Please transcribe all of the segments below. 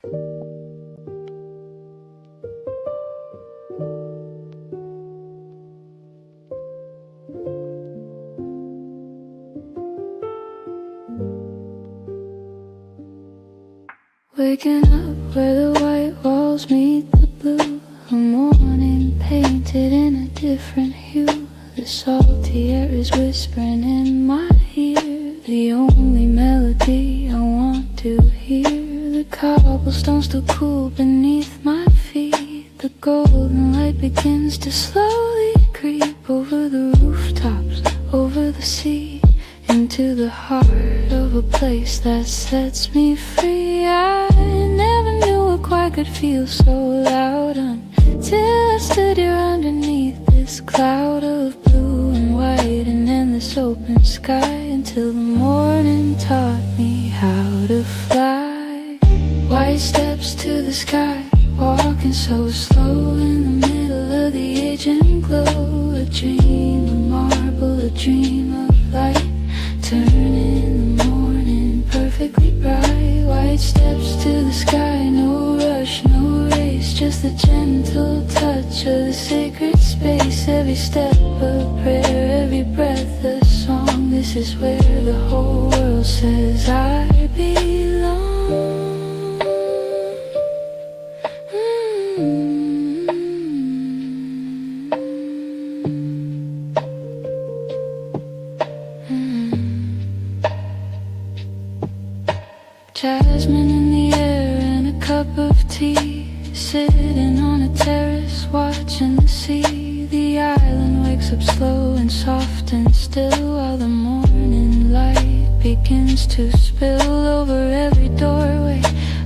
Waking up where the white walls meet the blue, a morning painted in a different hue. The salty air is whispering in my ear, the only melody I want to hear. The cobblestones still cool beneath my feet. The golden light begins to slowly creep over the rooftops, over the sea, into the heart of a place that sets me free. I never knew a choir could feel so loud until I stood here underneath this cloud of blue and white and in this open sky, until the morning taught me how to fly. White steps to the sky, walking so slow in the middle of the aging glow. A dream of marble, a dream of light, turn in the morning perfectly bright. White steps to the sky, no rush, no race, just the gentle touch of the sacred space. Every step a prayer, every breath a song. This is where the whole world says I belong. Jasmine in the air and a cup of tea, sitting on a terrace watching the sea. The island wakes up slow and soft and still, while the morning light begins to spill over every doorway,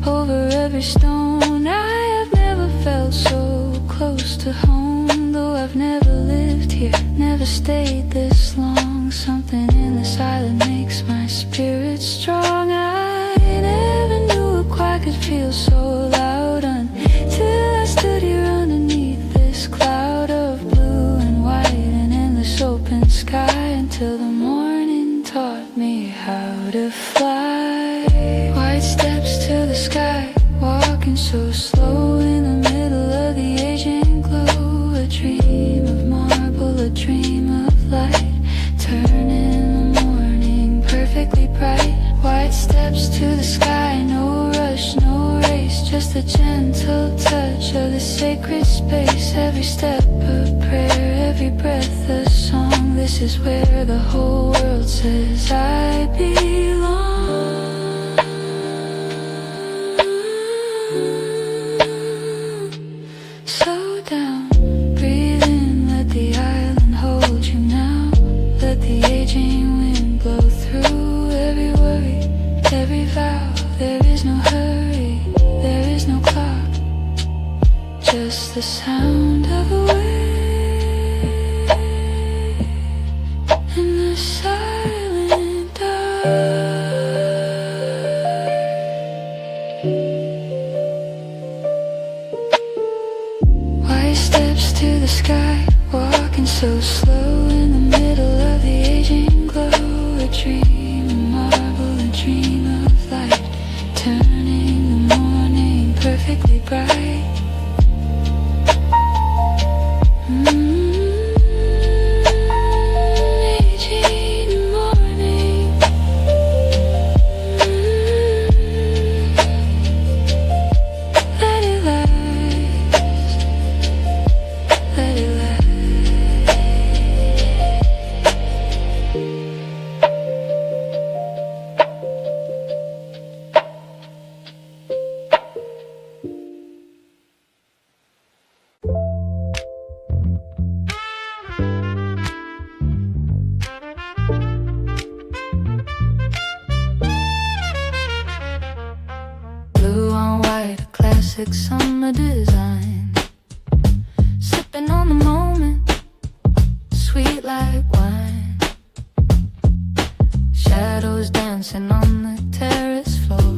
over every stone. I have never felt so close to home, though I've never lived here, never stayed this long. Something in this island makes my spirit strong. I never knew a choir could feel so loud until I stood here underneath this cloud of blue and white and in this open sky, until the morning taught me how to fly. White steps to the sky, walking so slow in the middle of the aging glow. A dream of marble, a dream of light, turn in the morning perfectly bright. White steps to the sky, no rush, no race, just a gentle touch of the sacred space. Every step a prayer, every breath a song. This is where the whole world says I belong. Slow down, breathe in, let the island hold you now. Let the aging wind blow through every worry, every vow. There is no hurry, there is no clock, just the sound of a wave in the silent dark. White steps to the sky, walking so slow in the middle of the aging glow. A dream of marble, a dream of light, turning the morning perfectly bright. Aging morning. Let it last, let it last. Blue on white, a classic summer design. Sipping on the moment, sweet like wine. Shadows dancing on the terrace floor.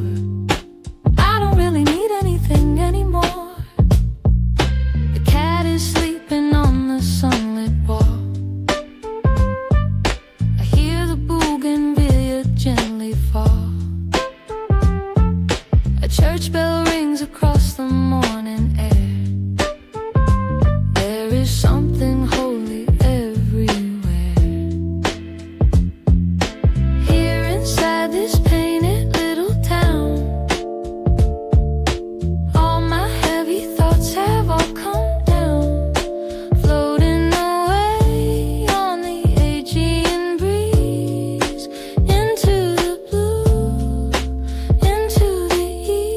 I don't really need anything anymore. The cat is sleeping on the sunlit wall. I hear the bougainvillea gently fall. A church bell rings hangs across the morning air. There is something holy everywhere. Here inside this painted little town, all my heavy thoughts have all come down, floating away on the Aegean breeze, into the blue, into the east.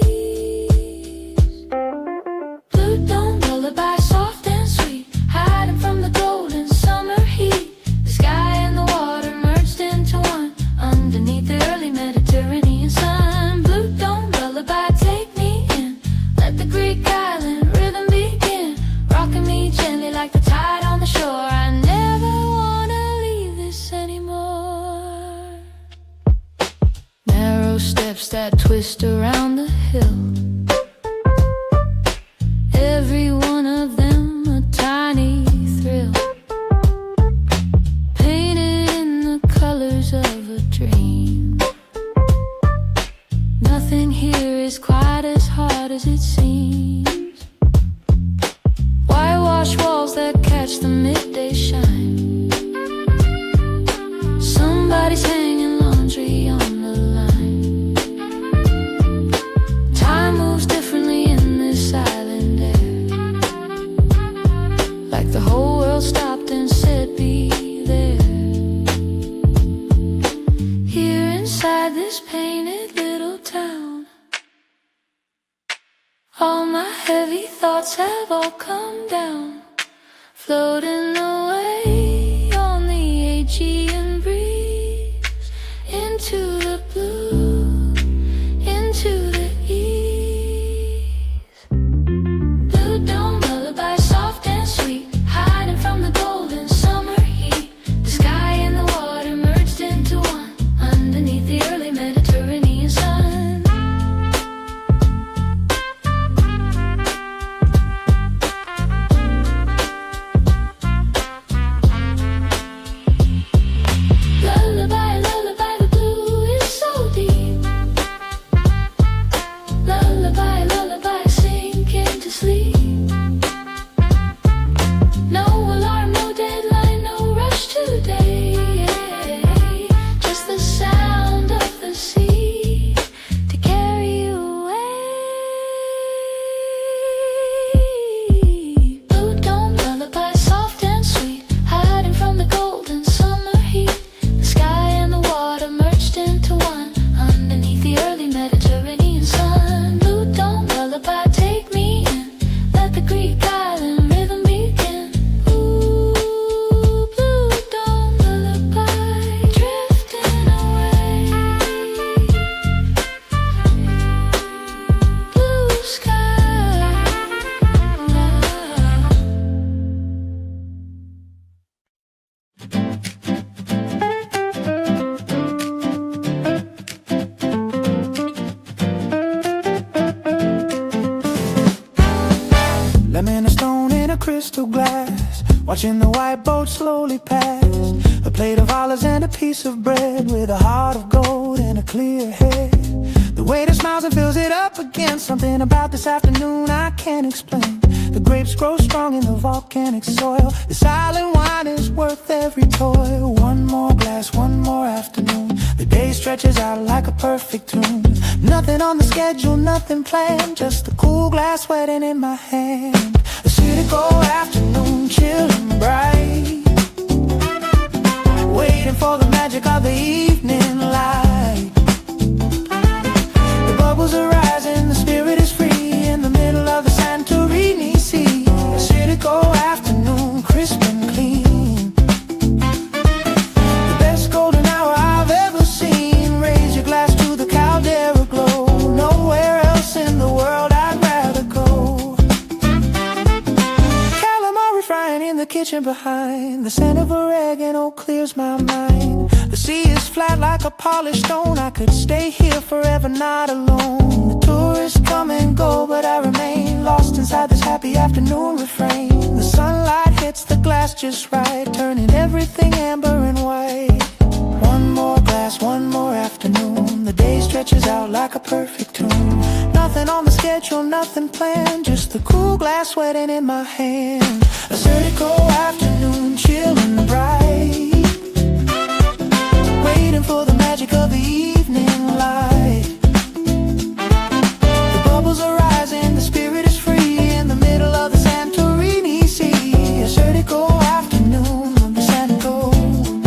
Blue dome lullaby, soft and sweet, hiding from the golden summer heat. The sky and the water merged into one, underneath the early Mediterranean sun. Blue dome lullaby, take me in, let the Greek island rhythm begin, rocking me gently like the tide on the shore. I never wanna leave this anymore. Narrow steps that twist around the hill, every one of them a tiny thrill, painted in the colors of a dream. Nothing here is quite as hard as it seems. Whitewash walls that catch the midday shine, somebody's hanging laundry on the line. Time moves differently in this island air, like the whole world stopped and said be there. Here inside this painted little town, all my heavy thoughts have all come down, floating away on the Aegean breeze, into the blue, into the east. Blue dome lullaby, soft and sweet, hiding from the golden summer heat. The sky and the water merged into one, underneath the early Mediterranean sun. Lullaby, lullaby, the blue is so deep. Lullaby, lullaby, sinking to sleep. No alarm, no deadline, no rush today. Just the sound of the sea to carry you away. Blue dome lullaby, soft and sweet, hiding from the golden summer heat. The sky and the water merged into one, underneath the early Mediterranean sun. Blue dome lullaby, take me in, let the Greek island rhythm begin. Ooh, blue dome lullaby, drifting away. Blue sky. Lemon, a stone in a crystal glass, watching the white boat slowly pass. A plate of olives and a piece of bread, with a heart of gold and a clear head. The waiter smiles and fills it up again. Something about this afternoon I can't explain. The grapes grow strong in the volcanic soil. This island wine is worth every toil. One more glass, one more afternoon. The day stretches out like a perfect tune. Nothing on the schedule, nothing planned, just a cool glass wetting in my hand. A cynical afternoon, chill and bright, waiting for the magic of the evening light. The bubbles are rising, the spirit is free, in the middle of the Santorini Sea. A cynical afternoon, crisp and clean, the best golden hour I've ever seen. Raise your glass to the caldera glow. Nowhere else in the world I'd rather go. Calamari frying in the kitchen behind, the scent of oregano clears my mind. The sea is flat like a polished stone. I could stay here forever, not alone. The tourists come and go, but I remain lost inside this happy afternoon refrain. The sunlight hits the glass just right, turning everything amber and white. One more glass, one more afternoon. The day stretches out like a perfect tune. Nothing on the schedule, nothing planned, just the cool glass wetting in my hand. A Surgical afternoon, chill and bright, waiting for the magic of the evening light. The bubbles are rising, the spirit is free in the middle of the Santorini Sea. A Surgical afternoon on the Santo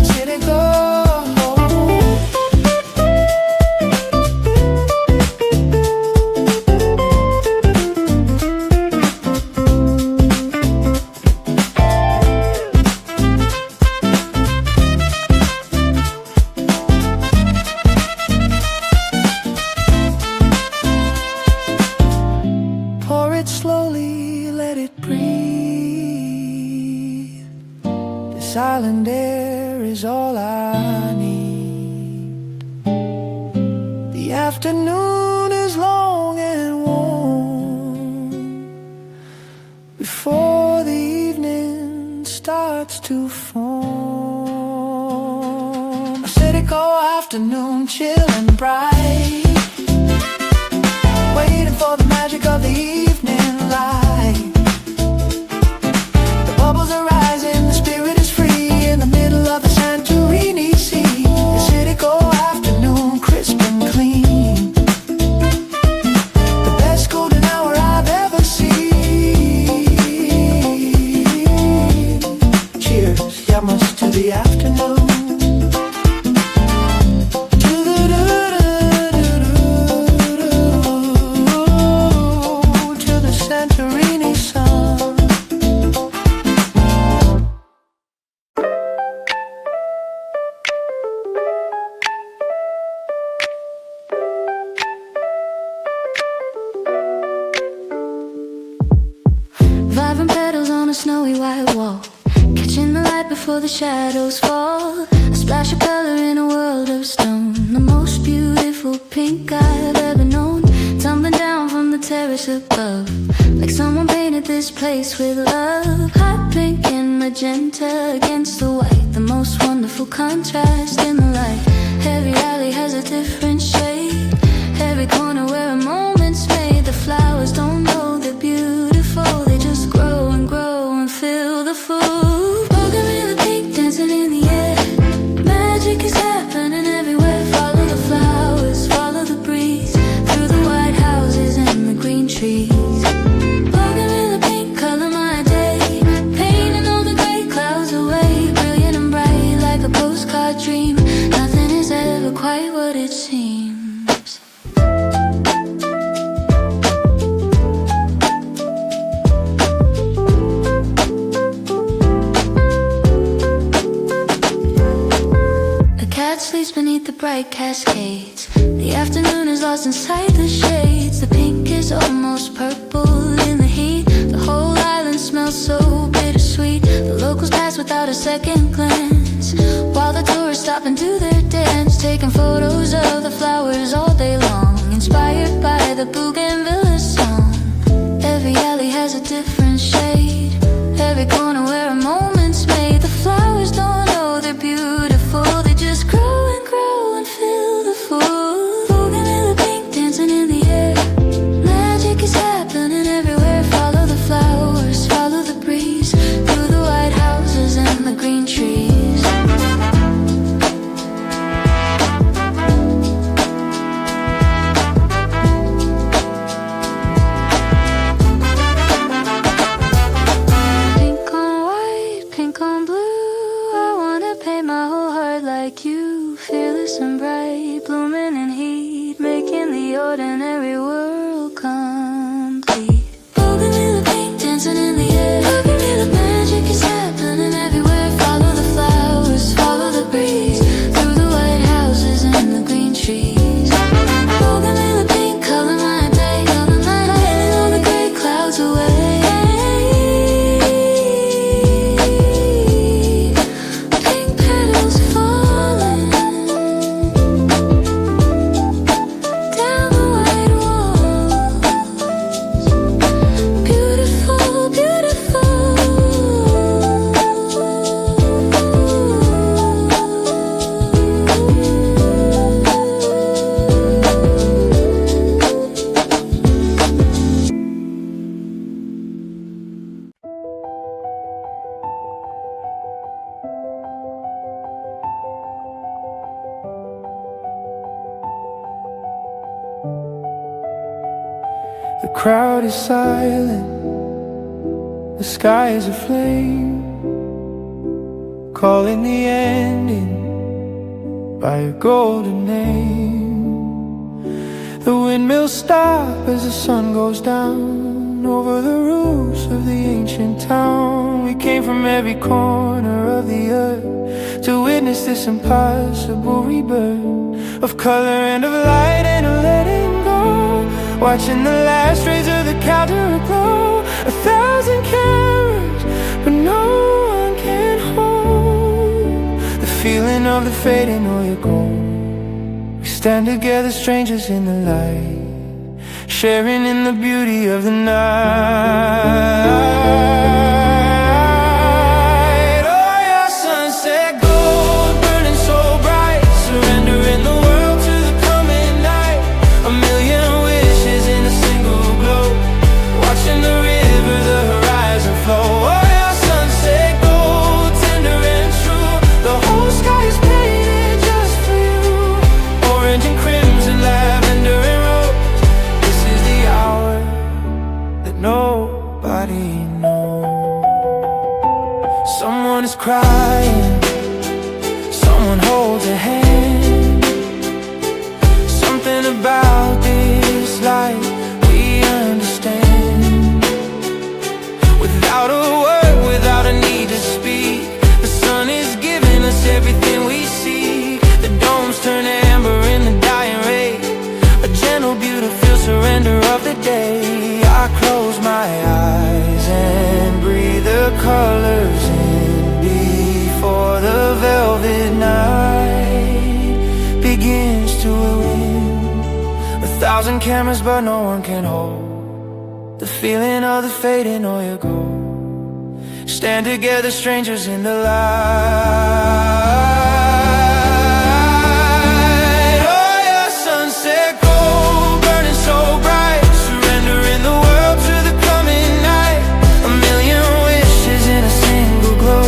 City Go. Slowly let it breathe. The silent air is all I need. The afternoon is long and warm before the evening starts to form. A Cynical afternoon, chill and bright, waiting for the magic of the evening light. The bubbles are rising, the spirit is free in the middle of the Santorini Sea. The Cynical afternoon, crisp and clean, the best golden hour I've ever seen. Cheers, yamas to the afternoon. Vibrant petals on a snowy white wall, catching the light before the shadows fall. A splash of color in a world of stone, the most beautiful pink I've ever known. Tumbling down from the terrace above, like someone painted this place with love. Hot pink and magenta against the white, the most wonderful contrast in the light. Every alley has a different shade, every corner where a moment's made. The flowers don't know they're beautiful, they just grow and grow and fill the food. Bougainvillea pink dancing in the air, magic is happening everywhere. Follow the flowers, follow the breeze, through the white houses and the green trees. Bougainvillea pink, color my day, painting all the gray clouds away. Brilliant and bright like a postcard dream, nothing is ever quite what it seems. Sleeps beneath the bright cascades, the afternoon is lost inside the shades. The pink is almost purple in the heat, the whole island smells so bittersweet. The locals pass without a second glance, while the tourists stop and do their dance, taking photos of the flowers all day long, inspired by the Bougainvillea song. Every alley has a different shade, every corner where a moment's made. The flowers don't know they're beautiful, they just grow and grow and fill the food. Bougainvillea pink dancing in the air, magic is happening everywhere. Follow the flowers, follow the breeze, through the white houses and the green trees. The crowd is silent, the sky is aflame, calling the ending by a golden name. The windmills stop as the sun goes down over the roofs of the ancient town. We came from every corner of the earth to witness this impossible rebirth of color and of light and of letting go. Watching the last rays of the counter glow. 1,000 cameras, but no one can hold the feeling of the fading oil gold. We stand together, strangers in the light, sharing in the beauty of the night. Oh yeah, sunset gold, burning so bright, surrendering the world to the coming night. A million wishes in a single glow, watching the river, the horizon flow. Oh yeah, sunset gold, tender and true. The whole sky is painted just for you. Orange and crimson, lavender and rose. This is the hour that nobody knows. Someone is crying, someone holds a hand. Something about this life we understand. Without a word, without a need to speak, the sun is giving us everything we seek. The domes turn amber in the dying ray, a gentle, beautiful surrender of the day. I close my eyes and breathe the colors in before the velvet night begins to win. 1,000 cameras, but no one can hold the feeling of the fading oil gold. Stand together, strangers in the light. Oh yeah, sunset gold, burning so bright, surrendering the world to the coming night. A million wishes in a single glow,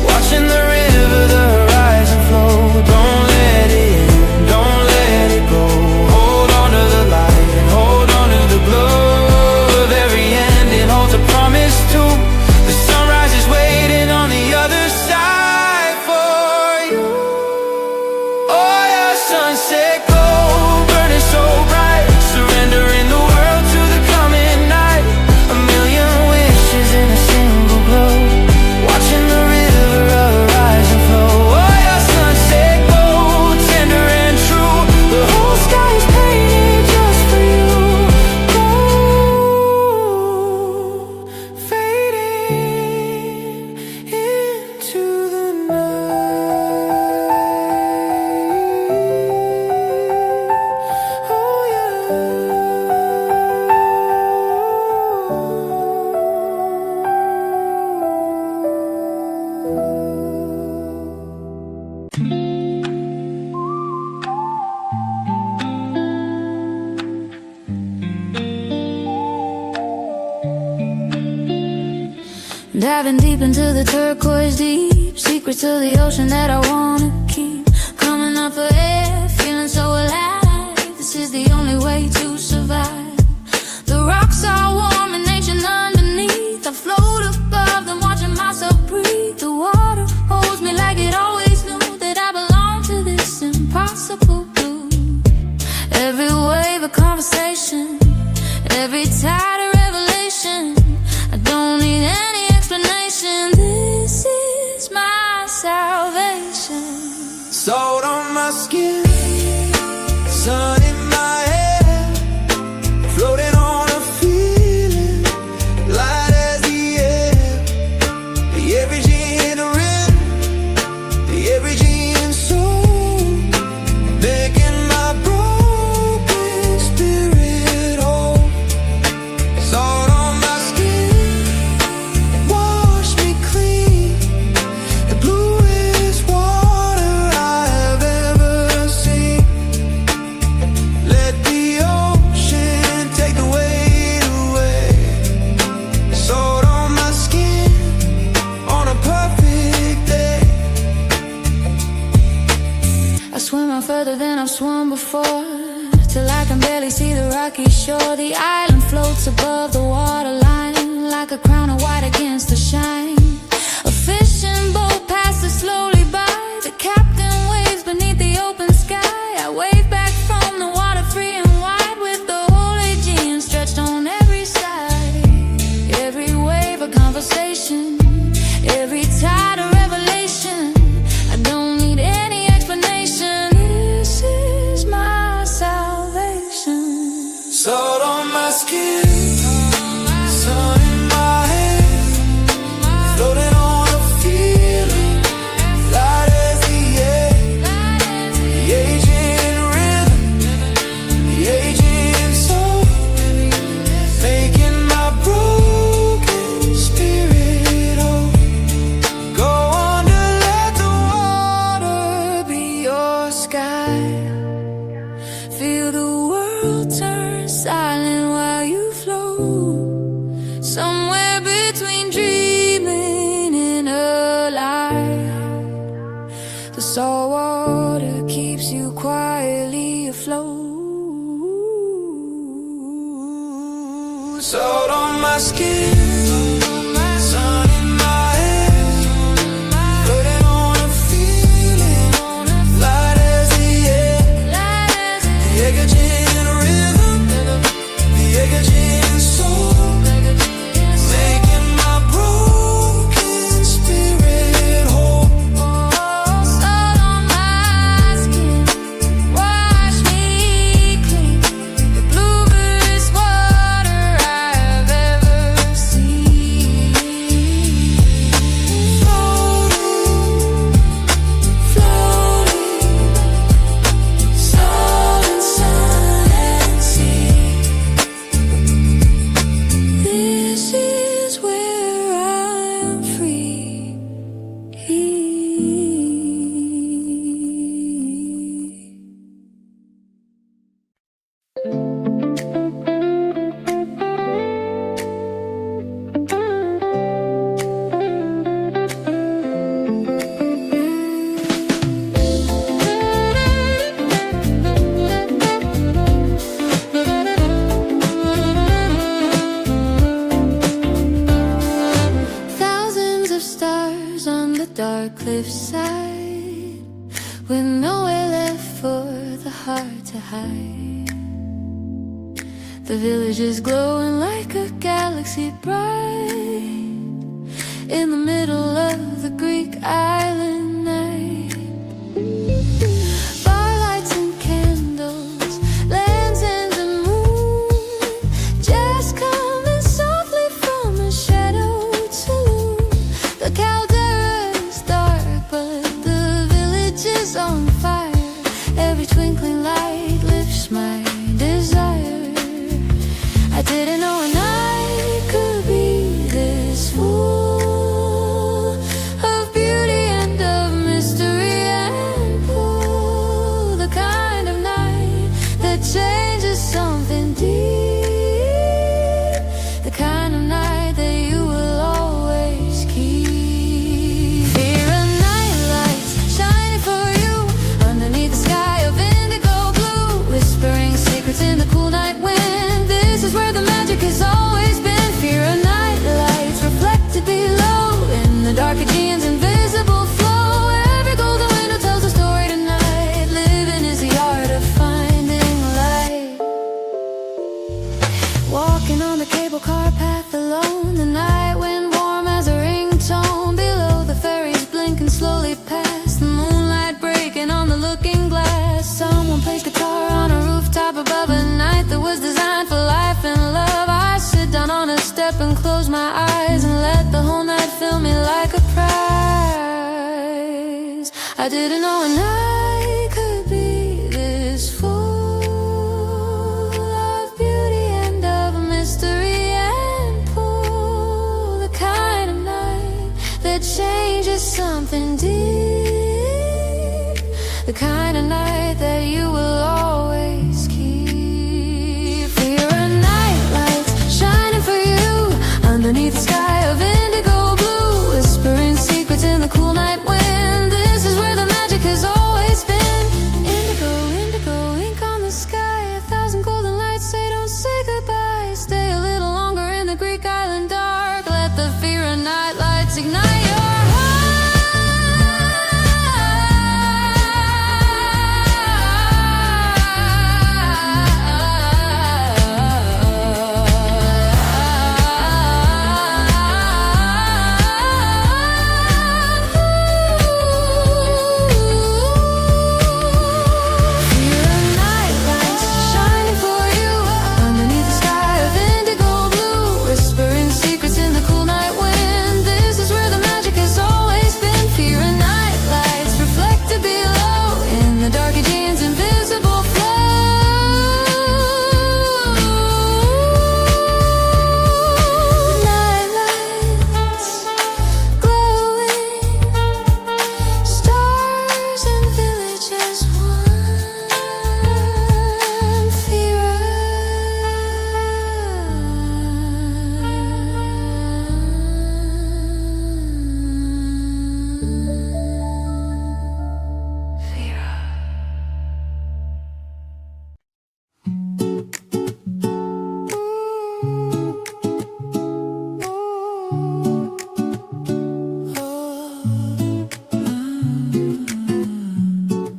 watching the river, the horizon flow. Don't let it in, don't let it go. Hold on to the light and hold on to the glow of every end. It holds a promise too. The sunrise is waiting on the other side for you. Oh yeah, sunset gold, burning so bright, surrendering the world to the coming night. A million wishes in a single glow, watching the river, the horizon flow. Oh yeah, sunset gold, tender and true. The whole sky is painted just for you. Gold, fading into the night. Oh Diving deep into the turquoise deep, secrets of the ocean that I wanna keep. Coming up for air, feeling so alive. This is the only way to survive. The rocks are warm and ancient underneath. I float above them, watching myself breathe. The water holds me like it always knew that I belong to this impossible blue. Every wave a conversation, every tide a revelation. I don't need any explanation. This is my salvation. Salt on my skin, sun in my hair, floating on a feeling, light as the air. The average in the rhythm, the average in soul, making my broken spirit whole. Salt on my skin, wash me clean, the bluest water I've ever seen. Let the ocean take the weight away. Salt on my skin on a perfect day. I swim out further than I've swum before, till I can barely barely see the rocky shore. The island floats above the waterline like a crown of white against the shine. A fishing boat passes slowly by. The captain waves beneath the open sky. I wave back from the water free and wide with the whole Aegean stretched on every side. Every wave a conversation, every tide a revelation. I don't need any explanation. This is my salvation. Salt on my skin, sun in my hand, floating on a feeling, light as the air, the aging rhythm, the aging soul, making my broken spirit whole. Go on to let the water be your sky. Feel the world turn silent while you float, somewhere between dreaming and alive. The salt water keeps you quietly afloat. Salt on my skin, sun in my hand, floating on a feeling, light as the air, the Aegean rhythm, the Aegean soul, making my broken spirit whole. Salt on my skin, wash me clean. The bluest water I've ever seen. Floating, floating, salt and sun and sea. This is where I'm free. Thousands of stars on the dark cliffside, with nowhere left for the heart to hide. The village is glowing like a galaxy bright in the middle of the Greek island night. Bar lights and candles, lands and the moon, just coming softly from a shadowed saloon. The caldera is dark, but the village is on fire. Every twinkling light lifts my desire. I didn't know a night could be this full of beauty and of mystery and pull. The kind of night that changes something deep. The kind of night that you will always keep. Fear of night lights shining for you underneath the sky of indigo blue, whispering secrets in the cool night wind. This is where the magic has always been. Fear of night lights reflected below in the dark Aegean's invisible flow. Every golden window tells a story tonight. Living is the art of finding light. Walking on the cable car path alone, the night wind warm as a ringtone. Below the ferries blinking slowly past, the moonlight breaking on the looking glass. Someone plays guitar on a rooftop above a night that was designed for life and love. I sit down on a step and close my eyes and let the whole night fill me like a prize. I didn't know a night could be this full of beauty and of mystery and pull. The kind of night that changes something deep. The kind of night that you will always keep. Fear of night lights shining for you underneath the sky of indigo blue, whispering secrets in the cool night wind. This is where the magic has always been. Indigo, indigo, ink on the sky, 1,000 golden the Greek island dark. Let the fear of night lights ignite your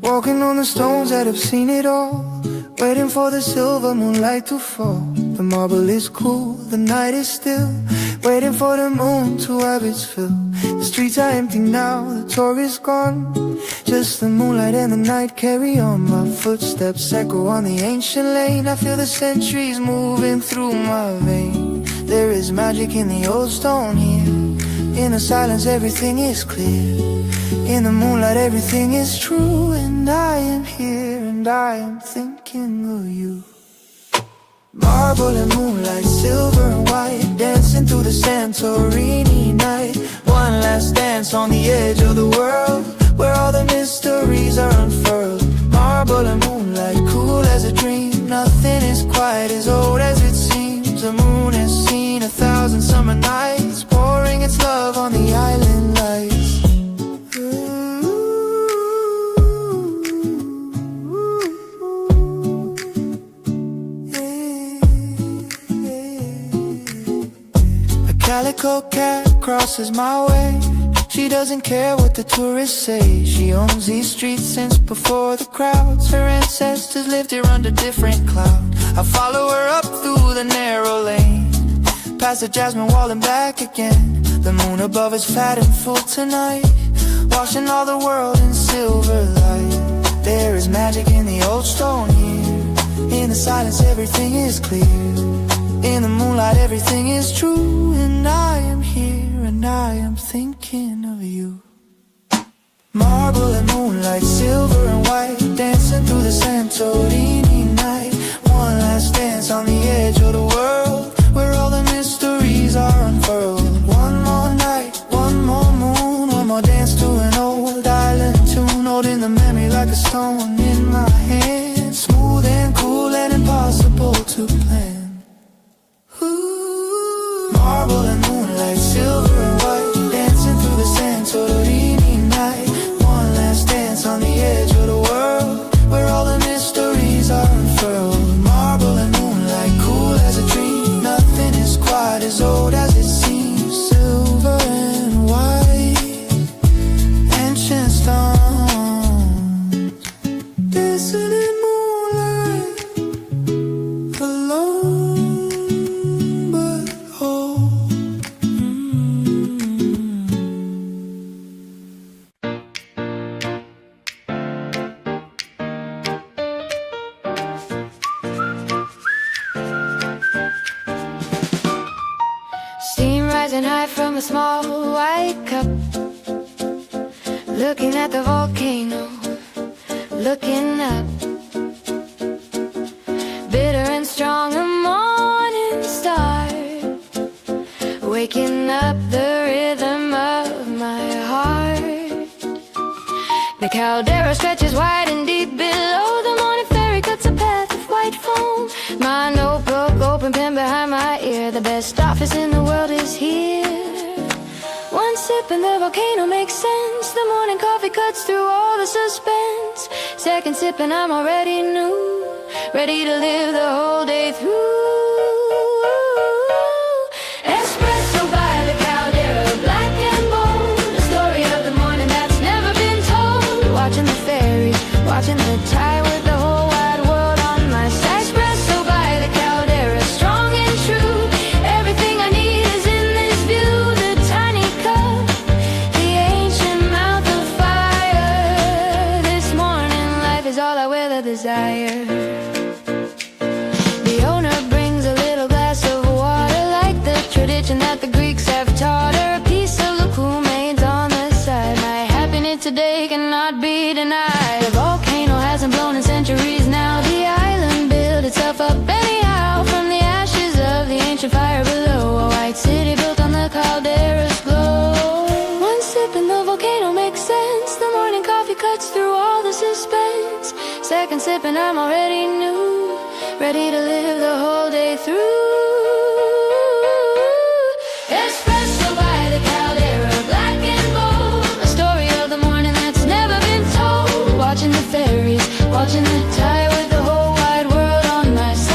Walking on the stones that have seen it all, waiting for the silver moonlight to fall. The marble is cool, the night is still, waiting for the moon to have its fill. The streets are empty now, the tour is gone, just the moonlight and the night carry on. My footsteps echo on the ancient lane, I feel the centuries moving through my veins. There is magic in the old stone here, in the silence everything is clear, in the moonlight everything is true. And I am here and I am thinking of you. Marble and moonlight, silver and white, dancing through the Santorini night. One last dance on the edge of the world, where all the mysteries are unfurled. Marble and moonlight, cool as a dream, nothing is quite as old as it seems. The moon has seen 1,000 summer nights, pouring its love on the island lights. Calico cat crosses my way. She doesn't care what the tourists say. She owns these streets since before the crowds. Her ancestors lived here under different clouds. I follow her up through the narrow lane, past the jasmine wall and back again. The moon above is fat and full tonight, washing all the world in silver light. There is magic in the old stone here, in the silence everything is clear, in the moonlight everything is true. And I am here and I am thinking of you. Marble and moonlight, silver and white, dancing through the Santorini night. One last dance on the edge of the world, where all the mysteries are unfurled. One more night, one more moon, one more dance to an old island tune, holding the memory like a stone in my hand. Smooth and cool and impossible to plan. Marble and moonlight, silver and white, dancing through the Santorini night. One last dance on the edge of the world, where all the mysteries are unfurled. Marble and moonlight, cool as a dream, nothing is quite as old as it seems. Silver and white, ancient stones, dancing in moonlight, alone. Rising high from a small white cup, looking at the volcano, looking up. Bitter and strong, a morning star, waking up the rhythm of my heart. The caldera stretches wide and deep below. The morning fairy cuts a path of white foam. My notebook, open pen behind my ear. The best office in the world is here. One sip and the volcano makes sense. The morning coffee cuts through all the suspense. Second sip and I'm already new, ready to live the whole day through. the tie with the whole wide world on my side. Espresso by the caldera, strong and true. Everything I need is in this view. The tiny cup, the ancient mouth of fire. This morning life is all I will desire. The owner brings a little glass of water, like the tradition that the Greeks have taught her. A piece of the Kool-Aid's on the side. My happiness today cannot be denied. The volcano hasn't blown in centuries now. The island built itself up anyhow from the ashes of the ancient fire below. A white city built on the caldera's glow. One sip and the volcano makes sense. The morning coffee cuts through all the suspense. Second sip and I'm already new, ready to live the whole day through. Espresso by the caldera, black and bold. A story of the morning that's never been told. Watching the fairies, watching the tide with the whole wide world on my side.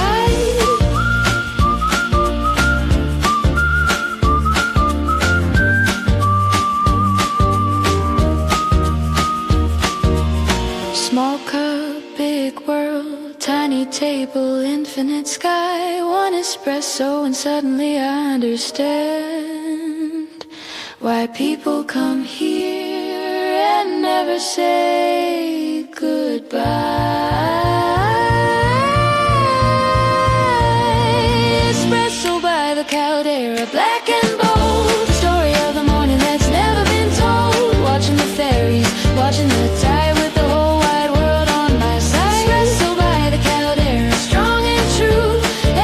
Small cup, big world, tiny table, infinite sky. One espresso and suddenly I understand why people come here and never say goodbye. Espresso by the caldera, black and bold. The story of the morning that's never been told. Watching the fairies, watching the tide with the whole wide world on my side. Espresso by the caldera, strong and true.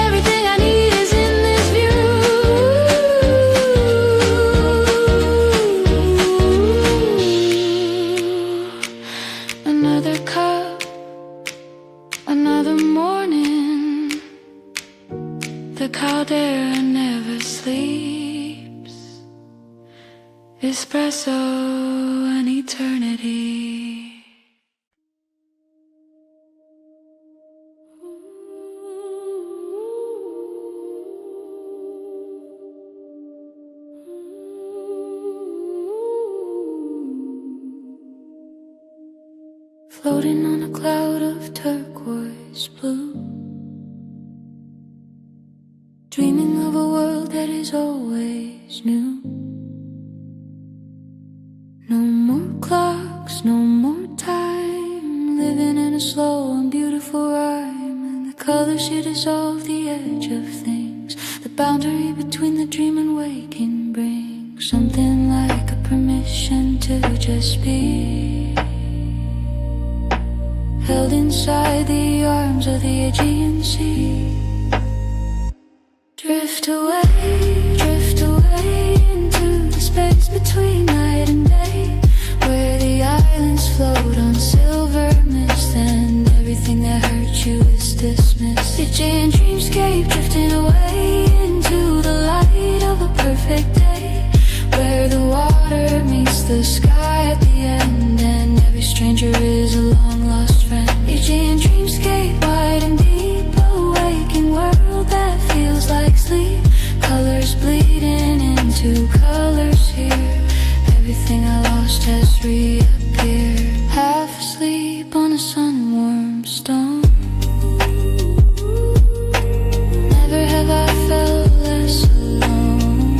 Everything I need is in this view. Another cup, another morning. The caldera never sleeps. Espresso an eternity. Floating on a cloud of turquoise blue, dreaming of a world that is always new. No more clocks, no more time, living in a slow and beautiful rhyme. And the colors here dissolve the edge of things. The boundary between the dream and waking brings something like a permission to just be, held inside the arms of the Aegean Sea. Drift away into the space between night and day, where the islands float on silver mist and everything that hurt you is dismissed. Aegean dreamscape drifting away into the light of a perfect day, where the water meets the sky at the end and every stranger is a long lost friend. Aegean dreamscape, wide and deep, a waking world that feels like sleep. Colors bleeding into colors here. Everything I lost has reappeared. Half asleep on a sun-warmed stone. Never have I felt less alone.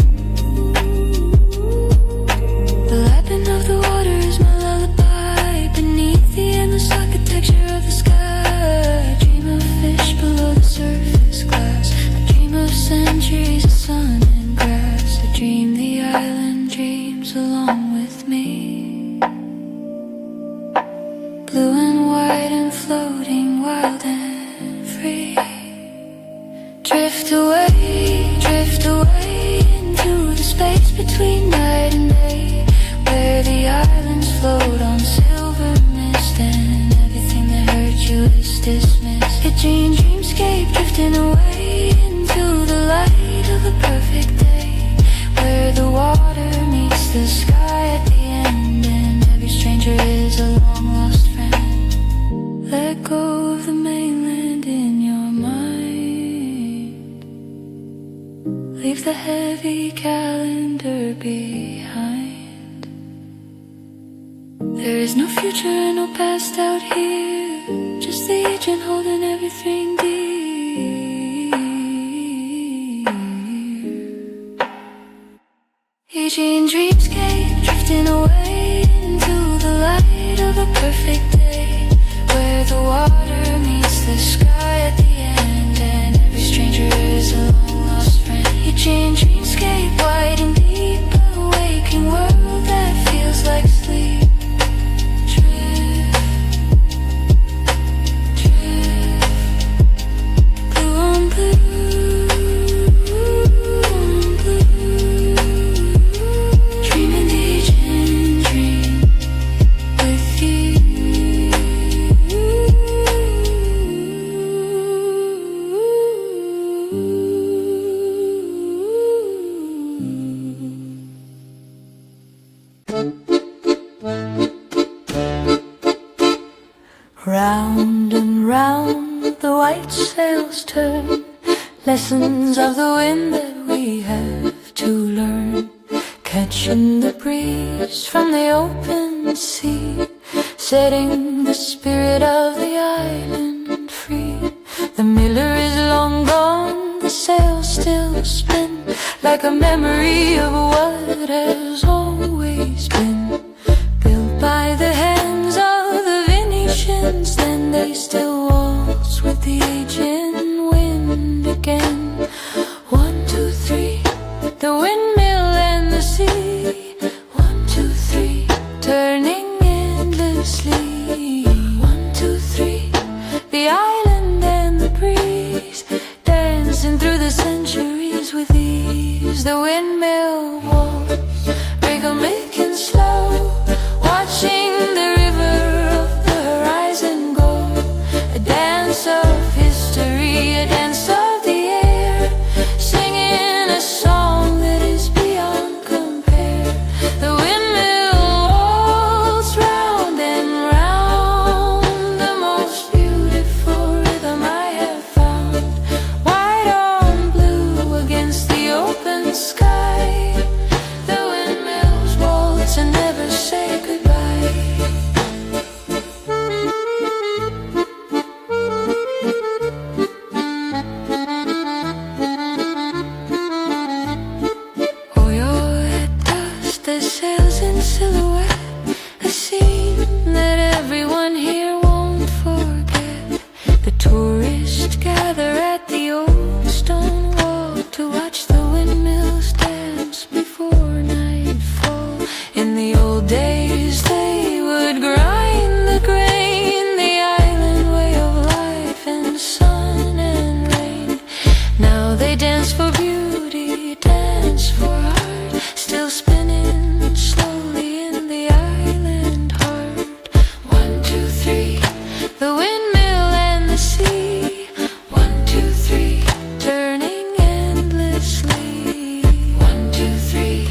The lapping of the water is my lullaby beneath the endless architecture of the sky. I dream of fish below the surface glass. I dream of centuries of sun and grass. I dream the island dreams along with me. Blue and white and floating, wild and free. Drift away into the space between night and day, where the islands float on silver mist and everything that hurt you is dismissed. Aegean dreamscape drifting away into the light of a perfect day, where the water meets the sky at the end and every stranger is a long lost friend. Let go of the mainland in your mind. Leave the heavy calendar behind. There is no future and no past out here. just the agent holding everything dear. Aging dreamscape, drifting away into the light of a perfect day, where the water meets the sky at the end, and every stranger is a long lost friend. Aging dreamscape, wide and deep, a waking world that feels like sleep. Round and round the white sails turn, lessons of the wind that we have to learn, catching the breeze from the open sea, setting the spirit of the island free. The miller is long gone, the sails still spin, like a memory of what has always been, built by the hands of the Venetians. Then they still waltz with the aging wind again. 1, 2, 3, the windmill and the sea. 1, 2, 3, turning endlessly. 1, 2, 3, the island and the breeze, dancing through the centuries with ease. The windmill waltz, rhythmic and slow, watching the river of the horizon go. A dance of history, a dance of the air, singing a song that is beyond compare. The windmill waltz round and round, the most beautiful rhythm I have found. White on blue against the open sky, the windmills waltz and never say goodbye. Oh, you're at dusk, the sails in silhouette, a scene that everyone here won't forget. The tourists gather at the old stone wall to watch the windmills dance before nightfall. In the old days they would grind the grain, the island way of life in sun and rain. Now they dance for beauty, dance for art, still spinning slowly in the island heart. 1, 2, 3, the windmill and the sea. 1, 2, 3, turning endlessly. 1, 2, 3,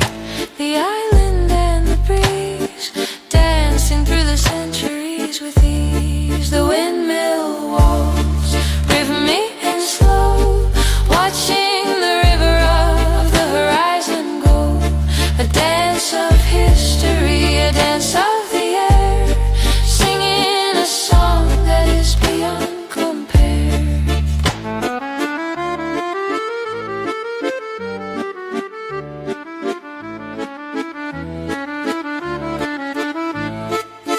the island and the breeze, dancing through the centuries with ease. The windmill waltz, rhythmic and slow, watching the river of the horizon go. A dance of history, a dance of the air, singing a song that is beyond compare.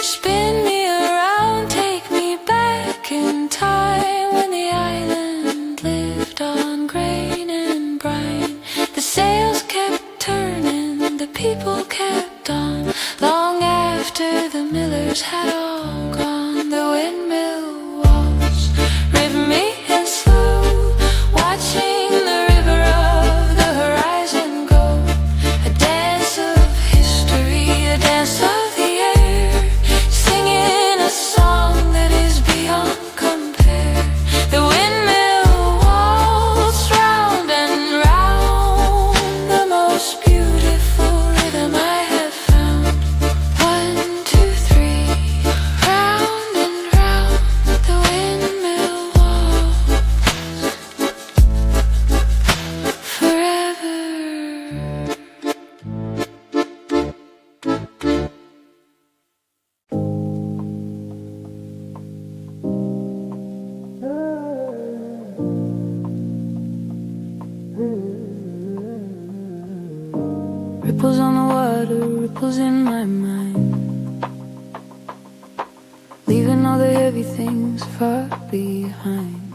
Spin me around, take me back in time, when the island lived on grain and brine. The sails kept turning, the people kept on, long after the millers had all gone. The windmill waltz, rhythmic and slow, watching the river of the horizon go. A dance of history, a dance of the air, singing a song that is beyond compare. The windmill waltz round and round, the most beautiful rhythm I have found. 1, 2, 3, Ripples on the water, ripples in my mind, leaving all the heavy things far behind.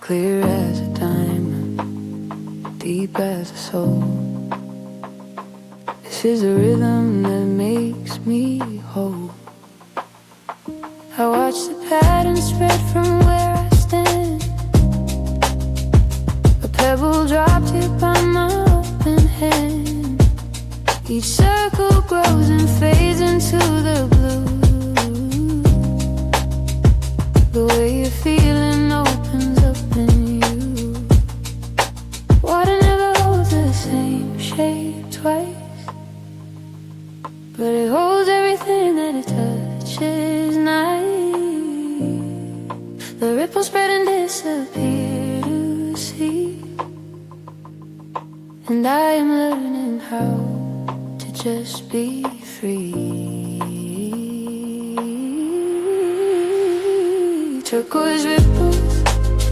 Clear as a diamond, deep as a soul. This is a rhythm that makes me whole. I watch the patterns spread from where I stand. A pebble dropped here by my open hand. Each circle grows and fades into the blue. The way you're feeling opens up in you. Water never holds the same shape twice, but it holds everything that it touches nice. The ripples spread and disappear to sea, and I am learning how to just be free. Turquoise ripples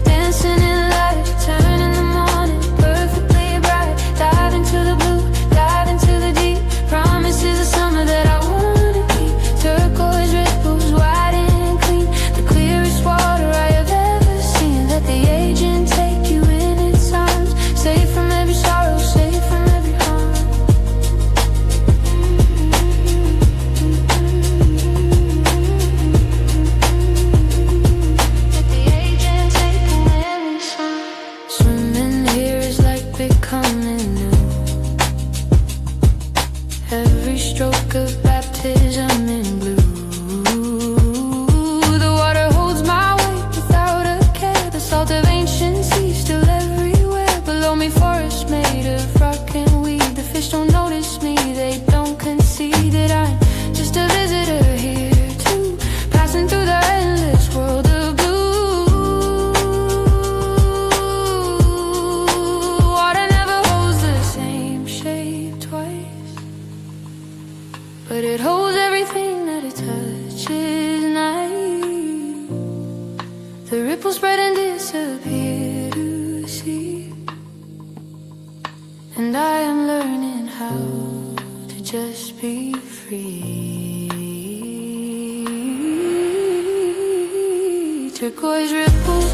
dancing in light, turn in the morning, perfectly bright. Dive into the blue, dive into the deep. Promises of summer that I wanna keep. Turquoise ripples, wide and clean, the clearest water I have ever seen. Let the agent take you in its arms, safe from every sorrow, safe from every harm. Let the agent take you in its arms. Swimming here is like becoming new. Every stroke of baptism in blue. The water holds my weight without a care. The salt of ancient seas still everywhere. Below me forest made of rock and weed. The fish don't notice me, they don't concede that I'm just a visitor here too, passing through the endless world of blue. Water never holds the same shape twice, but it holds everything that it touches nice. The ripples spread and disappear to sea, and I am learning how to just be free. Turquoise ripples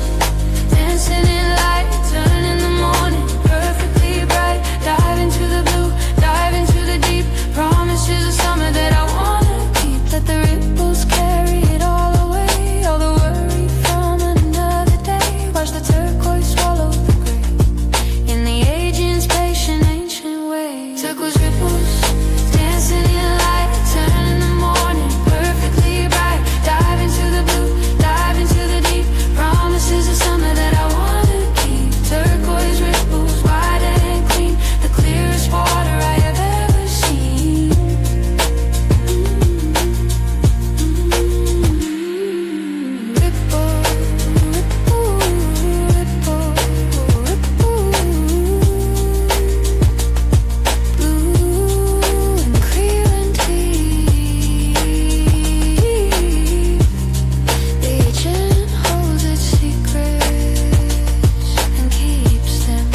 dancing in light, turn in the morning, perfectly bright. Dive into the blue, dive into the deep. Promises of summer that I wanna keep. Let the ripples carry it all away, all the worry from another day. Watch the turquoise swallow the gray in the agent's patient ancient way. Turquoise ripples dancing in light, turn in the morning, perfectly bright. Dive into the blue, dive into the deep. Promises of summer that I wanna keep. Turquoise ripples, wide and clean, the clearest water I have ever seen. Ripple, ripple, ripple, ripple. Blue and clear and deep. The agent holds its secrets and keeps them.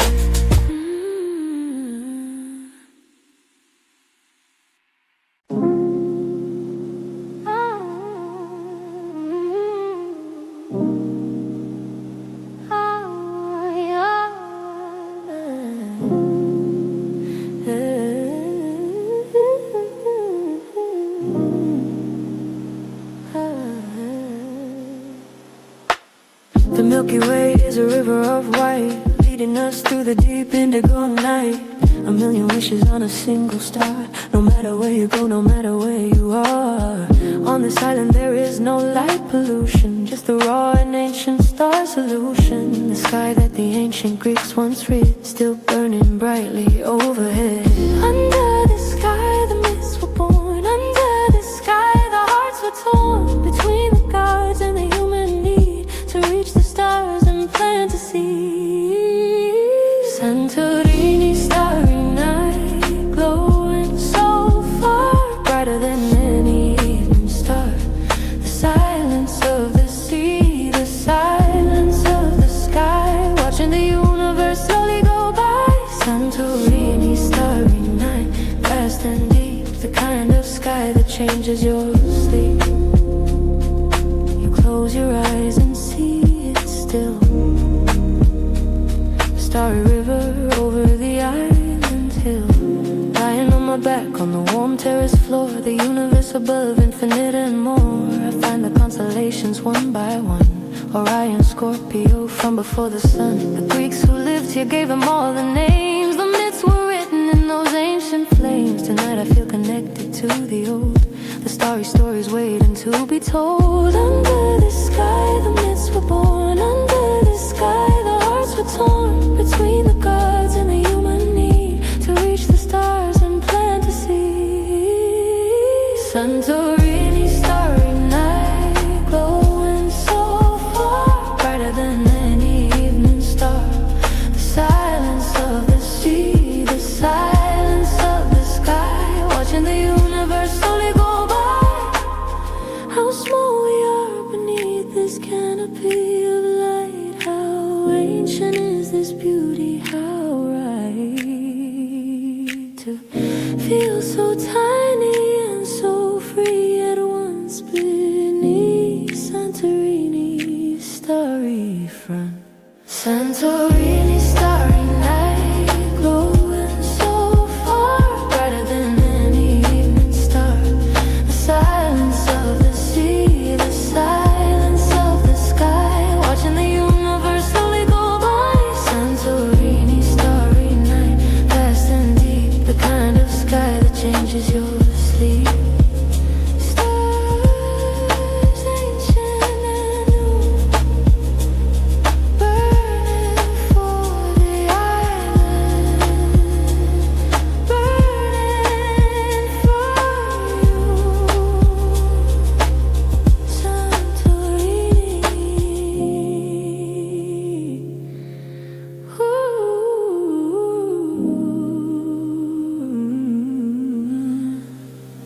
The Milky Way is a river of white, leading us through the deep indigo night. A million wishes on a single star. No matter where you go, no matter where you are. On this island there is no light pollution, just the raw and ancient star solution. The sky that the ancient Greeks once read, still burning brightly overhead. Under the sky the myths were born. Under the sky the hearts were torn. Between the gods and the human need to reach the stars and plant a seed. Santorini, starry night, glowing so far, brighter than any evening star. The silence of the sea, the silence of the sky, watching the universe slowly go by. Santorini, starry night. night, vast and deep, the kind of sky that changes your sleep. You close your eyes and see it still. Starry river over the island hill. Lying on my back on the warm terrace floor, the universe above, infinite and more. I find the constellations one by one. Orion, Scorpio, from before the sun. The Greeks who lived here gave them all the names. The myths were written in those ancient flames. Tonight I feel connected to the old. The starry stories waiting to be told. Under the sky the myths were born. Under the sky the hearts were torn. Between the gods and the human need to reach the stars and plant a seed. Santorini, starry night, glowing so far, brighter than any evening star. The silence of the sea, the silence of the sky, watching the universe slowly go by. How small we are beneath this canopy of light. How ancient is this beauty, how right to feel so tiny and so free at once beneath Santorini's starry front. Santorini, starry night, glowing so far, brighter than any evening star. The silence of the sea, the silence of the sky, watching the universe slowly go by. Santorini, starry night, vast and deep, the kind of sky that changes your sleep. Stars ancient and new, burning for the island, burning for you.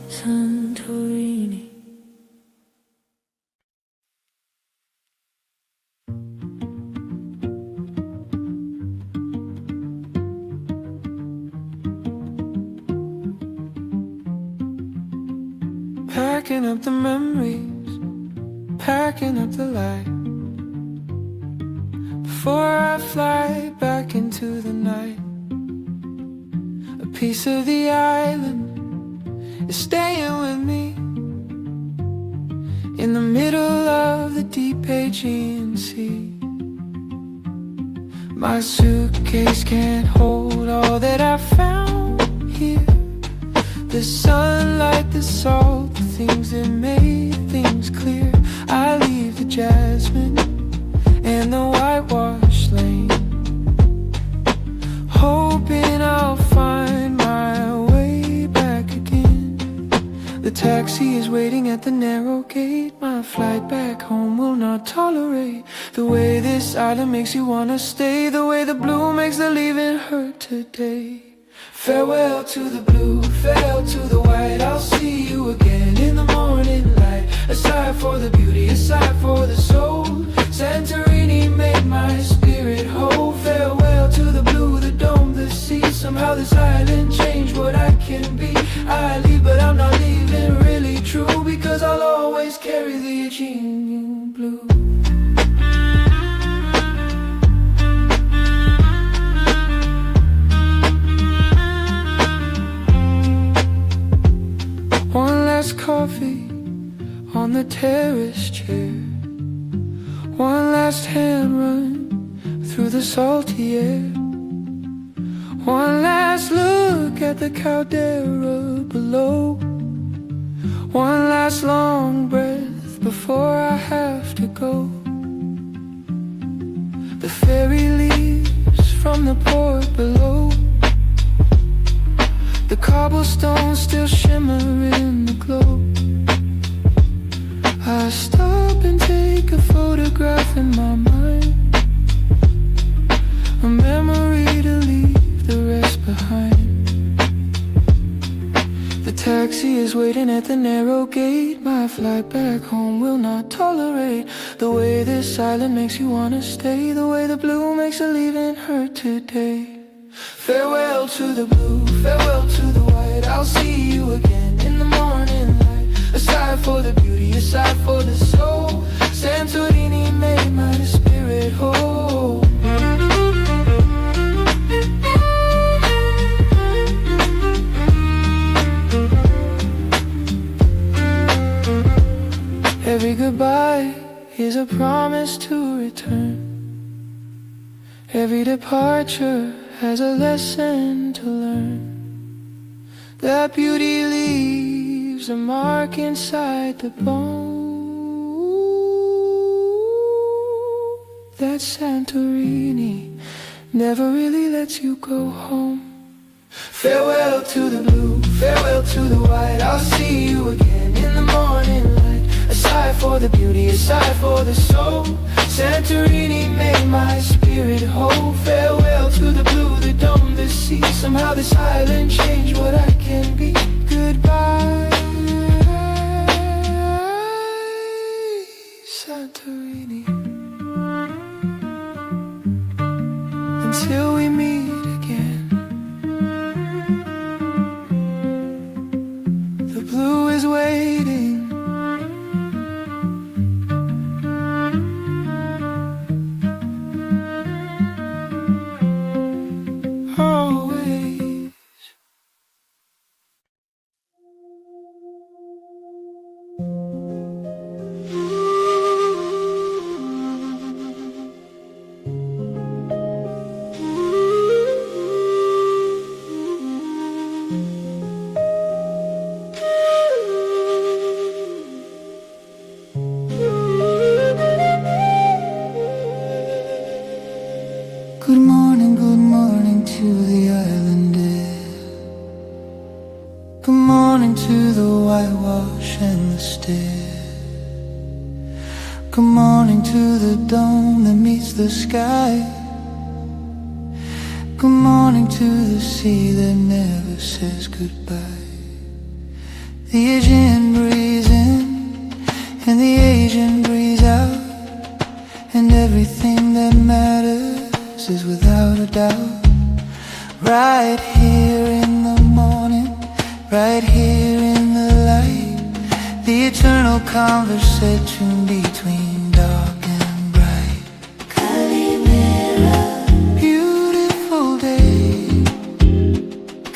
Santorini. Packing up the memories, packing up the light, before I fly back into the night. A piece of the island is staying with me, in the middle of the deep Aegean Sea. My suitcase can't hold all that I found here. The sunlight, the salt, the things that made things clear. I leave the jasmine and the whitewash lane, hoping I'll find my way back again. The taxi is waiting at the narrow gate. My flight back home will not tolerate the way this island makes you wanna stay, the way the blue makes the leaving hurt today. Farewell to the blue, farewell to the white. I'll see you again in the morning light. Aside for the beauty, aside for the soul, Santorini made my spirit whole. Farewell to the blue, the dome, the sea. Somehow this island changed what I can be. I leave, but I'm not leaving, really true, because I'll always carry the Aegean blue. One last coffee on the terrace chair, one last hand run through the salty air, one last look at the caldera below, one last long breath before I have to go. The ferry leaves from the port below, the cobblestones still shimmer in the glow. I stop and take a photograph in my mind, a memory to leave the rest behind. The taxi is waiting at the narrow gate. My flight back home will not tolerate the way this island makes you wanna stay, the way the blue makes the leaving hurt today. Farewell to the blue, farewell to the white. I'll see you again in the morning light. A sigh for the beauty, a sigh for the soul. Santorini made my spirit whole. Every goodbye is a promise to return. Every departure has a lesson to learn. That beauty leaves a mark inside the bone. That Santorini never really lets you go home. Farewell to the blue, farewell to the white. I'll see you again in the morning light. A sigh for the beauty, a sigh for the soul. Santorini made my spirit whole. Farewell to the blue, the dome, the sea. Somehow this island changed what I can be. Goodbye, Santorini. Until we meet again. The blue is waiting. Always. Good morning to the island air. Good morning to the whitewash and the stair. Good morning to the dome that meets the sky. Good morning to the sea that never says goodbye. The Aegean breeze in and the Asian breeze out, and everything that matters is without a doubt. Right here in the morning, right here in the light, the eternal conversation between dark and bright. Calimera, beautiful day.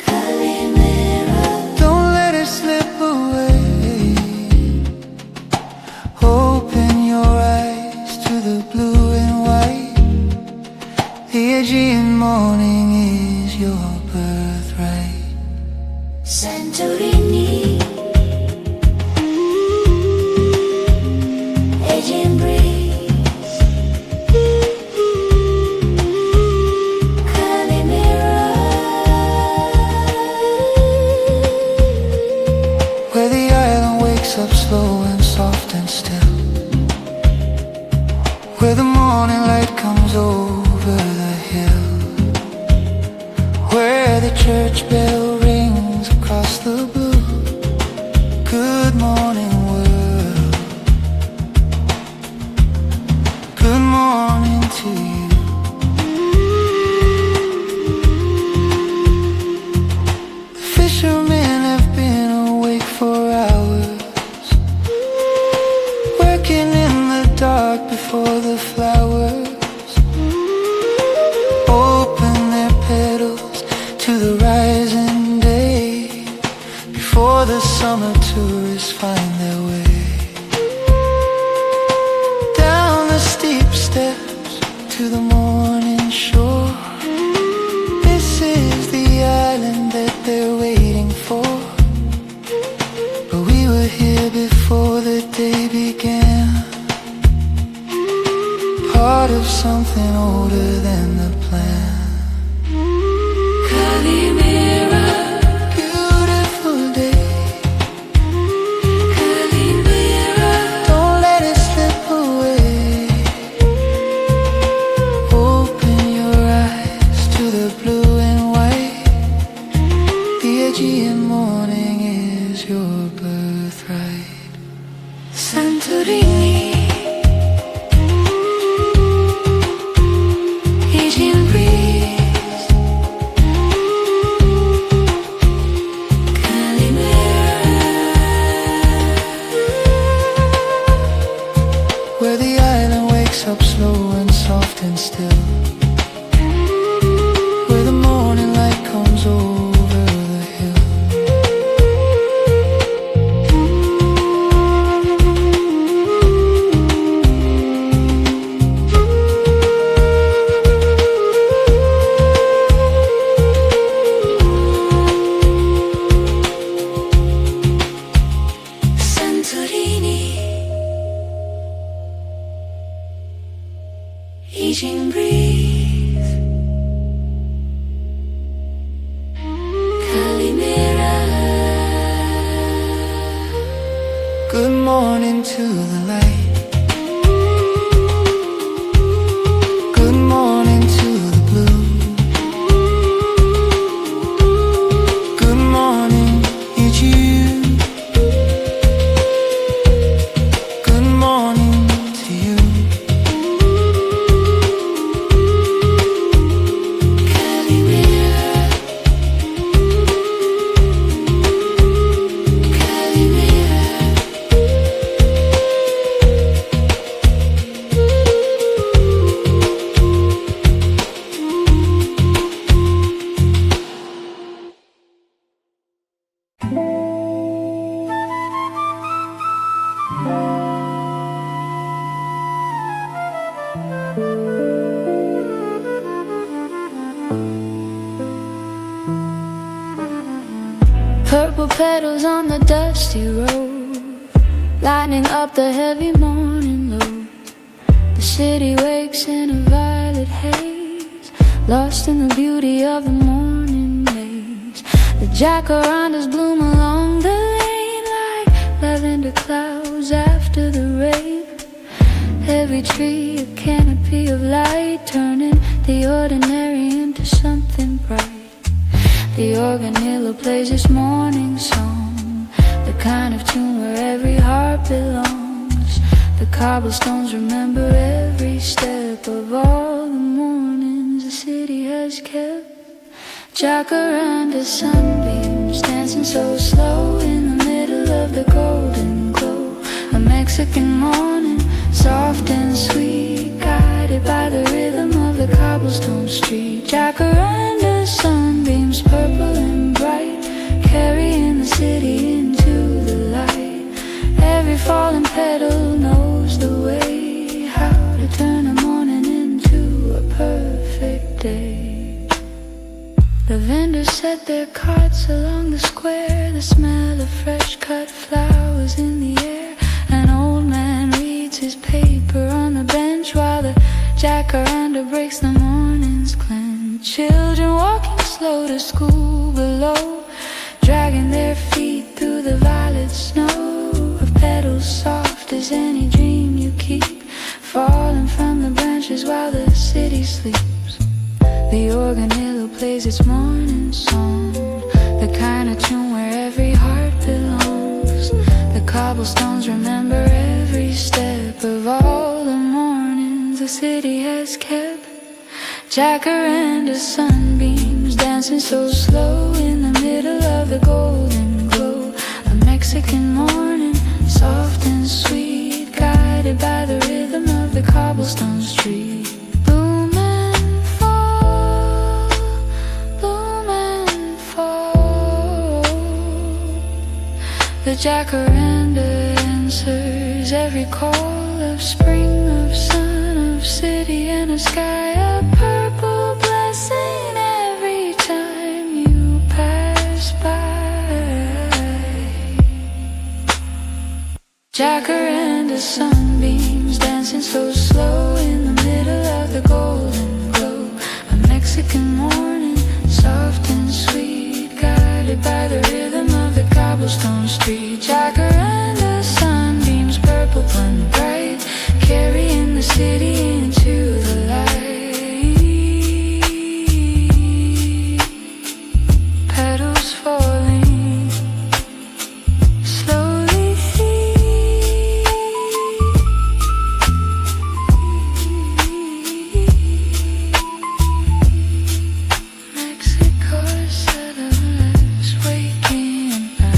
Calimera, don't let it slip away. Open your eyes to the blue and white. The Aegean morning is your birthright. Santorini, Aegean breeze, Calimera, where the island wakes up slow and soft and still, where the morning light comes over the hill, where the church bell rings across the blue. Good morning world, good morning to you. The fishermen have been awake for hours, working in the dark before the flowers open their petals to the rising day, before the summer tourists find their way down the steep steps to the morning shore. This is the island that they're waiting for, but we were here before the day began, part of something older than the plan. Calimera, beautiful day. Calimera, don't let it slip away. morning to the light. Good morning to the blue. Good morning, it's you. Good morning to you. Purple petals on the dusty road, lighting up the heavy morning low. The city wakes in a violet haze, lost in the beauty of the morning maze. The jacarandas bloom along the lane like lavender clouds after the rain. Every tree a canopy of light, turning the ordinary into something bright. The organilla plays its morning song, the kind of tune where every heart belongs. The cobblestones remember every step of all the mornings the city has kept. Jacaranda sunbeams dancing so slow in the middle of the golden glow. A Mexican morning, soft and sweet, guided by the rhythm of the cobblestone street. Jacaranda sunbeams, purple and bright, carrying the city into the light. Every falling petal knows the way, how to turn a morning into a perfect day. The vendors set their carts along the square, the smell of fresh cut flowers in the air. An old man reads his paper on the bench while the jacaranda breaks the morning's clench. Children walking slow to school below, dragging their feet through the violet snow. Of petals soft as any dream you keep, falling from the branches while the city sleeps. The organilla plays its morning song, the kind of tune where every heart belongs. The cobblestones remember every step of all the mornings the city has kept. Jacaranda sunbeams dancing so slow in the middle of the golden glow. A Mexican morning, soft and sweet, guided by the rhythm of the cobblestone street. Bloom and fall, bloom and fall. The jacaranda answers every call of spring, of sun, of city and a sky. A purple blessing every time you pass by. Jacaranda sunbeams dancing so slow in the middle of the golden glow. A Mexican morning, soft and sweet, guided by the rhythm of the cobblestone street. Jacaranda sunbeams, purple and bright, carrying the city into the light. Petals falling slowly. Mexico's settlers waking up.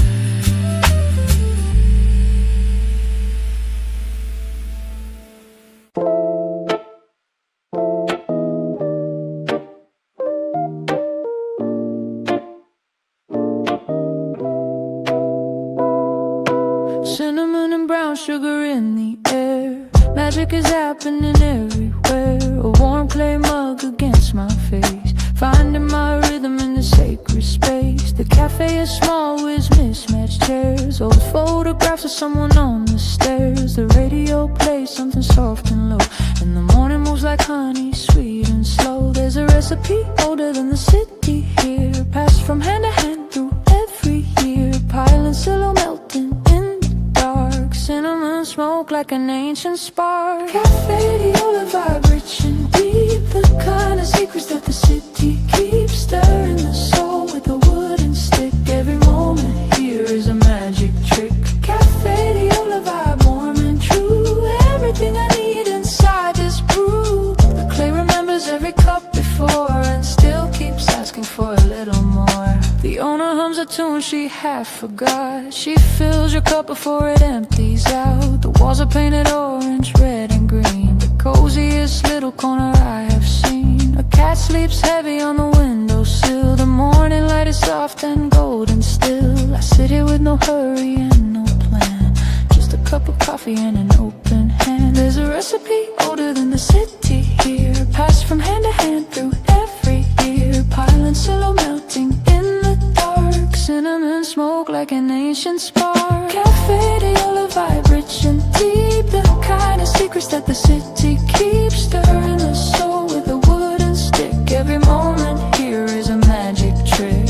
Cinnamon and brown sugar in the air. Magic is happening everywhere. A warm clay mug against my face, finding my rhythm in the sacred space. The cafe is small with mismatched chairs, old photographs of someone on the stairs. The radio plays something soft and low, and the morning moves like honey, sweet and slow. There's a recipe older than the city here, passed from hand to hand through every year. Pile and silo melting in the dark, cinnamon smoke like an ancient spark. Cafe Diola vibe rich and deep, the kind of secrets that the city keeps. Stirring the soul with a wooden stick. Every moment here is a magic trick. Cafe Diola vibe warm and true. Everything I need inside this brew. The clay remembers every cup before and still keeps asking for a little more. The owner hums a tune she half forgot. She fills your cup before it empties out. The walls are painted orange, red and green. The coziest little corner I have seen. A cat sleeps heavy on the windowsill. The morning light is soft and golden still. I sit here with no hurry and no plan. Just a cup of coffee and an open hand. There's a recipe older than the city here, passed from hand to hand through every year. Piling silo melting in the dark. Cinnamon smoke like an ancient spark. Cafe Diola vibe rich and deep. The kind of secrets that the city keeps. Stirring the soul with a wooden stick. Every moment here is a magic trick.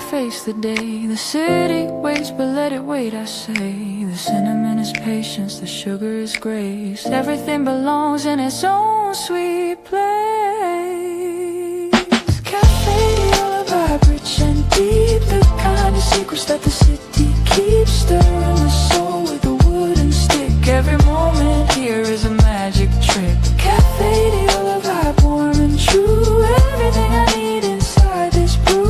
Face the day. The city waits, but let it wait, I say. The cinnamon is patience, the sugar is grace. Everything belongs in its own sweet place. Cafe Diola vibe rich and deep. The kind of secrets that the city keeps. Stirring the soul with a wooden stick. Every moment here is a magic trick. Cafe Diola vibe warm and true. Everything I need inside this brew.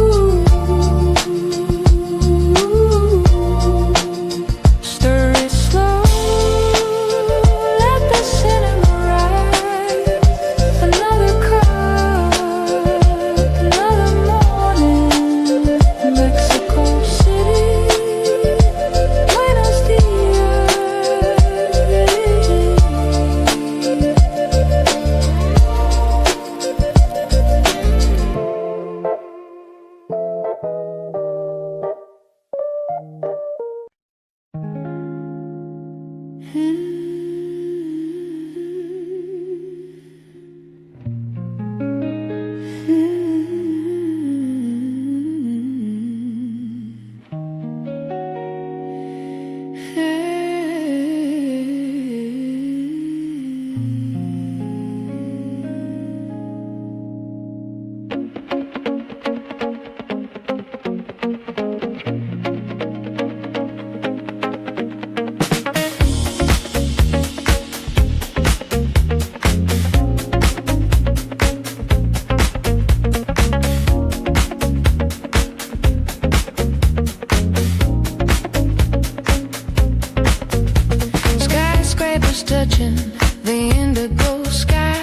Touching the indigo sky,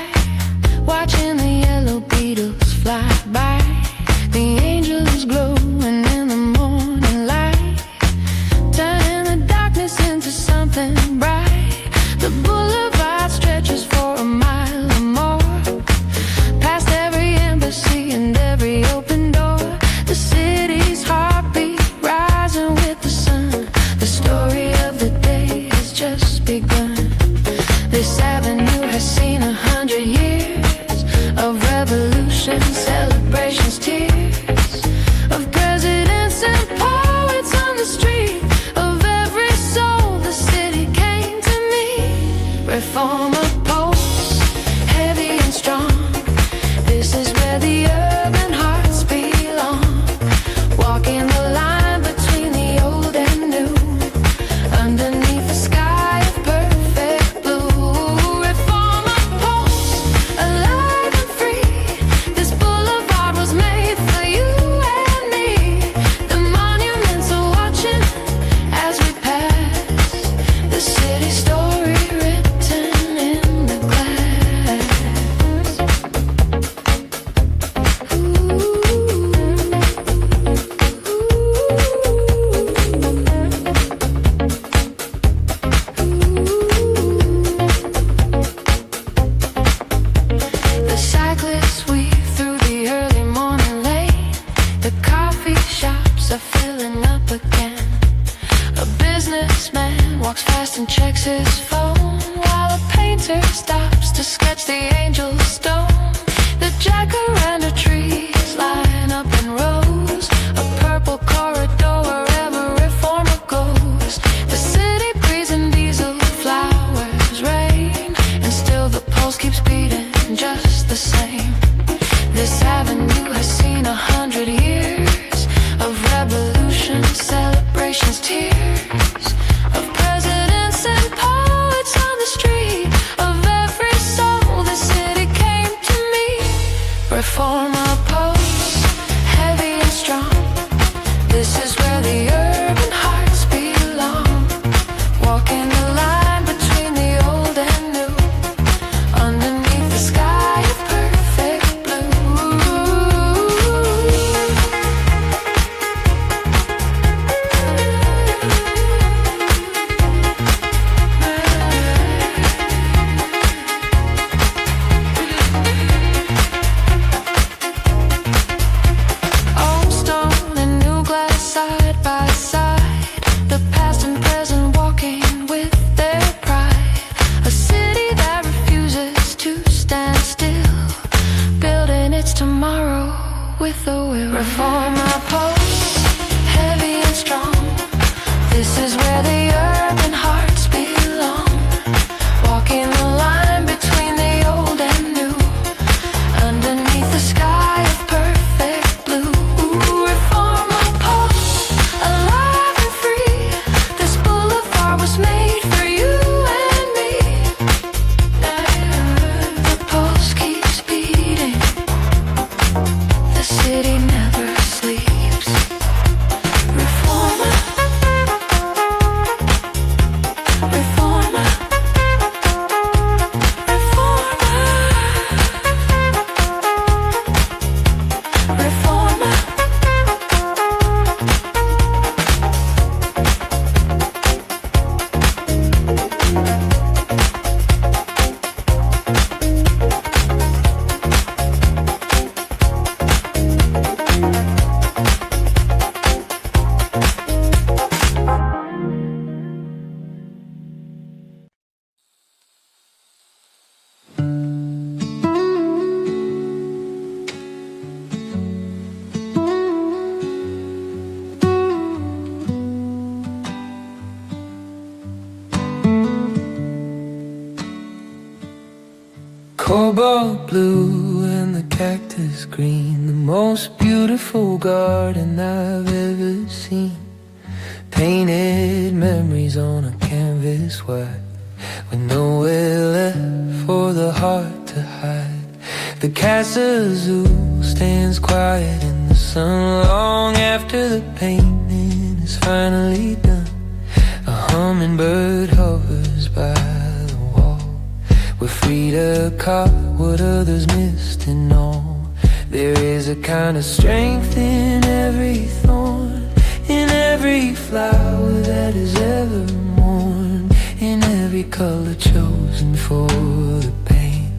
watching the yellow beetles fly by. The angel is glowing in the morning light, turning the darkness into something bright. The boulevard stretches for a mile or more, past every embassy and every open door. The city's heartbeat rising with the sun. The story of the day has just begun. This avenue has seen 100 years of revolution, celebrations, tears of presidents and poets on the street. Of every soul the city came to meet. Reformer pulse, heavy and strong. This is where the urban hearts belong. Walking the line between the old and new, underneath the sky of perfect blue. painter stops to sketch the angel stone. The jacaranda trees line up in rows, a purple corridor wherever reformer goes. The city breeze and diesel flowers rain, and still the pulse keeps beating just the same. This avenue has seen 100 years of revolution, celebrations, tears of presidents and poets on the street. Of every soul the city came to meet. Reformer pulse, heavy and strong. This is where the urban hearts belong. Walking the line between the old and new, underneath the sky of perfect blue. Old stone and new glass side by side, the past and present walking with their pride. A city that refuses to stand still, building its tomorrow with a will. Reformer pulse, heavy and strong. This is where the urban hearts belong. Walking the line between the old and new, underneath the sky of perfect blue. Reformer pulse, alive and free. This boulevard was made for you and me. The pulse keeps beating. The city never sleeps. Reformer, reformer, reformer, reformer. Cobalt blue and the cactus green, the most beautiful garden I've ever seen. Painted memories on a canvas white, with nowhere left for the heart to hide. The Casa Zoo stands quiet in the sun long after the painting is finally done. A hummingbird hovers by the wall, where Frida caught what others missed and all. There is a kind of strength in every thorn, in every flower that is ever worn, in every color chosen for the pain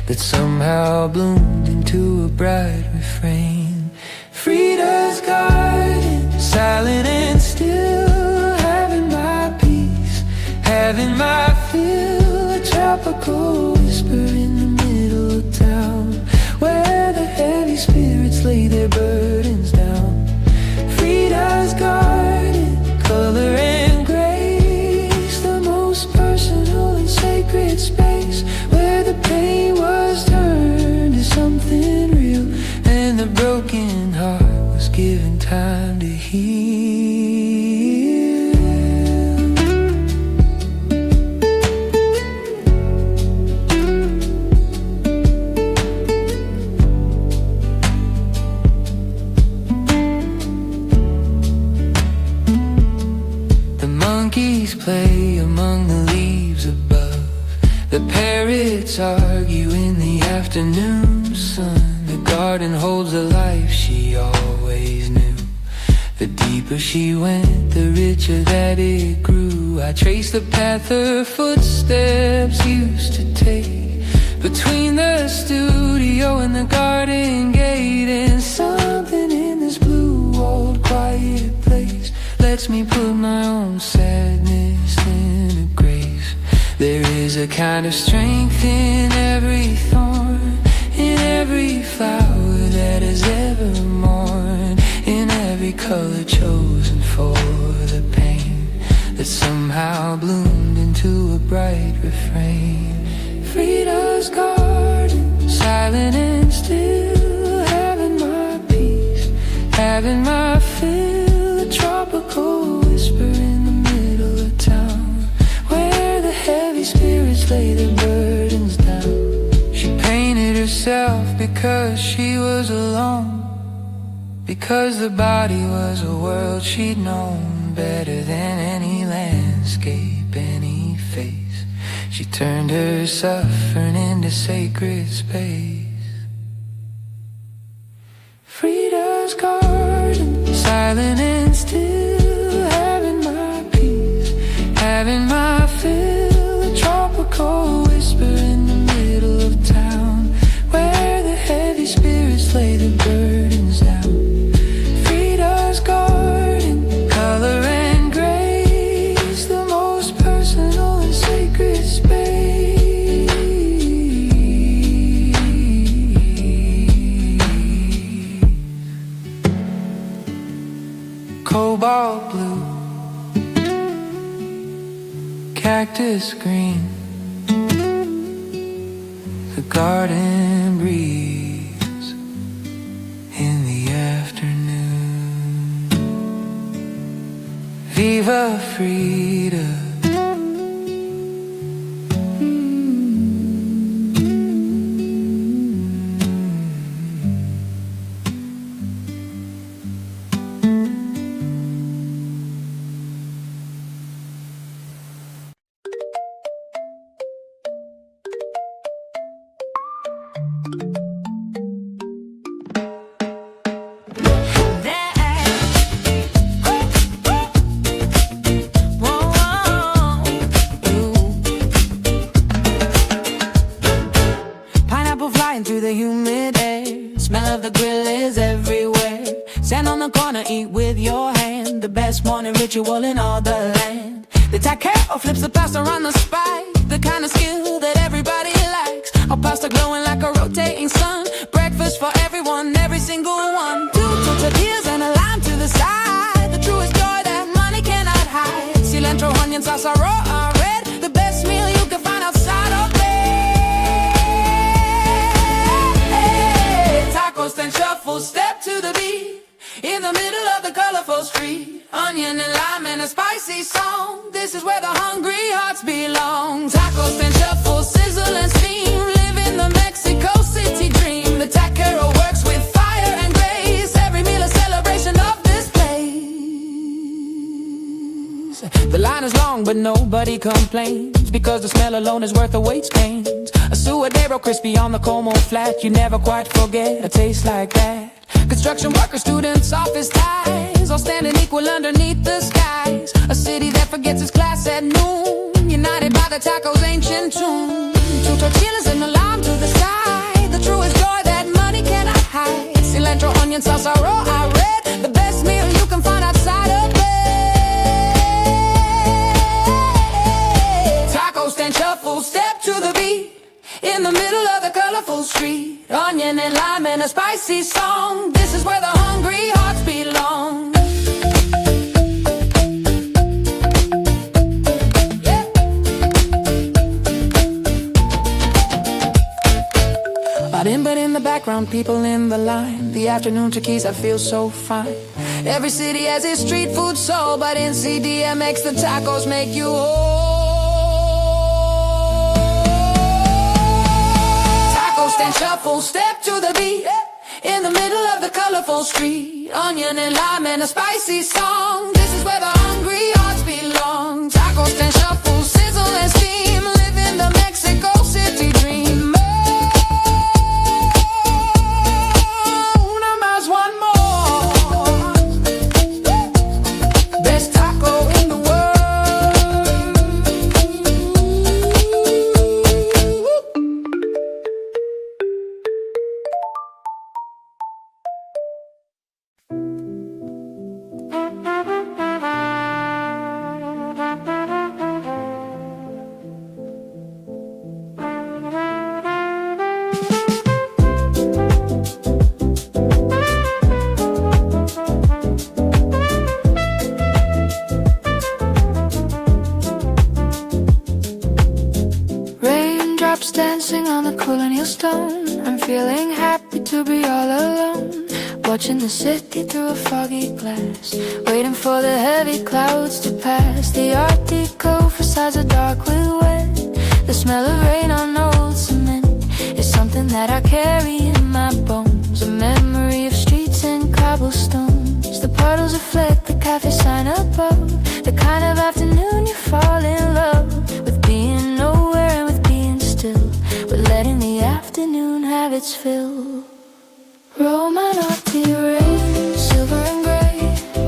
that somehow bloomed into a bright refrain. Frida's garden, silent and still, having my peace, having my fill. A tropical whisper in the middle of town, where the heavy spirits lay their burdens down. Frida's garden, color and grace, the most personal and sacred space, where the pain was turned to something real, and the broken heart was given time to heal. Play among the leaves above. The parrots argue in the afternoon sun. The garden holds the life she always knew. The deeper she went, the richer that it grew. I traced the path her footsteps used to take, between the studio and the garden gate. And something in this blue old quiet place lets me put my own sadness in a grave. There is a kind of strength in every thorn, in every flower that has ever mourned, in every color chosen for the pain that somehow bloomed into a bright refrain. Frida's garden, silent and still, having my peace, having my fill, a tropical whisper in the middle of town, where the heavy spirits lay their burdens down. She painted herself because she was alone, because the body was a world she'd known better than any landscape, any face. She turned her suffering into sacred space. Frida's garden, silent and still, having my peace, having my fill, a tropical whisper in the middle of town, where the heavy spirits lay their burdens down. Frida's garden, color and grace, the most personal and sacred space. Cobalt blue, cactus green, the garden breeze in the afternoon. Viva Frida. Through the humid air, smell of the grill is everywhere. Stand on the corner, eat with your hand, the best morning ritual in all the land. The taquero flips the pasta on the spike, the kind of skill that everybody likes. Our pasta glowing like a rotating sun, breakfast for everyone, every single one. Two tortillas and a lime to the side, the truest joy that money cannot hide. Cilantro, onion sauce, raw or red, the best meal you can find outside of bed. Tacos and shuffle, step to the beat, in the middle of the colorful street. Onion and lime and a spicy song, this is where the hungry hearts belong. Tacos and shuffle, sizzle and steam, live in the Mexico City dream. The taquero works with fire and grace, every meal a celebration of this place. The line is long but nobody complains, because the smell alone is worth a weight's gains. A suadero crispy on the Como flat, you never quite forget a taste like that. Construction workers, students, office ties, all standing equal underneath the skies. A city that forgets its class at noon, united by the taco's ancient tune. Two tortillas and a lime to the side, the truest joy that money cannot hide. Cilantro, onion sauce, raw or red, the best meal you can find outside of bed. Taco stand shuffle, step to the beat, in the middle of the colorful street. Onion and lime and a spicy song, this is where the hungry hearts belong. Yeah. But in the background, people in the line, the afternoon tequilas, I feel so fine. Every city has its street food soul, but in CDMX the tacos make you whole. Stand shuffle, step to the beat, in the middle of the colorful street. Onion and lime and a spicy song, this is where the hungry hearts belong. Tacos stand shuffle, sizzle and steam, live in the Mexico City dream. Una más, one more. Best taco in the world. raindrops dancing on the colonial stone. I'm feeling happy to be all alone, watching the city through a foggy glass, waiting for the heavy clouds to pass. The Art Deco facades are dark with wet. The smell of rain on old cement is something that I carry in my bones, a memory of streets and cobblestones. The puddles reflect the cafe sign above, the kind of afternoon you fall in love with, being nowhere and with being still, with letting the afternoon have its fill. Roll my naughty rain, silver and grey,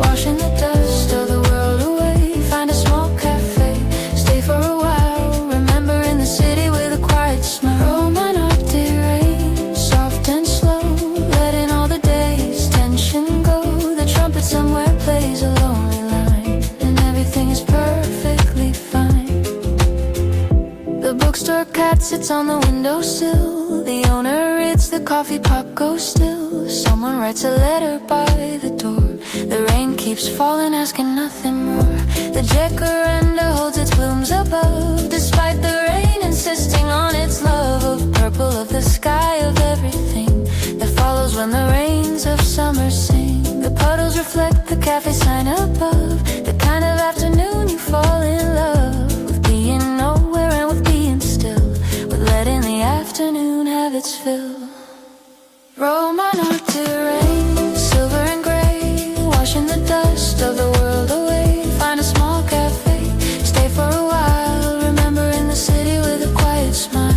washing the dust of the world away. Find a small cafe, stay for a while, remembering the city with a quiet smile. Roll my naughty rain, soft and slow, letting all the day's tension go. The trumpet somewhere plays a lonely line, and everything is perfectly fine. The bookstore cat sits on the windowsill, the owner reads the coffee pot goes still. Someone writes a letter by the door, the rain keeps falling, asking nothing more. The jacaranda holds its blooms above, despite the rain insisting on its love of purple, of the sky, of everything that follows when the rains of summer sing. The puddles reflect the cafe sign above, the kind of afternoon you fall in love with, being nowhere and with being still, with letting the afternoon have its fill. Roll my naughty rain, silver and grey, washing the dust of the world away. Find a small cafe, stay for a while, remembering the city with a quiet smile.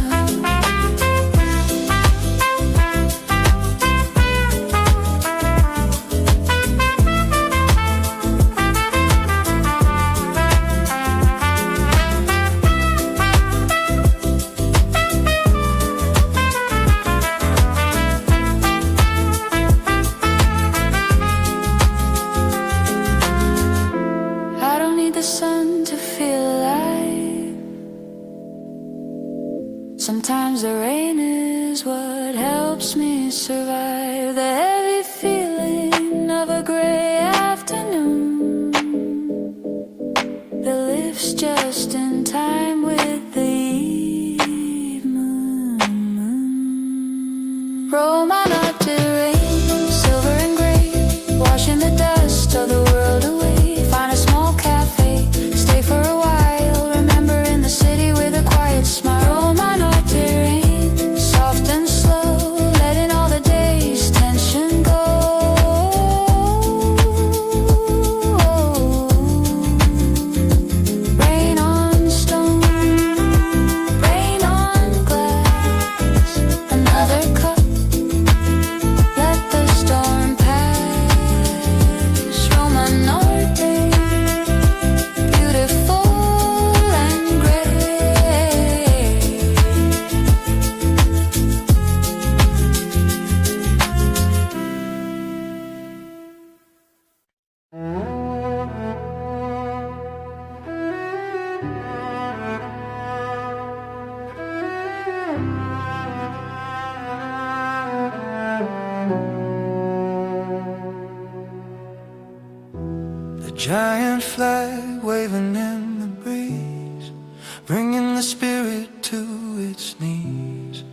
Sometimes the rain is what helps me survive the heavy feeling of a gray afternoon that lifts just in time with the eve moon. Roll my naughty rain, silver and grey, washing the dust of the world away. Find a small cafe, stay for a while, remembering the city with a quiet smile. Roll my rain, soft and slow, letting all the day's tension go. Rain on stone, rain on glass, another cup, let the storm pass. Roma Norte, beautiful and gray. The giant flag waving in the breeze, bringing the spirit to its knees.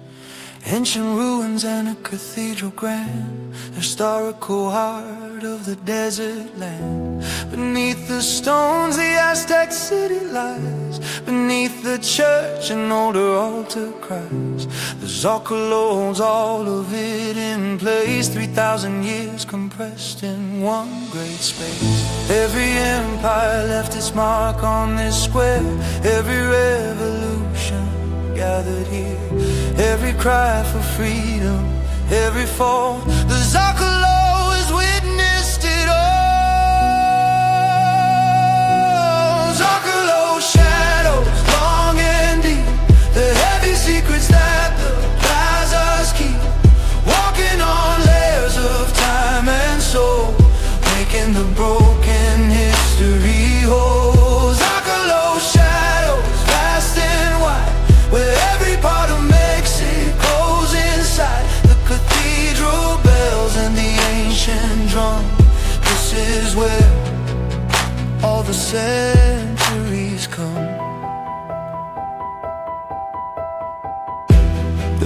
Ancient ruins and a cathedral grand, historical heart of the desert land. Beneath the stones the Aztec city lies, beneath the church an older altar cries. The Zocalo holds all of it in place, 3,000 years compressed in one great space. Every empire left its mark on this square, every revolution gathered here, every cry for freedom, every fall. The Zocalo has witnessed it all. Zocalo shadows long and deep, the heavy secrets that the plazas keep, walking on layers of time and soul, making the broken history whole. Zocalo shadows vast and wide, where every part of Mexico's inside, the cathedral bells and the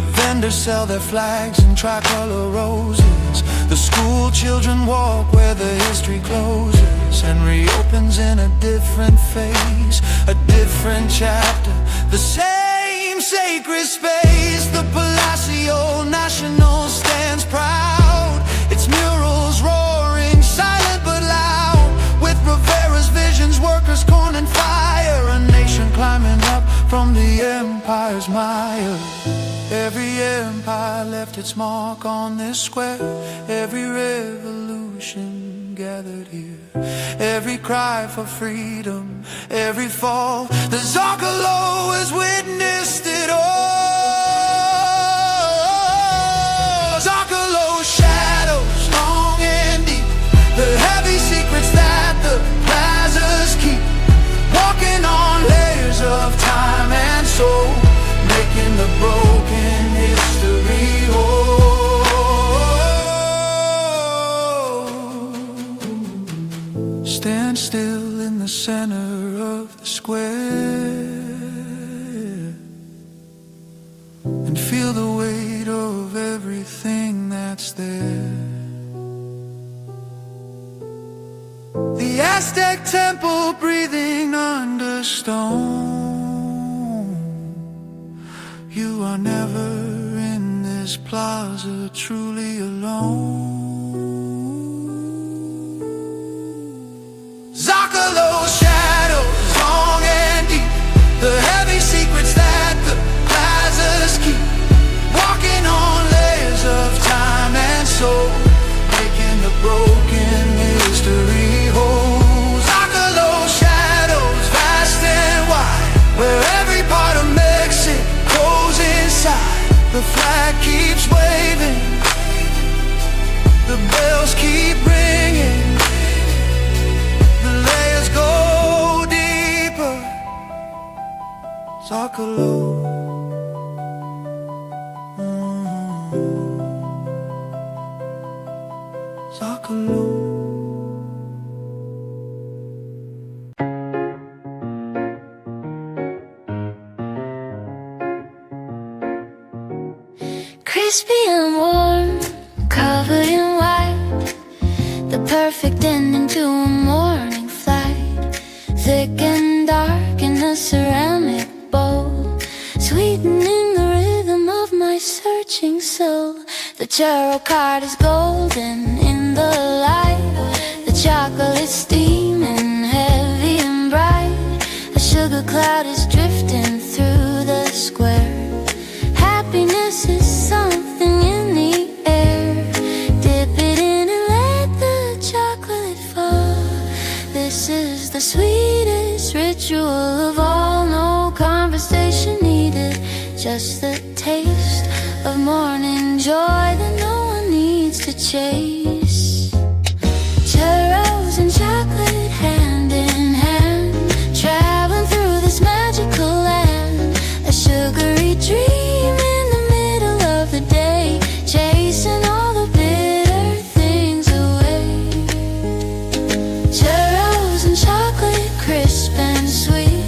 The vendors sell their flags and tricolor roses. The school children walk where the history closes and reopens in a different phase, a different chapter. The same sacred space, the Palacio Nacional stands proud. Its murals roaring, silent but loud. With Rivera's visions, workers, corn and fire. A nation climbing up from the empire's mire. Every empire left its mark on this square. Every revolution gathered here. Every cry for freedom, every fall. The Zocalo has witnessed it all. Zocalo shadows long and deep. The heavy secrets that the plazas keep. Walking on layers of time and soul. Making the broken history whole. Stand still in the center of the square and feel the weight of everything that's there. The Aztec temple breathing under stone. You are never in this plaza truly alone. Zocalo shadows long and deep. The heavy secrets that the plazas keep. Walking on layers of time and soul. Making the broken history whole. Zocalo shadows vast and wide. Where every part of Mexico inside. The flag keeps waving. The bells keep ringing. The layers go deeper. Zocalo. Zocalo. Crispy and warm, covered in white. The perfect ending to a morning flight. Thick and dark in a ceramic bowl, sweetening the rhythm of my searching soul. The tarot card is golden in the light. The chocolate steaming heavy and bright. A sugar cloud is drifting through the square. Happiness is something in the air. Dip it in and let the chocolate fall. This is the sweetest ritual of all. No conversation needed, just the taste of morning joy that no one needs to chase. Churros and chocolate hand in hand, traveling through this magical land. A sugary dream chasing all the bitter things away. Churros and chocolate, crisp and sweet.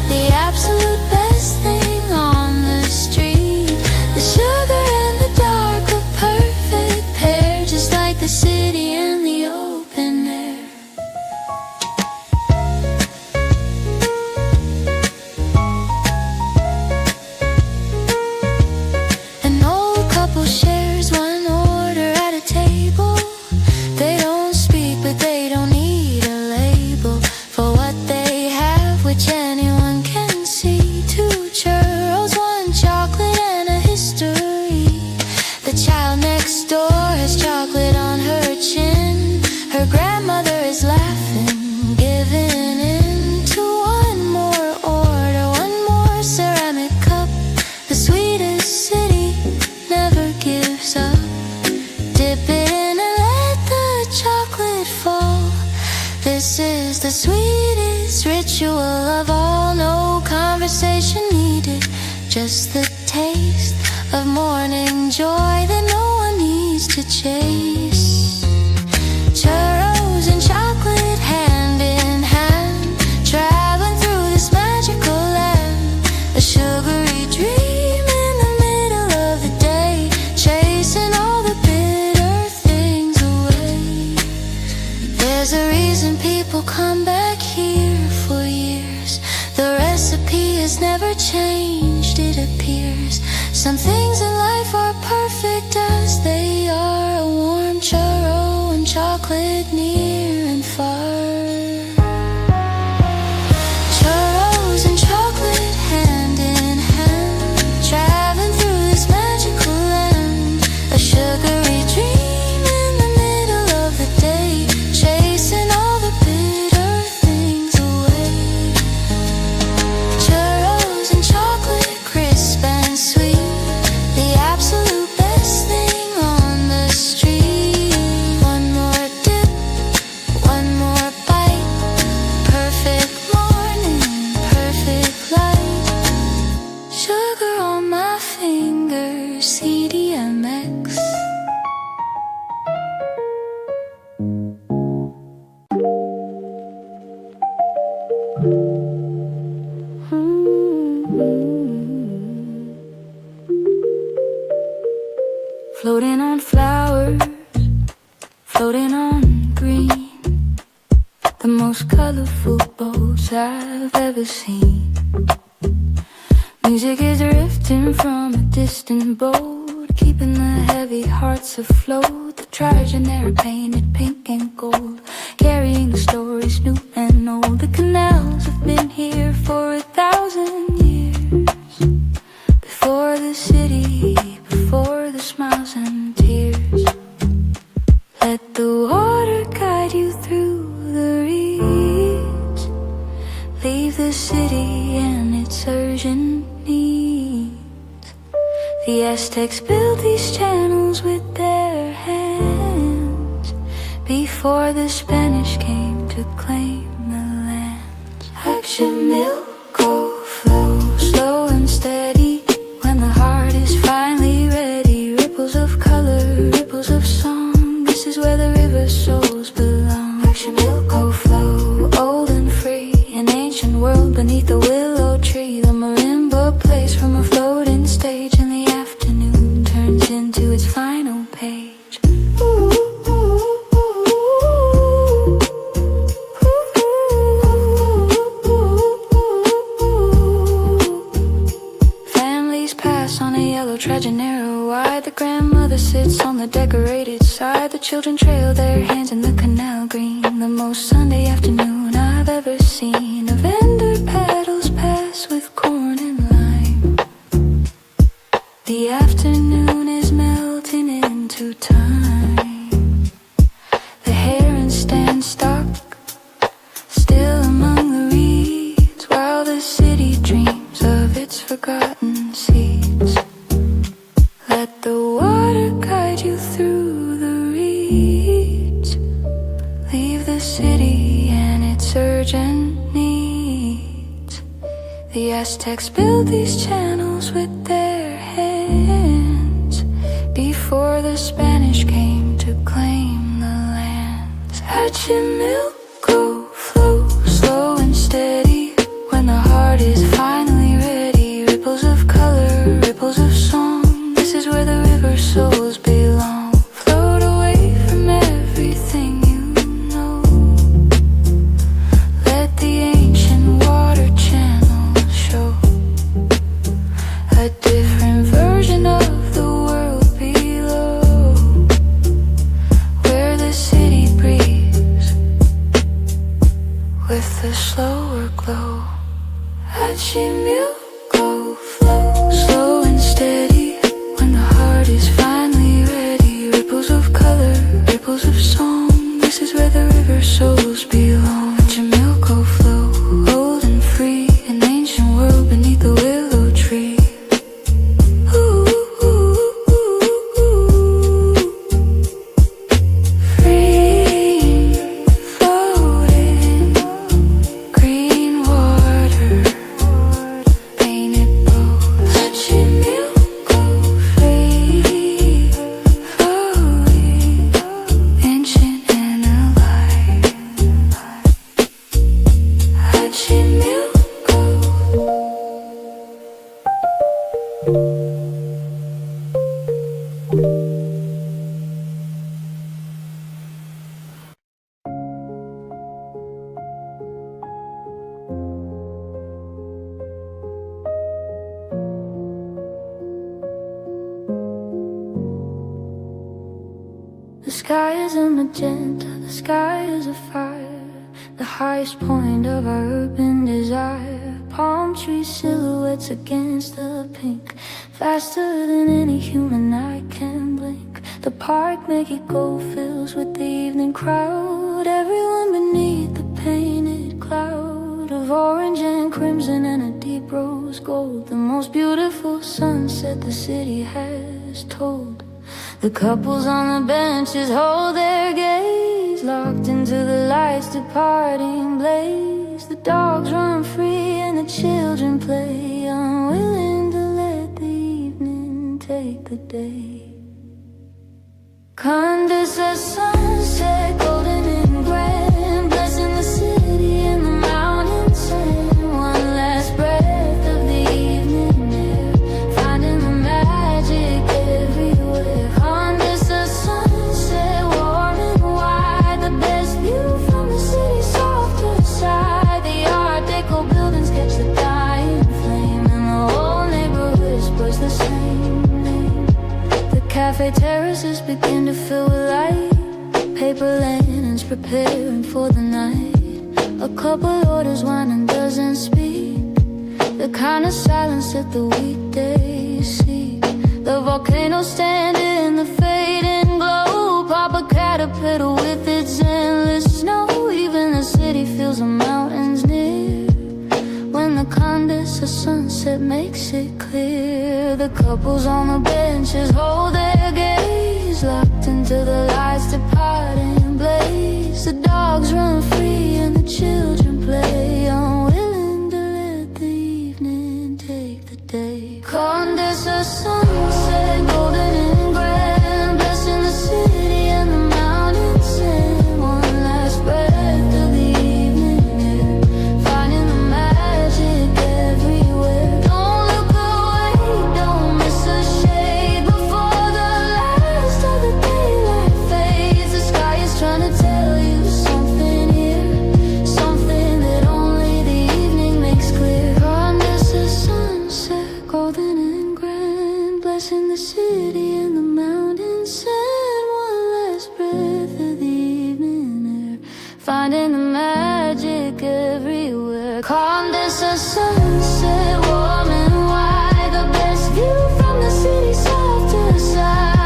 The absolute best thing on the street. The sugar and the dark, a perfect pair. Just like the city and the open air. An old couple shares one order at a table. They don't speak, but they don't need a label for what they have, which anyone can see. 2 churros, 1 chocolate, and a history. The child next door has chocolate on her chin. Her grandmother is laughing, giving in to one more order, 1 more ceramic cup. The sweetest city never gives up. Dip it in and let the chocolate fall. This is the sweetest ritual of all. No conversation needed, just the taste of morning joy that no one needs to chase. Churros and chocolate hand in hand, traveling through this magical land. A sugary dream in the middle of Some things in life are perfect as they are. A warm churro and chocolate near and far. Churros and chocolate hand in hand, traveling through this magical land. A sugary dream in the middle of the day, chasing all the bitter things away. Churros and chocolate, crisp and sweet, the absolute best thing on the street. One more dip, one more bite, perfect morning, perfect light. Sugar on my fingers, CDMX. Floating on flowers, floating on green, the most colorful boats I've ever seen. Music is drifting from a distant boat, keeping the heavy hearts afloat. The trigenera painted pink and gold, carrying the stories new and old. The canals have been here for 1,000 years, before the city, before the smiles and tears. Let the water guide you through the reeds, leave the city and its urgent needs. The Aztecs built these channels with their hands, before the Spanish came to claim the lands. Action milk, go flow, slow and steady, when the heart is finally ready. Ripples of color, ripples of song, this is where the river souls belong. Action milk, go flow, old and free, an ancient world beneath a willow tree. The marimba plays from a floating stage, and the afternoon turns into its final page. Families pass on a yellow Trajanero wide. The grandmother sits on the decorated side. The children trail their hands in the canal green. The most Sunday afternoon I've ever seen. A vendor paddles past with corn and lime. The afternoon is melting into time. The herons stand stock, still among the reeds, while the city dreams of its forgotten seeds. Let the water guide you through the reeds, leave the city and its urgent needs. The Aztecs built these channels with their hands, before the Spanish came to claim the lands. Let your milk go flow, slow and steady, when the heart is finally ready. Ripples of color, ripples of song, this is where the river souls belong. Float away from everything you know, let the ancient water channel show a different version of the world below, where the city breathes with a slower glow. Let your milk go flow, slow and steady, when the heart is finally ready. Ripples of color, ripples of song, this is where the river souls belong. Let your milk go flow, old and free, an ancient world beneath the willow tree. Ooh, ooh, ooh, ooh. Free, floating, green water, sky is a magenta, the sky is a fire, the highest point of our urban desire. Palm tree silhouettes against the pink, faster than any human eye can blink. The park make it go fills with the evening crowd, everyone beneath the painted cloud of orange and crimson and a deep rose gold. The most beautiful sunset the city has told. The couples on the benches hold their gaze, locked into the lights departing blaze. The dogs run free and the children play, unwilling to let the evening take the day. Condes a sunset, golden and grand, blessing the city and the mountains and one last breath of the evening air, finding the magic everywhere. Condes a sunset, warm and wide, the best view from the city's softer side. The art deco buildings catch the dying flame, and the whole neighborhood whispers the same name. The cafe terraces begin to fill with light, paper linens preparing for the night. A couple orders wine and doesn't speak, the kind of silence that the weekdays seek. The volcano standing in the fading glow, pop a caterpillar with its endless snow. Even the city feels the mountains near when the Condes of sunset makes it clear. The couples on the benches hold their gaze, locked into the lights departing blaze. The dogs run free and the children play, unwilling to let the evening take the day. Condes of sunset, golden and grand, blessing the city and the mountains and one last breath of the evening air, finding the magic everywhere. Don't look away, don't miss a shade before the last of the daylight fades. The sky is trying to tell you something here, something that only the evening makes clear. Condes of sunset, golden and grand, blessing the city and the mountains and one last breath of the evening air, finding the magic everywhere. Condes of sunset, warm and wide, the best view from the city's softer side.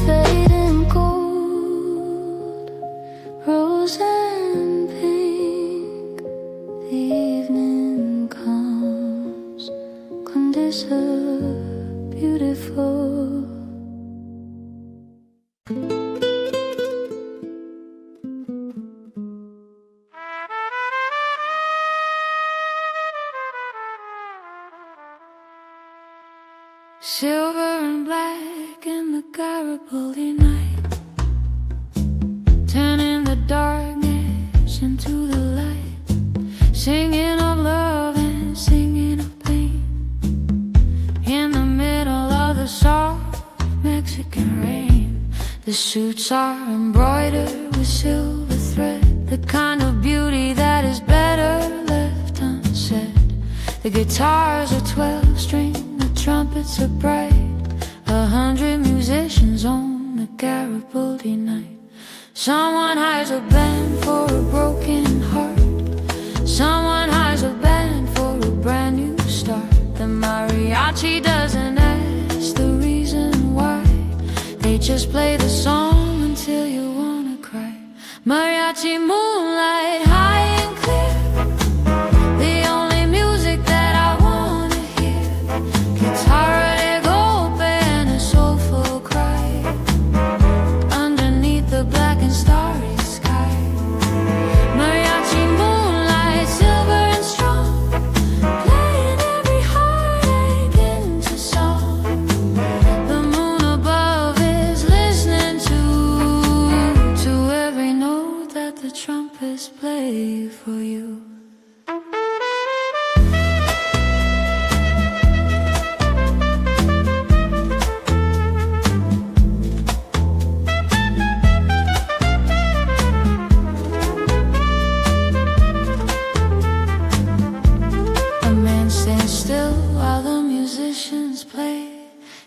Fading gold, rose and pink, the evening comes. Condes are beautiful. Silver and black in the Garibaldi night, turning the darkness into the light, singing of love and singing of pain. In the middle of the soft Mexican rain, the suits are embroidered with silver thread, the kind of beauty that is better left unsaid. The guitars are 12-string, the trumpets are bright, 100 musicians on a Garibaldi night. Someone hires a band for a broken heart, someone hires a band for a brand new start. The mariachi doesn't ask the reason why, they just play the song until you wanna cry. Mariachi moonlight, high and clear, the only music that I wanna hear. Guitarra de golpe and a soulful cry underneath the black and starry sky. Mariachi moonlight, silver and strong, playing every heartache into song. The moon above is listening to every note that the trumpets play.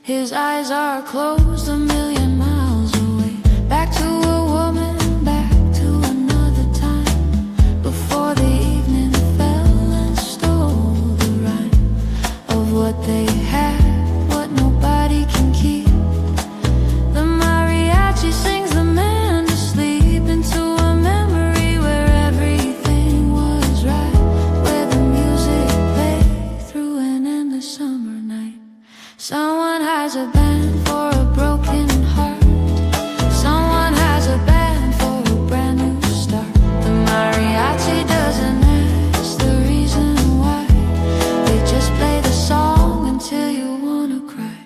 His eyes are closed a million miles away. Back to a woman, back to another time, before the evening fell and stole the rhyme of what they had, what nobody can keep. The mariachi sings the man to sleep into a memory where everything was right, where the music played through an endless summer night. Someone has a band for a broken heart. Someone has a band for a brand new start. The mariachi doesn't ask the reason why. They just play the song until you wanna cry.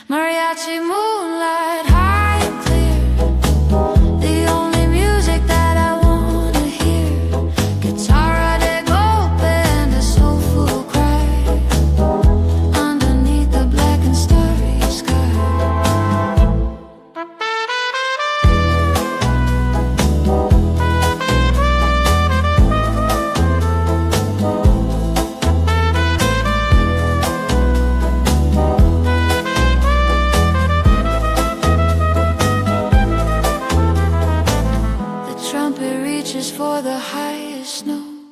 Mariachi moonlight, high and clear, the only music that I wanna hear. Guitarra de golpe and a soulful cry underneath the black and starry sky. The trumpet reaches for the highest note,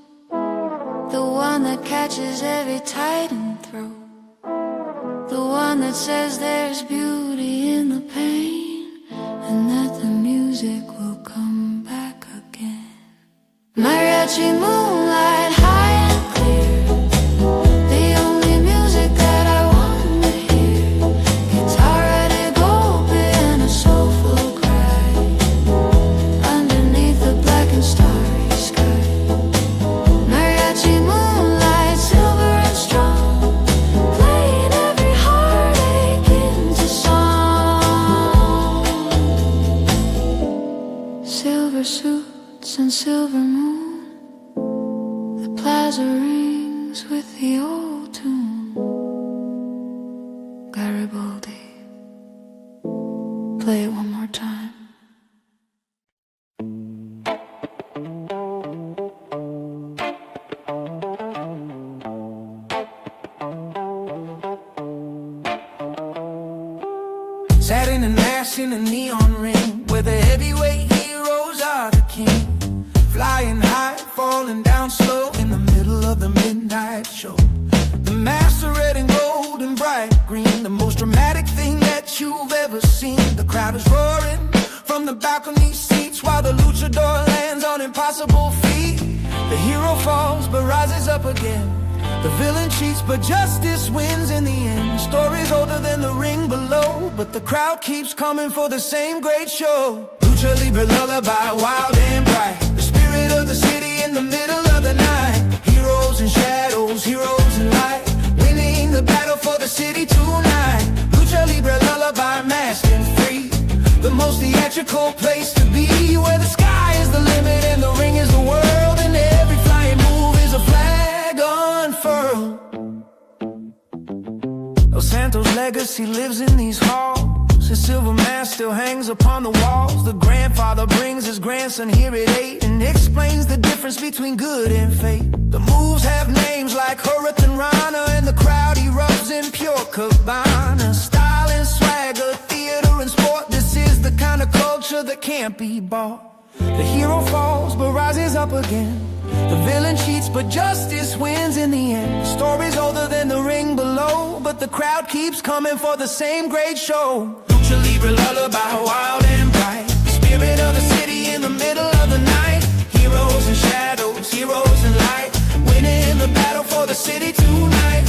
the one that catches every tightened throat, the one that says there's beauty in the pain, and that the music will come back again. Mariachi moonlight, high and clear, the only music that I wanna hear. Guitarra de golpe and a soulful cry underneath the black and starry sky. Mariachi moonlight, silver and strong, playing every heartache into song. Silver suits and silver moon, the plaza rings with the old tune. Garibaldi, play it one more time. Sat in an ass in a neon ring, where the heavyweight heroes are the king. Flying high, falling down slow in the middle of the midnight show. The masks are red and gold and bright green, the most dramatic thing that you've ever seen. The crowd is roaring from the balcony seats while the luchador lands on impossible feet. The hero falls but rises up again. The villain cheats but justice wins in the end. Stories older than the ring below, but the crowd keeps coming for the same great show. Lucha Libre lullaby, wild and bright, the spirit of the city in the middle of the night. Heroes and shadows, heroes and light, winning the battle for the city tonight. Lucha Libre lullaby, masked and free, the most theatrical place to be, where the sky is the limit and the ring is the world, and every flying move is a flag unfurled. Los Santos' legacy lives in these halls. His silver mask still hangs upon the walls. The grandfather brings his grandson here at 8 and explains the difference between good and fate. The moves have names like Hurricane Rana, and the crowd erupts in pure cabana. Style and swagger, theater and sport, this is the kind of culture that can't be bought. The hero falls but rises up again. The villain cheats but justice wins in the end. The story's older than the ring below, but the crowd keeps coming for the same great show. Lucha Libre lullaby, wild and bright, the spirit of the city in the middle of the night. Heroes and shadows, heroes and light, winning the battle for the city tonight.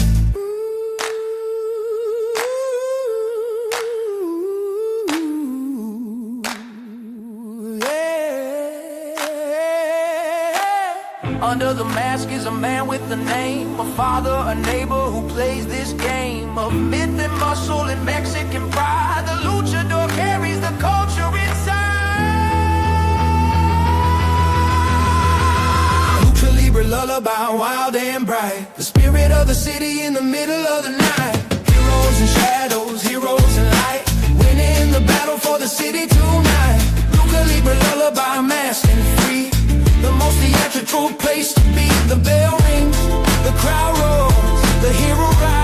Under the mask is a man with a name, a father, a neighbor who plays this game of myth and muscle and Mexican pride. The luchador carries the culture inside. Lucha Libre lullaby, wild and bright, the spirit of the city in the middle of the night. Heroes and shadows, heroes and light, winning the battle for the city tonight. Lucha Libre lullaby, masked and free, the most theatrical place to be. The bell rings, the crowd roars, the hero rides.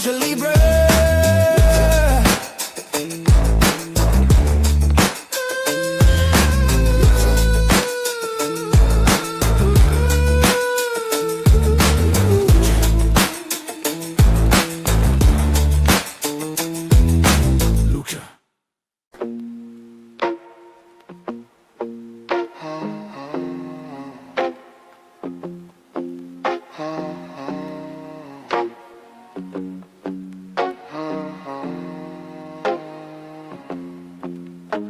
lucha libre.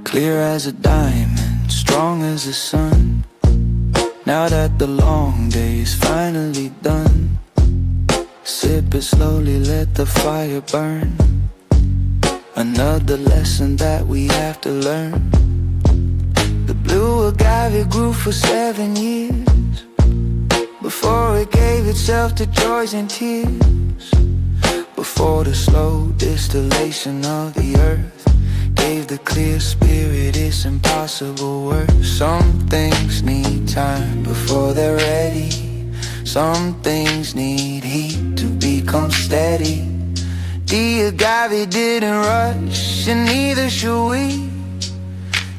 Clear as a diamond, strong as the sun. Now that the long day is finally done, sip it slowly, let the fire burn. Another lesson that we have to learn. The blue agave grew for 7 years before it gave itself to joys and tears. Before the slow distillation of the earth gave the clear spirit its impossible worth. Some things need time before they're ready. Some things need heat to become steady. The agave didn't rush, and neither should we.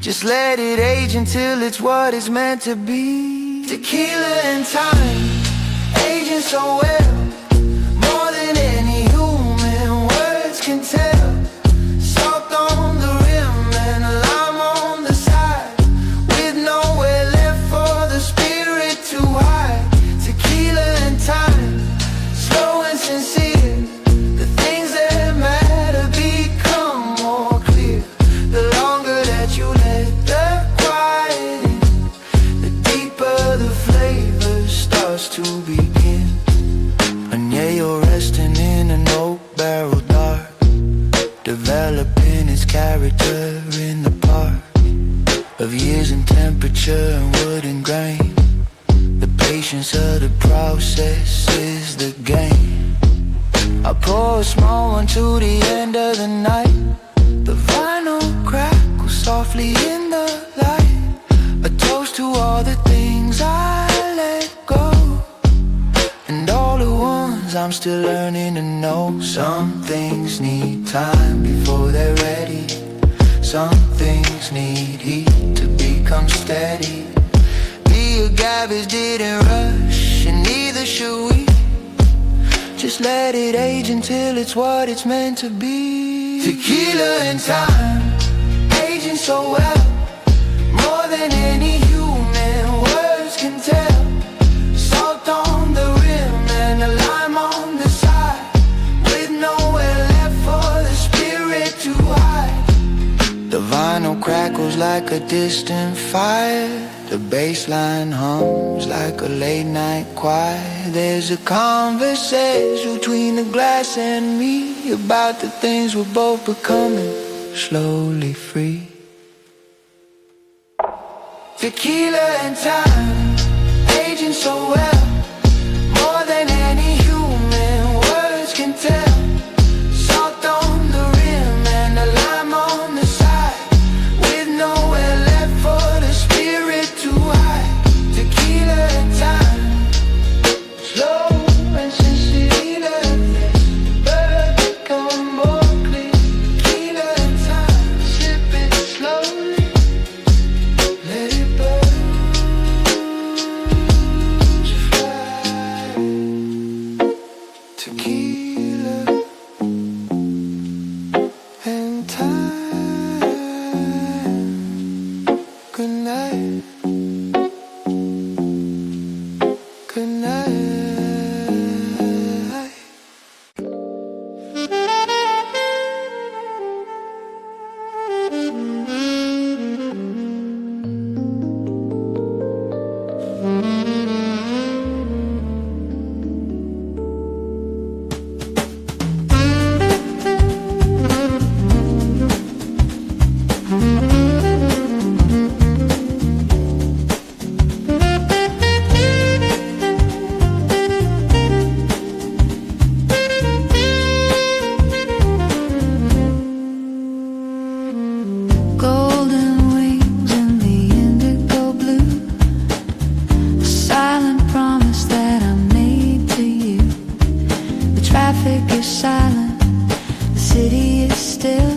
Just let it age until it's what it's meant to be. Tequila and time, aging so well, more than any human words can tell. Salt on the rim and a lime on the side, with nowhere left for the spirit to hide. Tequila and time, slow and sincere. The things that matter become more clear. The longer that you let the quiet in, the deeper the flavor starts to begin. And yeah, you're resting in an oak barrel dark, developing its character in the park of years and temperature and wood and grain. The patience of the process is the game. I pour a small one to the end of the night. The vinyl crackles softly in the light. A toast to all the things I let go, and all the ones I'm still learning to know. Some things need time before they're ready. Some things need heat to become steady. The agaves didn't rush, and neither should we. Just let it age until it's what it's meant to be. Tequila and time, aging so well, more than any human words can tell. Salt on the rim and a lime on the side, with nowhere left for the spirit to hide. The vinyl crackles like a distant fire. The bass line hums like a late night choir. There's a conversation between the glass and me about the things we're both becoming slowly free. Tequila and time, aging so well, more than any human words can tell. Salt on the rim and a lime on the side, with nowhere left for the spirit to hide. Tequila and time, slow and sincere, let the bird become more clear. Tequila and time, sip it slowly, let it burn. silent. The city is still,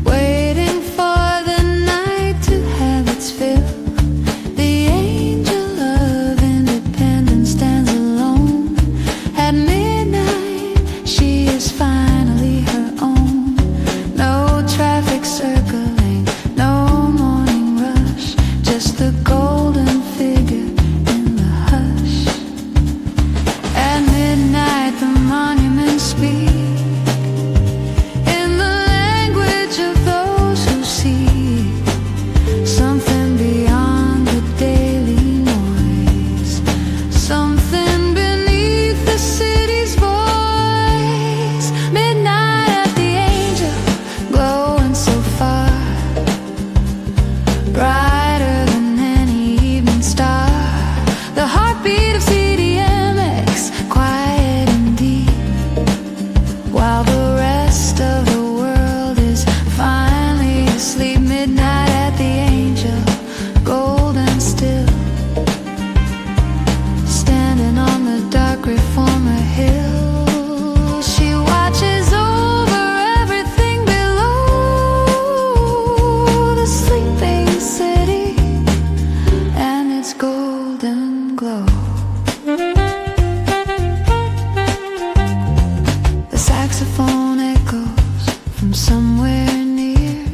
waiting for the night to have its fill. The angel of independence stands alone. At midnight, she is finally her own. No traffic circling, no morning rush, just the golden figure in the hush. At midnight, the monuments speak in the language of those who see something beyond the daily noise, something beneath the city's voice. Midnight at the angel, glowing so far, brighter than any evening star. The heartbeat of CDMX, quiet and deep, while the rest of the world is finally asleep. Midnight at the angel, golden still, standing on the dark reformer hill. She watches over everything below, the sleeping city and its golden glow. The saxophone echoes from somewhere near,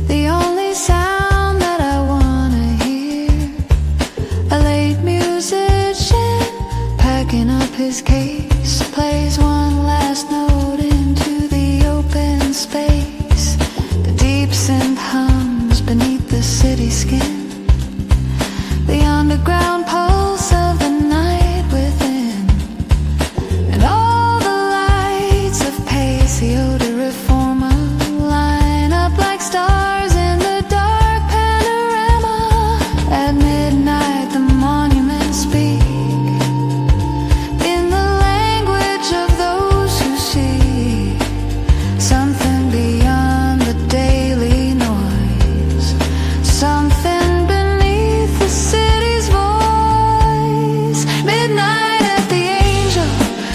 the only sound that I wanna hear. A late musician packing up his case plays one last note into the open space. The deep synth hums beneath the city skin, the underground pulse of the night within, and all the lights of Paseo de Reforma line up like stars in the dark panorama. At midnight, the monuments speak in the language of those who see something beyond the daily noise, something beneath the city's voice. Midnight at the angel,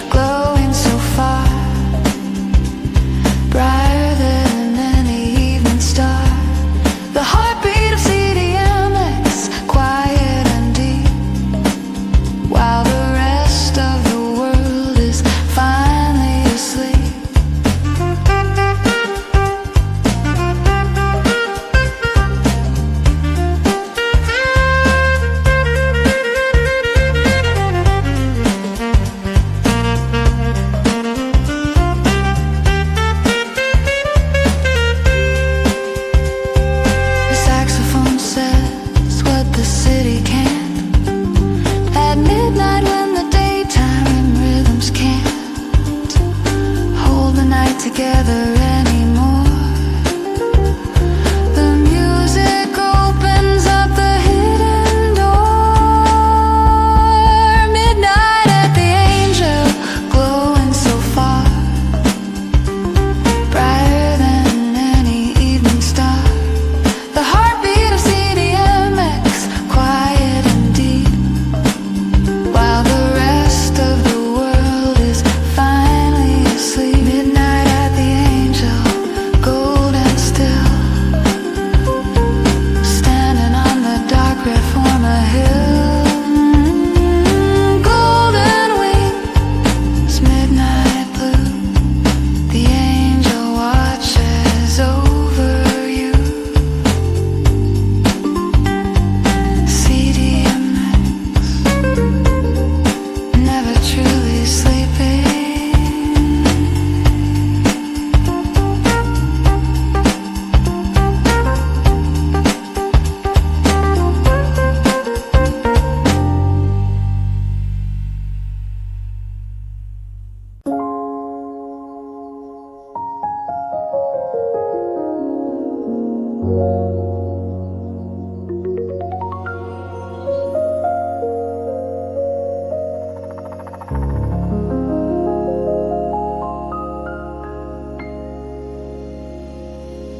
glowing so far, brighter than any evening star. The heartbeat of CDMX, quiet and deep, while the rest of the world is finally asleep. The saxophone says what the city can't. At midnight when the daytime rhythms can't hold the night together anymore, the music opens up the hidden door. Midnight at the angel, glowing so far, brighter than any evening star. The heartbeat of CDMX, quiet and deep, while the rest of the world is finally asleep. Midnight at the angel, golden still, standing on the dark reformer hill. Golden wings, midnight blue, the angel watches over you. CDMX, never truly sleeping.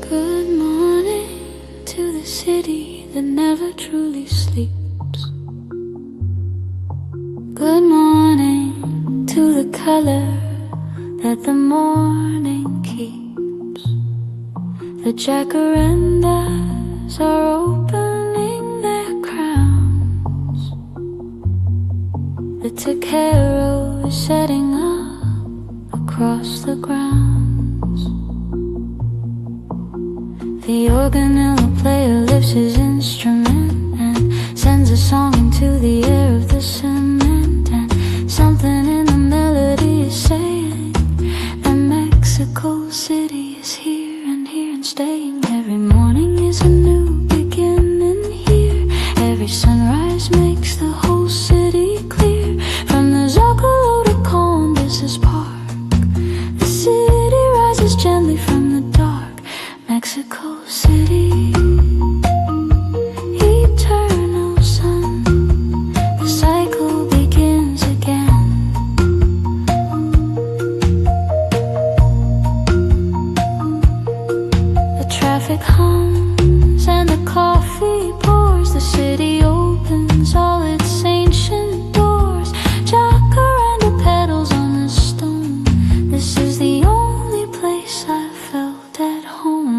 Good morning to the city that never truly sleeps. Good morning to the color that the morning keeps. The jacarandas are opening their crowns. The taquero is setting up across the grounds. The organella player lifts his instrument and sends a song into the air of the cement. And something in the melody is saying that Mexico City is here and staying. Every morning is a new beginning here. Every sunrise makes the whole city clear. From the Zocalo to Columbus's Park, the city rises gently from the dark. Mexico City, eternal sun, the cycle begins again. The traffic hums and the coffee pours. The city opens all its ancient doors. Jacaranda petals on the stone. This is the only place I felt at home.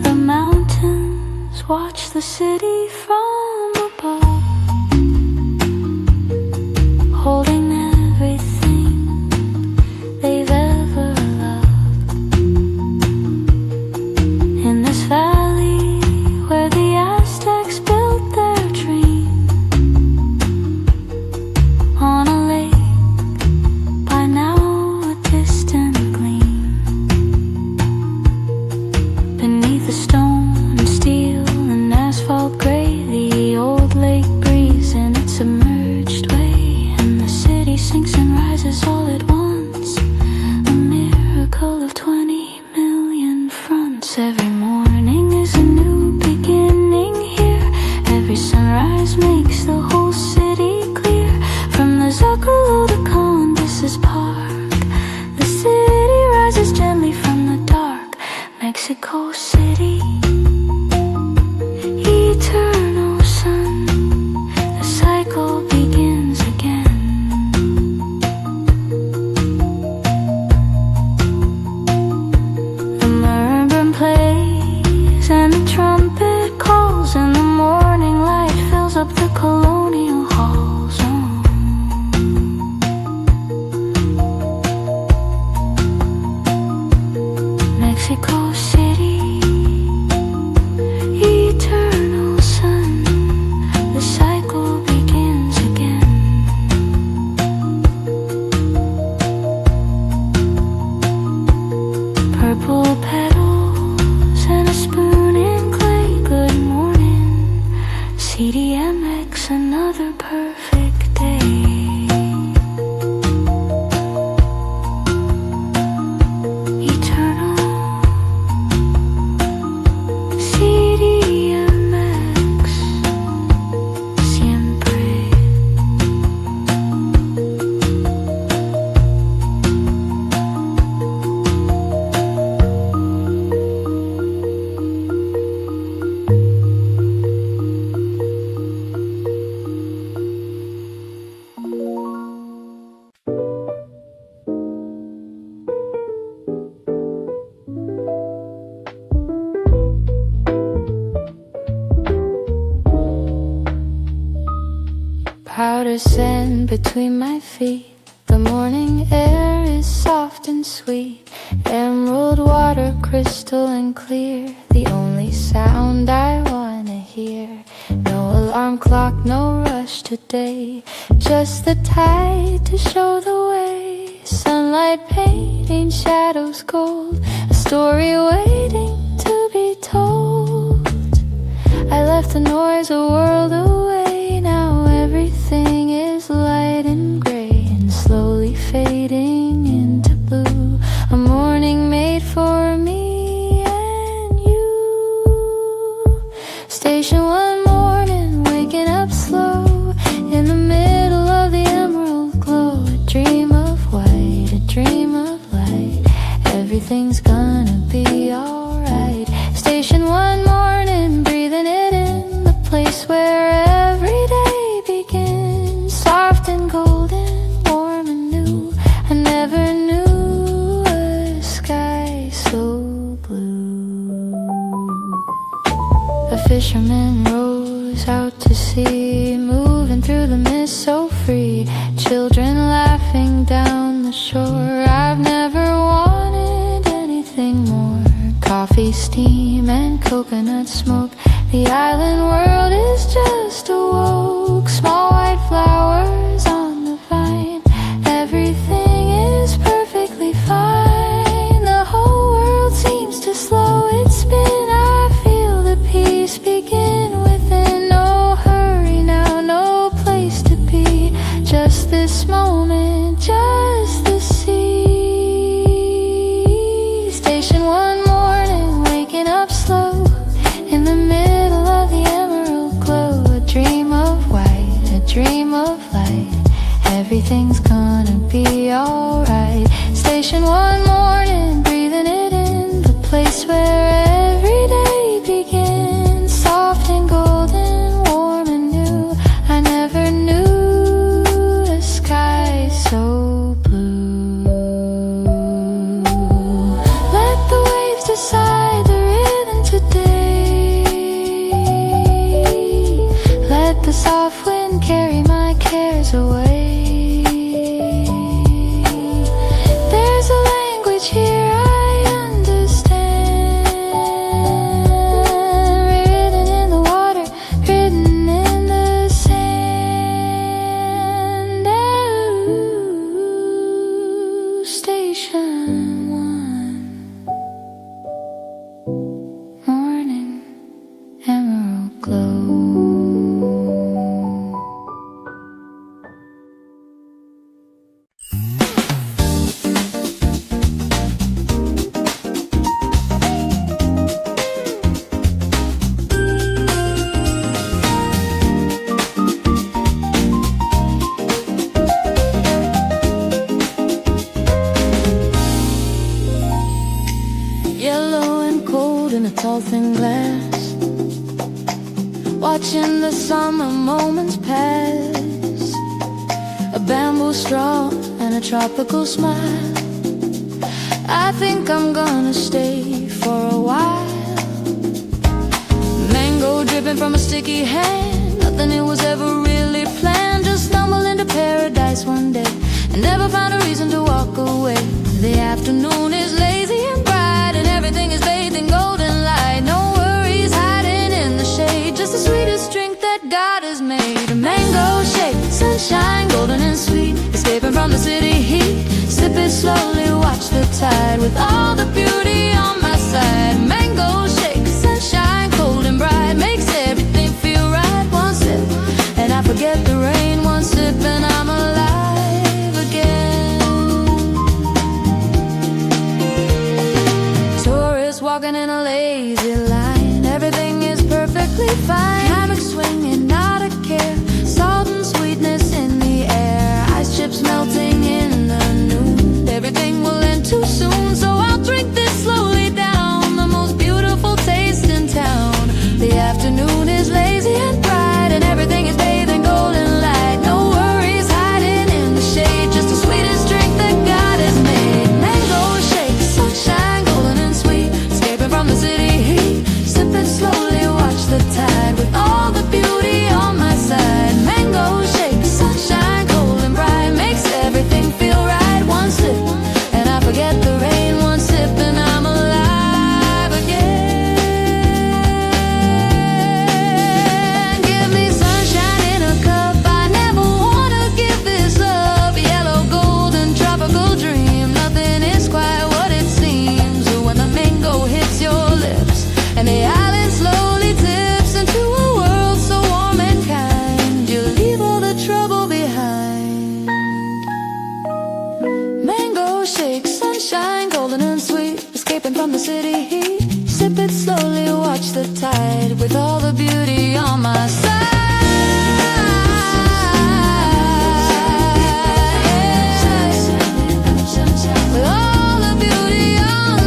The mountains watch the city from above, holding everything they've ever loved. In this valley where the Aztecs built their dream, on a lake by now a distant gleam, beneath the stone and steel and asphalt gray, the old lake breathes in its submerged way, and the city sinks and rises all at once, a miracle of 20 million fronts. Every morning is a new beginning here. Every sunrise makes the whole city clear. From the Zocalo to Columbus's Park, the city rises gently from the dark. Mexico City, eternal sun, the cycle begins again. The marimba plays and the trumpet calls, and the morning light fills up the colonial halls. Mexico City, eternal sun, the cycle begins again. Purple petals and a spoon in clay. Good morning, CDMX, another perfect day. Eternal CDMX, siempre. Powder sand between my feet. The morning air is soft and sweet. Emerald water, crystal and clear. The only sound I wanna hear. No alarm clock, no rush today. Just the tide to show the way. Sunlight painting shadows gold. A story waiting to be told. I left the noise a world away. Now everything is light and gray and slowly fading into blue. A morning made for me and you. Station one morning, waking up slow in the middle of the emerald glow. A dream of white, a dream of light. everything's gonna be alright. Station one morning, breathing it in, the place where every day begins. Soft and golden, warm and new. I never knew a sky so blue. A fisherman rows out to sea, moving through the mist so free. Children laughing down the shore. I've never wanted anything more. Coffee, steam, and coconut smoke. The island world is just awoke. Small white flowers on the vine. Everything is perfectly fine. The whole world seems to slow its spin. I feel the peace begin within. No hurry now, no place to be. Just this moment, just the sea. Station one morning, waking up slow in the middle of the emerald glow. A dream of white, a dream of light. Everything's gonna be alright. Station one morning, breathing it in, the place where every day begins. Soft and golden, warm and new. I never knew a sky so blue. Let the waves decide the rhythm today. Let the soft wind carry my cares away. There's a language here I understand, written in the water, written in the sand. Ooh, station one, morning, emerald glow. Yellow and cold in a tall thin glass, watching the summer moments pass. A bamboo straw and a tropical smile. I think I'm gonna stay for a while. Mango dripping from a sticky hand. Nothing it was ever really planned. Just stumbled into paradise one day and never found a reason to walk away. The afternoon is lazy and bright, and everything is bathed in golden light. No worries hiding in the shade, just the sweetest drink that God has made. A mango shake, sunshine, golden and sweet, escaping from the city heat. Sip it slowly, watch the tide, with all the beauty on my side. Mango shake, sunshine, cold and bright, makes everything feel right. One sip, and I forget the rain. One sip, and I'm alive again. Tourists walking in a lazy line. Everything is perfectly fine. Hammock swinging, not a care. Salt and sweetness in the air. Ice chips melting in the noon. Everything will end too soon, so I'll drink this slowly down. The most beautiful taste in town. The afternoon is lazy and bright, and everything is bathed in golden light. No worries hiding in the shade, just the sweetest drink that God has made. Mango shake, sunshine, golden and sweet, escaping from the city heat. Sip it slowly, watch the tide, with all the beauty on my side. Mango shake, sunshine, cold and bright, makes everything feel right. One sip, and I forget the rain. One sip, and I'm alive again. Give me sunshine in a cup, I never wanna give this up. Yellow, golden, tropical dream, nothing is quite what it seems. When the mango hits your lips, and the island slowly tips into a world so warm and kind, you leave all the trouble behind. Mango shake, sunshine, golden and sweet, escaping from the city heat. Sip it slowly, watch the tide, with all the beauty on my side. With all the beauty on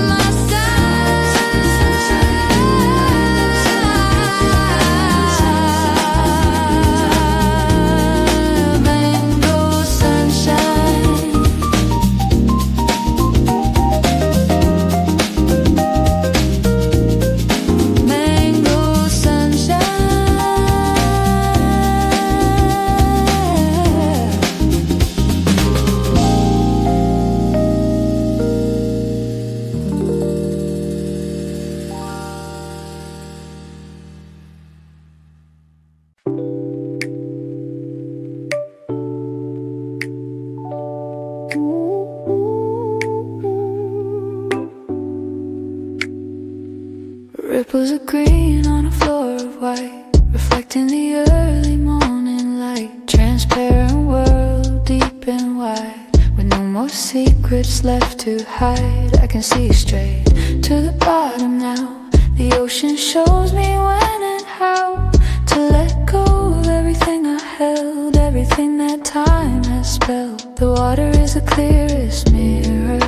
Ripples of green on a floor of white, reflecting the early morning light. Transparent world, deep and wide, with no more secrets left to hide. I can see straight to the bottom now. The ocean shows me when and how to let go of everything I held, everything that time has spelled. The water is the clearest mirror.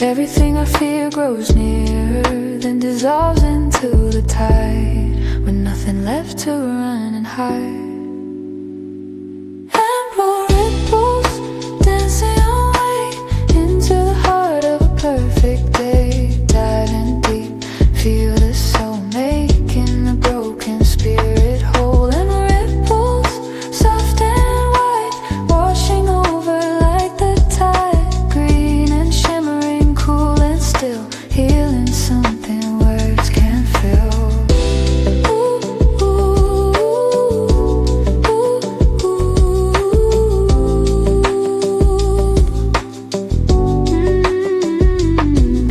Everything I fear grows nearer, then dissolves into the tide, with nothing left to run and hide. And more ripples dancing away into the heart of a perfect day. Diving deep, feel the soul making the broken spirit whole. And ripples, soft and white, washing over like the tide. Green and shimmering, cool and still, healing something words can't fill.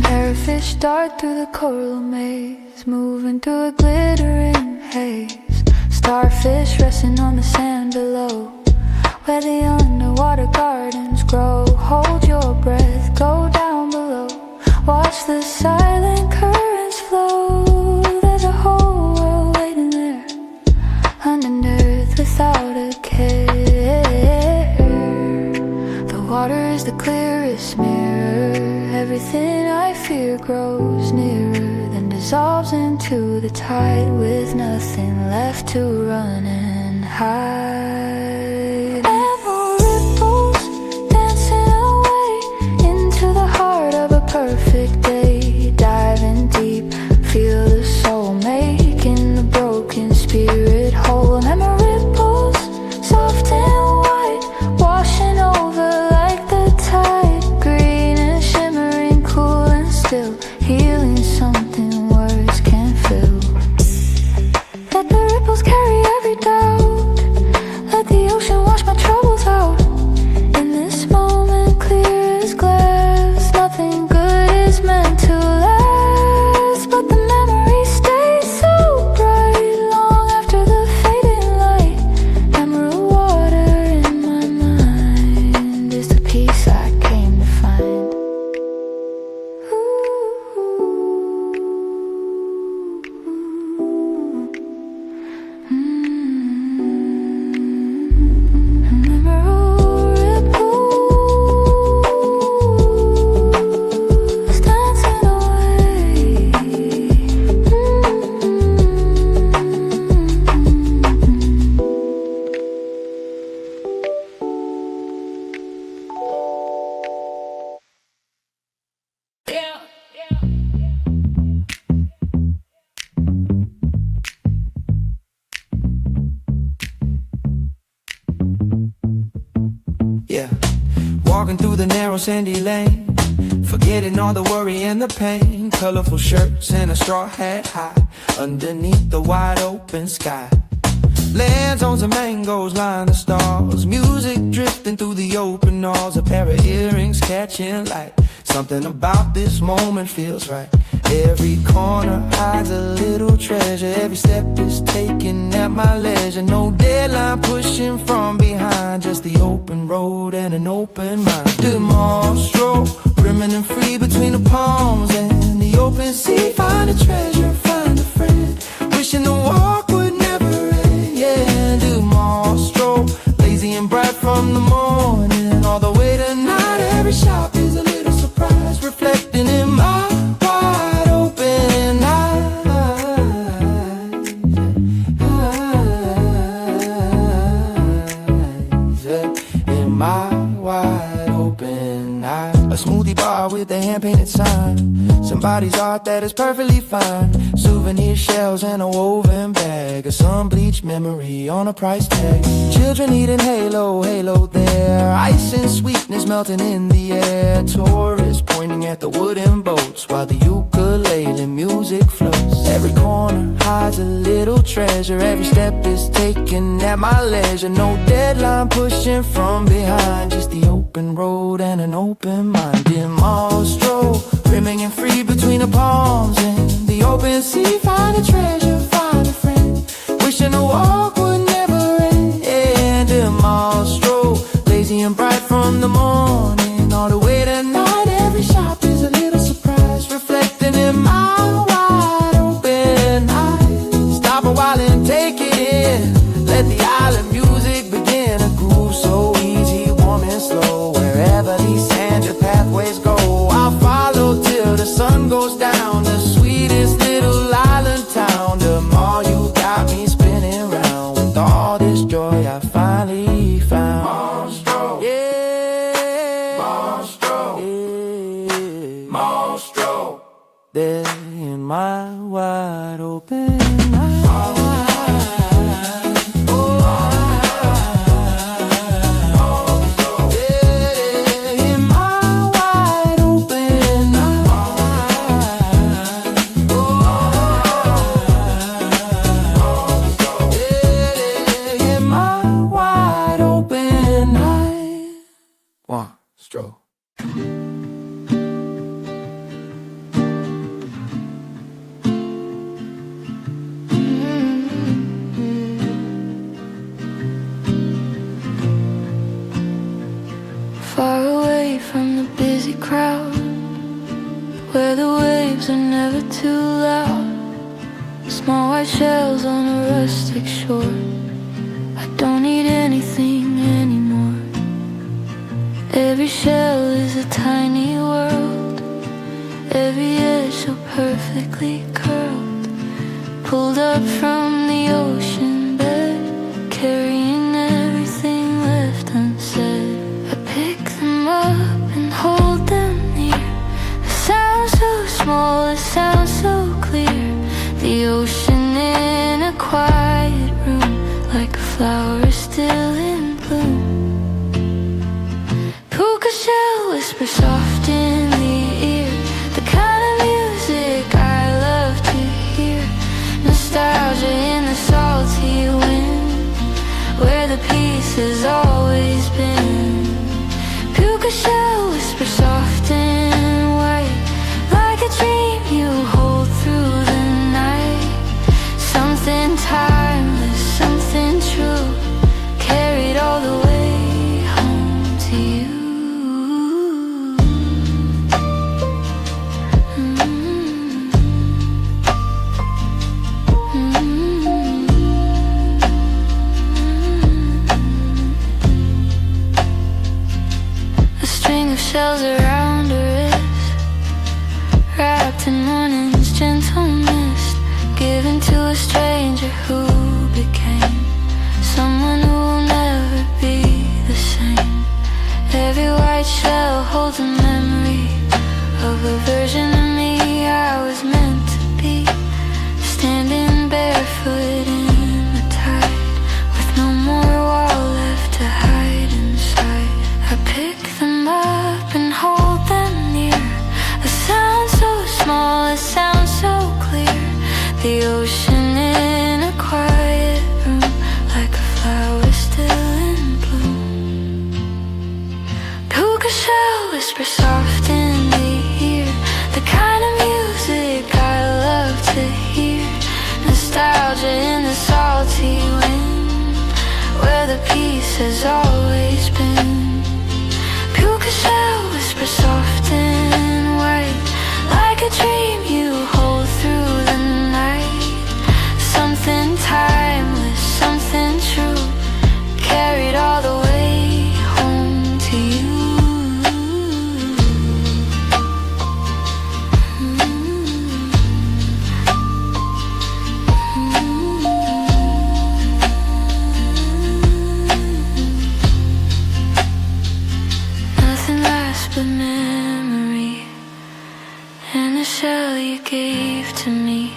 Parrotfish dart through the coral maze, moving through a glittering haze. Starfish resting on the sand below, where the underwater gardens grow. Hold your breath, go down below, watch the silent currents flow. There's a whole world waiting there, underneath without a care. The water is the clearest mirror. Everything I fear grows nearer, then dissolves into the tide, with nothing left to run and hide. And more ripples dancing away into the heart of a perfect day. Diving deep, feel the soul making the broken spirit whole. And more ripples, soft and white, washing over like the tide. Green and shimmering, cool and still, healing something words can't fill. Let the ripples carry every doubt, let the ocean wash my troubles out. In this moment clear as glass, nothing good is meant to last, but the memory stays so bright long after the fading light. Emerald water in my mind is the peace I came to find. Emerald ripples dancing away. Yeah, walking through the narrow sandy lane, forgetting all the worry and the pain. Colorful shirts and a straw hat high underneath the wide open sky. Lands-zones and mangoes line the stars, music drifting through the open walls. A pair of earrings catching light, something about this moment feels right. Every corner hides a little treasure, every step is taken at my leisure. No deadline pushing from behind, just the open road and an open mind. The mall stroll, brimming and free between the palms and the open sea. Find a treasure, find a friend, wishing the walk would never end. Yeah, the mall stroll, lazy and bright from the morning all the way to night. Every shop is a little surprise, reflecting in my wide open eyes. In my wide open eyes. A smoothie bar with a hand-painted sign, somebody's art that is perfectly fine. Souvenir shells and a woven bag, a sun-bleached memory on a price tag. Children eating halo, halo there, ice and sweetness melting in the air. Tourists pointing at the wooden boats while the ukulele music floats. Every corner hides a little treasure, every step is taken at my leisure. No deadline pushing from behind, just the open road and an open mind. In mall stroll, brimming and free between the palms and the the open sea, find a treasure, find a friend. Wishing the walk would never end. A monstro, lazy and bright from the morning all the way to night. Every shop is a little surprise, reflecting in my wide open eyes. Stop a while and take it in. Let the island music begin. A groove so easy, warm and slow. Wherever these sand pathways go, I'll follow till the sun goes down. The sweetest little island town. The mall, you got me spinning round. With all this joy I finally found. Monstro, yeah, monstro, yeah, monstro. There in my wide open eyes. Far away from the busy crowd, where the waves are never too loud. Small white shells on a rustic shore. I don't need anything anymore. Every shell is a tiny world, every edge so perfectly curled. Pulled up from the ocean bed, carrying everything left unsaid. I pick them up and hold them near. A sound so small, a sound so clear. The ocean in a quiet room, like a flower still in bloom. Puka shell whisper soft in the ear, the kind of music I love to hear. Nostalgia in the salty wind, where the peace has always been. Puka shell whisper soft and white, like a dream you hold through the night. Something timeless, something true, carried all the way home to you. A string of shells around her wrist, wrapped in morning's gentle mist, given to a stranger who became someone who will never be the same. Every white shell holds a memory of a version of me I was meant to be, standing barefoot in the tide, with no more wall left to hide inside. I pick them up and hold them near. A sound so small, a sound so clear. The ocean in a quiet room, like a flower still in bloom. Puka shell whisper soft in the ear, the kind of music I love to hear. Nostalgia in the salty wind, where the peace has always been. Puka shell whisper soft and white, like a dream you hold through the night. Something timeless, something true, carried all the way home to you. Nothing lasts but memory, and the shell you gave to me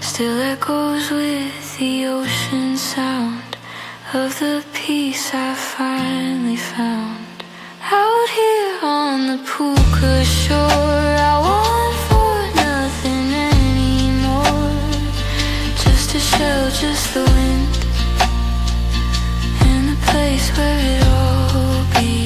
still echoes with the ocean sound of the peace I finally found. Out here on the Puka shore, I want for nothing anymore. Just a shell, just the wind, and the place where it all begins.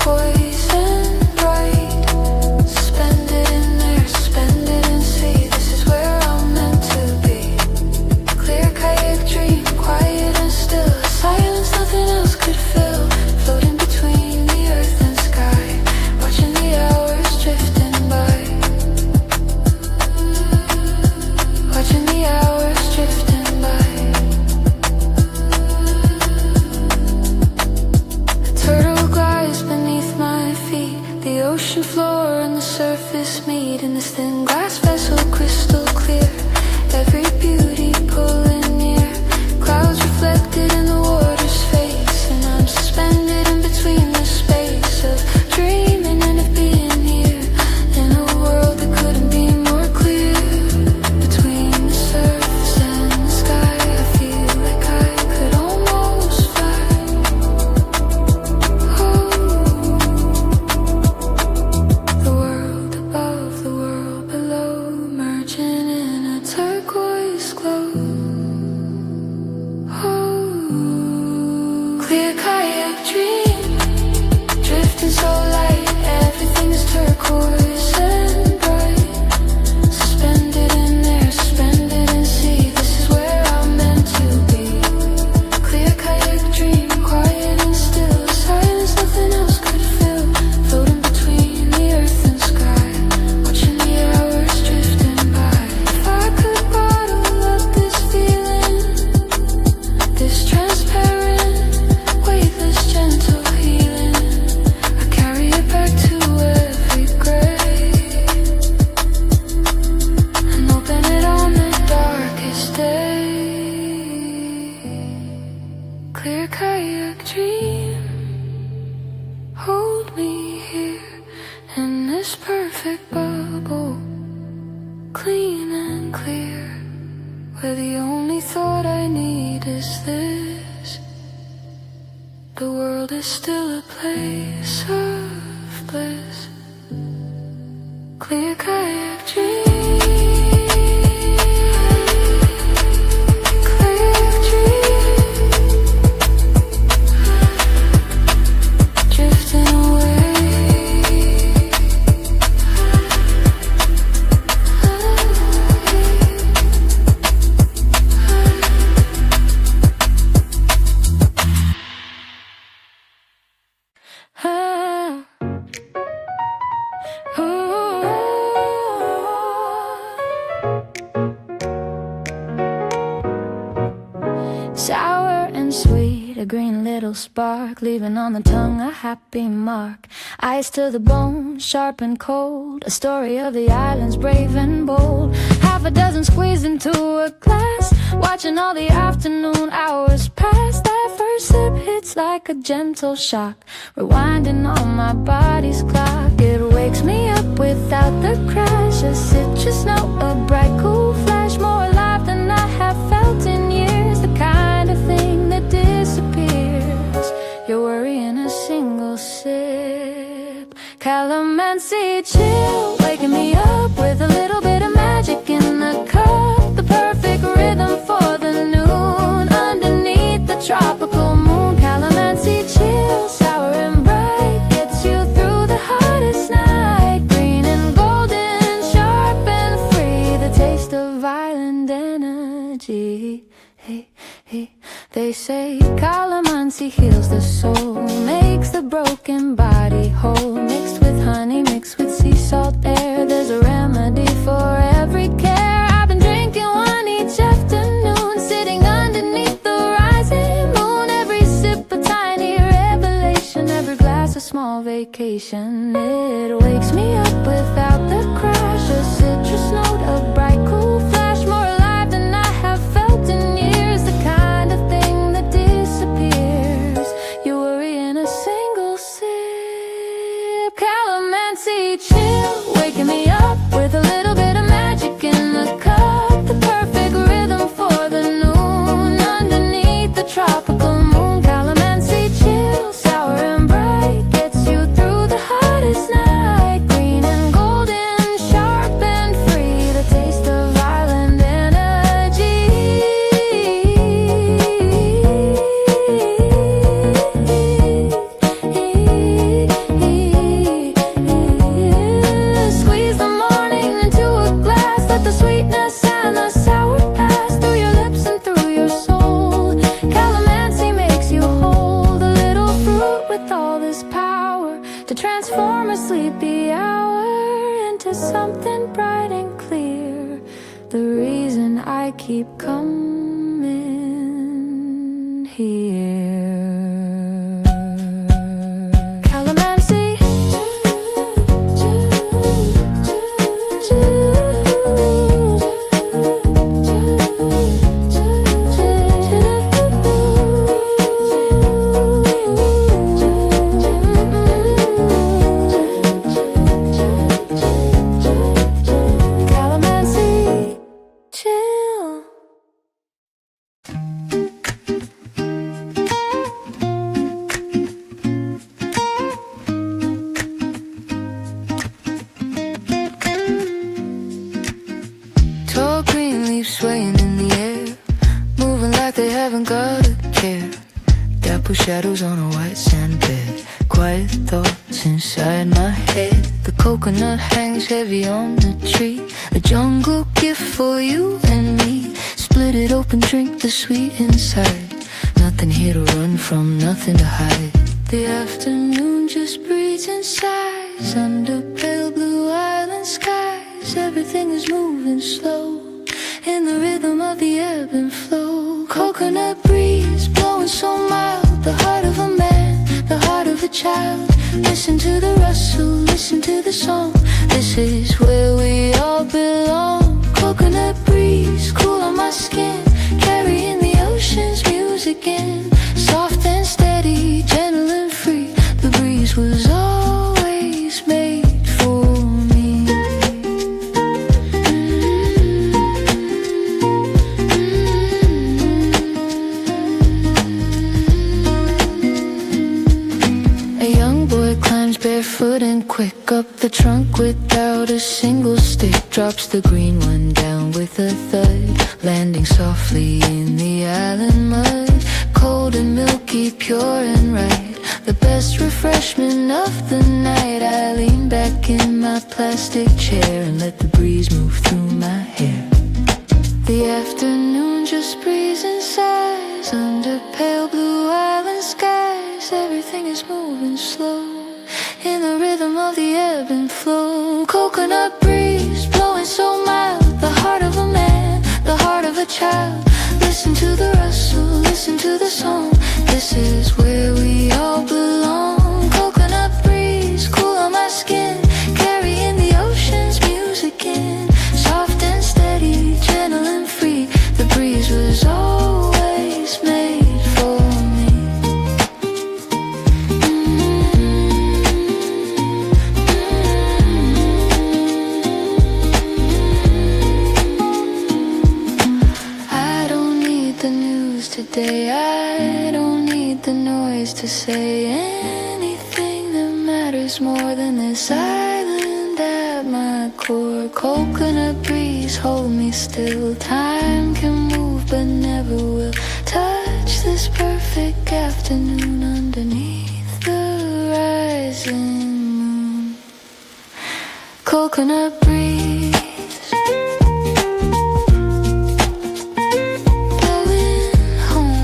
turquoise and bright. Suspended in there, suspended in sea. This is where I'm meant to be. Clear kayak dream, quiet and still. A silence nothing else could fill. Floating between the earth and sky, watching the hours drifting by. Watching the hours drifting by. A turtle glides beneath my feet. The ocean floor and the surface meet in this thin glass vessel, crystal clear. Every beauty pulling near. Clouds reflected in the water's face, and I'm suspended in between the space of dreaming and of being here. In a world that couldn't be more clear. Between the surface and the sky, I feel like I could almost fly. Oh, the world above, the world below, merging in a turquoise glow. Oh, clear kayak dream, drifting so light, everything is turquoise and bright. Suspended in there, suspended in sea. This is where I'm meant to be. Clear kayak dream, quiet and still. Silence nothing else could fill. Floating between the earth and sky, watching the hours drifting by. If I could bottle up this feeling, this transparent, weightless, gentle healing, I carry it back to every grave and open it on the darkest day. Clear kayak dream, hold me here in this perfect bubble, clean and clear, where the only thought I need is this. The world is still a place of bliss. Clear kayak dream. Clear dream. Drifting away. Sour and sweet, a green little spark, leaving on the tongue a happy mark. Eyes to the bone, sharp and cold, a story of the islands brave and bold. Half a dozen squeezed into a glass, watching all the afternoon hours pass. That first sip hits like a gentle shock, rewinding on my body's clock. It wakes me up without the crash, a citrus note, a bright cool flash, more alive than I have felt in years. The kind of thing that disappears, your worry in a single sip. Calamansi chill, waking me up with a little bit of magic in the cup. The perfect rhythm for the noon, underneath the tropical moon. Calamansi chill, sour and bright, gets you through the hottest night. Green and golden, sharp and free, the taste of island energy. Hey, hey. They say calamansi heals the soul, makes the broken body whole. Mixed with honey, mixed with sea salt air, there's a remedy for every care. I've been drinking one each afternoon, sitting underneath the rising moon. Every sip a tiny revelation, every glass a small vacation. It wakes me up without the crash, a citrus note, a bright cool flash, more alive than I have felt in years. The kind of thing that disappears, you worry in a single sip. Calamansi chill, waking me up with a little bit of magic in the cup. The perfect rhythm for the noon, underneath the tropical moon. Calamansi chill, sour and bright, gets you through the hottest night. and the sour pass through your lips and through your soul. Calamansi makes you hold a little fruit with all this power to transform a sleepy hour into something bright and clear. The reason I keep coming here. Calamansi. Calamansi, chill. Tall green leaves swaying in the air, moving like they haven't got a care. Dapple shadows on a white sand bed, quiet thoughts inside my head. The coconut hangs heavy on the tree, a jungle gift for you and me. Split it open, drink the sweet inside. Nothing here to run from, nothing to hide. The afternoon just breathes and sighs under pale blue island skies. Everything is moving slow in the rhythm of the ebb and flow. Coconut breeze blowing so mild, the heart of a man, the heart of a child. Listen to the rustle, listen to the song. This is where we all belong. Coconut breeze cool on my skin, carrying the ocean's music in. Soft and steady, gentle and free. The breeze was always made for me. A young boy climbs barefoot and quick up the trunk without a single stick. Drops the green one down with a thud, landing softly in the island mud. Cold and milky, pure and right, the best refreshment of the night. I lean back in my plastic chair and let the breeze move through my hair. The afternoon just breathes and sighs under pale blue island skies. Everything is moving slow in the rhythm of the ebb and flow. Coconut breeze blowing so mild, the heart of a man, the heart of a child. Listen to the rustle, listen to the song. This is where we all belong. Coconut breeze cool on my skin, carrying the ocean's music in. Soft and steady, gentle and free. The breeze was always made for me. I don't need the news today, I don't need the noise to say anything that matters more than this island at my core. Coconut breeze, hold me still. Time can move but never will touch this perfect afternoon underneath the rising moon. Coconut breeze blowing home.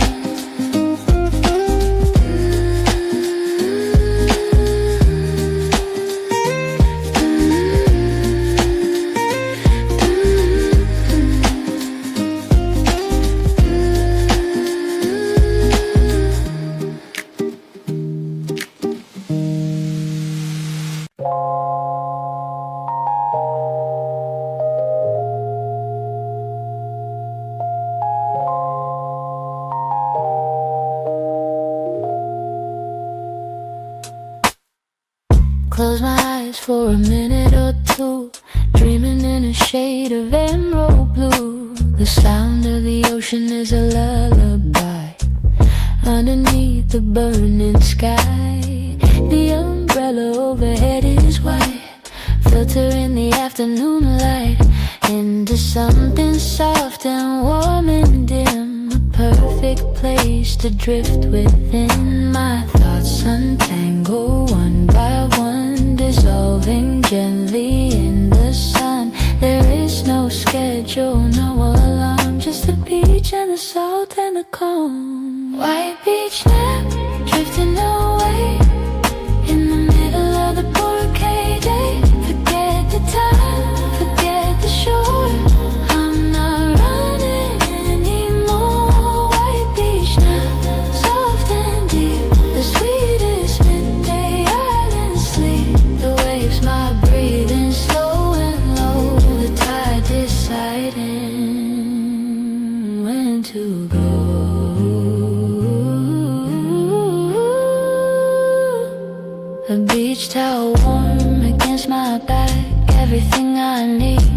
Close my eyes for a minute or two, dreaming in a shade of emerald blue. The sound of the ocean is a lullaby underneath the burning sky. The umbrella overhead is white, filtering the afternoon light into something soft and warm and dim. A perfect place to drift within. My thoughts untangle one by one, dissolving gently in the sun. There is no sky schedule, no alarm, just the beach and the salt and the calm. White beach nap, drifting away in the middle of the bouquet day. Forget the time, forget the shore, I'm not running anymore. White beach nap, soft and deep, the sweetest midday island sleep. The waves, my breathing slow and low, the tide deciding when to go. A beach towel warm against my back, everything I need,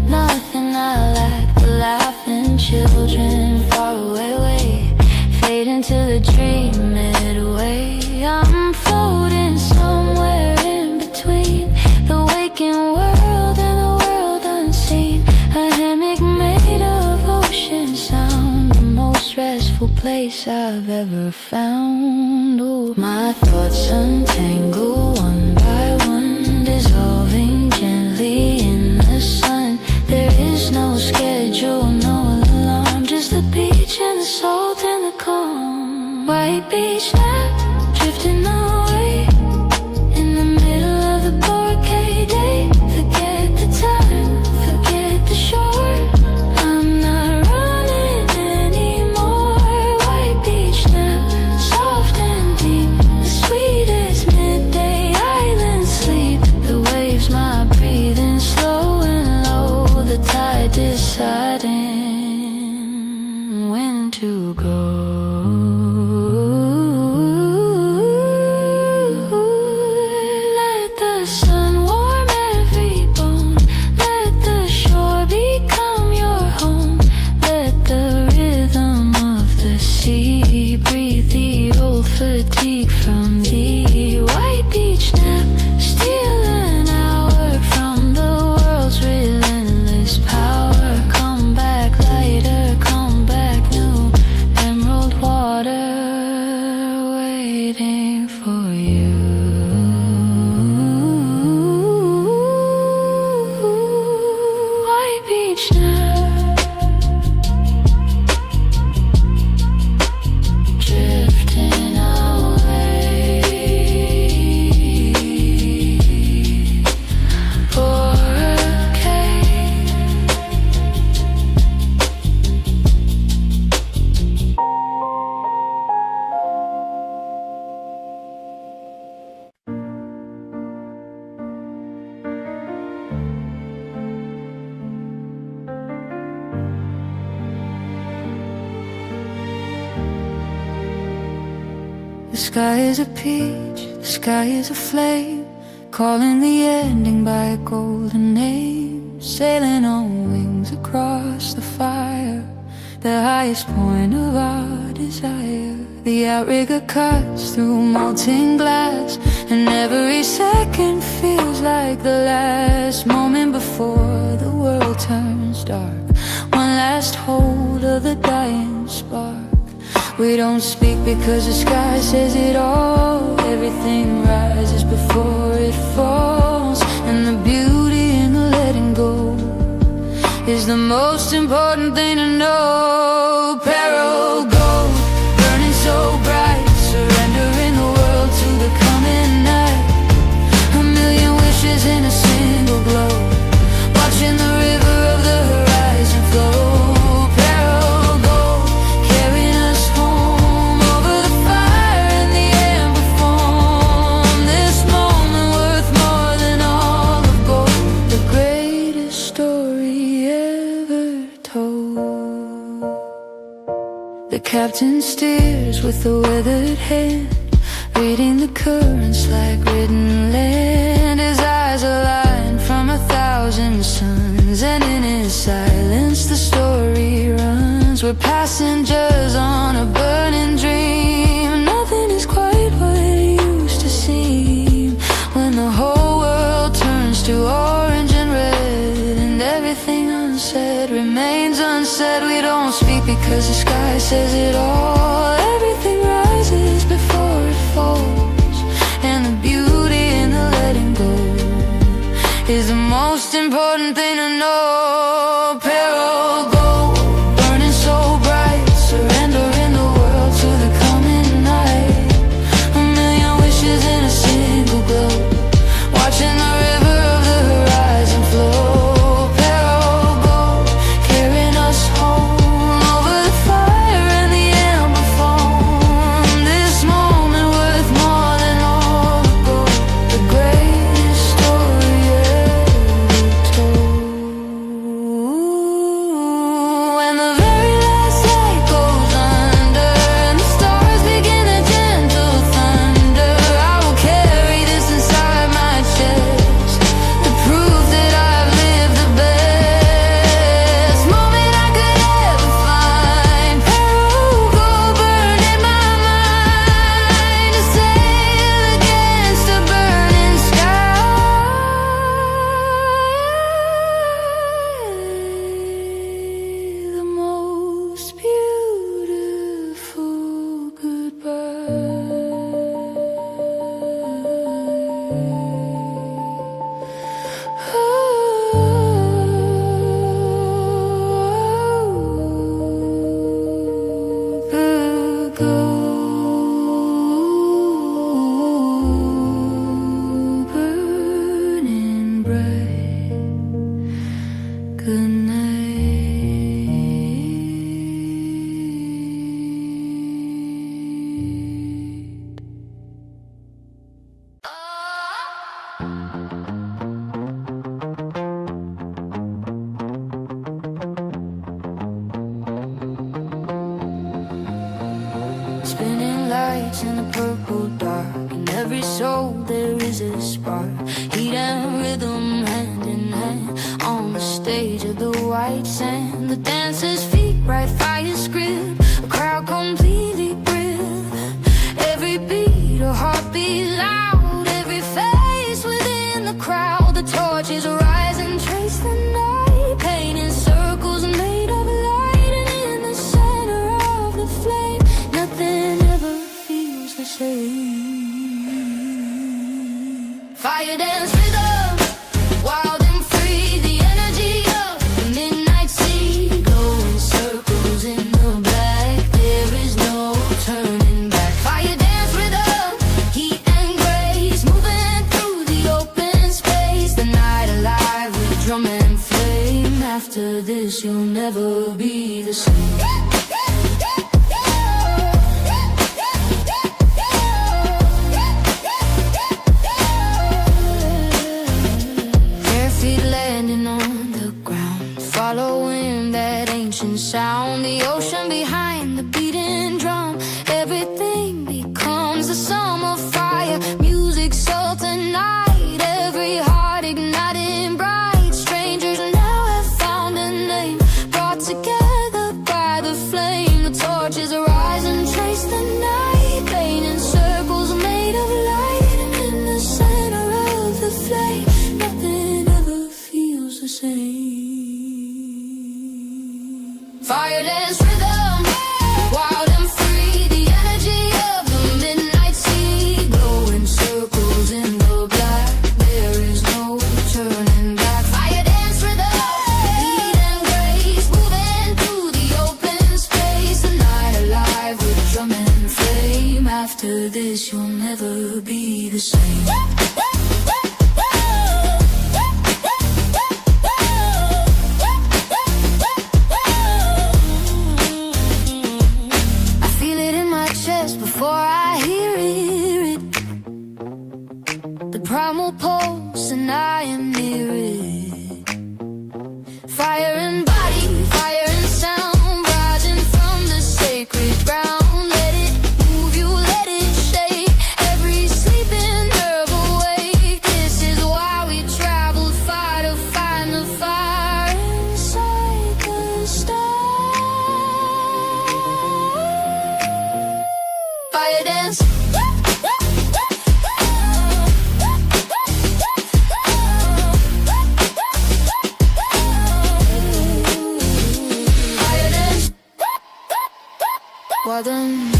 nothing I lack. The laughing children far away, fade into the dream midway. I'm floating somewhere in between the waking world and the world unseen. A hammock made of ocean sound, the most restful place I've ever found. Oh, my thoughts untangle one by one, dissolving gently in the sun. There is no schedule, no alarm, just the beach and the salt and the calm. White beach nap, drifting away in the middle of the bouquet day. Forget the time, forget the shore, I'm not running anymore. White beach nap, soft and deep, the sweetest midday island sleep. The waves, my breathing slow and low, the tide deciding when to go. Let the sun warm every bone, let the shore become your home. Let the rhythm of the sea breathe the old fatigue from thee. White beach nap, steal an hour from the world's relentless power. Come back lighter, come back new, emerald water waiting for you. White beach nap, drifting away for a cake. The sky is a peach, the sky is a flame, calling the ending by a golden name. Sailing on wings across the fire, the highest point of our desire. The outrigger cuts through molten glass, and every second feels like the last moment before the world turns dark. One last hold of the dying spark. We don't speak because the sky says it all. Everything rises before it falls, and the beauty in the letting go is the most important thing to know. Peril gold, burning so bright, surrendering the world to the coming night. A million wishes in a single glow, watching the river of the horizon flow. Peril gold, carrying us home over the fire and the amber foam. This moment worth more than all of gold, the greatest story ever told. The captain steers with a weathered hand, reading the currents like written land. His eyes align from 1,000 suns, and in his silence the story runs. We're passengers on a burning dream. Nothing is quite what it used to seem when the whole world turns to orange and red, and everything unsaid remains unsaid. We don't speak because the sky says it all. Everything rises before it falls, and the beauty in the letting go is the most important thing to know. Spinning lights in the purple dark. In every soul there is a spark. Heat and rhythm hand in hand on the stage of the white sand. The dancers' feet right fire's grip. A crowd completely gripped. Every beat a heartbeat loud. Every face within the crowd. The torches rise and trace the night. Painting circles made of light. And in the center of the flame, nothing ever feels the same. Fire dance rhythm, wild and free. The energy of the midnight sea, glowing circles in the black. There is no turning back. Fire dance rhythm, heat and grace, moving through the open space. The night alive with drum and flame. After this you'll never be the same. Bare feet landing on the ground, following that ancient sound. The ocean behind the beating drum. Everything becomes a summer fire. Music so tonight, every heart igniting bright. Strangers now have found a name, brought together by the flame. The torches rise and trace the night, painting circles made of light. And in the center of the flame, nothing ever feels the same. Fire dance rhythm, wild and free. The energy of the midnight sea, glowing circles in the black. There is no turning back. Fire dance rhythm, heat and grace, moving through the open space. The night alive with drum and flame. After this you'll never be the same. I feel it in my chest before I hear it. The primal pulse and I am near it. Fire and body, fire and sound, rising from the sacred ground. Let it move you, let it shake every sleeping nerve awake. This is why we traveled far to find the fire inside the stars. Fire dance. Fire dance. Well done.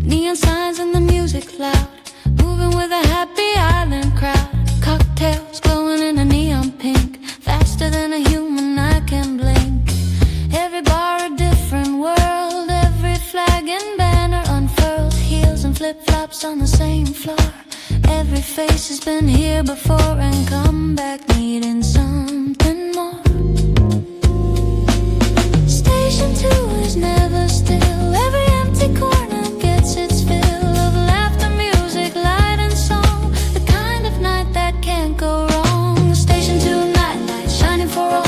Neon signs and the music loud, moving with a happy island crowd. Cocktails glowing in a neon pink, faster than a human eye can blink. Every bar a different world, every flag and banner unfurled. Heels and flip-flops on the same floor. Every face has been here before and come back needing something more. Station 2 is never still. Every empty corner gets its fill of laughter, music, light and song. The kind of night that can't go wrong. Station 2 nightlight shining for all.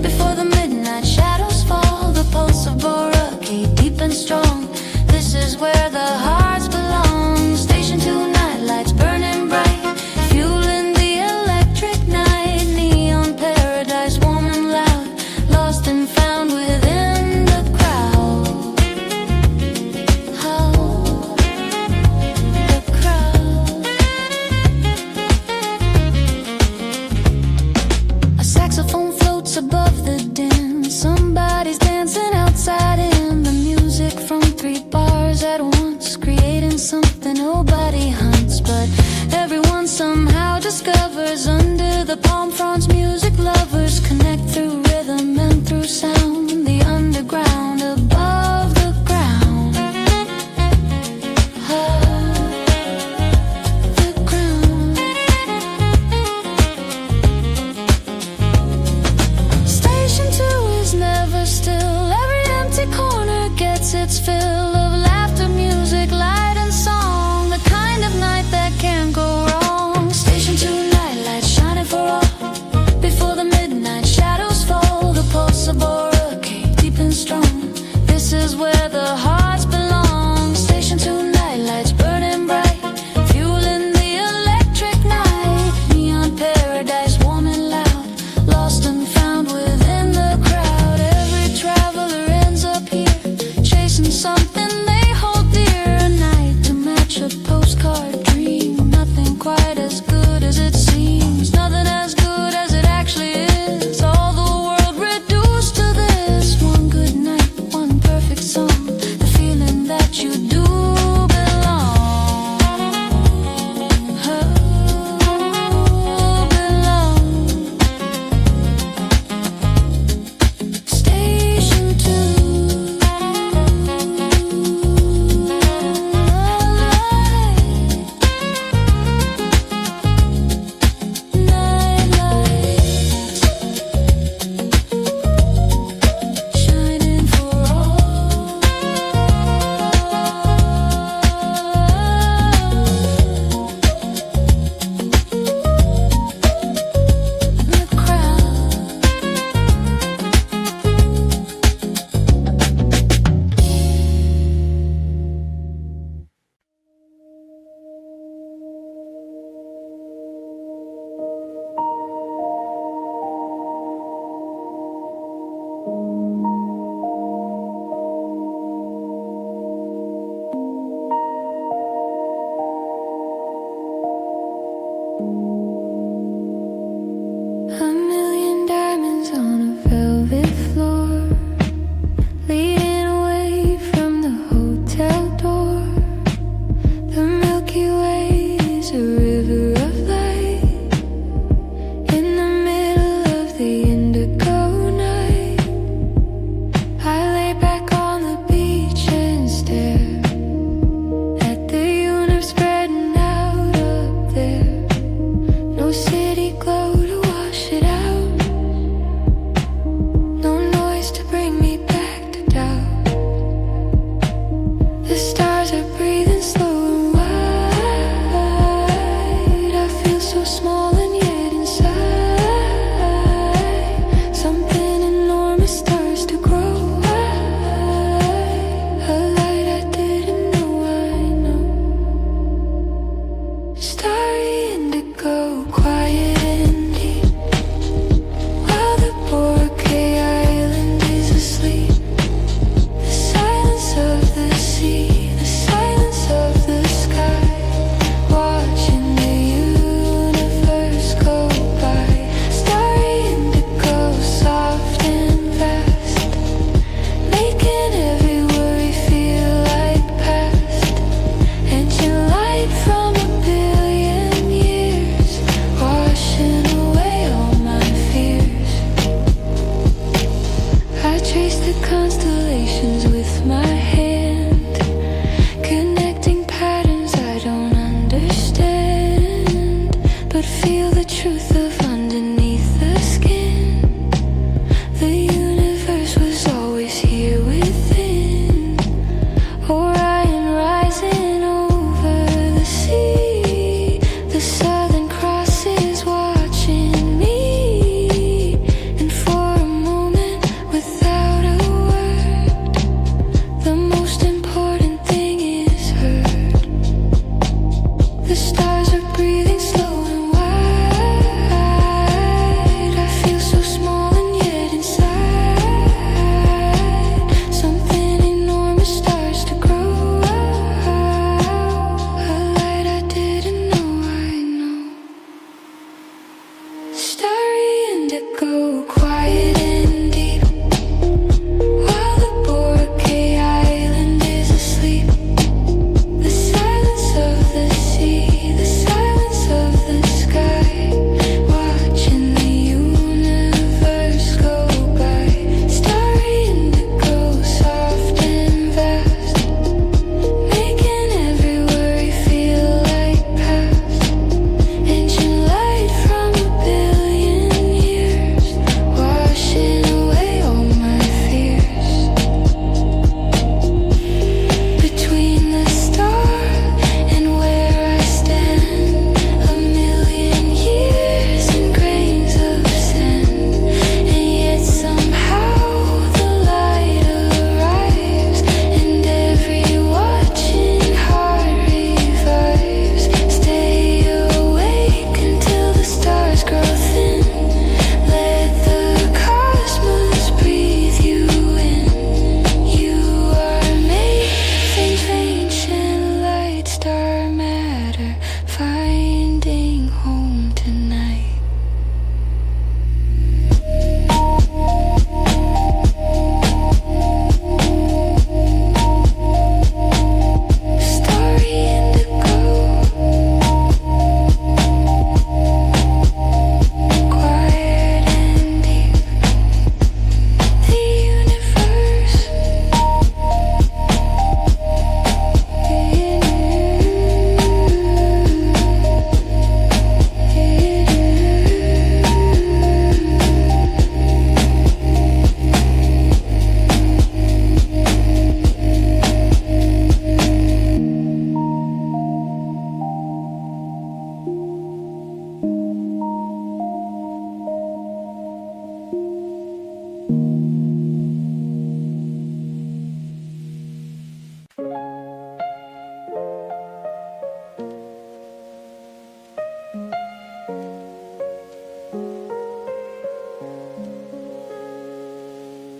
Before the midnight shadows fall, the pulse of Boraki deep and strong. This is where the hearts belong. Station 2 nightlights burning bright, fueling the electric night. Neon paradise warm and loud, lost and found within the crowd. Oh, the crowd. A saxophone floats above the din. Somebody's dancing outside in the music from 3 bars at once, creating something nobody hunts. But everyone somehow discovers under the palm fronds music lovers connect through rhythm and through sound. The underground above the ground. it's filled of laughter, music, light and song. The kind of night that can't go wrong. Station 2 nightlights shining for all. Before the midnight shadows fall, the pulse of hurricane deep and strong. This is where the hearts belong. Station 2 nightlights burning bright, fueling the electric night. Neon paradise warm and loud, lost and found within the crowd. Every traveler ends up here, chasing something they hold dear. A night to match a postcard dream. Nothing quite as good as it seems, nothing as good as it actually is. All the world reduced to this. One good night, one perfect song. The feeling that you do belong. Belong. Station 2. Nightlights shining for all. The crowd. A million diamonds on a velvet floor, leading away from the hotel door. The Milky Way is a river of light in the middle of the indigo night. I lay back on the beach and stare at the universe spreading out up there. No city glow to wash it out, no noise to bring me back to doubt. The stars are breathing slow and wide. I feel so small and yet inside something enormous starts to grow. A light I didn't know I know. Starry indigo, quiet and deep, while the Boracay Island is asleep. The silence of the sea, the silence of the sky, watching the universe go by. Starry indigo, soft and vast, making every worry feel like past. Ancient light from a billion years, washing away all my fears. I trace the constellations with my hand, connecting patterns I don't understand, but feel the truth of underneath the skin. The universe was always here within. Orion rising over the sea, the Southern Cross is watching me. And for a moment, without a word, the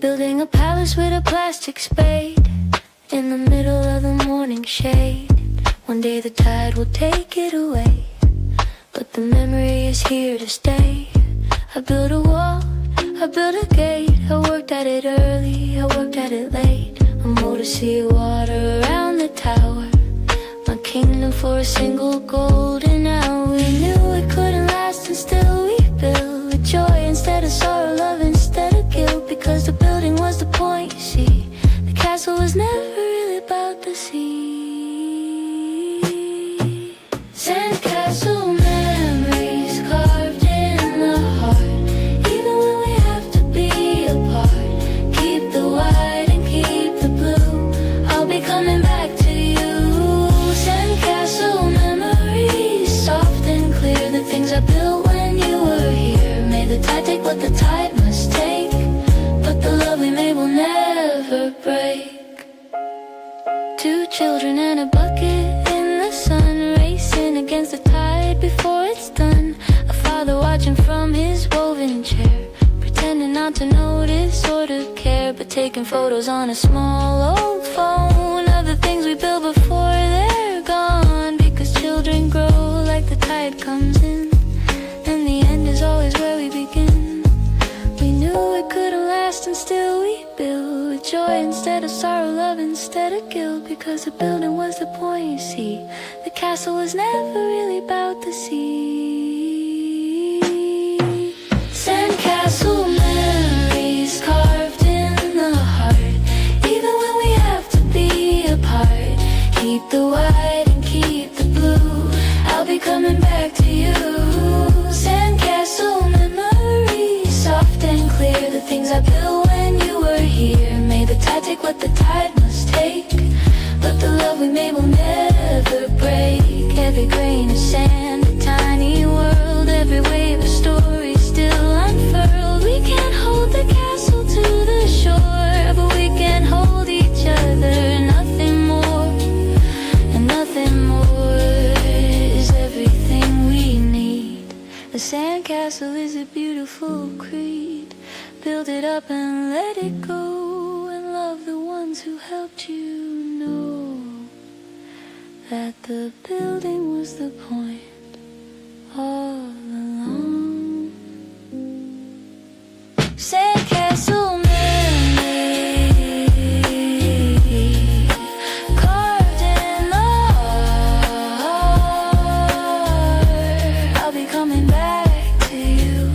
building a palace with a plastic spade in the middle of the morning shade. One day the tide will take it away, but the memory is here to stay. I built a wall, I built a gate. I worked at it early, I worked at it late. A moat of sea water around the tower, my kingdom for a single golden hour. We knew it couldn't last and still we built with joy instead of sorrow, love instead of guilt. Because the building was the point, you see. The castle was never really about the sea. Sandcastle memories carved in the heart. Even when we have to be apart, keep the white and keep the blue. I'll be coming back to you. Sandcastle memories, soft and clear. The things I built when you were here. May the tide take what the tide must take, but the love we made will never break. Two children and a bucket in the sun, racing against the tide before it's done. A father watching from his woven chair, pretending not to notice or to care, but taking photos on a small old phone of the things we built before they're gone. Because children grow like the tide comes in, and the end is always where we begin. We knew it couldn't last and still we built with joy instead of sorrow, love instead of guilt. Because the building was the point, you see. The castle was never really about the sea. Sandcastle memories carved in the heart. Even when we have to be apart, keep the white and keep the blue. I'll be coming back to you. Sandcastle memories, soft and clear. The things I built when you were here. May the tide take what the tide must take, but the love we made will never break. Every grain of sand, a tiny world. Every wave, a story still unfurled. We can't hold the castle to the shore, but we can hold each other. Nothing more, and nothing more is everything we need. A sandcastle is a beautiful creed. Build it up and let it go, and love the ones who helped you know that the building was the point all along. Sandcastle memory carved in the heart. I'll be coming back to you.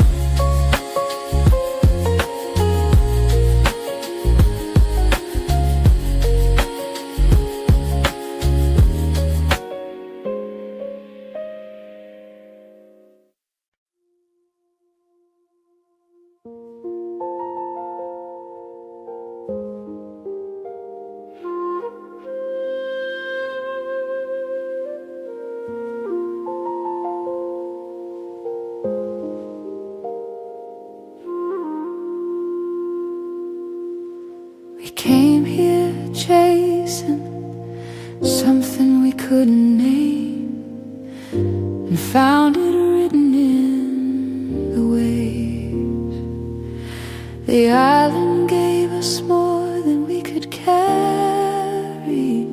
We came here chasing something we couldn't name, and found it written in the waves. The island gave us more than we could carry,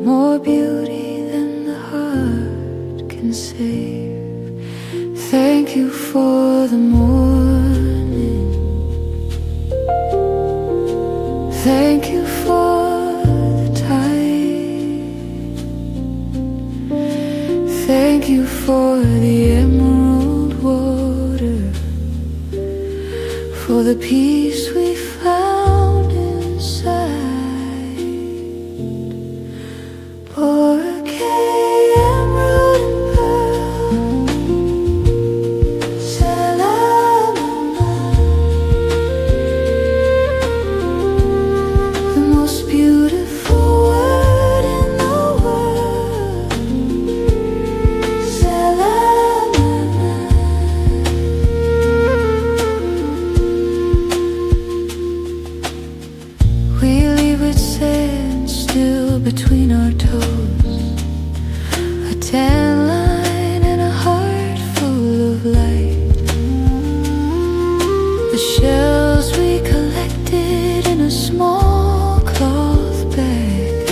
more beauty than the heart can save. Thank you for the morning. Thank you for the tide. Thank you for the emerald water, for the peace we found inside. Porque emerald and pearl, the most beautiful word in the world. small cloth bag,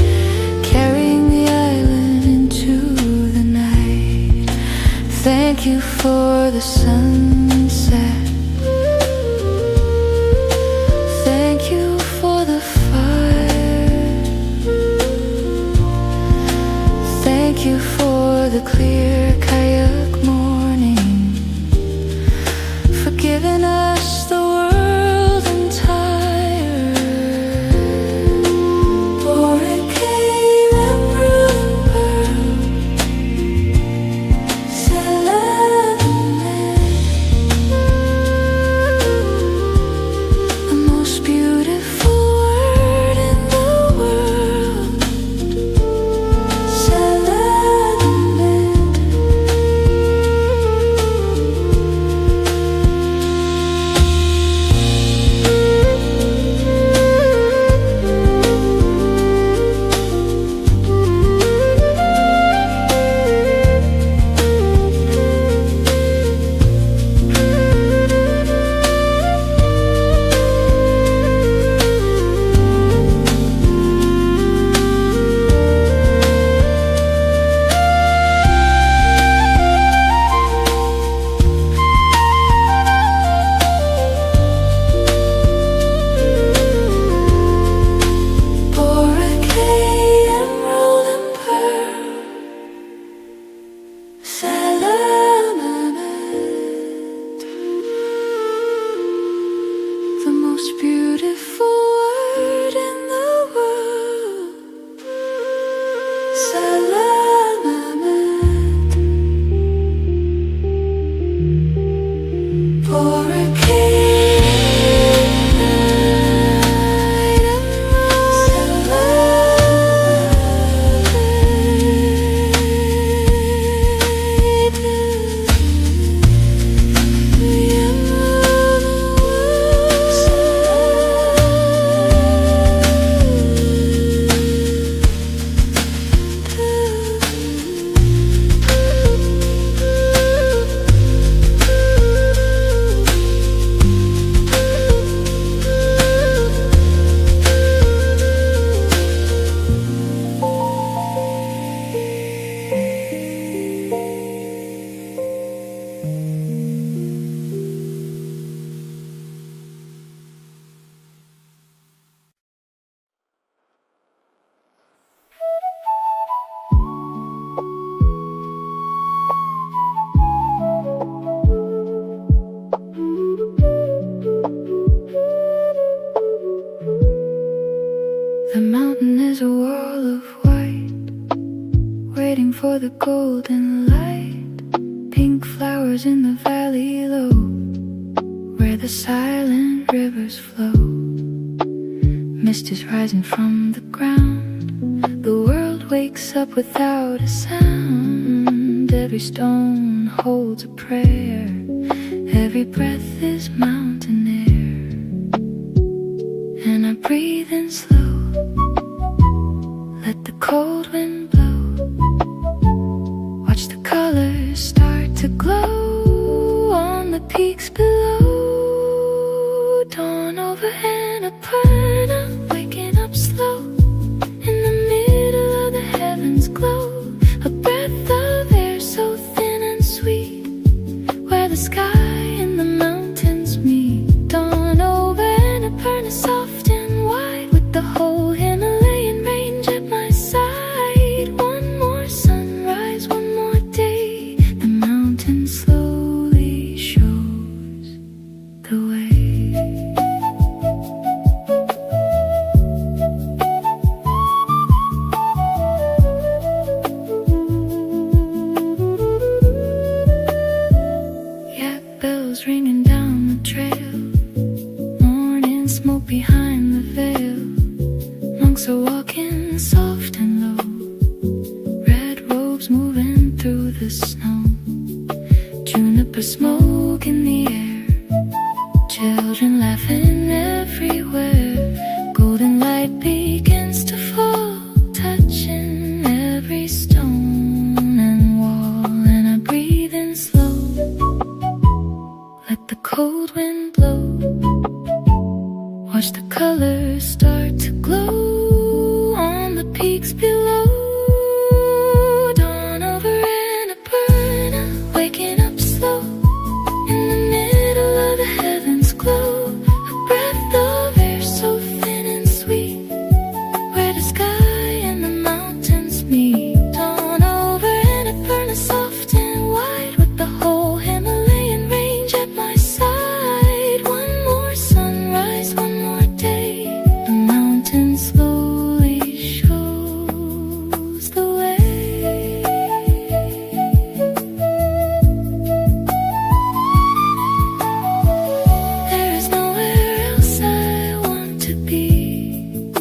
carrying the island into the night. Thank you for the sunset. Thank you for the fire. Thank you for the clear kayak morning, for giving us the world entire. Boracay, emerald, pearl, the most beautiful word in the world. The most beautiful word in the world. Salamat. Boracay, the mountain is a wall of white, waiting for the golden light. Pink flowers in the valley low, where the silent rivers flow. Mist is rising from the ground, the world wakes up without a sound. Every stone holds a prayer, every breath is mountain air. And I breathe in slow, let the cold wind blow. Watch the colors start to glow on the peaks below. Dawn over Annapurna, waking up slow. In the middle of the heavens glow, a breath of air so thin and sweet, where the sky and the mountains meet. Dawn over Annapurna, soft and wide, with the whole Himalayan range at my side. One more sunrise, one more day, the mountain slowly shows the way. Yak bells ringing down the trail, morning smoke behind the veil. Monks are walking soft and low, red robes moving through the snow. Juniper smoke in the air, children laughing everywhere. Golden light begins to fall, touching every stone and wall. And I breathe in slow, let the cold wind blow. Watch the colors start to glow on the peaks below. Dawn over Annapurna, waking up slow in the middle of the heavens glow. A breath of air so thin and sweet, where the sky and the mountains meet. Dawn over Annapurna, soft and wide, with the whole Himalayan range at my side. One more sunrise, one more day, the mountain slowly shows the way. There is nowhere else I want to be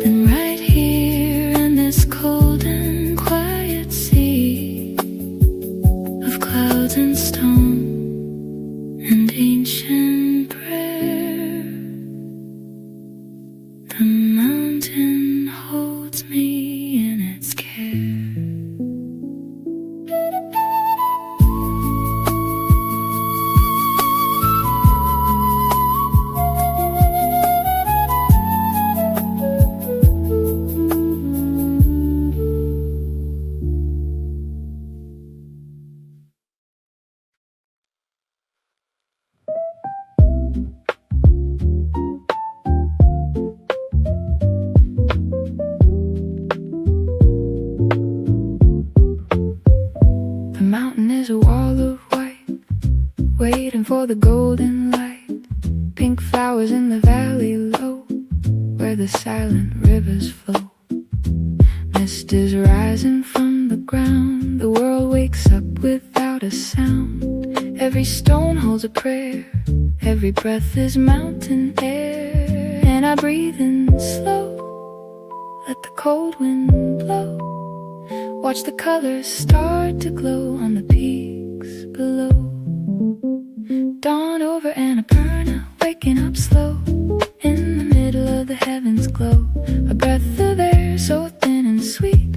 than right here in this cold and quiet sea of clouds and stone and ancient prayer. The mountain holds me in its care. The mountain is a wall of white, waiting for the golden light. Pink flowers in the valley low, where the silent rivers flow. Mist is rising from the ground, the world wakes up without a sound. Every stone holds a prayer, every breath is mountain air. And I breathe in slow, let the cold wind blow. Watch the colors start to glow on the peaks below. Dawn over Annapurna, waking up slow in the middle of the heavens glow. A breath of air so thin and sweet,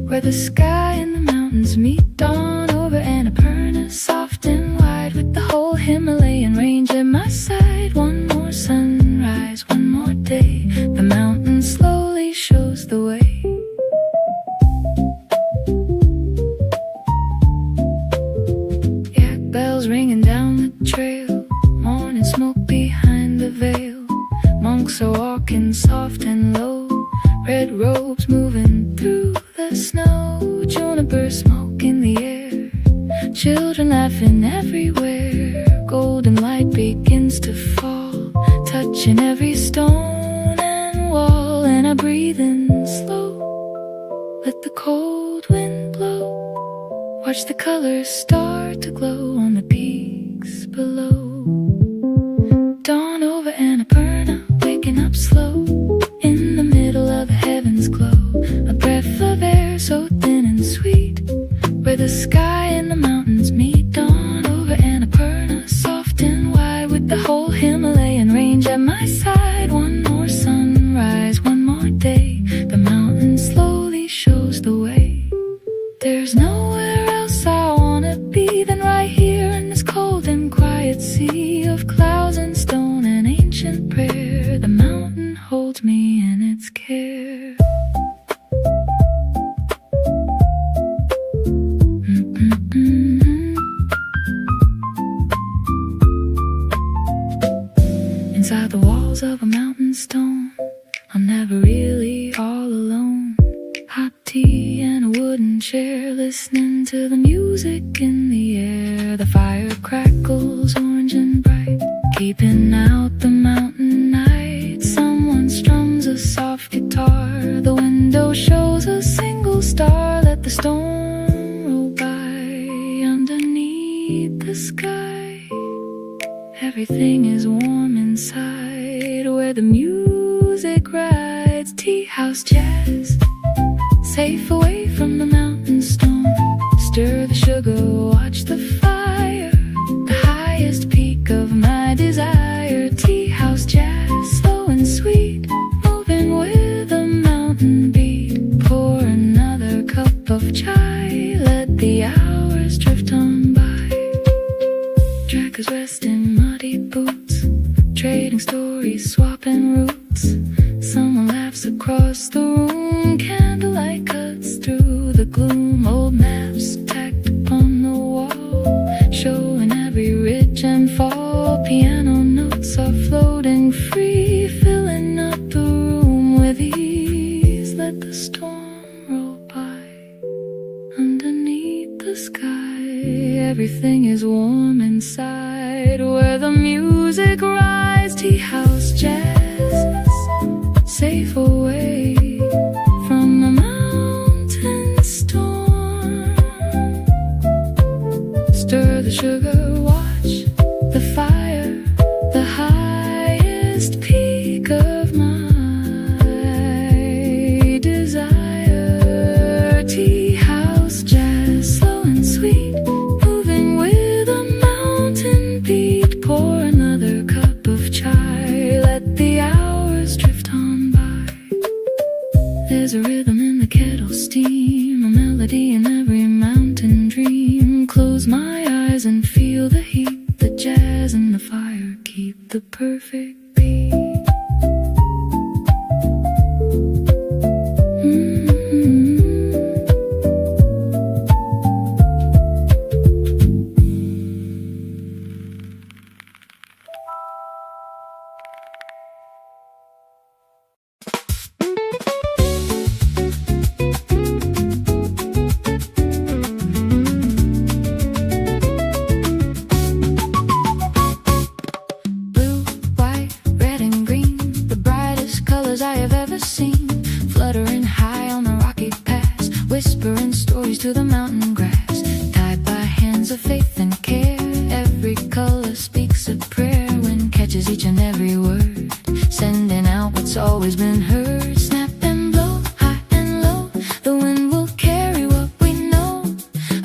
where the sky and the mountains meet. Dawn over Annapurna, soft and wide, with the whole Himalayan range at my side. One more sunrise, one more day, the mountain slowly shows the way. Yak bells ringing down the trail, morning smoke behind the veil. Monks are walking soft and low, red robes moving through the snow. Juniper smoke in the air, children laughing everywhere. Golden light begins to fall, touching every stone and wall. And I breathe in slow, let the cold wind blow. Watch the colors start to glow on the peaks below. Dawn over Annapurna, waking up slow in the middle of the heavens glow. A breath of air so thin and sweet, where the sky and the mountains meet. Dawn over Annapurna, soft and wide, with the whole Himalayan range at my side. One more sunrise, one more day, the mountain slowly shows the way. There's nowhere else I wanna be than right here in this cold and quiet sea of clouds and stone and ancient prayer. The mountain holds me in its care. Inside the walls of a mountain stone, I'm never really all alone. Hot tea and a wooden chair, listening to the music in the air. The fire crackles orange and bright, keeping out the mountain night. Someone strums a soft guitar, the window shows a single star. Let the storm roll by underneath the sky. Everything is warm inside, where the music rides. Tea house jazz, safe away from the mountain storm. Stir the sugar, watch the fire, the highest peak of my desire. Tea house jazz, slow and sweet, moving with a mountain beat. Pour another cup of chai, let the hours drift on by. Trackers rest in muddy boots, trading stories, swapping and roots. Someone laughs across the room. Candlelight cuts through the gloom. Old maps tacked upon the wall, showing every ridge and fall. Piano notes are floating free, filling up the room with ease. Let the storm roll by underneath the sky. Everything is warm inside where the music rises. Tea house jazz, safe away from the mountain storm. Stir the sugar, watch the fire, the highest peak of my desire. Tea house jazz, slow and sweet, moving with a mountain beat. Pour another cup of chai, let the hours drift on by. There's a rhythm in the kettle steam, a melody in every mountain dream. Close my eyes and feel the heat, the jazz and the fire keep the perfect beat. Blue, white, red and green, the brightest colors I have ever seen. Fluttering high on the rocky pass, whispering stories to the mountain grass. Tied by hands of faith and care, every color speaks a prayer. Wind catches each and every word, sending out what's always been heard. Snap and blow, high and low, the wind will carry what we know.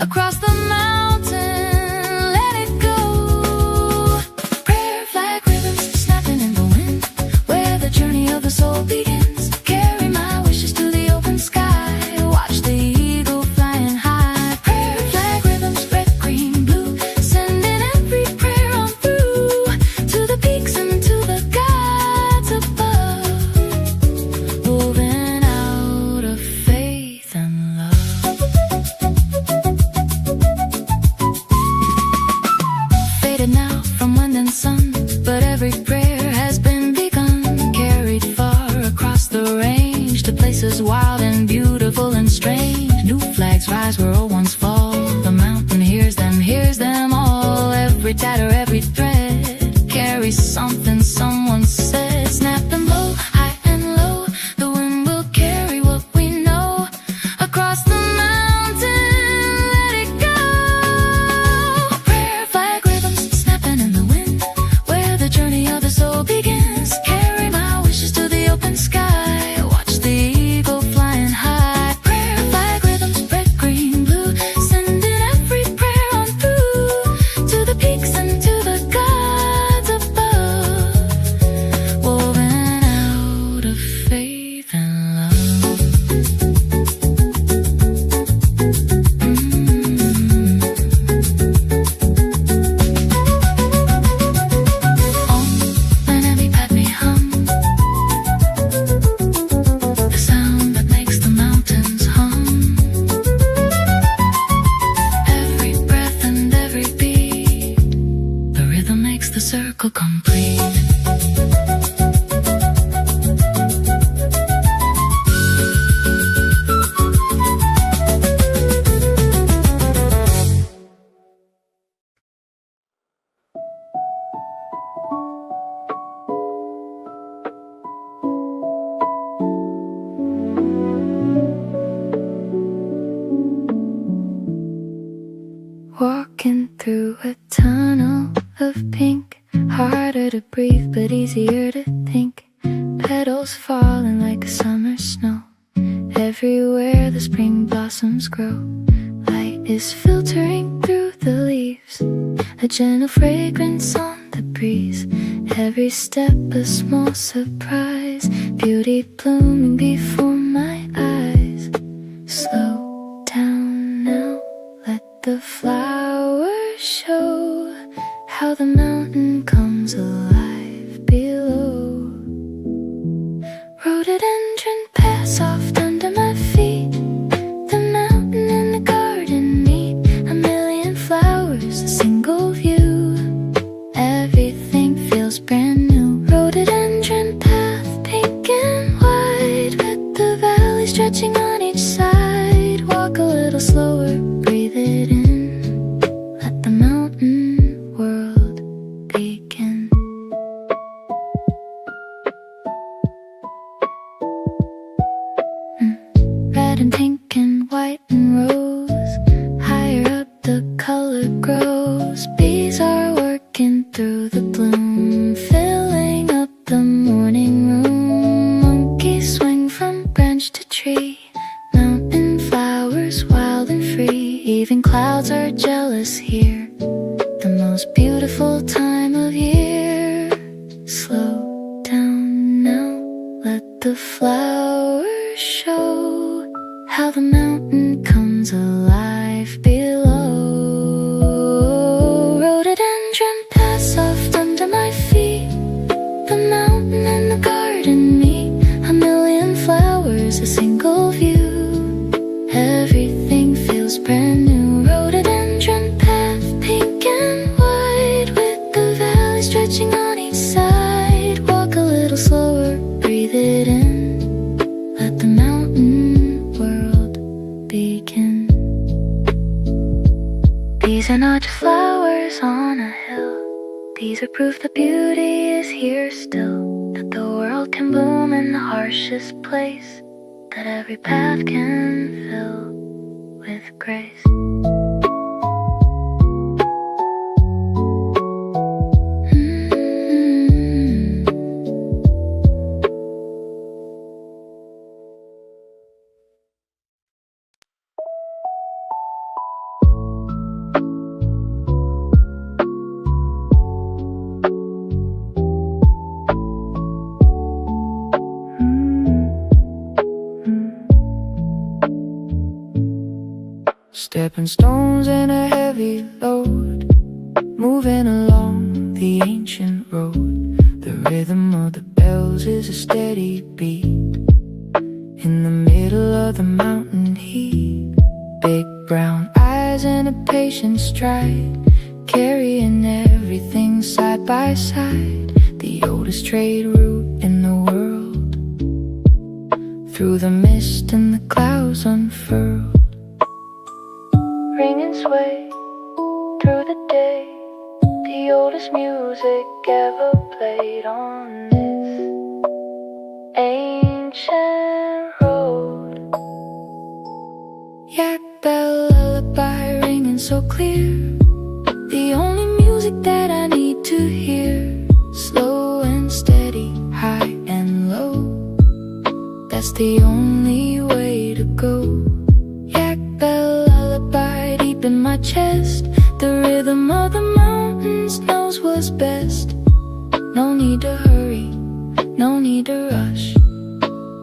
Across the mountain, let it go. Prayer flag rhythms snapping in the wind, where the journey of the soul begins. Carry my wishes to the open sky, watch the eagle flying high. Prayer flag rhythms, red, green, blue, sending every prayer on through to the peaks and to the gods above. Woven out of faith and love. Faded now from wind and sun, but every prayer has been begun. Carried far across the range to places wild and beautiful and strange. New flags rise where old ones fall. The mountain hears them all. Every tatter, every thread carries something someone said. Snap and blow, high and low, the wind will carry what we know. Across the mountain, let it go. Prayer flag rhythms snapping in the wind, where the journey of the soul begins. Carry my wishes to the open sky, watch the eagle flying high. Prayer flag rhythms, red, green, blue, sending every prayer on through to the peaks and to the gods above. Woven out of faith and love. Om Mani Padme Hum, the sound that makes the mountains hum. Every breath and every beat, the rhythm makes the circle complete. Walking through a tunnel of pink, harder to breathe but easier to think. Petals falling like summer snow, everywhere the spring blossoms grow. Light is filtering through the leaves, a gentle fragrance on the breeze. Every step a small surprise, beauty blooming before my eyes. Slow down now, let the flowers show how the mountain comes alive below. red and pink and white and rose. Higher up the color grows. Bees are working through the bloom, filling up the morning room. Monkeys swing from branch to tree. Mountain flowers wild and free. Even clouds are jealous here. The most beautiful time of year. Slow down now, let the flowers show how the mountain comes alive below. Rhododendron paths soft under my feet. The mountain and the garden meet. A million flowers, a single view. Everything feels brand new. Rhododendron path, pink and white, with the valley stretching on each side. Walk a little slower, breathe it in. Let the mountain world begin. These are not just flowers on a hill. These are proof the beauty is here still. That the world can bloom in the harshest place. That every path can fill with grace. Stepping stones in a heavy load, moving along the ancient road. The rhythm of the bells is a steady beat. In the middle of the mountain heat, big brown eyes and a patient stride, carrying everything side by side. The oldest trade route in the world, through the mist and the clouds unfurled. Ring and sway through the day, the oldest music ever played on this ancient road. Yak bell lullaby ringing so clear, the only music that I need to hear. Slow and steady, high and low, that's the only way to go. Yak bell lullaby deep in my chest, the rhythm of the mountains knows what's best. No need to hurry, no need to rush,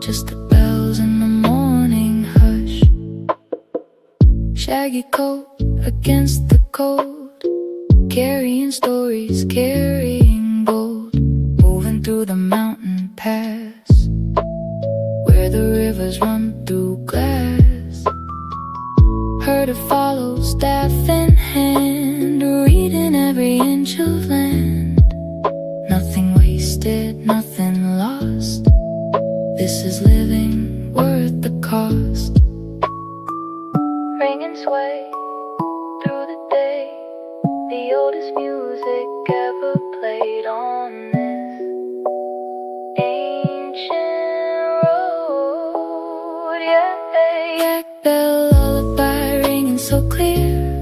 just the bells in the morning hush. Shaggy coat against the cold, carrying stories, carrying gold. Moving through the mountain pass, where the rivers run through glass. Herd of follow, staff in hand, reading every inch of land. Nothing wasted, nothing lost. This is living worth the cost. Ring and sway through the day, the oldest music ever played on this ancient road. Yeah, yak bell lullaby ringing so clear,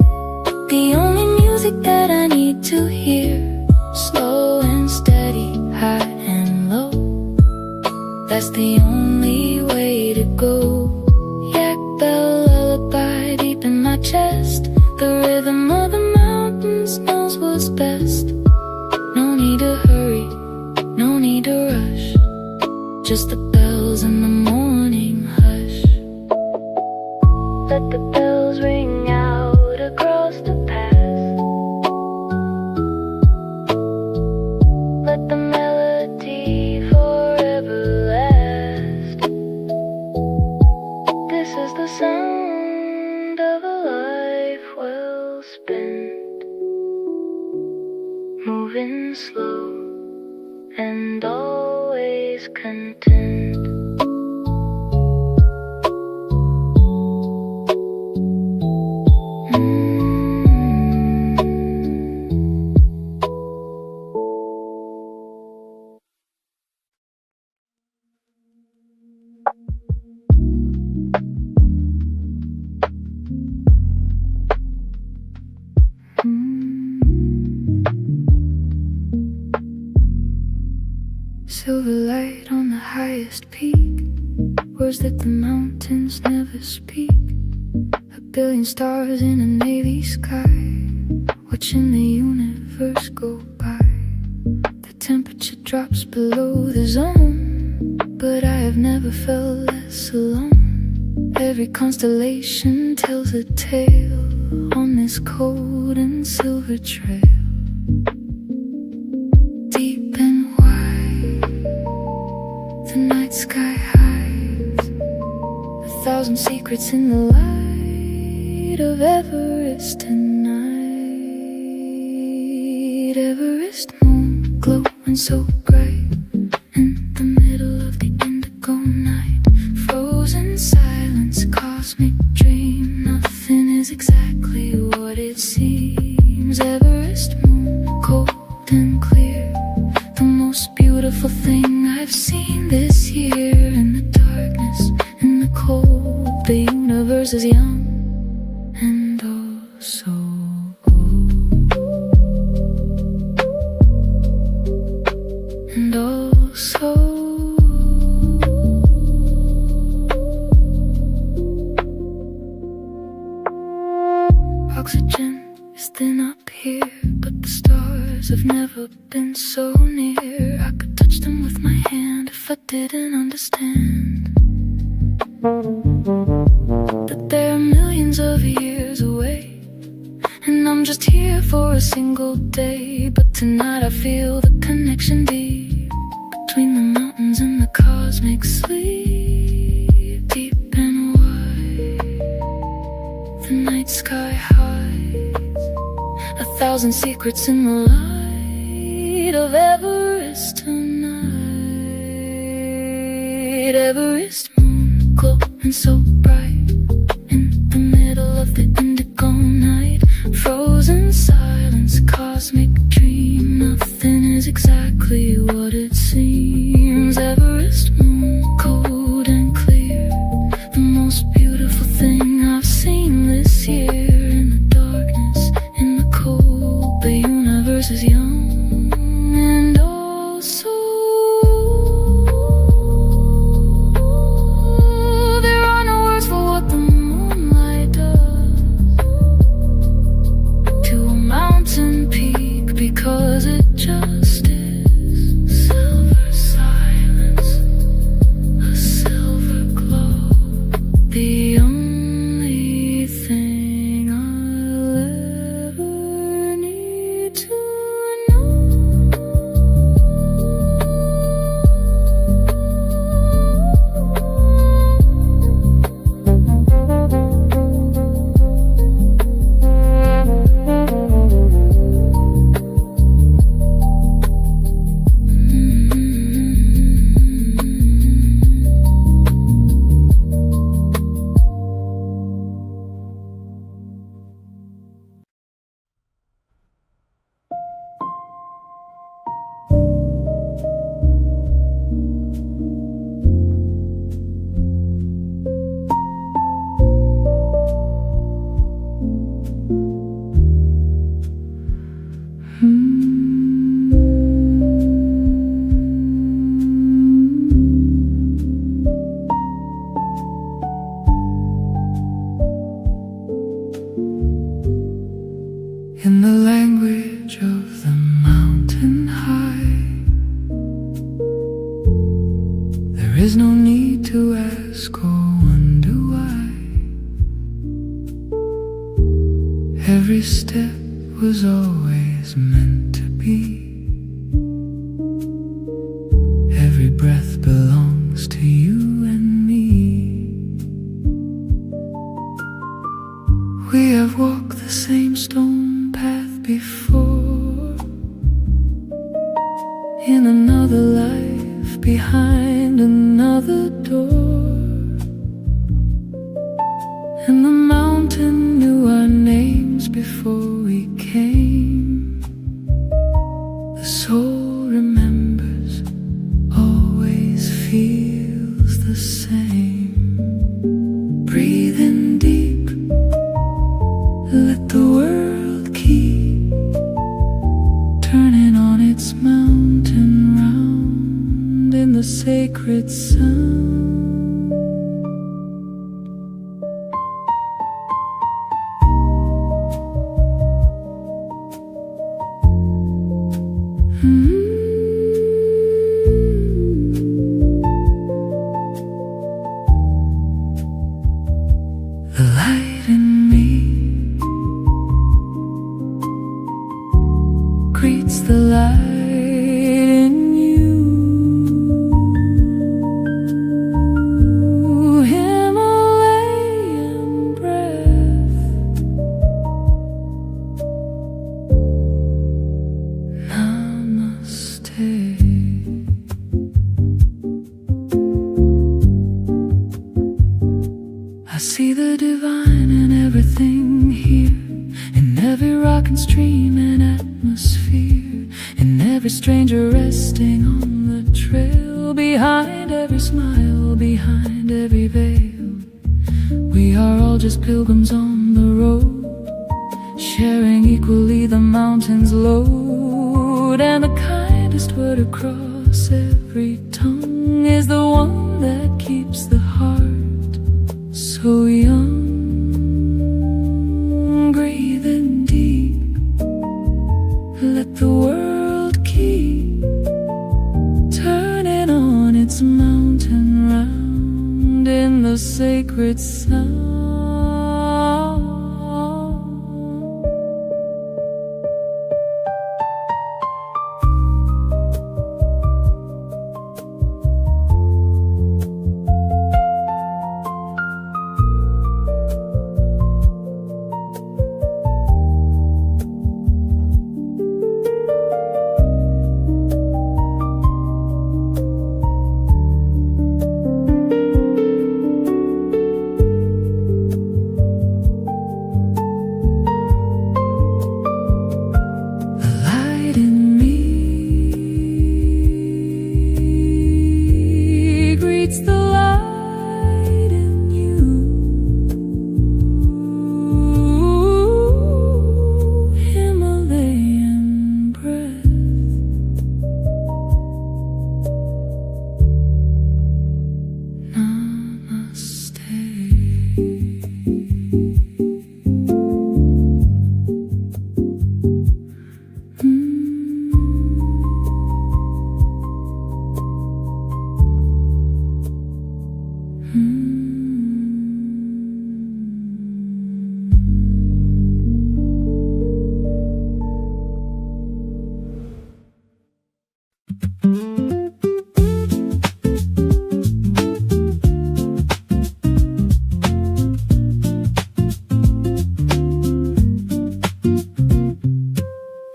the only music that I need to hear. Slow and steady, high and low, that's the only way to go. Yak bell lullaby deep in my chest, the rhythm of the mountains knows what's best. No need to hurry, no need to rush, just the bells in the morning hush. Let the bells ring out across the path. Let the melody forever last. This is the sound of a life well spent, moving slow and always content. silver light on the highest peak, words that the mountains never speak. A billion stars in a navy sky, watching the universe go by. The temperature drops below the zone, but I have never felt less alone. Every constellation tells a tale on this cold and silver trail. Deep and wide, the night sky hides 1,000 secrets in the light of Everest tonight. Everest moon glowing so bright in the middle of the indigo night. Frozen silence, cosmic dream, nothing is exactly what it seems. Everest moon, cold and clear, the most beautiful thing I've seen this year. In the darkness, in the cold, the universe is young and oh so old, and oh so old. Oxygen is thin up here, but the stars have never been so near. I could touch them with my hand if I didn't understand that they're millions of years away, and I'm just here for a single day. But tonight I feel the connection deep between the mountains and the cosmic sleep. Deep and wide, the night sky hides 1,000 secrets in the light of Everest tonight. Everest moon glowing so bright in the middle of the indigo night. Frozen silence, cosmic dream, nothing is exactly what it seems. Everest moon, cold and clear, the most beautiful thing I've seen this year. In the darkness, in the cold, the universe is young and oh so old. There are no words for what the moonlight does to a mountain peak, because it just is. Silver silence, a silver glow, the only thing I'll ever need to know. In the language of the mountain high, there is no need to ask or wonder why. Every step was always meant to be. Every breath belongs to you and me. We have walked the same stone path before, in another life, behind another door. And the mountain knew our names before we came. The soul remembers, always feels the same. Breathe in deep, let the world keep turning on its mountain round. sacred sound. The light in me greets the light in you. Himalayan breath, namaste. I see the divine in everything here, in every rock and stream and atmosphere, in every stranger resting on the trail, behind every smile, behind every veil. We are all just pilgrims on the road, sharing equally the mountain's load, and the kindest word across every tongue is the one that keeps the heart so young. Breathing deep, let the world keep turning on its mountain round in the sacred sound.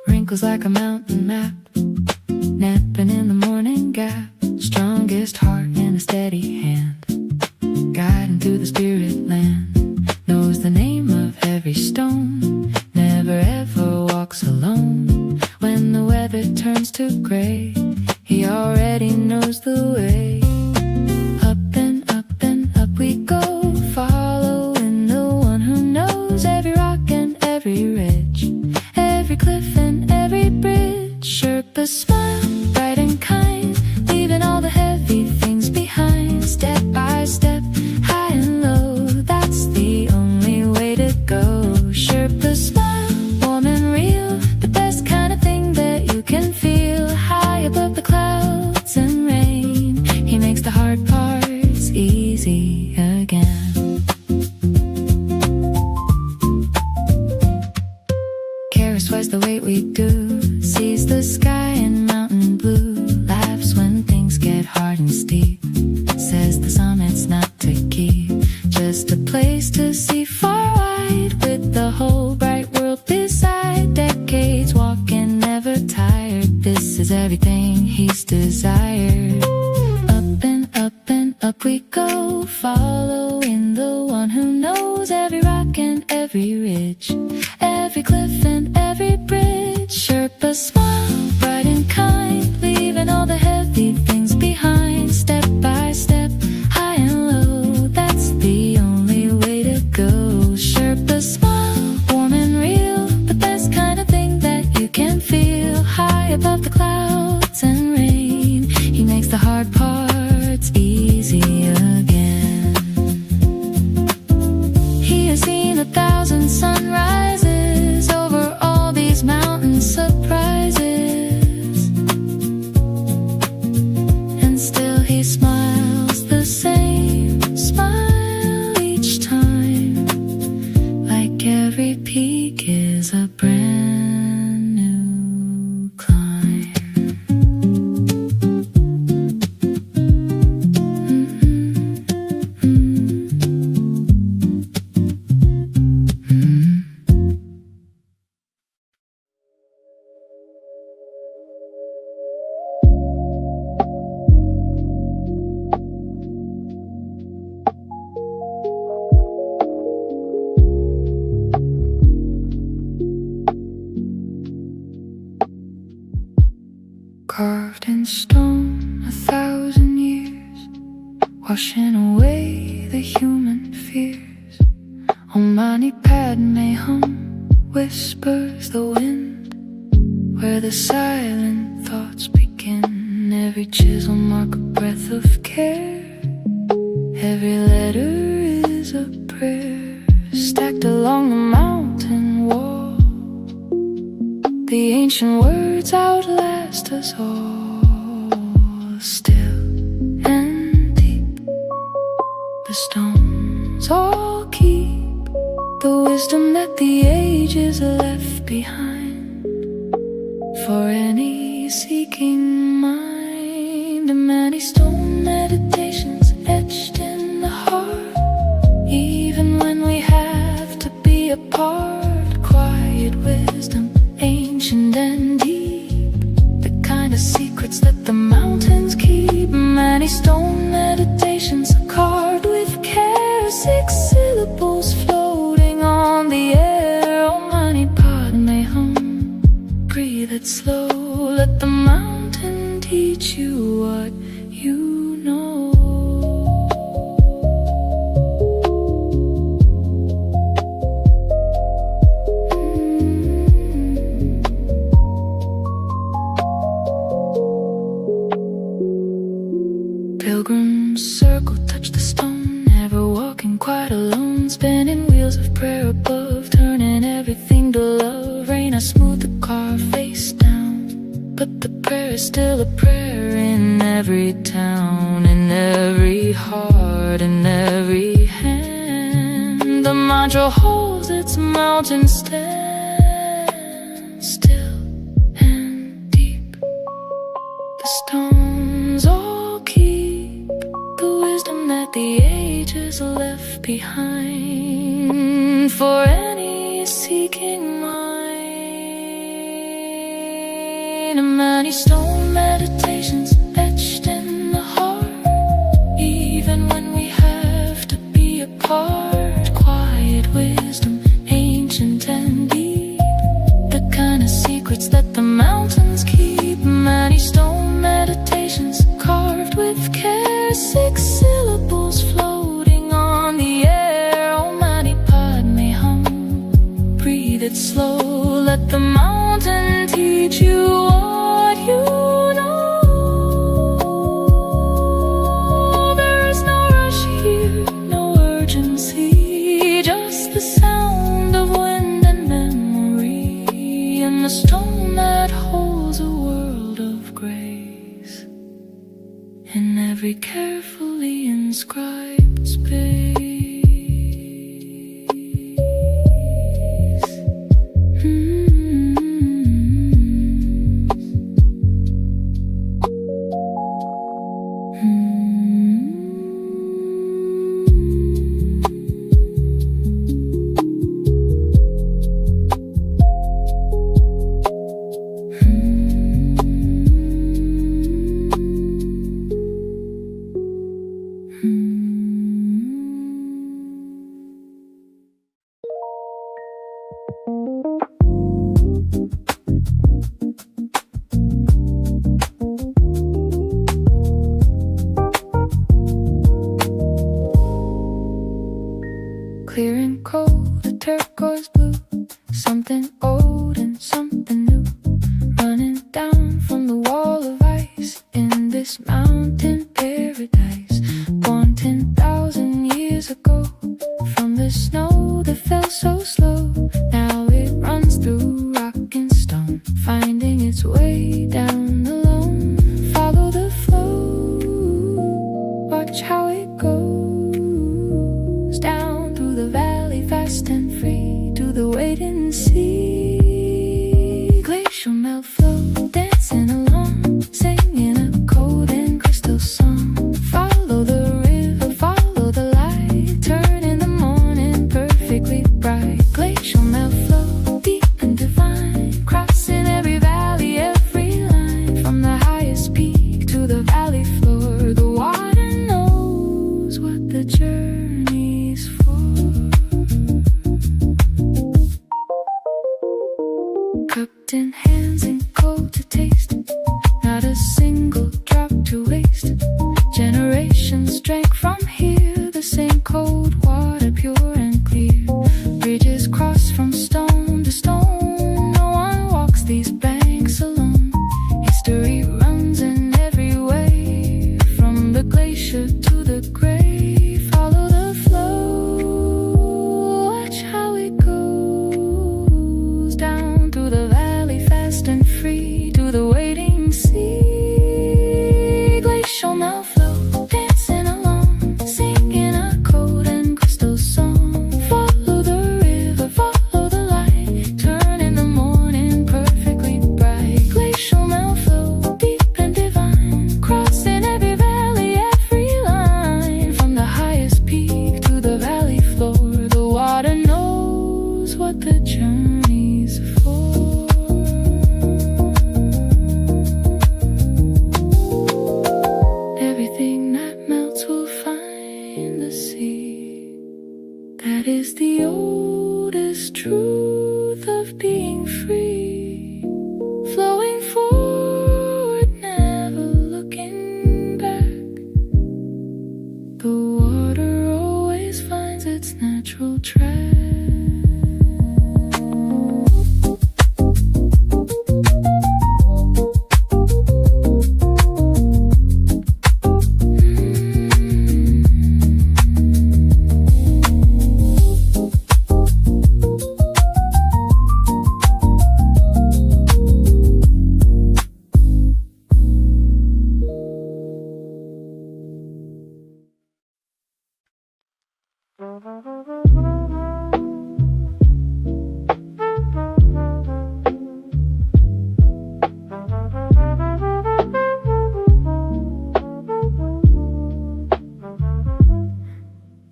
Wrinkles like a mountain map, napping in the morning gap, strongest heart in a steady hand, guiding through the spirit land, knows the name of every stone, never ever walks alone. When the weather turns to gray, he already knows the way. Up and up and up we go, following the one who knows every rock and every ridge, every cliff and every bridge. Sherpa smile, bright and kind, leaving all the heavy things behind. Step by step, high and low, that's the only way to go. Sherpa smile, warm and real, the best kind of thing that you can feel. High above the clouds and rain, he makes the hard parts easy again. Carries twice the weight we do, sees the sky in mountain blue, laughs when things get hard and steep, says the summit's not to keep, just a place to see far wide, with the whole bright world beside. Decades walking, never tired, this is everything he's desired. Up and up and up we go, following the one who knows every rock and every ridge, every cliff and every bridge. Sherpa smile, bright and kind, leaving all the heavy things behind. Step by step, high and low, that's the only way to go. Sherpa smile, warm and real, the best kind of thing that you can feel. High above the clouds and rain, he makes the hard part in stone 1,000 years, washing away the human fears. Om Mani Padme Hum, whispers the wind, where the silent thoughts begin. Every chisel mark a breath of care, every letter is a prayer, stacked along the mountain wall. The ancient words outlast us all. Still and deep, the stones all keep the wisdom that the ages left behind for any seeking mind. Many stone meditations etched in the heart, even when we have to be apart. Quiet wisdom, ancient and deep, the kind of secrets that the mountains keep. Many stone meditations are carved with care, 6 syllables floating on the air. Om Mani Padme Hum, breathe it slow, let the mountain teach you what you know. Pilgrims circle, touch the stone, never walking quite alone, spinning wheels of prayer above, turning everything to love. Rain, I smooth the car face down, but the prayer is still a prayer in every town, in every heart, in every hand. The mantra holds its mountain stand, still and deep. The stones all keep the wisdom that the ages left behind for any seeking mind. Many stone meditations etched in the heart, even when we have to be apart. Quiet wisdom, ancient and deep, the kind of secrets that the mountains keep. Many stone meditations carved with care, 6 syllables floating on the air. Om Mani Padme Hum, breathe it slow, let the mountain teach you what you know. There is no rush here, no urgency, just the sound of wind and memory, and the stone that holds a world of grace in every carefully inscribed space. Clear and cold, a turquoise blue, something old and something new, running down from the wall of ice in this mountain paradise. Born 10,000 years ago, from the snow that fell so slow. Now it runs through rock and stone, finding its way down alone. Follow the flow, watch how it goes down through the valley, fast and free, to the waiting sea. Glacial melt flow, dancing along, singing a cold and crystal song. Follow the river, follow the light, turn in the morning perfectly bright. Glacial melt flow, deep and divine, crossing every valley, every line, from the highest peak to the valley floor. The water knows what the journey's for. Cupped in hands and cold to taste, not a single generations drank from here, the same cold water, pure and clear. Bridges cross from stone to stone, no one walks these banks alone. History runs in every way, from the glacier to the grave. Follow the flow, watch how it goes down through the valley, fast and free, to the waiting sea. Glacial now flow, dancing along, singing a cold and crystal song. Follow the river, follow the light, turn in the morning perfectly bright. Glacial now flow, deep and divine, crossing every valley, every line. From the highest peak to the valley floor, the water knows what the journey's for. Everything that melts will find the sea. That is the oldest truth of being free. Flowing forward, never looking back. The water always finds its natural track.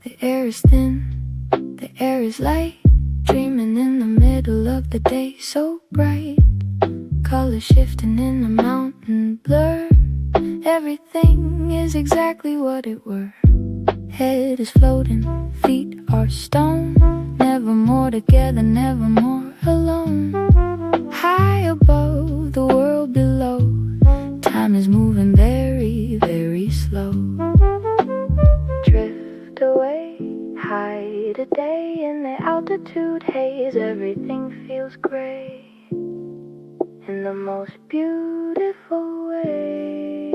The air is thin, the air is light, dreaming in the middle of the day, so bright. Colors shifting in the mountain blur. Everything is exactly what it were. Head is floating, feet are stone. Never more together, never more alone. High above, the world below. Time is moving very, very slow. Drift away, hide a day in the altitude haze. Everything feels gray in the most beautiful way.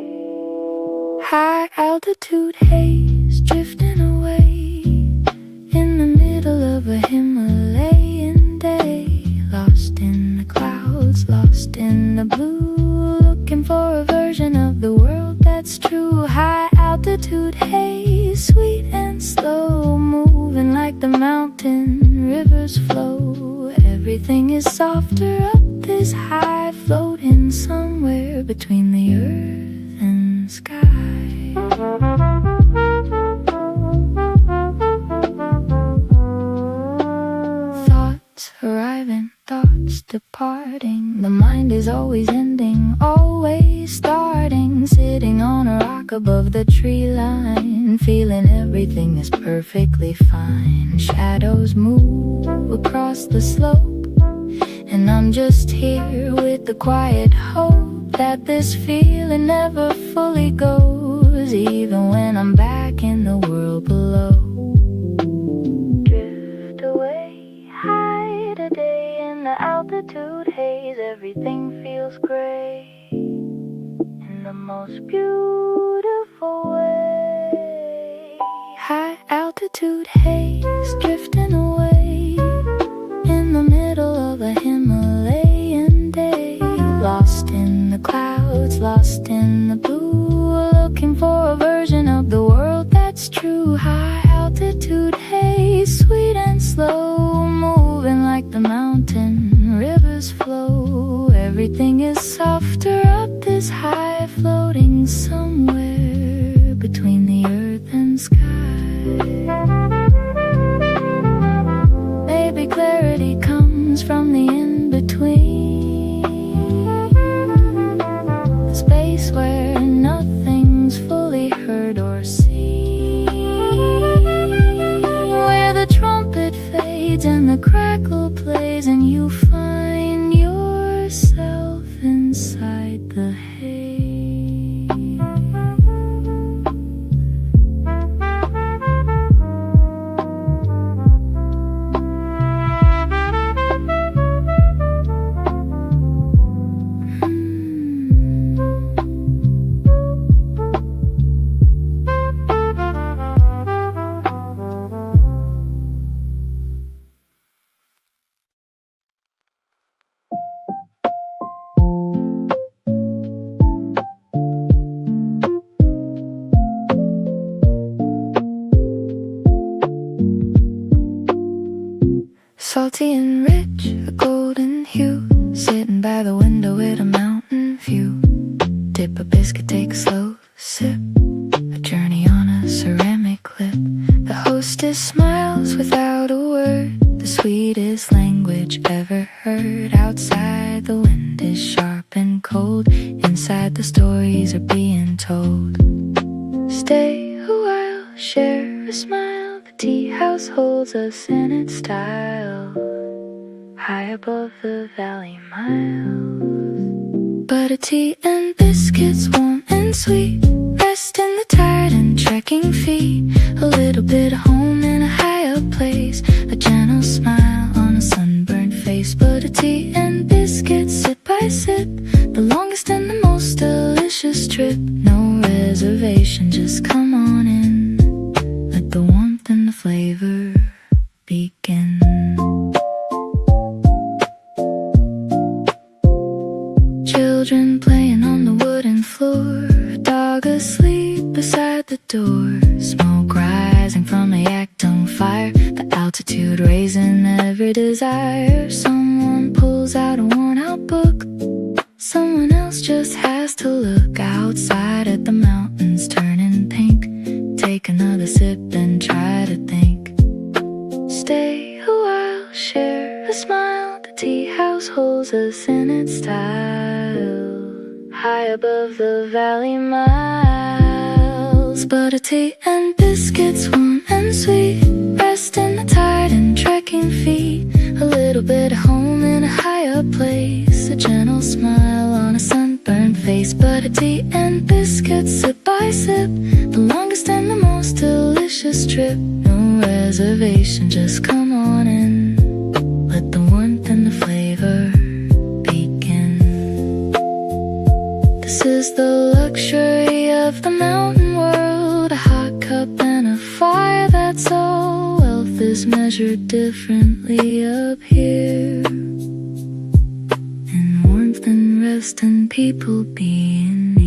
High altitude haze, drifting away in the middle of a Himalayan day. Lost in the clouds, lost in the blue, looking for a version of the world that's true. High altitude haze, sweet and slow, moving like the mountain rivers flow. Everything is softer up this high, floating somewhere between the earth and sky. Thoughts arriving, thoughts departing. The mind is always ending, always starting. Sitting on a rock above the tree line, feeling everything is perfectly fine. Shadows move across the slope, and I'm just here with the quiet hope that this feeling never fully goes, even when I'm back in the world below. Drift away, hide a day in the altitude haze. Everything feels gray in the most beautiful way. High altitude haze, drifting away in the middle of a Himalayan day. Lost in the clouds, lost in the blue, looking for a version of the world that's true. High altitude haze, sweet and slow, moving like the mountain rivers flow. Everything is softer up this high, floating somewhere between the earth and sky. Maybe clarity comes from the in-between, the space where nothing's fully heard or seen, where the trumpet fades and the crackle plays, and you find yourself inside the haze. salty and rich, a golden hue, sitting by the window with a mountain view. Dip a biscuit, take a slow sip, a journey on a ceramic lip. The hostess smiles without a word, the sweetest language ever heard. Outside the wind is sharp and cold, inside the stories are being told. Stay a while, share a smile, the tea house holds us in its style, high above the valley miles. Butter tea and biscuits, warm and sweet, rest in the tired and trekking feet. A little bit of home in a higher place, a gentle smile on a sunburned face. Butter tea and biscuits, sip by sip, the longest and the most delicious trip. No reservation, just come on in, let the warmth and the flavor begin. Children playing on the wooden floor, a dog asleep beside the door, smoke rising from a yak tongue fire, the altitude raising every desire. Someone pulls out a worn out book, someone else just has to look outside at the mountains turning pink. Take another sip and try to think. Stay a while, share a smile, the tea house holds us in its style, high above the valley miles. Butter tea and biscuits, warm and sweet, rest in the tired and trekking feet. A little bit of home in a higher place, a gentle smile on a sunburned face. Butter tea and biscuits, sip by sip, the longest and the most delicious trip. No reservation, just come on in, let the warmth and the flavor begin. This is the luxury of the mountain world, a hot cup and a fire, that's all. Wealth is measured differently up here, in warmth and rest and people being near.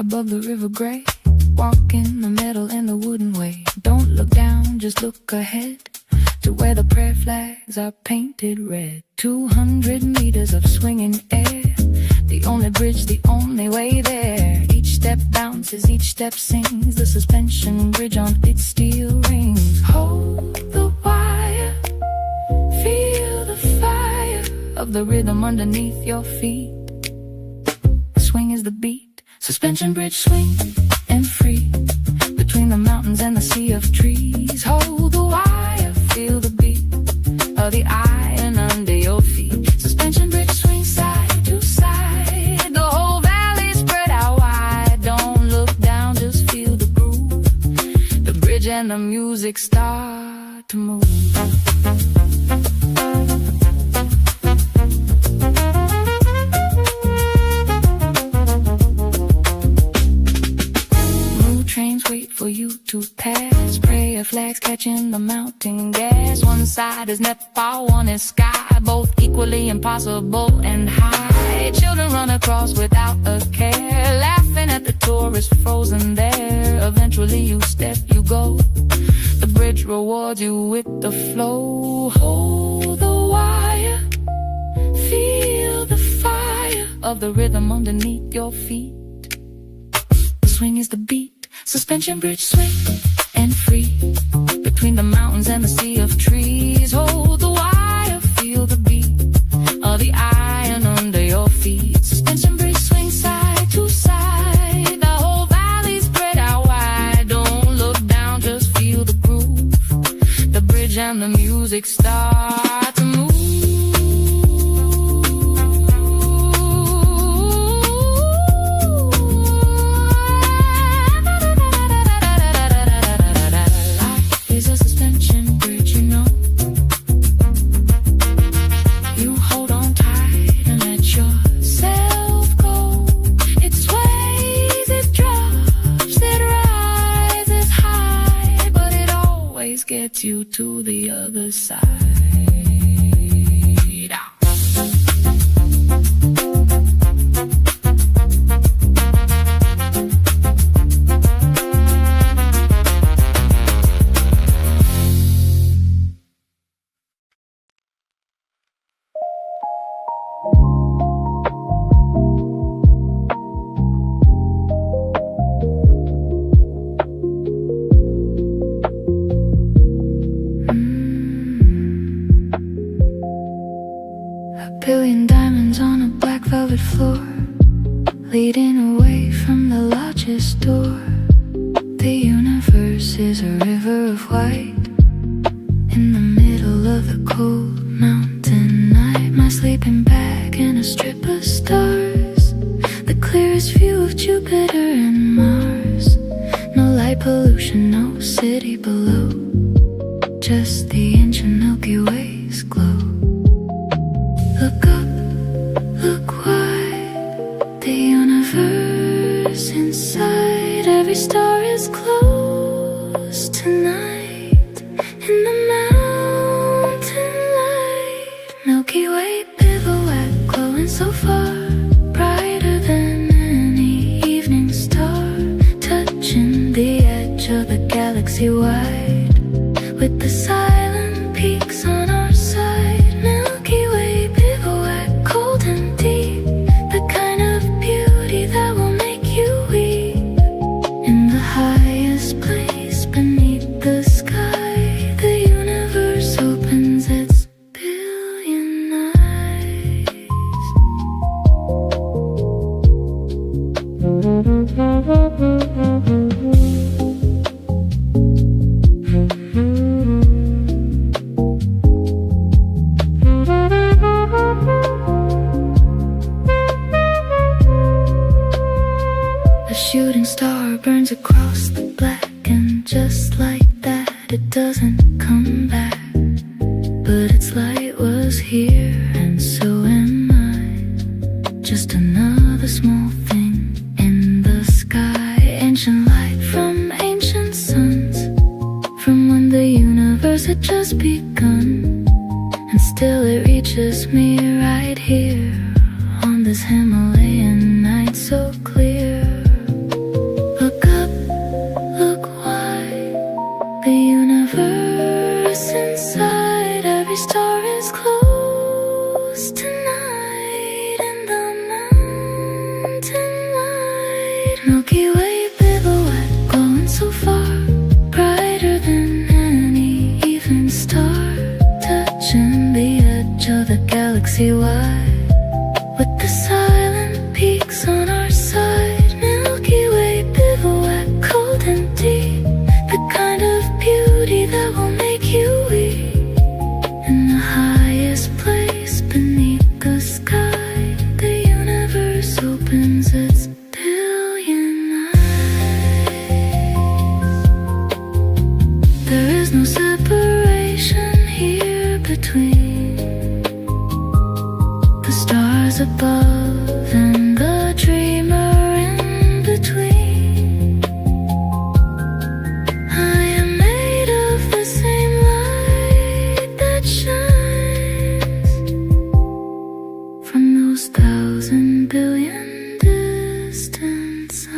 Above the river gray, walk in the middle in the wooden way. Don't look down, just look ahead to where the prayer flags are painted red. 200 meters of swinging air, the only bridge, the only way there. Each step bounces, each step sings, the suspension bridge on its steel rings. Hold the wire, feel the fire of the rhythm underneath your feet. The swing is the beat, suspension bridge, swing and free, between the mountains and the sea of trees. Hold the wire, feel the beat of the iron under your feet. Suspension bridge, swing side to side, the whole valley spread out wide. Don't look down, just feel the groove, the bridge and the music start to move. Wait for you to pass, prayer flags catching the mountain gas. One side is Nepal, one is sky, both equally impossible and high. Children run across without a care, laughing at the tourists frozen there. Eventually you step, you go, the bridge rewards you with the flow. Hold the wire, feel the fire of the rhythm underneath your feet. The swing is the beat, suspension bridge, swing and free, between the mountains and the sea of trees. Hold the wire, feel the beat of the iron under your feet. Suspension bridge, swing side to side, the whole valley spread out wide. Don't look down, just feel the groove, the bridge and the music start to move. Is a suspension get you to the other side. Billion diamonds on a black velvet floor, leading away from the largest door. The universe is a river of white, in the middle of the cold mountain night. My sleeping bag and a strip of stars, the clearest view of Jupiter and Mars. No light pollution, no city below, just the ancient Milky Way's glow. Look up, look wide, the universe inside. Every star is close tonight, in the mountain light. Milky Way bivouac, glowing so far, brighter than any evening star. Touching the edge of the galaxy wide, with the silent peaks on our side. Milky Way bivouac, cold and deep, the kind of beauty that will make you weep. In the highest place beneath the sky, the universe opens its billion eyes. A shooting star burns across the black, and just like that it doesn't come back. But its light was here, and so am I. Just another small thing in the sky. Ancient light from ancient suns, from when the universe had just begun. And still it reaches me right here, on this Himalayan night so clear. Look up, look wide, the universe inside. Every star is close tonight, in the mountain light. Milky Way bivouac, glowing so far, brighter than any evening star. Touching the edge of the galaxy wide, with the silent peaks on our side. Milky Way bivouac, cold and deep, the kind of beauty that will make you weep. In the highest place beneath the sky, the universe opens its billion eyes. There is no separation here between the stars above and the dreamer in between. I am made of the same light that shines from those 1,000 billion distant suns.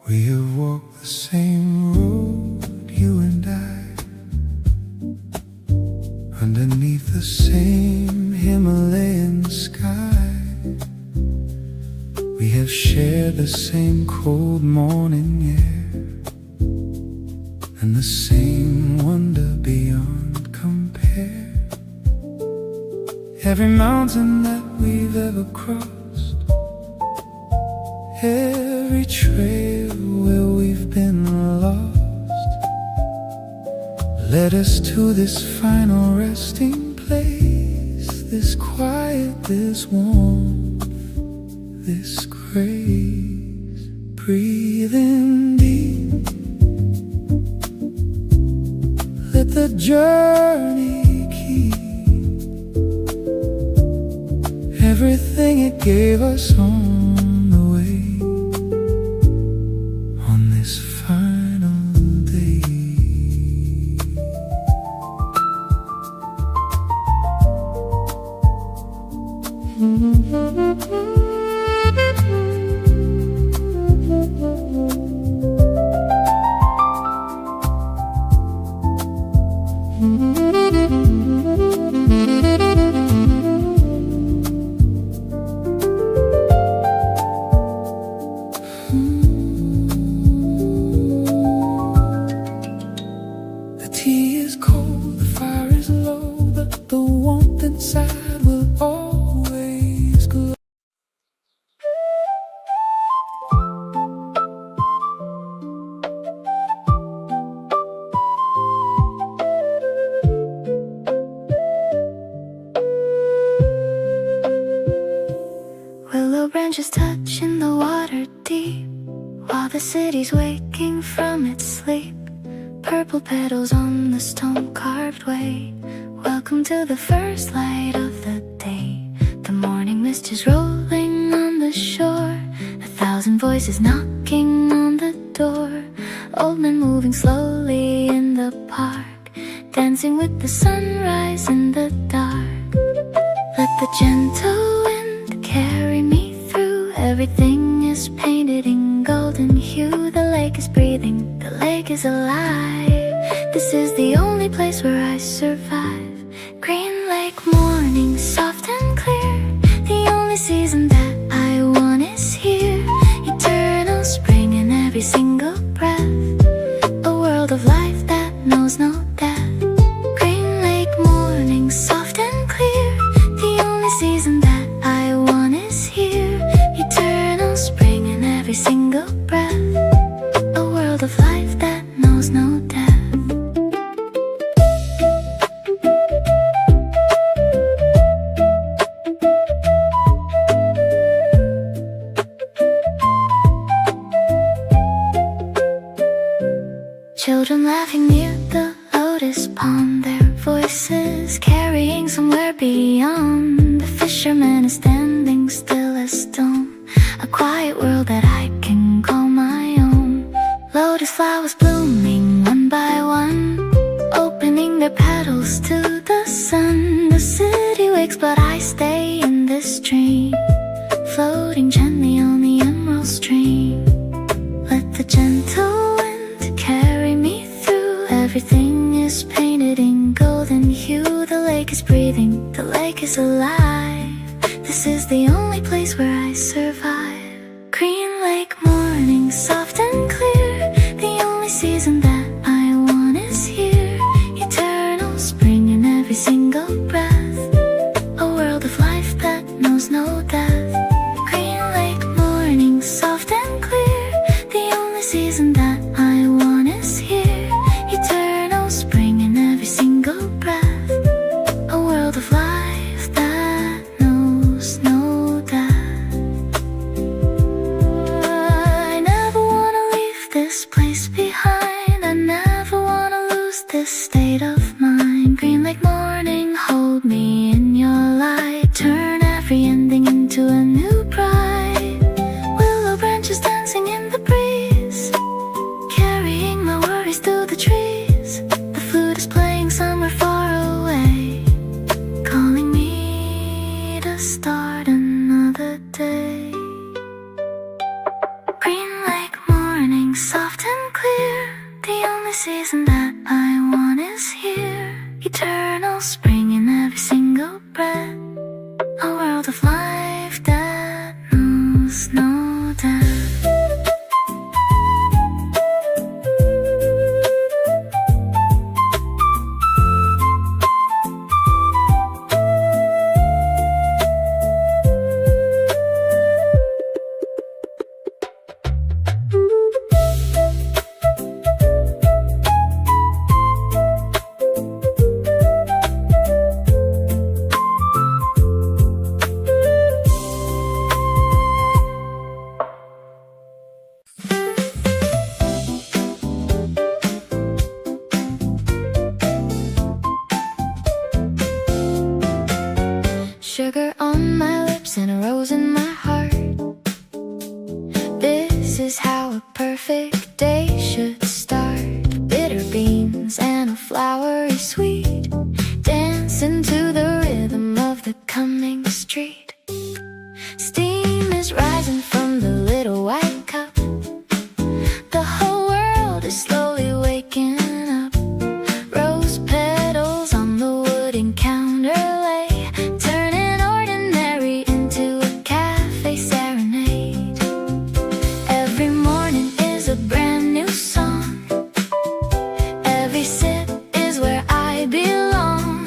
We have walked the same road, you and I, underneath the same Himalayan sky. We have shared the same cold morning air, and the same wonder beyond compare. every mountain that we've ever crossed, every trail where we've been lost, led us to this final resting place, this quiet, this warmth, this grace. Breathing deep, let the journey keep everything it gave us on the way, on this final day. The tea is cold, the fire is low, but the warmth inside will always glow. Willow branches touching the water deep, while the city's waking from its sleep. Purple petals on the stone-carved way, welcome to the first light of the day. The morning mist is rolling on the shore, 1,000 voices knocking on the door. Old men moving slowly in the park, dancing with the sunrise in the dark. Let the gentle wind carry me through, everything is painted in golden hue. The lake is breathing, the lake is alive. This is the only place where I survive. Green lake morning, soft and clear, the only season that I want is here. Eternal spring in every single breath, a world of life that knows no death. Green lake morning, soft and clear, the only season that I want is here. Eternal spring in every single breath, a world of life that knows no death. Children laughing near the lotus pond, their voices carrying somewhere beyond. The fisherman is standing still as stone, a quiet world that I can call my own. Lotus flowers blooming one by one, opening their petals to the sun. The city wakes but I stay in this dream, floating gently on the emerald stream. Let the gentle wind carry me through, everything is painted in golden hue. The lake is breathing, the lake is alive. This is the only place where I survive. Green lake morning, soft and clear, the only season that I want is here. Eternal spring in every single breath, a world of life that knows no death. Green lake morning, soft and clear, the only season that I want is here. Eternal spring in every single breath, a world of life that knows no death. I never wanna leave this place behind, I never wanna lose this state of mind. Green lake morning, hold me in your light, turn every ending into a new bride. Willow branches dancing in the breeze, carrying my worries through the trees. The flute is playing somewhere far away, calling me to start another day. Green lake morning, soft and clear, the only season that I want is here. Eternal spring in every single breath, a world of life flowery sweet, dancing to the rhythm of the coming street. Steam is rising from the little white cup. The whole world is slowly waking up. Rose petals on the wooden counter lay, turning ordinary into a cafe serenade. Every morning is a brand new song. Every sip is where I belong.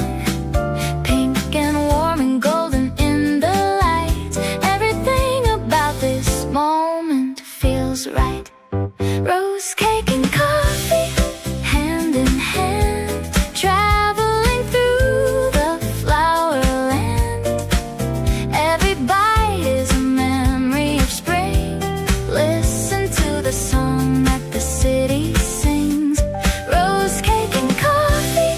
Pink and warm and golden in the light. Everything about this moment feels right. Rose cake and coffee, hand in hand, traveling through the flower land. Every bite is a memory of spring. Listen to the song that the city sings. Rose cake and coffee,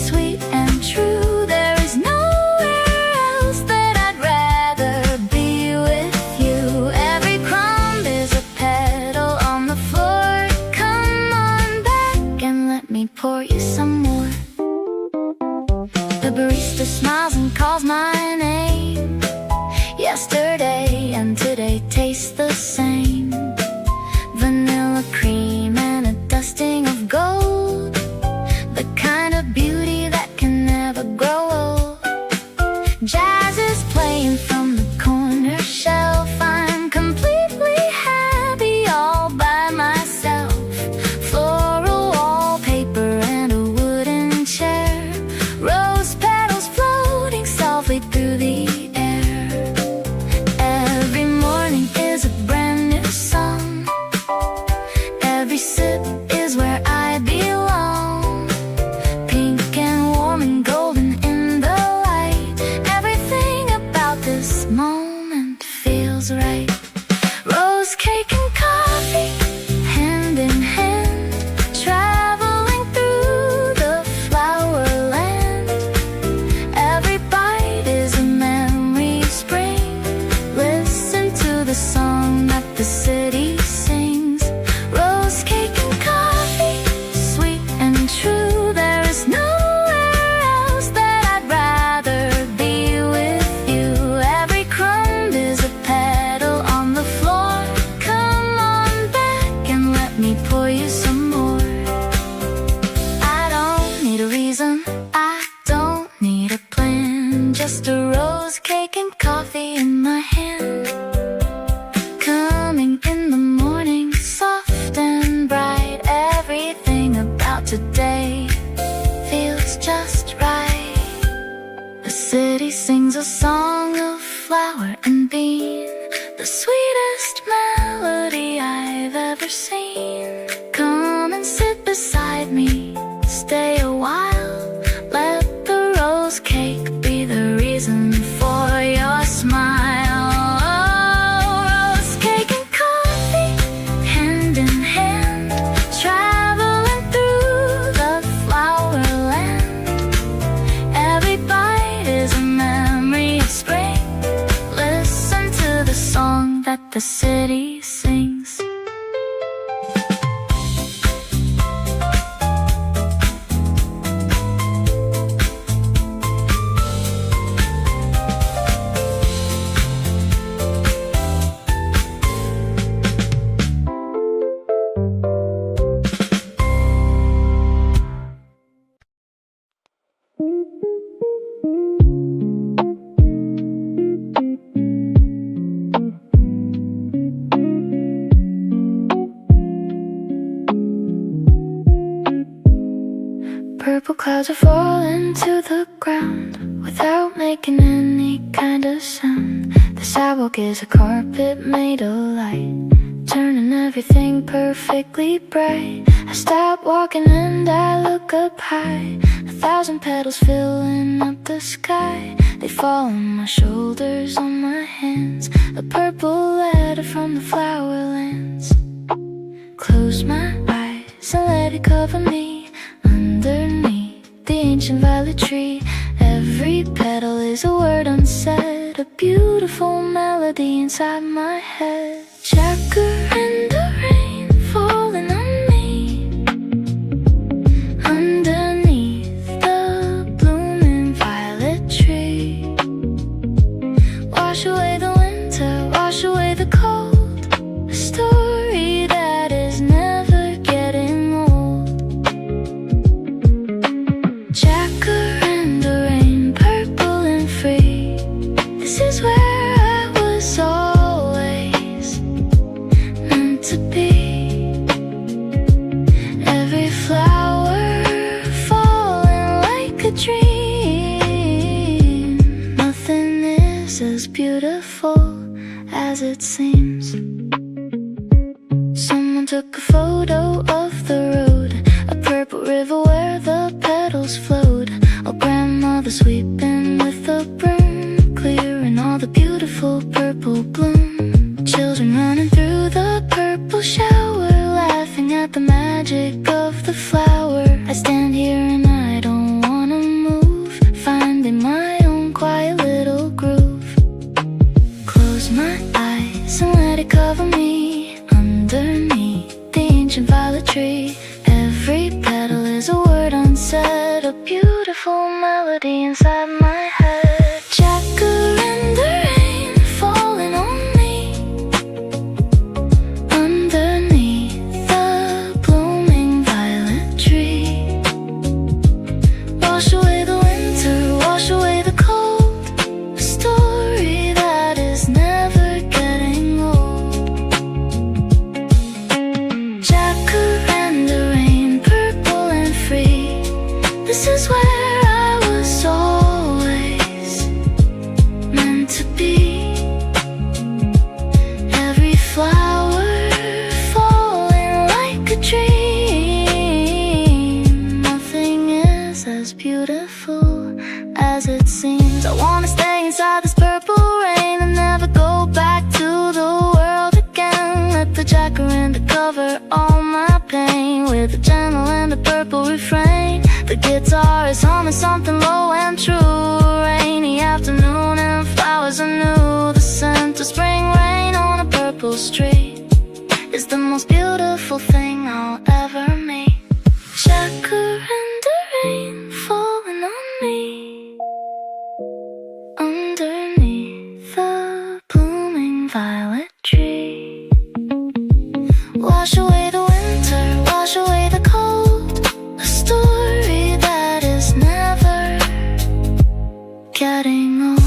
sweet and true. There is nowhere else that I'd rather be with you. Every crumb is a petal on the floor. Come on back and let me pour you some more. The barista smiles and calls my name. Yesterday and today taste the same. Vanilla cream and a dusting of gold. The kind of beauty that can never grow old. Jazz is playing from the corner shelf. I'm completely happy all by myself. Floral wallpaper and a wooden chair. Rose petals floating softly through the air. Every morning is a brand new song. Every sip is where I belong. Pink and warm and golden in the light. Everything about this moment feels right. Rose cake and coffee, hand in hand, traveling through the flower land. Every bite is a memory of spring. Listen to the song that the city sings. Rose cake and coffee, sweet and true. There is nowhere else that I'd rather be with you. Every crumb is a petal on the floor. Come on back and let me pour you some more. I don't need a reason, I don't need a plan. Just a rose cake and coffee in my hand. Coming in the morning, soft and bright. Everything about today feels just right. The city sings a song of flower and bean, the sweetest melody I've ever seen. Come and sit beside me, stay a while. Let the rose cake be the reason for your smile. Oh, rose cake and coffee, hand in hand, traveling through the flower land. Every bite is a memory of spring. Listen to the song that the city sings. Purple clouds are falling to the ground without making any kind of sound. The sidewalk is a carpet made of light, turning everything perfectly bright. I stop walking and I look up high. 1,000 petals filling up the sky. They fall on my shoulders, on my hands. A purple letter from the flowerlands. Close my eyes and let it cover me. Underneath the ancient violet tree, every petal is a word unsaid, a beautiful melody inside my head. Checker in the rain falling on me. Underneath as it seems. Someone took a photo of the road, a purple river where the petals flowed. A grandmother sweeping with a broom, clearing all the beautiful purple bloom. Children running through the purple shower, laughing at the magic of the flower. I stand here and I don't wanna move, finding my own quiet little groove. Close my eyes and let it cover me, underneath the ancient violet tree. Every petal is a word unsaid, a beautiful melody inside my head. Jacaranda rain falling on me, underneath the blooming violet tree. Wash away the winter, wash away the cold, a story that is never getting old. Jacaranda rain, purple and free, this is where I was always meant to be. Every flower falling like a dream. Nothing is as beautiful as it seems. I wanna stay inside this purple rain and never go back to the world again. Let the jacaranda cover all my pain with a gentle and a purple refrain. The guitar is humming something low and true. Rainy afternoon and flowers are new. The scent of spring rain on a purple street is the most beautiful thing I'll ever meet. Jacaranda rain falling on me, underneath the blooming violet tree. Wash away the winter, wash away the cold, a story that is never getting old.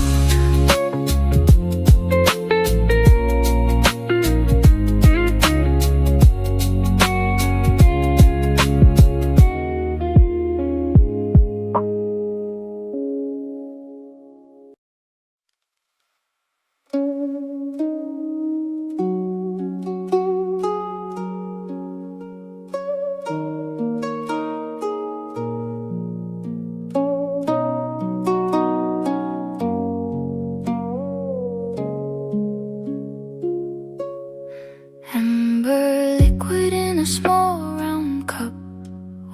Amber liquid in a small round cup,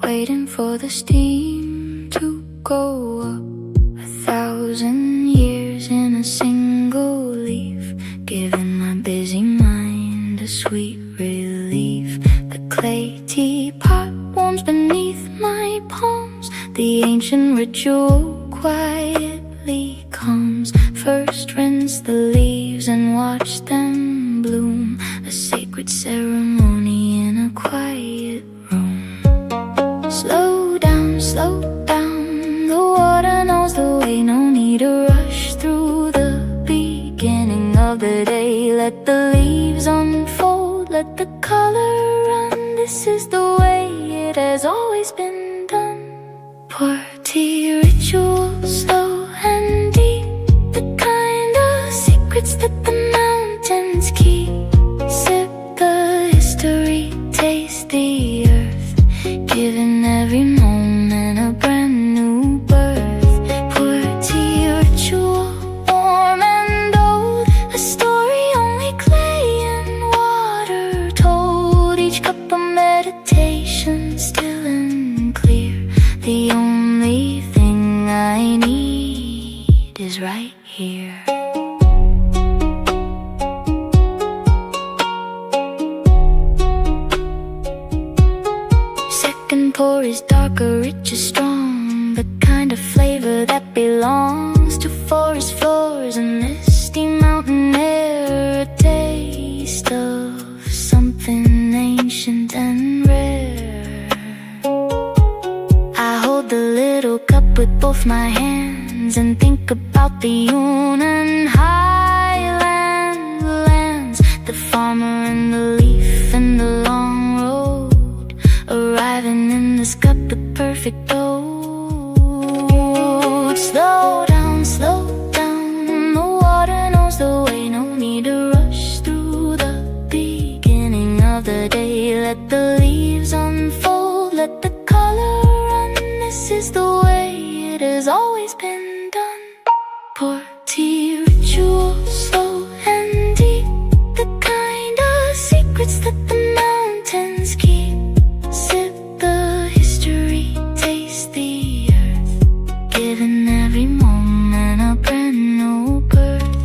waiting for the steam to go up. 1,000 years in a single leaf, giving my busy mind a sweet relief. The clay teapot warms beneath my palms, the ancient ritual quietly comes. First rinse the leaves and watch them bloom, a sacred ceremony in a quiet room. Slow down, the water knows the way, no need to rush through the beginning of the day. Let the leaves unfold, let the color run, this is the way it has always been done. Pour tea ritual, slow and deep, the kind of secrets that the mountains keep. Sip the history, taste the earth, giving every moment a brand new birth. Pour tea ritual, warm and old, a story only clay and water told. Each cup a meditation, still and clear. The only thing I need is right here. Second pour is darker, richer, strong, the kind of flavor that belongs to forest floors and misty mountain air. A taste of something ancient and rare. I hold the little cup with both my hands and think about the Yunnan highland lands, the farmer and the leaf and the long road, arriving in this cup the perfect oat. Slow down, the water knows the way, no need to rush is the way it has always been done. Pour tea, ritual, slow and deep, the kind of secrets that the mountains keep. Sip the history, taste the earth, giving every moment a brand new birth.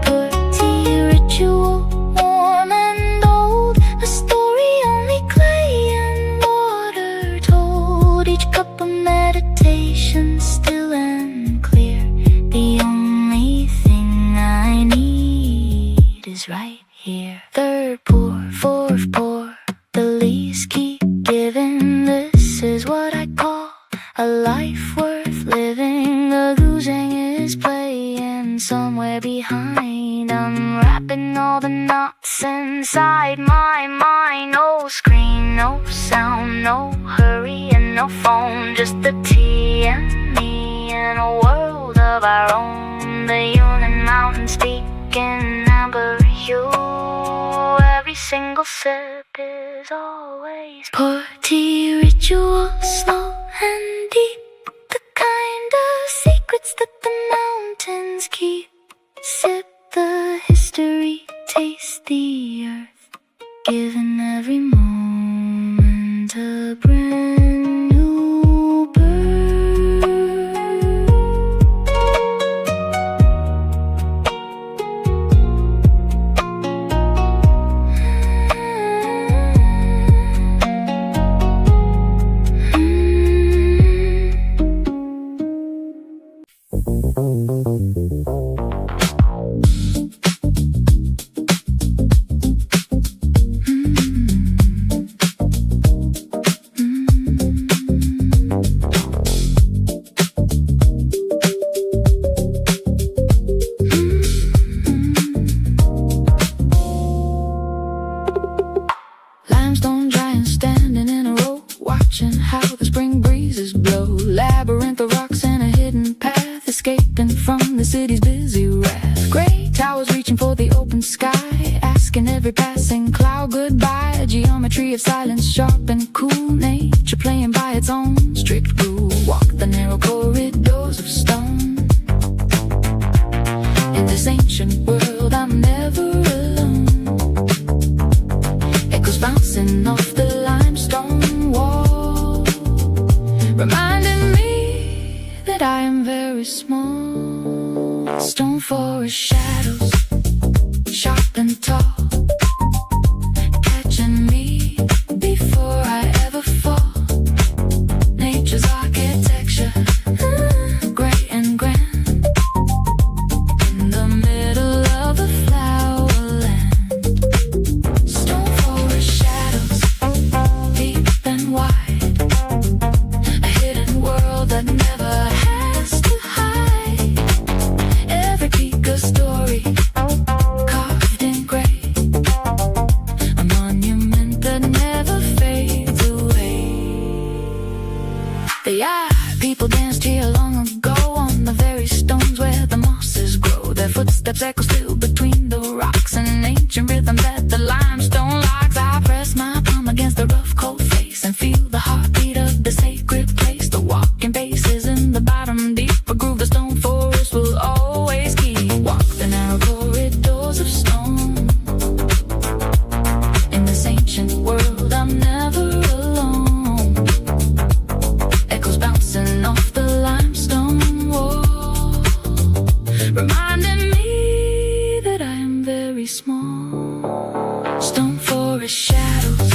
Pour tea, ritual, warm and old, a story only clay and water told. Each cup of meditation, still and clear. The only thing I need is right here. Third pour, fourth pour, the leaves keep giving. This is what I call a life worth living. The losing is playing somewhere behind. Unwrapping all the knots inside my mind. No screen, no sound, no hurry and no phone. Just the tea and me in a world of our own. The Yunnan mountains speak in amber hue. Every single sip is always pour tea, ritual, slow and deep, the kind of secrets that the mountains keep. Sip the history, taste the earth, giving every moment a brand new birth. Limestone giants standing in a row, watching how the spring breezes blow. Labyrinth of rocks and a hidden path, escaping from the city's busy wrath. Gray towers reaching for the open sky, asking every passing cloud goodbye. A geometry of silence, sharp and cool, nature playing by its own strict rule. Walk the narrow corridors of stone. In this ancient world I'm never alone. Echoes bouncing off the limestone wall, reminding me that I am very small. Stone forest shadows, sharp and tall, catching me before I ever fall. Nature's architecture, great and grand, in the middle of a flowerland. Stone forest shadows, deep and wide, a hidden world that never has to hide. Every peak a story, carved in gray, a monument that never fades away. The people danced here long ago on the very stones where the mosses grow. Their footsteps echo still between the rocks, an ancient rhythm that the limestone locks. I press my palm against the rough cold face and feel the heartbeat of the sacred place. The walking bases in the bottom deep, a groove the stone forest will always keep. Walk the narrow corridors of stone. In this ancient world I'm never alone. Echoes bouncing off the limestone wall, reminding me that I am very small. Stone forest shadows,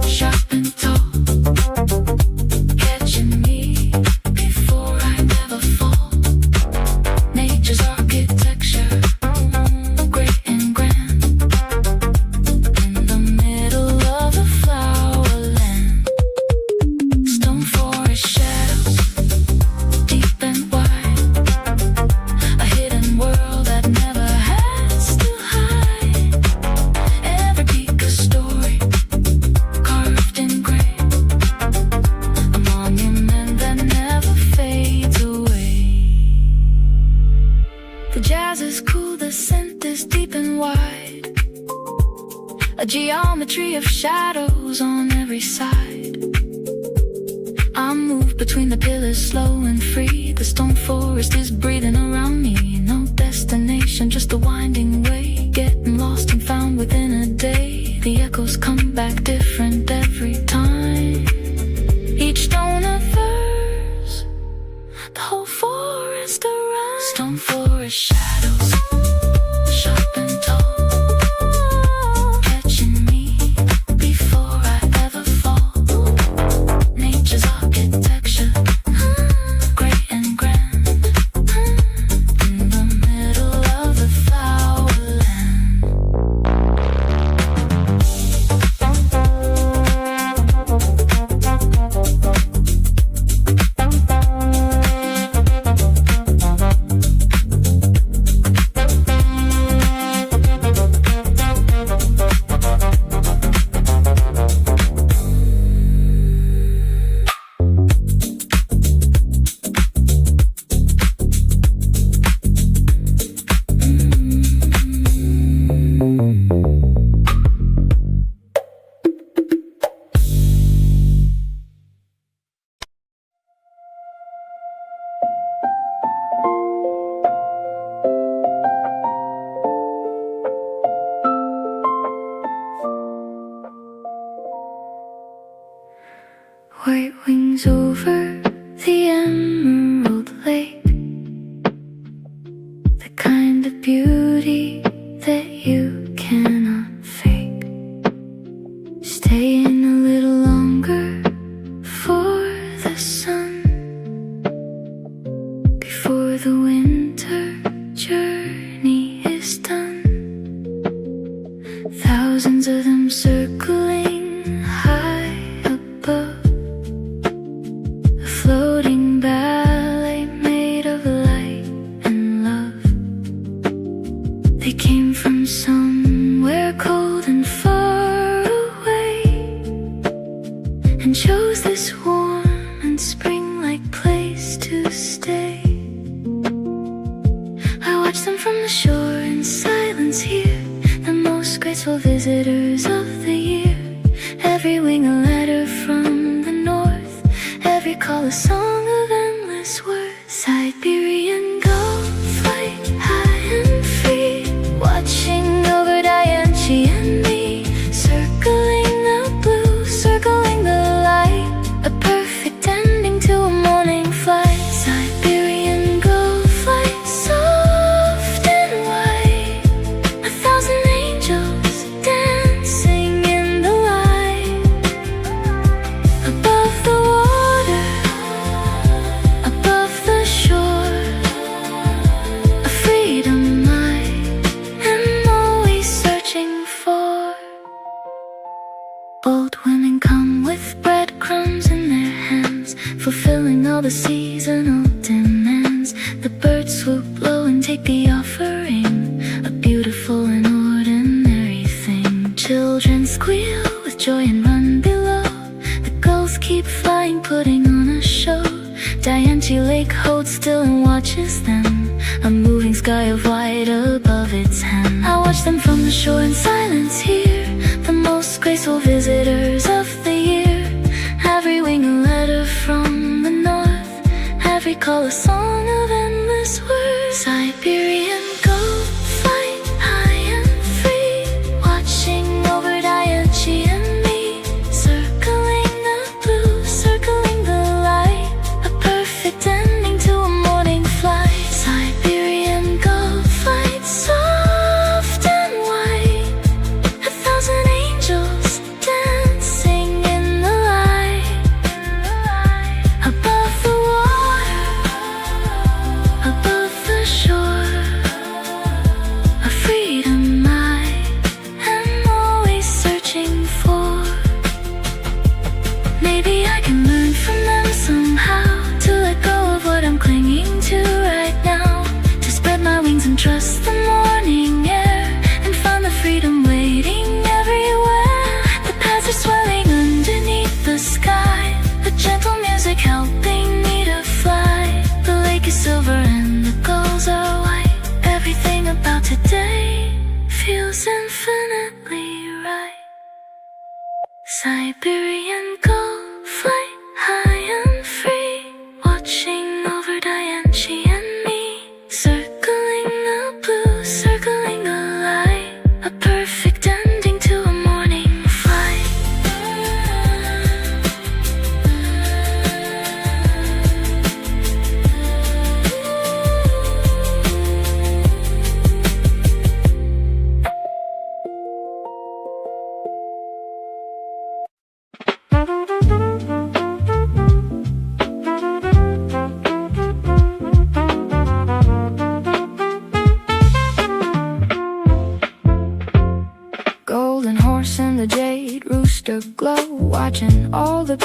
sharp and tall, catching me before I never fall. Nature's architecture, great and grand, in the middle of a flowerland. Stone forest shadows, deep and wide, a hidden world that never has to hide. Every peak a story, carved in gray, a monument that never fades away. The jazz is cool, the scent is deep and wide, a geometry of shadows on every side. I move between the pillars slow and free. The stone forest is breathing around me. No destination, just a winding way. Getting lost and found within a day. The echoes come back different every time. Each stone a verse, the whole forest a rhyme. Stone forest shadows, sharp and tall, catching me before I ever fall. Nature's architecture, great and grand, in the middle of the flowerland. White wings over the emerald lake, the kind of beauty that you cannot fake. Staying a little longer for the sun before the winter journey is done. Thousands of them circling high above, floating ballet made of light and love. They came from somewhere cold and far away, and chose this warm and spring-like place to stay. I watch them from the shore in silence here, the most graceful visitors of the year. Every wing a letter from the north, every call a song of endless worth. Siberian gulf, flight high and free, watching over Dianchi and me, circling the blue, circling the light, a perfect ending to a morning flight. Siberian gulf, flight soft and white, 1,000 angels dancing in the light, above the water, above the shore, a freedom I am always searching for. Old women come with breadcrumbs in their hands, fulfilling all the seasonal demands. The birds swoop low and take the offering, a beautiful and ordinary thing. Children squeal with joy and run below. The gulls keep flying, putting on a show. Dianchi Lake holds still and watches them, a moving sky of white above its hand. I watch them from the shore in silence here, the most graceful visitors of the year. Every wing a letter from the north, every call a song of endless words. Siberian gulf, flight high and free, watching over Dianchi and me, circling the blue, circling the light, a perfect ending to a morning flight. Siberian gulf, flight soft and white, 1,000 angels dancing in the light, above the water,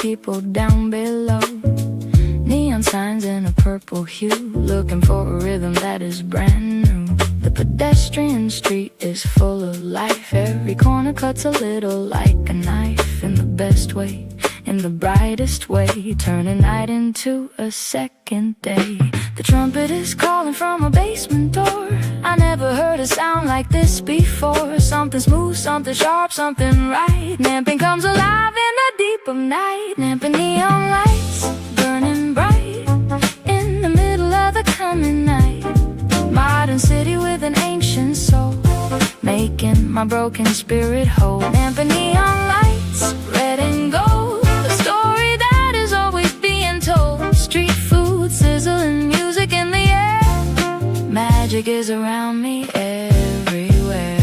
people down below. Neon signs in a purple hue, looking for a rhythm that is brand new. The pedestrian street is full of life. Every corner cuts a little like a knife. In the best way, in the brightest way, turn a night into a second day. The trumpet is calling from a basement door. I never heard a sound like this before. Something smooth, something sharp, something right. Namping comes alive in the deep of night. Namping neon lights burning bright in the middle of the coming night. Modern city with an ancient soul, making my broken spirit whole. Namping neon lights, red and gold, a story that is always being told. Street food, sizzling music in the air. Magic is around me everywhere.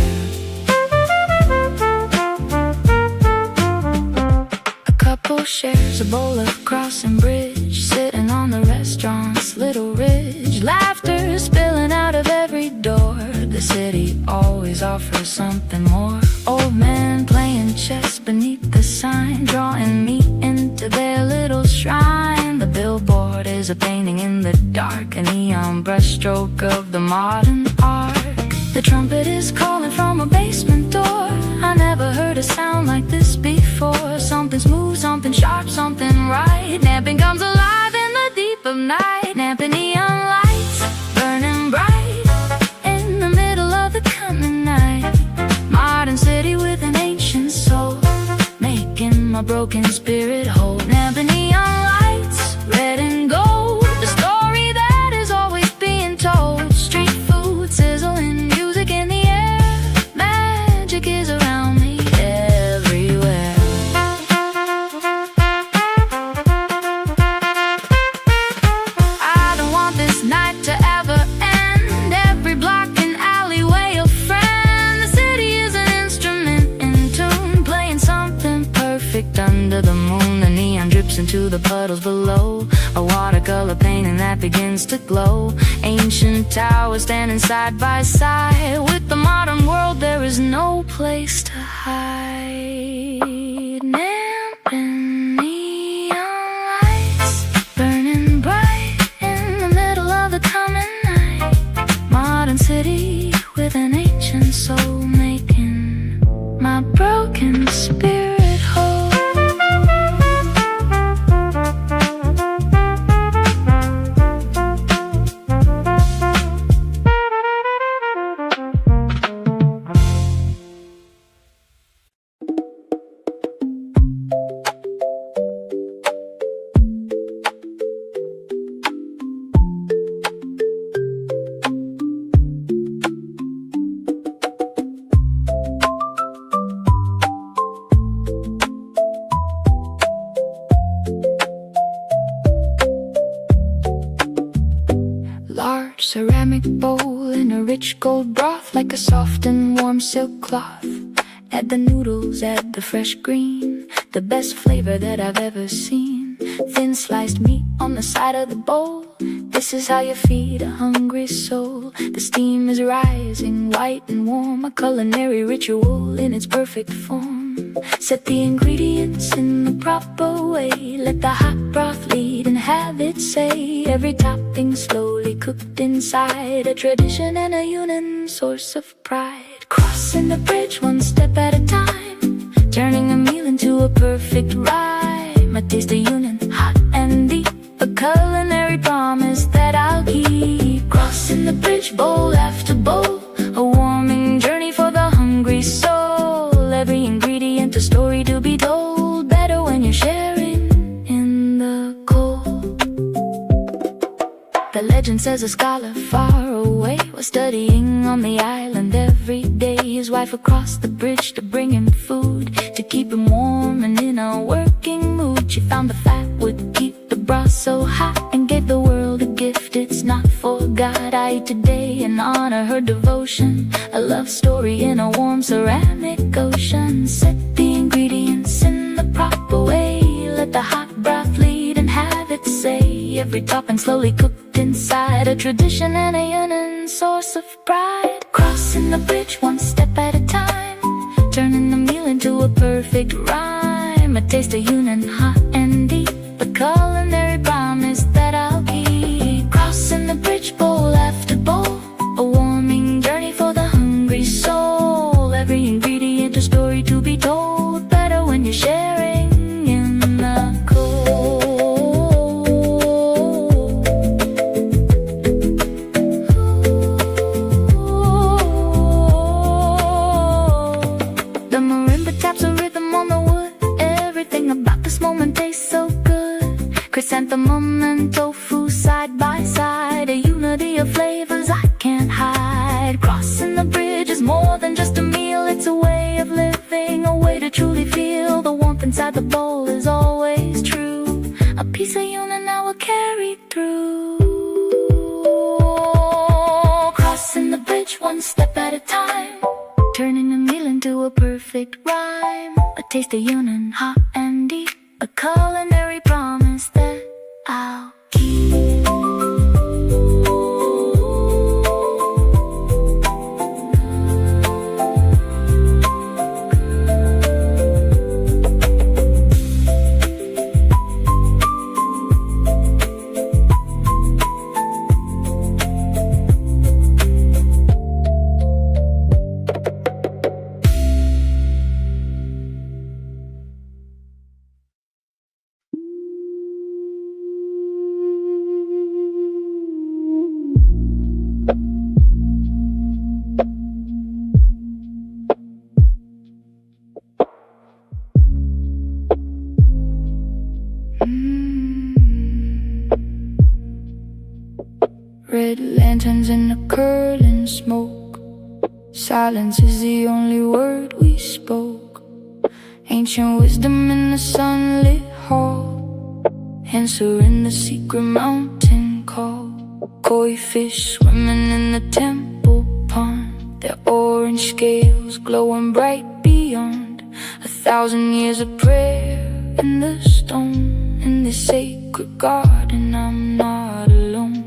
A couple shares a bowl of crossing bridge, sitting on the restaurant's little ridge. Laughter spilling out of every door. The city always offers something more. Old men playing chess beneath the sign, drawing me into their little shrine. The billboard is a painting in the dark, a neon brushstroke of the modern art. The trumpet is calling from a basement door. I never heard a sound like this before. Something smooth, something sharp, something right. Namping comes alive in the deep of night. Namping neon lights burning bright in the middle of the coming night. Modern city with an ancient soul, making my broken spirit whole. Namping neon lights, red and gold, the story that is always being told. Street food, sizzling music in the air. Magic is around me everywhere. I don't want this night to ever end. Every block and alleyway a friend. The city is an instrument in tune, playing something perfect under the moon. The neon drips into the puddles below, a watercolor painting that begins to glow. Ancient towers standing side by side. With the modern world there is no place to hide. Namping neon lights burning bright in the middle of the coming night. Modern city with an ancient soul, making my broken spirit whole. Large ceramic bowl in a rich gold broth, like a soft and warm silk cloth. Add the noodles, add the fresh green, the best flavor that I've ever seen. Thin sliced meat on the side of the bowl. This is how you feed a hungry soul. The steam is rising, white and warm, a culinary ritual in its perfect form. Set the ingredients in the proper way. Let the hot broth lead and have it say. Every topping slowly cooked inside. A tradition and a union, source of pride. Crossing the bridge one step at a time, turning a meal into a perfect rhyme. A taste of union, hot and deep, a culinary promise that I'll keep. Crossing the bridge bowl after bowl, a warming journey for the hungry soul. Every ingredient a story to be told, better when you're sharing in the cold. The legend says a scholar far away was studying on the island every day. His wife across the bridge to bring him food, to keep him warm and in a working mood. She found the fat would keep the broth so hot, and gave the world a gift it's not forgot. I eat today and honor her devotion, a love story in a warm ceramic ocean. Set the ingredients in the proper way. Let the hot broth lead and have it say. Every topping slowly cooked inside. A tradition and a yearning, source of pride. Crossing the bridge one step at a time, turning the meal into a perfect rhyme. A taste of union, hot and one step at a time, turning a meal into a perfect rhyme. A taste of union, hot and deep, a culinary promise that I'll keep. Red lanterns in the curling smoke. Silence is the only word we spoke. Ancient wisdom in the sunlit hall, answering the secret mountain call. Koi fish swimming in the temple pond, their orange scales glowing bright beyond 1,000 years of prayer in the stone. In this sacred garden I'm not alone.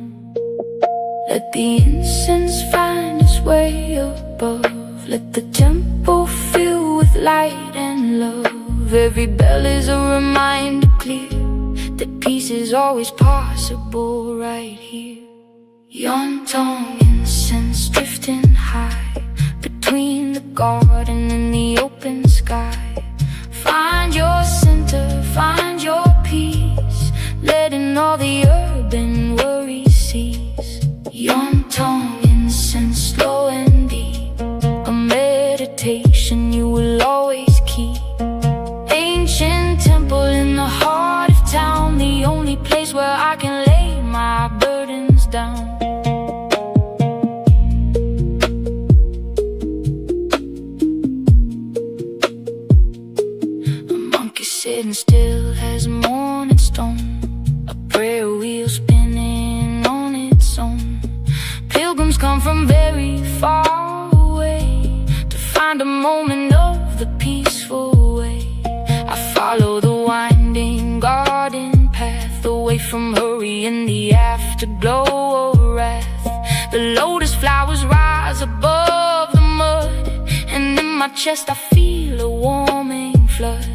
Let the incense find its way above. Let the temple fill with light and love. Every bell is a reminder clear that peace is always possible right here. Yon-tong incense drifting high between the garden and the open sky. Find your center, find your peace, letting all the urban worries cease. Yon-tong incense slow and deep, a meditation you will always keep. Ancient temple in the heart of town, the only place where I can lay my burdens down. A monk is sitting still as a morning stone, a prayer wheel spinning on its own. Pilgrims come from very far away to find a moment of the peaceful way. I follow the winding garden path, away from hurry in the afterglow of wrath. The lotus flowers rise above the mud, and in my chest I feel a warming flood.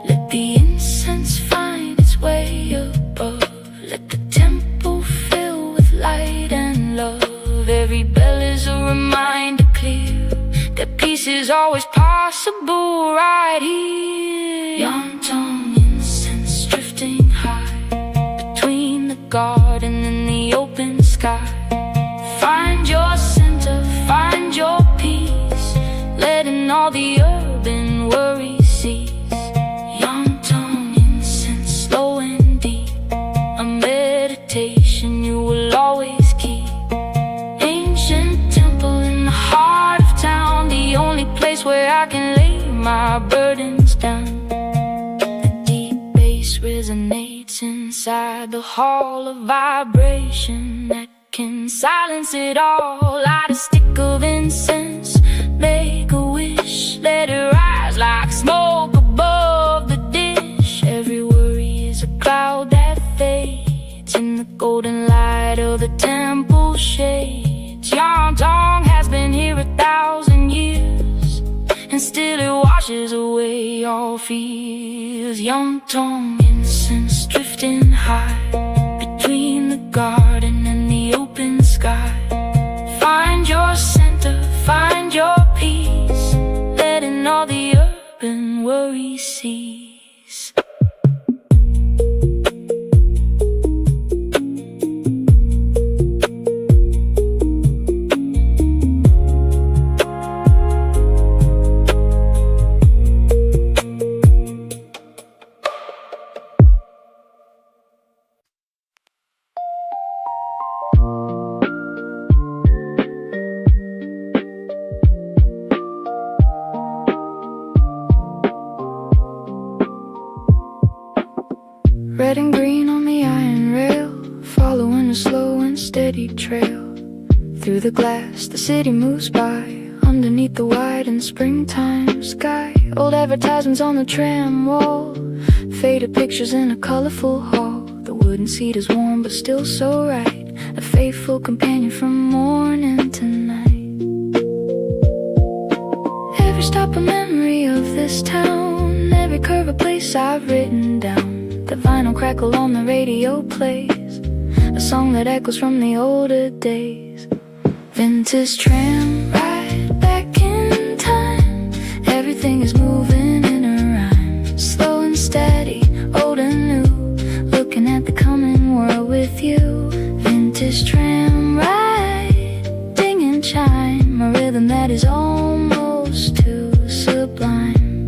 Let the incense find its way above. Let the temple fill with light and love. Every bell is a reminder clear that peace is always possible right here. Yon-tong incense drifting high between the garden and the open sky. Find your center, find your peace, letting all the urban worries cease. Yon-tong incense slow and deep, a meditation you will always keep. Ancient temple in the heart of town, the only place where I can lay my burdens down. The deep bass resonates inside the hall of vibration that can silence it all. Light a stick of incense, make a wish, let it rise like smoke above the dish. Every worry is a cloud that fades in the golden light of the temple shades. Yon-tong has been here 1,000 years, and still it washes away all fears. Yon-tong incense drifting high between the garden and the open sky. Find your center, find your peace, letting all the urban worries cease. Red and green on the iron rail, following a slow and steady trail Through the glass, the city moves by. Underneath the white and springtime sky. Old advertisements on the tram wall. Faded pictures in a colorful hall. The wooden seat is warm but still so right. A faithful companion from morning to night. Every stop a memory of this town. Every curve a place I've written down. The vinyl crackle on the radio plays. A song that echoes from the older days. Vintage tram ride back in time. Everything is moving in a rhyme. Slow and steady, old and new. Looking at the coming world with you. Vintage tram ride, ding and chime. A rhythm that is almost too sublime.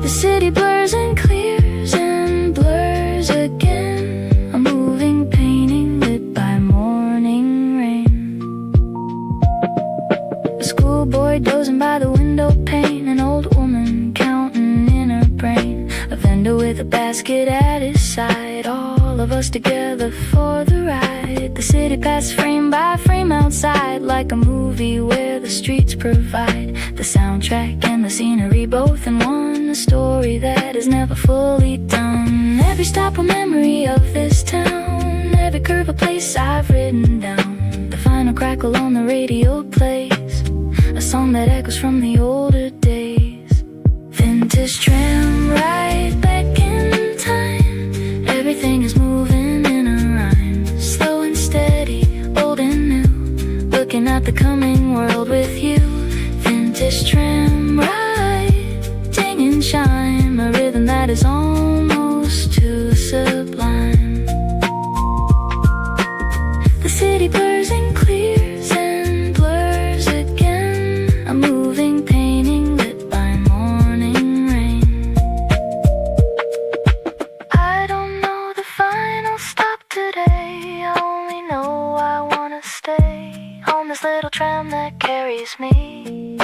The city blurs and clears and blurs again. A moving painting lit by morning rain. A schoolboy dozing by the window pane. An old woman counting in her brain. A vendor with a basket at his side. All of us together for the ride. The city passes frame by frame outside. Like a movie where the streets provide the soundtrack and the scenery both in one. A story that is never fully done. Every stop a memory of this town. Every curve a place I've written down. The final crackle on the radio plays. A song that echoes from the older days. Vintage tram ride back in time. Everything is moving in a rhyme. Slow and steady, old and new. Looking at the coming world with you. Vintage tram ride, ding and chime. A rhythm that is almost too sublime. The city blurs and clears and blurs again. A moving painting lit by morning rain. I don't know the final stop today. I only know I wanna stay on this little tram that carries me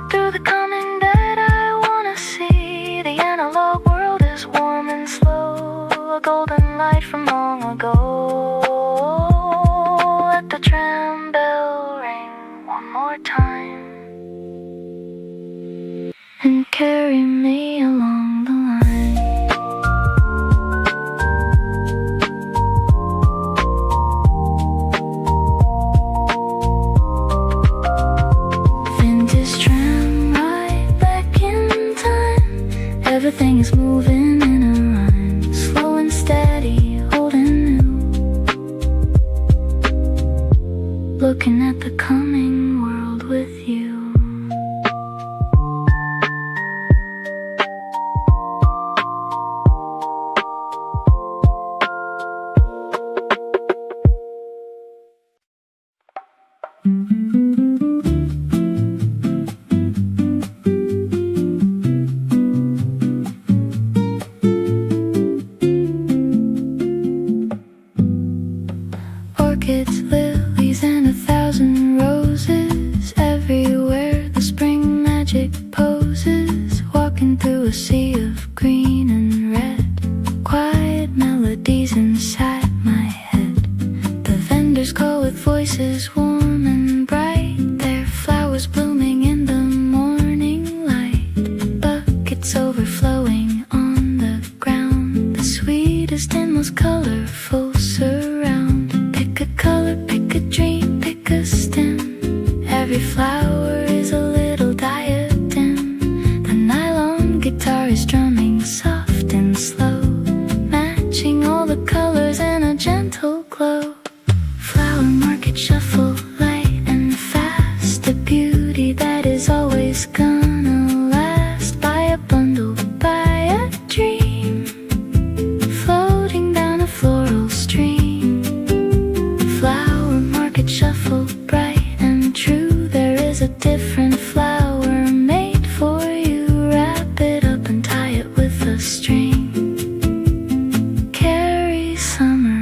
through the coming that I wanna see. The analog world is warm and slow. A golden light from long ago. Let the tram bell ring one more time and carry me along the line. Vintage tram ride back in time. Everything is moving in a rhyme. Slow and steady, old and new. Looking at the coming world with you. Orchids, lilies, and 1,000 roses. Everywhere the spring magic poses. Walking through a sea of green and red. Quiet melodies inside my head. The vendors call with voices warm and bright. Their flowers blooming in the morning light. Buckets overflowing on the ground. The sweetest and most colorful surround. Pick a color, pick a dream, pick a stem. Every flower is a little diadem. The nylon guitar is drumming soft and slow, matching all the colors in a gentle glow. Flower market shuffle, light and fast. A beauty that is always gonna last. Buy a bundle, buy a dream, floating down a floral stream. Flower market shuffle, bright and true. There is a different flower made for you. Wrap it up and tie it with a string. Carry summer,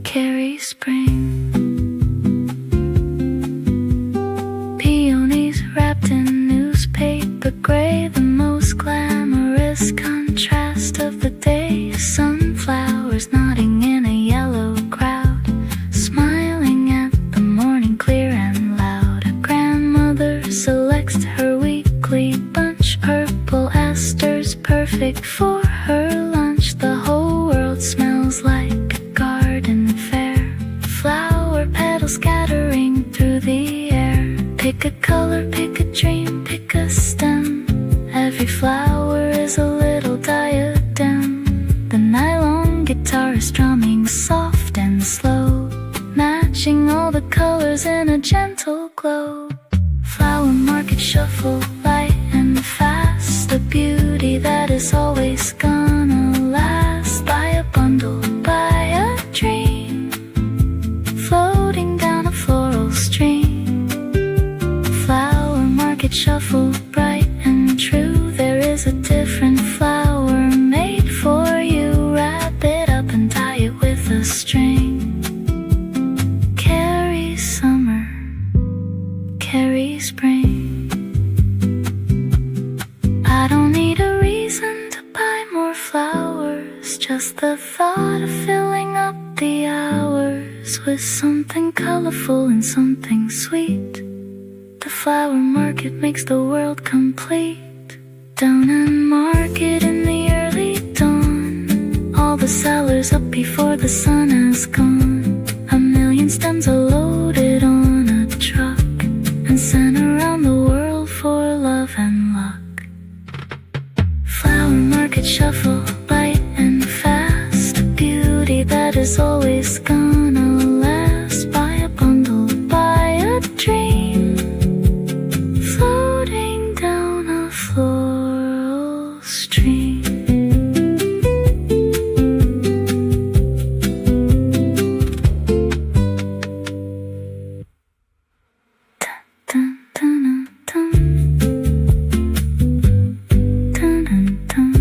carry spring. Peonies wrapped in newspaper gray. The most glamorous contrast of the day. Sunflowers nodding in a yellow her lunch. The whole world smells like a garden fair. Flower petals scattering through the air. Pick a color, pick a dream, pick a stem. Every flower is a little diadem. The nylon guitar is strumming soft and slow, matching all the colors in a gentle glow. Flower market shuffle, light and fast. The beauty that is always gonna last. Buy a bundle, buy a dream, floating down a floral stream. Flower market shuffle, bright and true. There is a different flower made for you. Wrap it up and tie it with a string. Carry summer, carry spring. I don't need a reason to buy more flowers, just the thought of filling up the hours with something colorful and something sweet. The flower market makes the world complete. Down and market in the early dawn, all the sellers up before the sun has gone. A million stems are loaded on a truck and sent around the world for love and luck. Flower market shuffle, light and fast. A beauty that is always gonna last. Buy a bundle, buy a dream, floating down a floral stream. Dun, dun, dun, dun. Dun, dun, dun.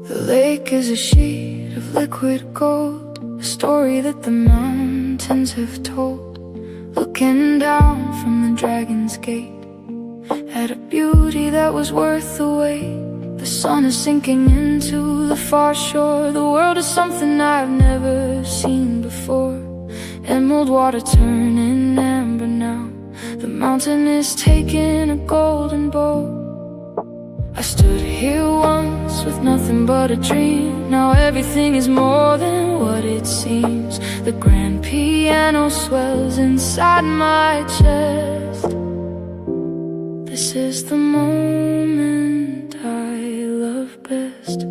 The lake is a sheet of liquid gold, a story that the mountains have told. Looking down from the dragon's gate at a beauty that was worth the wait. The sun is sinking into the far shore. The world is something I've never seen before. Emerald water turning amber now. The mountain is taking a golden bow. I stood here once with nothing but a dream. Now everything is more than what it seems. The grand piano swells inside my chest. This is the moment I love best.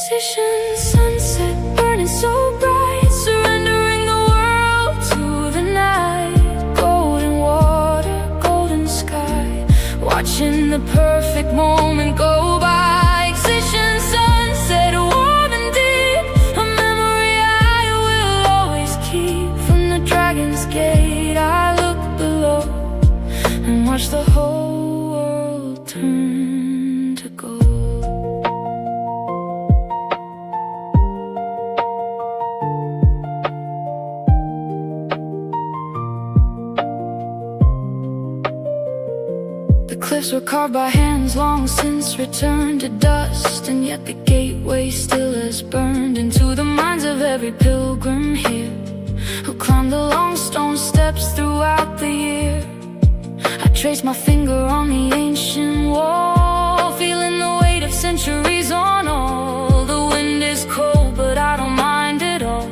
Station sunset burning so bright, surrendering the world to the night. Golden water, golden sky, watching the perfect moment go by. Excision sunset, warm and deep, a memory I will always keep. From the dragon's gate I look below and watch the whole world turn to gold. The cliffs were carved by hands long since returned to dust, and yet the gateway still has burned into the minds of every pilgrim here who climbed the long stone steps throughout the year. I trace my finger on the ancient wall, feeling the weight of centuries on all. The wind is cold, but I don't mind at all,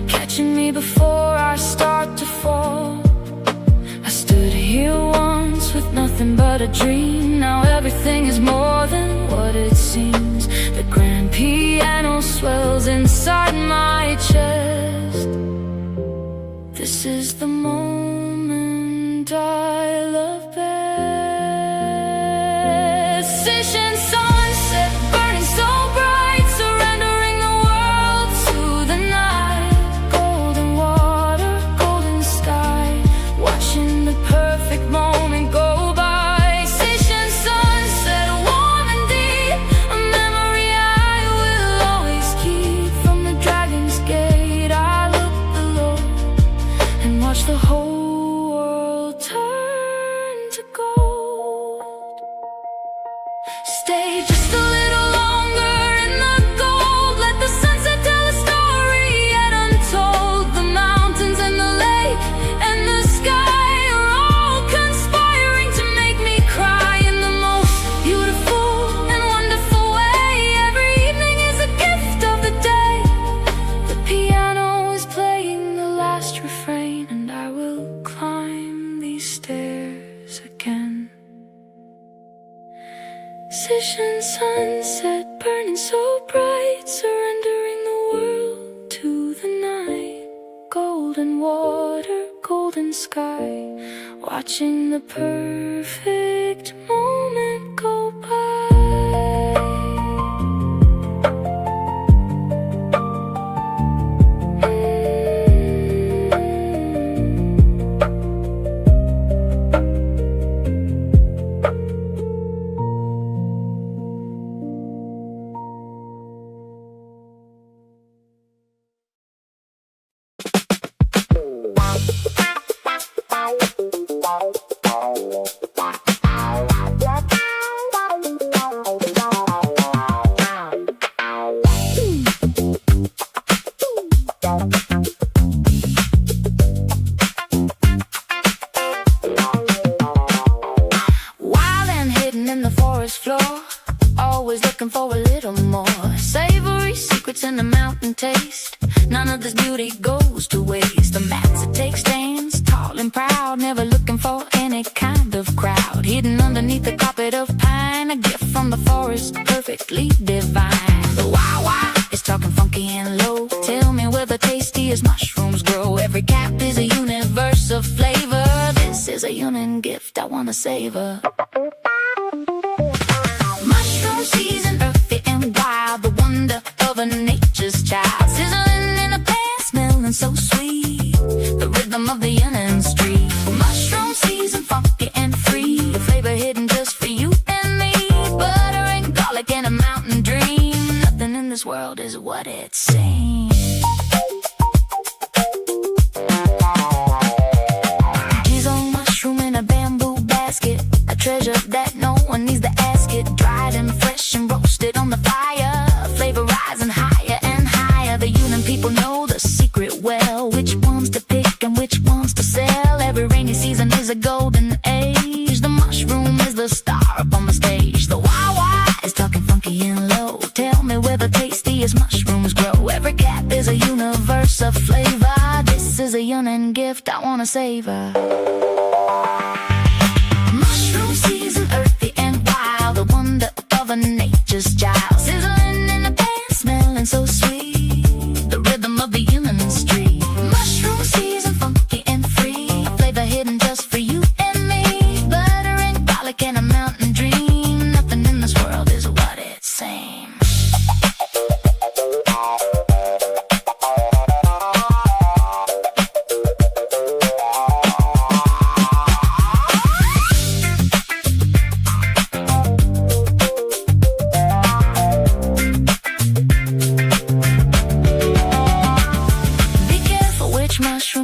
catching me before I start to fall. I stood here once with nothing but a dream. Now everything is more than what it seems. The grand piano swells inside my chest. This is the moment I love best. Station sunset burning so bright, surrendering the world to the night. Golden water, golden sky, watching the perfect moment go by. Station sunset, warm and deep, a memory I will always keep. From the dragon's gate I look below and watch the whole world turn to gold. Relaxation sunset burning so bright, surrendering the world to the night. Golden water, golden sky, watching the perfect moment go by. Always looking for a little more savory secrets in the mountain taste. None of this beauty goes to waste. The maps that take stands, tall and proud, never looking for any kind of crowd. Hidden underneath the carpet of pine, a gift from the forest, perfectly divine. The wah-wah is talking funky and low. Tell me where the tastiest mushrooms grow. Every cap is a universe of flavor. This is a union gift I wanna savor. Season, earthy and wild, the wonder of a nature's child. Sizzling in a pan, smelling so sweet, the rhythm of the onion street. Mushroom season, funky and free, the flavor hidden just for you and me. Butter and garlic and a mountain dream. Nothing in this world is what it seems. Jizzle mushroom in a bamboo basket, a treasure that no one needs to ask it. Dried and fresh and roasted on the fire, flavor rising higher and higher. The union people know the secret well, which ones to pick and which ones to sell. Every rainy season is a golden age. The mushroom is the star up on the stage. The wah-wah is talking funky and low. Tell me where the tastiest mushrooms grow. Every cap is a universe of flavor. This is a union gift I wanna savor. Mushroom season, earthy and wild, the wonder of a nature's child. Sizzling in a pan, smelling so sweet, the rhythm of the human street. Mushroom season, funky and free, flavor hidden just for you and me. Butter and garlic and a mountain dream. Nothing in this world is what it seems.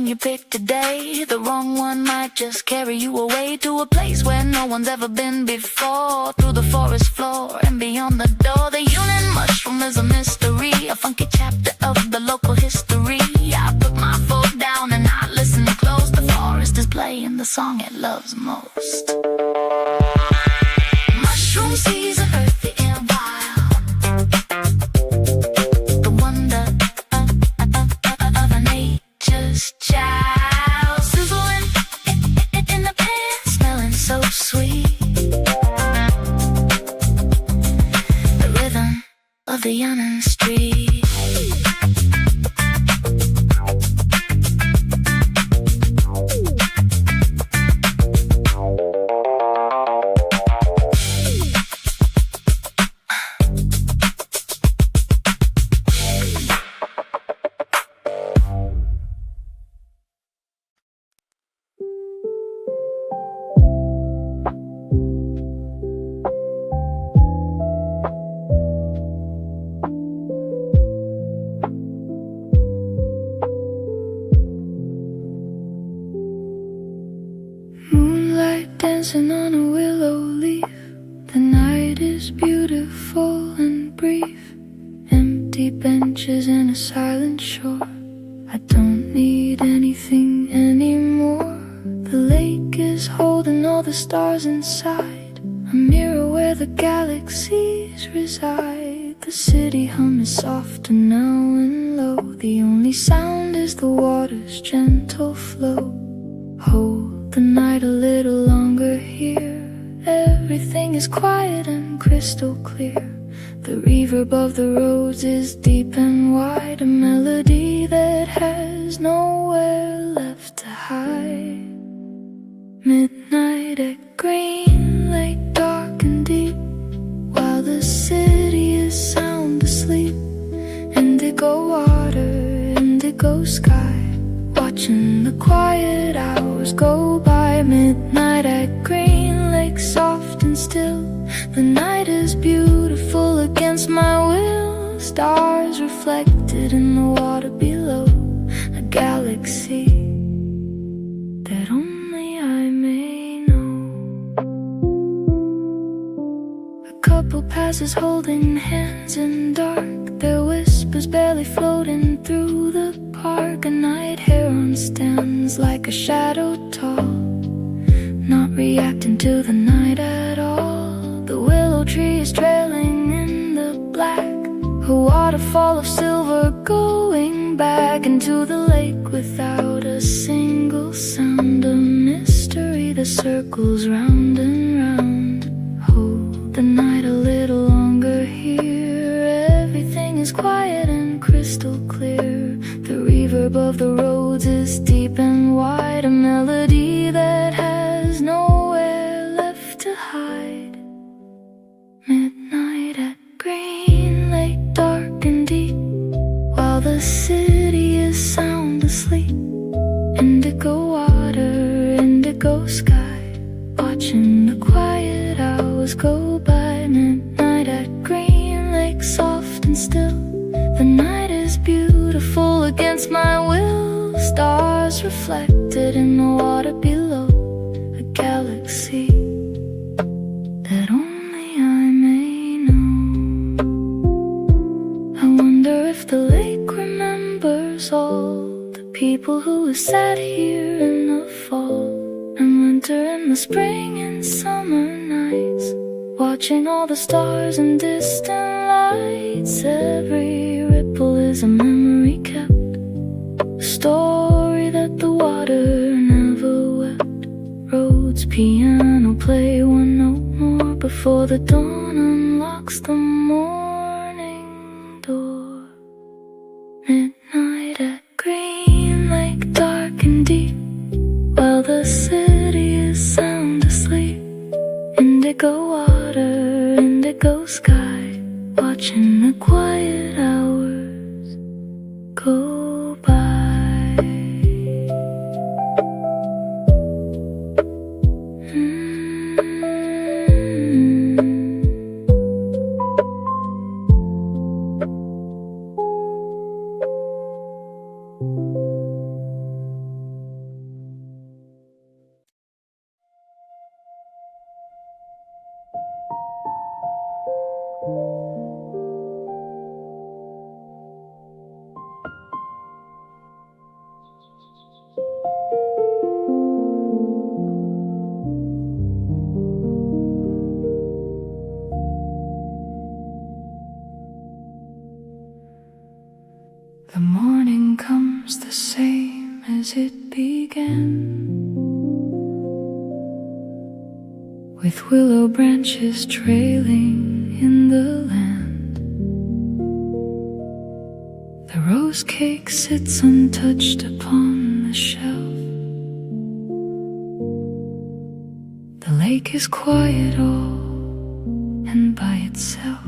You pick today, the wrong one might just carry you away to a place where no one's ever been before. Through the forest floor and beyond the door, the union mushroom is a mystery, a funky chapter of the local history. I put my foot down and I listen close. The forest is playing the song it loves most. Mushroom season, earthy and wild, the wonder of a nature's child. Sizzling in the pan, smelling so sweet, the rhythm of the onion street. Dancing on a willow leaf, the night is beautiful and brief. Empty benches and a silent shore, I don't need anything anymore. The lake is holding all the stars inside, a mirror where the galaxies reside. The city hum is softer now and low, the only sound is the water's gentle flow. Hold the night a little longer here, everything is quiet and crystal clear. The reverb of the roads is deep and wide, a melody that has nowhere left to hide. Midnight at Green Lake, dark and deep, while the city is sound asleep. Indigo water, indigo sky, watching the quiet hours go by. Midnight at Green Lake, soft and still. The night is beautiful against my will. Stars reflected in the water below. A galaxy that only I may know. A couple passes holding hands in dark, their whispers barely floating through the park. A night heron stands like a shadow tall, not reacting to the night at all. The willow tree is trailing in the black, a waterfall of silver going back into the lake without a single sound. A mystery that circles round and round. Hold the night a little longer here. Everything is quiet and crystal clear. The reverb of the roads is deep and wide, a melody that has nowhere left to hide. Midnight at Green Lake, dark and deep, while the city is sound asleep. Indigo water, indigo sky, watching the quiet hours go by. Midnight at Green Lake, soft and still. The night is beautiful against my will. Stars reflected in the water below. A galaxy that only I may know. I wonder if the lake remembers all the people who have sat here in the fall and winter, in the spring and summer nights, watching all the stars and distant lights. Every ripple is a memory kept, a story that the water never wept. Roads, piano, play one note more before the dawn unlocks the morning door. Midnight at Green Lake, dark and deep, while the city is sound asleep. Indigo water, indigo sky, watching the quiet hours go by. The morning comes the same as it began, with willow branches trailing in the land. The rose cake sits untouched upon the shelf. The lake is quiet all and by itself.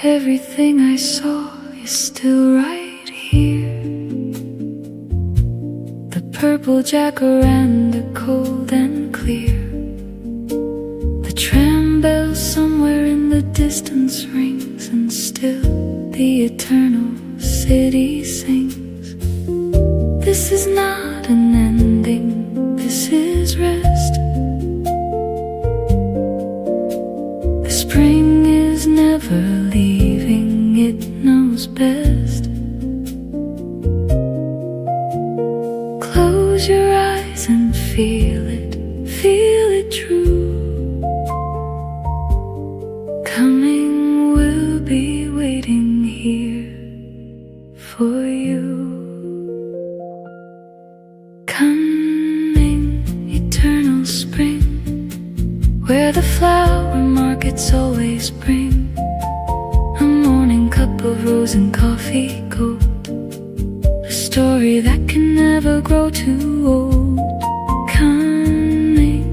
Everything I saw is still right here. The purple jacaranda, cold and clear. The tram bell somewhere in the distance rings, and still the eternal city sings. This is not an ending, this is rest. The spring is never leaving, it knows best. Close your eyes and feel it true. Coming will be waiting here for you. Coming flower markets always bring a morning cup of rose and coffee gold, a story that can never grow too old. Coming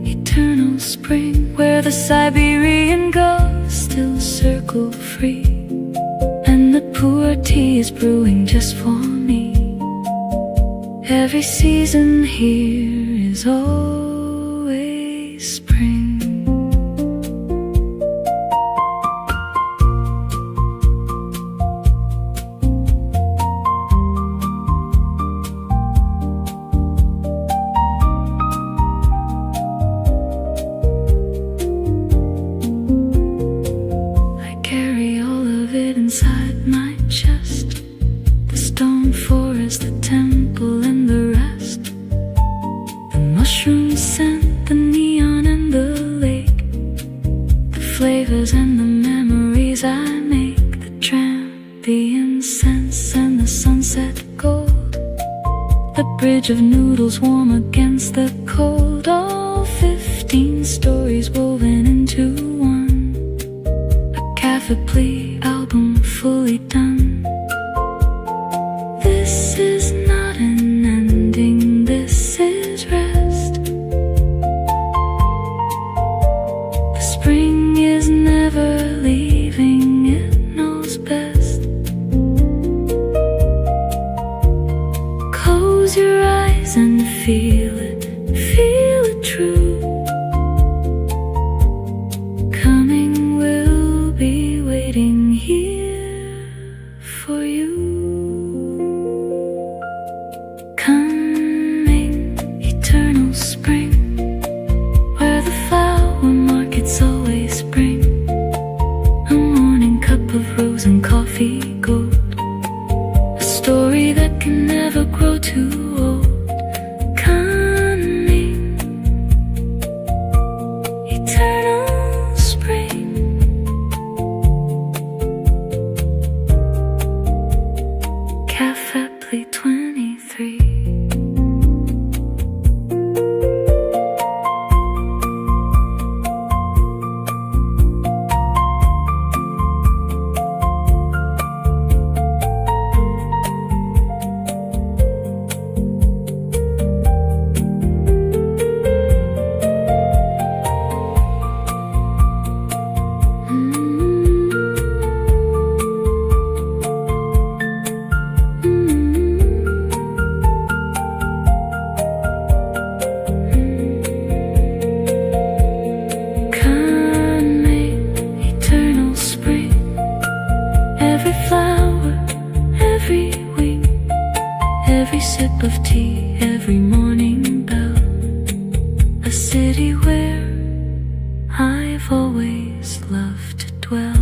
eternal spring, where the Siberian gulls still circle free, and the poor tea is brewing just for me. Every season here is always spring. I carry all of it inside my chest, the stone forest, the temple and the rest, the mushroom scent, the neon and the lake, the flavors and the memories I make, the tram, the incense and the sunset gold, the bridge of noodles warm against the cold, all 15 stories woven into one, a Cafe-Pli album fully done. This is not an ending, this is rest. The spring is never leaving, it knows best. Close your eyes and feel it true. Coming will be waiting here for you. Coming eternal spring, where the flower markets always bring a morning cup of rose and coffee gold, a story that can never grow too old. Coming eternal spring. Cafe-Pli 23. Coming eternal spring, every flower, every wing, every sip of tea, every morning bell, a city where I've always loved to dwell.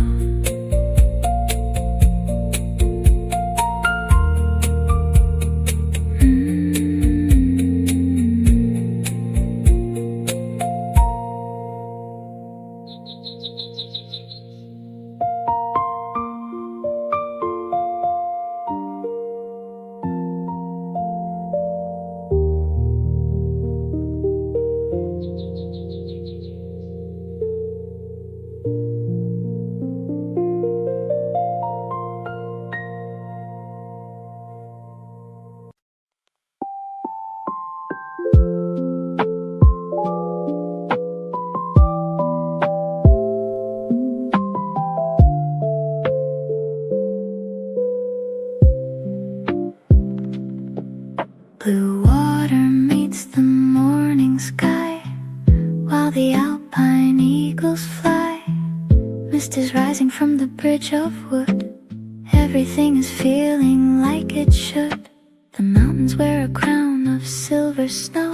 Blue water meets the morning sky, while the alpine eagles fly. Mist is rising from the bridge of wood, everything is feeling like it should. The mountains wear a crown of silver snow,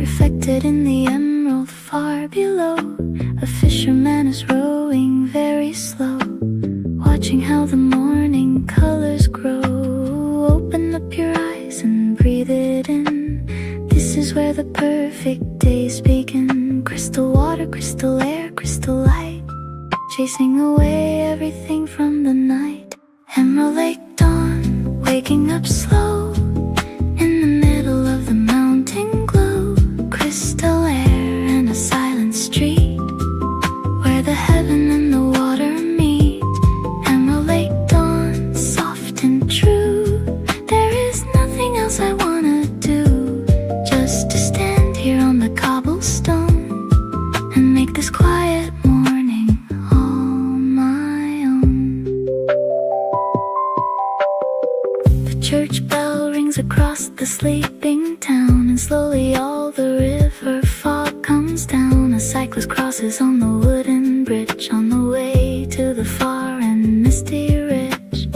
reflected in the emerald far below. A fisherman is rowing very slow, watching how the morning colors grow. Open up your eyes and breathe it in. This is where the perfect days begin. Crystal water, crystal air, crystal light, chasing away everything from the night. Emerald lake dawn, waking up slow, in the middle of the mountain glow. Crystal air and a silent street, sleeping town, and slowly all the river fog comes down. A cyclist crosses on the wooden bridge on the way to the far and misty ridge.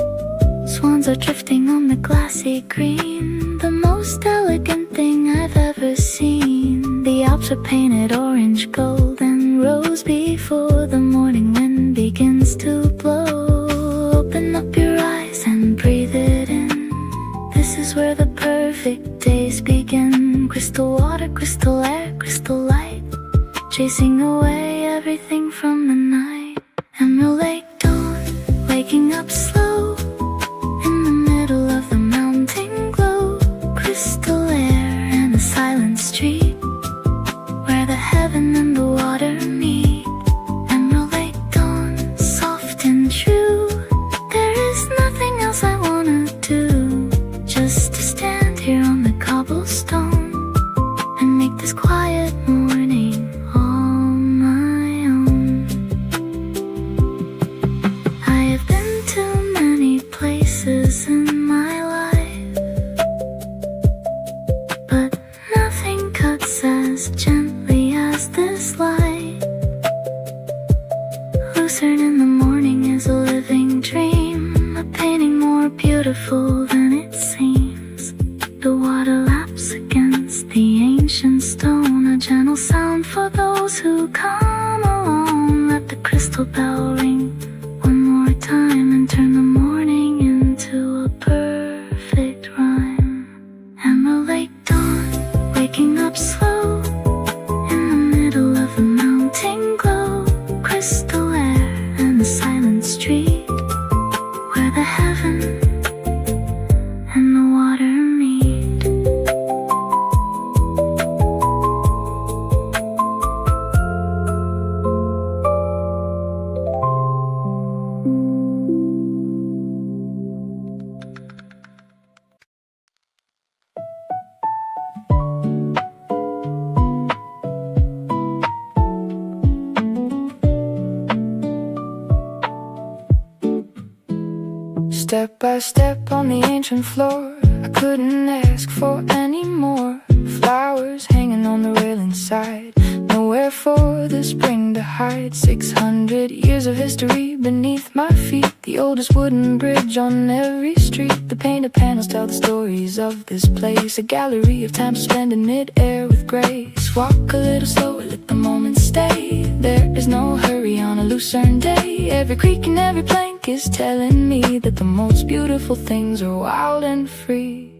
Swans are drifting on the glassy green, the most elegant thing I've ever seen. The Alps are painted orange, gold and rose before the morning wind begins to blow. Open up your eyes and breathe it in. This is where the perfect days begin. Crystal water, crystal air, crystal light, chasing away everything from the night. Emerald lake dawn, waking up slow in the middle of the mountain glow. Crystal air and a silent street where the heaven and the water meet. Emerald lake dawn, soft and true. There is nothing else I wanna do, just to stand here on the cobblestone and make this quiet morning all my own. I have been to many places in my life, but nothing cuts as gently as this light. Lucerne in the morning is a living dream, a painting more beautiful than it seems. The water laps against the ancient stone, a gentle sound for those who come along. Let the crystal bell ring one more time and turn the morning into a perfect rhyme. Emerald lake dawn, waking up slow in the middle of the mountain glow. Crystal air and the silent street where the heaven and the water meet. Step by step on the ancient floor, I couldn't ask for any more. Flowers hanging on the railing side, nowhere for the spring to hide. 600 years of history beneath my feet, the oldest wooden bridge on every street. The painted panels tell the stories of this place, a gallery of time spent in mid-air with grace. Walk a little slower, let the moment stay. There is no hurry on a Lucerne day. Every creak and every plank is telling me that the most beautiful things are wild and free.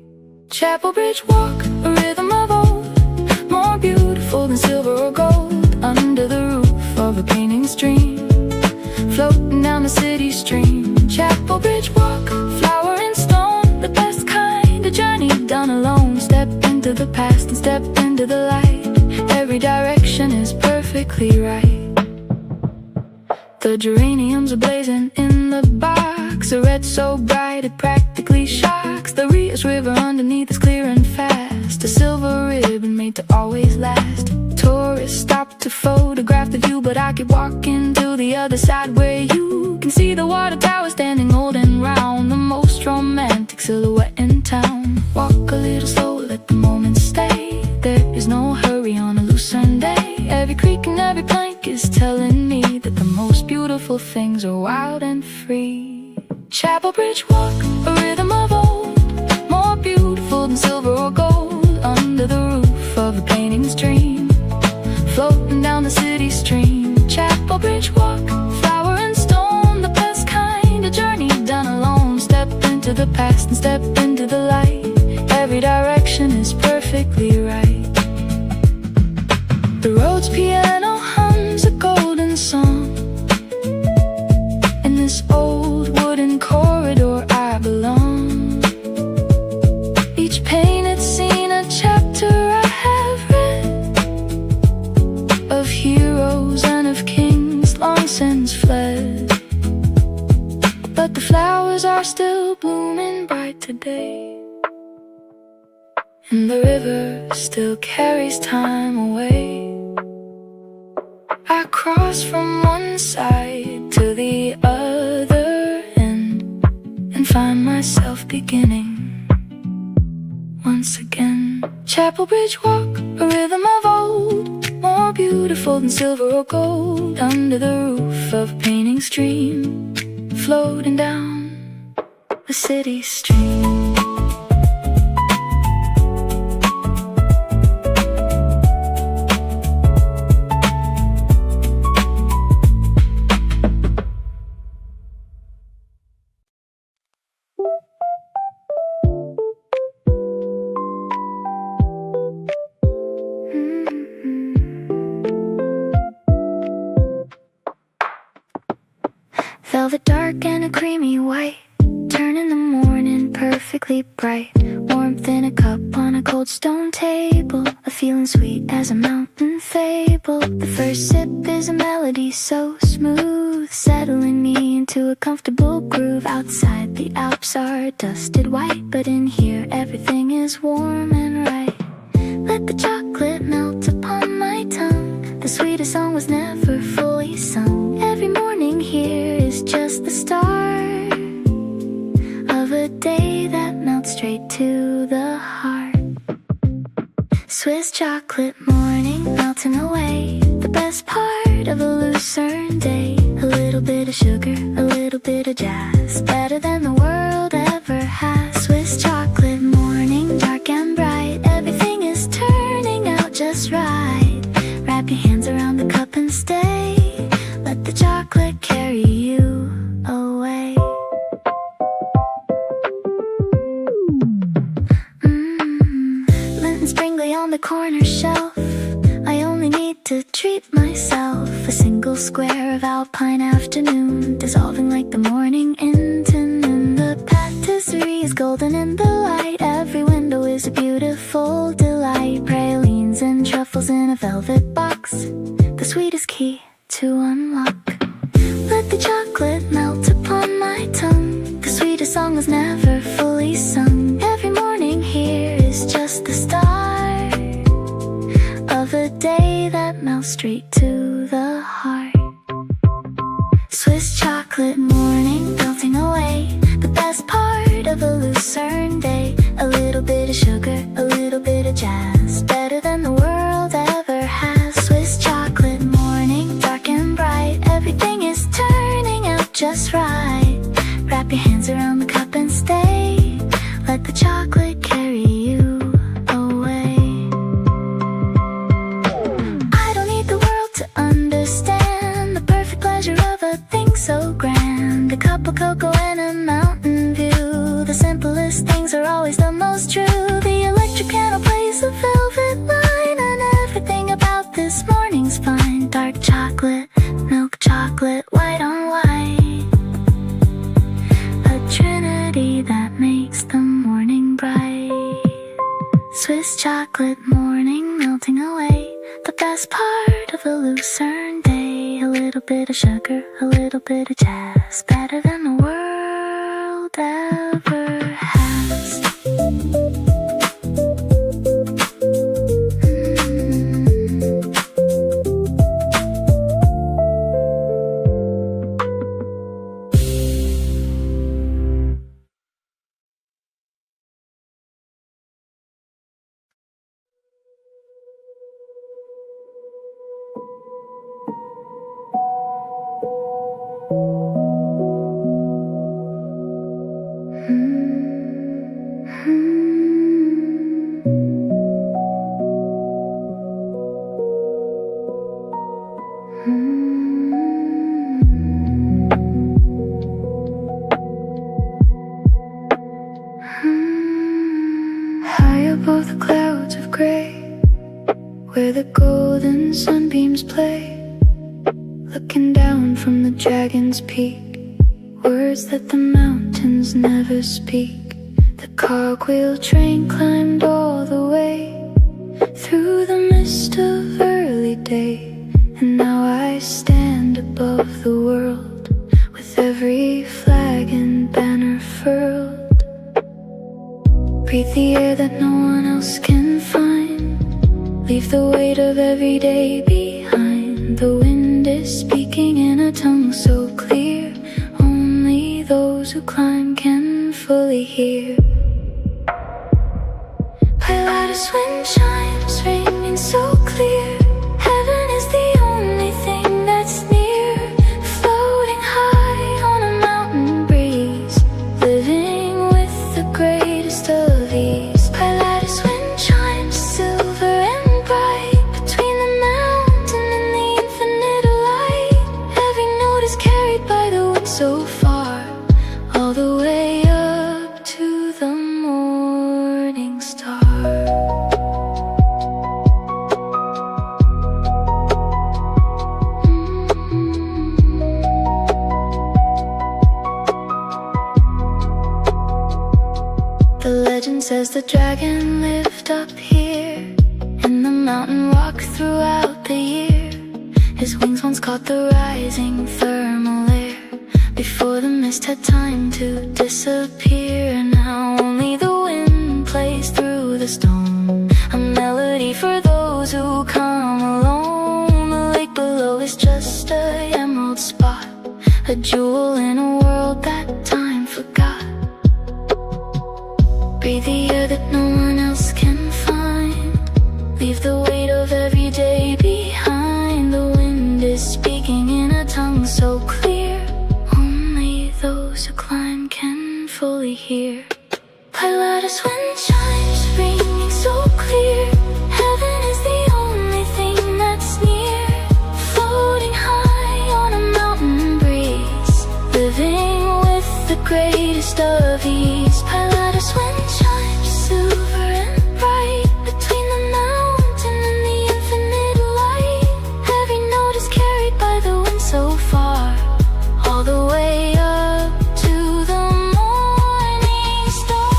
Chapel Bridge walk, a rhythm of old, more beautiful than silver or gold. Under the roof of a painting stream, floating down the city stream. Chapel Bridge walk, flower and stone, the best kind of journey done alone. Step into the past and step into the light. Every direction is perfectly right. The geraniums are blazing in the box, a red so bright it practically shocks. The Rios River underneath is clear and fast, a silver ribbon made to always last. Tourists stop to photograph the view, but I keep walking to the other side where you can see the water tower standing old and round, the most romantic silhouette in town. Walk a little slow, let the moment stay. There is no hurry on a Lucerne day. Every creak and every plank is telling me that the most beautiful things are wild and free. Chapel Bridge walk, a rhythm of old, more beautiful than silver or gold. Under the roof of a painting stream, floating down the city stream. Chapel Bridge walk, flower and stone, the best kind of journey done alone. Step into the past and step into the light. Every direction is perfectly right. The road's piano hums a golden song. In this old wooden corridor I belong. Each painted scene a chapter I have read, of heroes and of kings long since fled. But the flowers are still blooming bright today, and the river still carries time away. I cross from one side to the other end and find myself beginning once again. Chapel Bridge Walk, a rhythm of old, more beautiful than silver or gold. Under the roof of a painting stream, floating down the city stream. Velvet dark and a creamy white, turn in the morning perfectly bright. Warmth in a cup on a cold stone table, a feeling sweet as a mountain fable. The first sip is a melody so smooth, settling me into a comfortable groove. Outside the Alps are dusted white, but in here everything is warm and right. Let the chocolate melt upon my tongue, the sweetest song was never fully sung. Every morning here is just the start of a day that melts straight to the heart. Swiss chocolate morning melting away, the best part of a Lucerne day. A little bit of sugar, a little bit of jazz, better than the world ever has. Swiss chocolate morning, dark and bright, everything is turning out just right. Wrap your hands around the cup and stay, let the chocolate carry you away. Lint and sprinkly on the corner shelf, I only need to treat myself. A single square of alpine afternoon, dissolving like the morning into noon. The patisserie is golden in the light, every window is a beautiful delight. Pralines and truffles in a velvet box, the sweetest key to unlock. Let the chocolate melt upon my tongue, the sweetest song was never fully sung. Every morning here is just the start of a day that melts straight to the heart. Swiss chocolate morning melting away, the best part of a Lucerne day. A little bit of sugar, a little bit of jazz, better than the world ever has. Swiss chocolate morning, dark and bright, everything is turning out just right. Wrap your hands around the cup and stay, let the chocolate carry you away. I don't need the world to understand the perfect pleasure of a thing so grand. A cup of cocoa and a mountain view, the simplest things are always the most true. The electric piano plays a velvet line, and everything about this morning's fine. Dark chocolate, milk chocolate, white on white, a trinity that makes the morning bright. Swiss chocolate morning melting away, the best part of a Lucerne day. A little bit of sugar, a little bit of jazz, better than the world ever has. High above the clouds of gray, where the golden sunbeams play, looking down from the dragon's peak, words that the mountains never speak. The cogwheel train climbed all the way through the mist of early day, and now I stand above the world with every flag and banner furled. Breathe the air that no one else can find, leave the weight of every day behind. The wind is speaking in a tongue so clear, only those who climb can fully hear. I Ballad is wind chimes ringing so clear. Heaven is the only thing that's near. Floating high on a mountain breeze, living with the greatest of ease. Ballad is wind chimes, silver and bright, between the mountain and the infinite light. Every note is carried by the wind so far, all the way up to the morning star. The legend says the dragon lived up here, and the mountain walked throughout the year. His wings once caught the rising thermal air, before the mist had time to disappear. Now only the wind plays through the stone, a melody for those who come alone. The lake below is just a emerald spot, a jewel in a world that time forgot. Breathe the air that no one else can find, leave the weight of every day behind. The wind is speaking in a tongue so clear, only those who climb can fully hear. Ballad is wind chimes ringing so clear. Heaven is the only thing that's near. Floating high on a mountain breeze, living with the greatest of ease. Ballad is wind chimes, silver and bright, between the mountain and the infinite light. Every note is carried by the wind so far, all the way up to the morning star.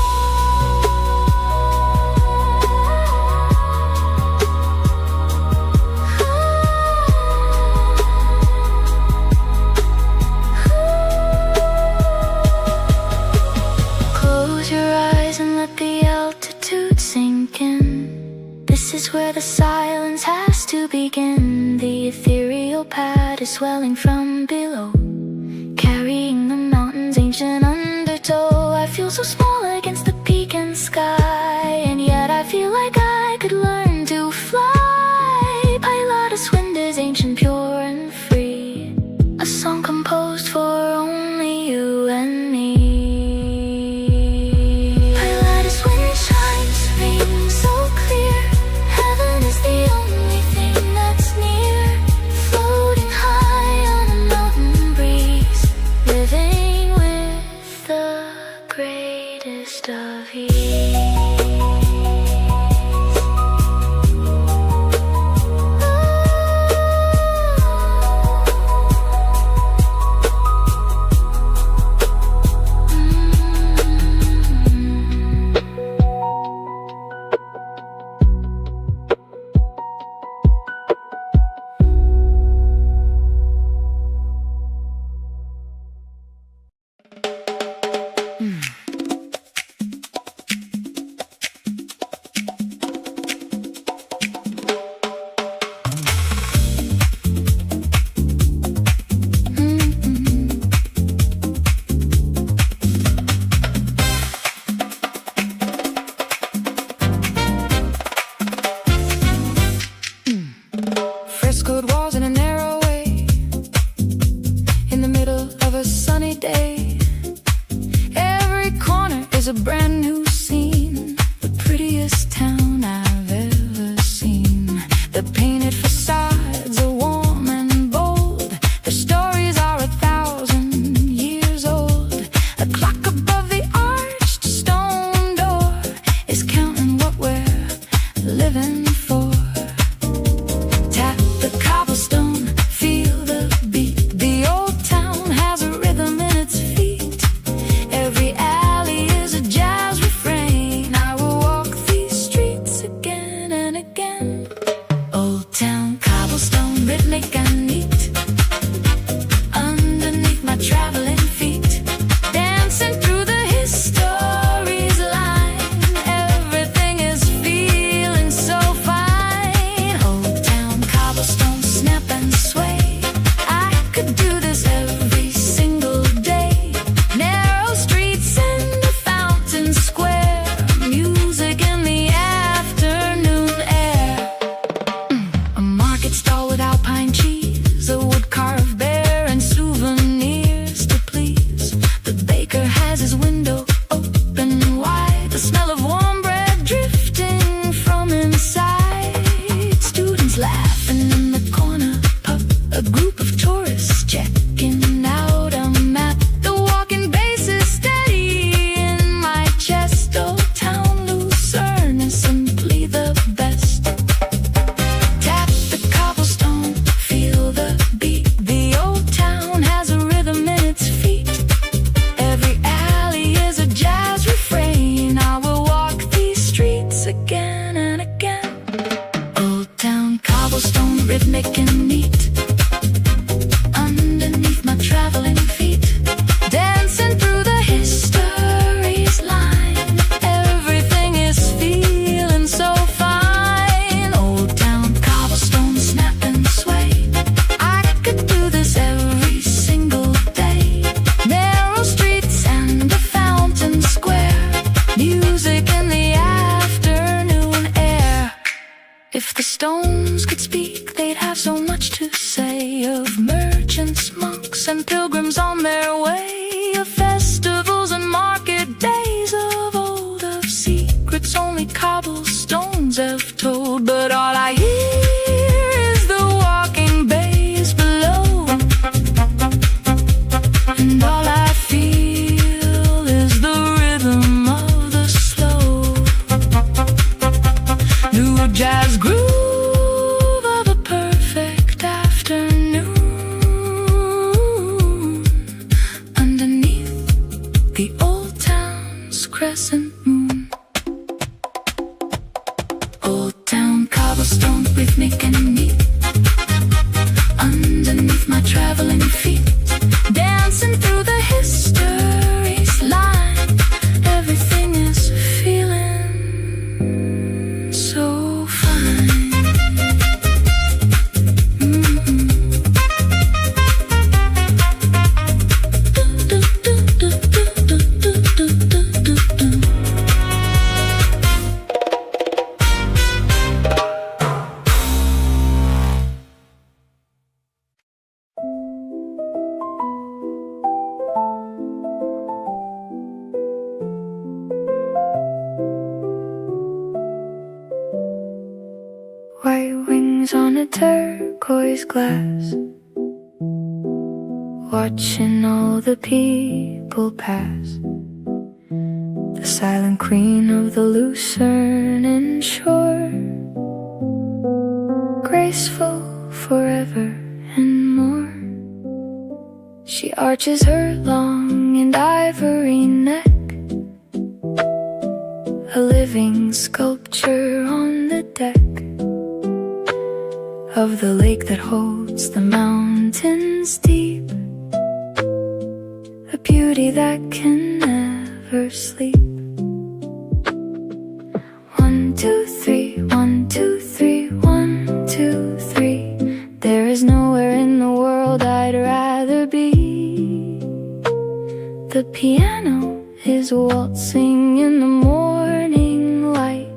Close your eyes and let the altitude sink in. This is where the silence has to begin. The ethereal pad is swelling from below, carrying the mountain's ancient undertow. I feel so small against the peak and sky, and yet I feel like I could learn to fly. Pilatus wind is ancient, pure and free, a song composed for only you and me. Pilatus wind chimes ring so clear. Heaven is the only thing that's near. Floating high on a mountain breeze, living with the greatest of ease. Frescoed walls in a narrow way, in the middle of a sunny day. Every corner is a brand new scene, the prettiest town I've ever seen. The painted facades are warm and bold, the stories are 1,000 years old. A clock above the arched stone door is counting what we're living for. Tap the cobblestone, feel the beat. The old town has a rhythm in its feet. Every alley is a jazz refrain. I will walk these streets again and again. Old town cobblestone, rhythmic and neat, underneath my traveling feet. Dancing through the history's line, everything is feeling so fine. Old town cobblestone, snap and sway. I could do this every single day. Narrow streets and a fountain square, music in the A group of tourists checking out a map. The walking pace is steady in my chest. Old town Lucerne is simply the best. Tap the cobblestone, feel the beat. The old town has a rhythm in its feet. Every alley is a jazz refrain. I will walk these streets again and again. Old town cobblestone, rhythmic and neat. Underneath my traveling feet, dancing through the history's line. Everything is feeling so fine. Old town cobblestone, snap and sway. I could do this every single day. Narrow streets and a fountain square. Music in the afternoon air. If the stones could speak, they'd have so much to say. Of merchants, monks, and pilgrims on their way. Of festivals and market days of old. Of secrets only cobblestones have told. But all I hear is the walking bass below. And all I feel is the rhythm of the slow new jazz groove of a perfect afternoon. Underneath the old town's crescent moon. Old town cobblestone, rhythmic and neat. Underneath my traveling feet, dancing through the history's line. Everything is feeling so fine. White wings on a turquoise glass, watching all the people pass. The silent queen of the Lucerne shore, graceful forever and more. She arches her long and ivory neck, a living sculpture on the deck of the lake that holds the mountains deep, a beauty that can never sleep. 1, 2, 3, 1, 2, 3, 1, 2, 3. There is nowhere in the world I'd rather be. The piano is waltzing in the morning light,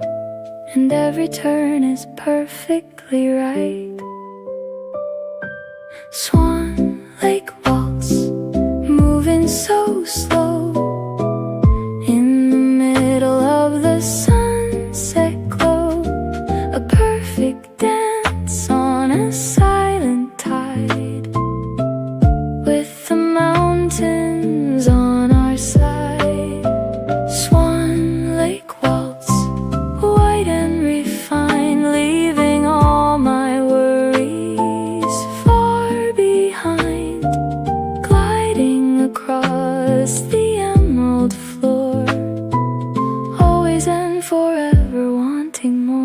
and every turn is perfectly right. Swan Lake waltz, moving so slow, in the middle of the sunset glow. A perfect dance on a silent tide, with the mountains on our side. Swan Lake waltz, white and refined, leaving all my worries far behind, gliding across the emerald floor, always and forever wanting more.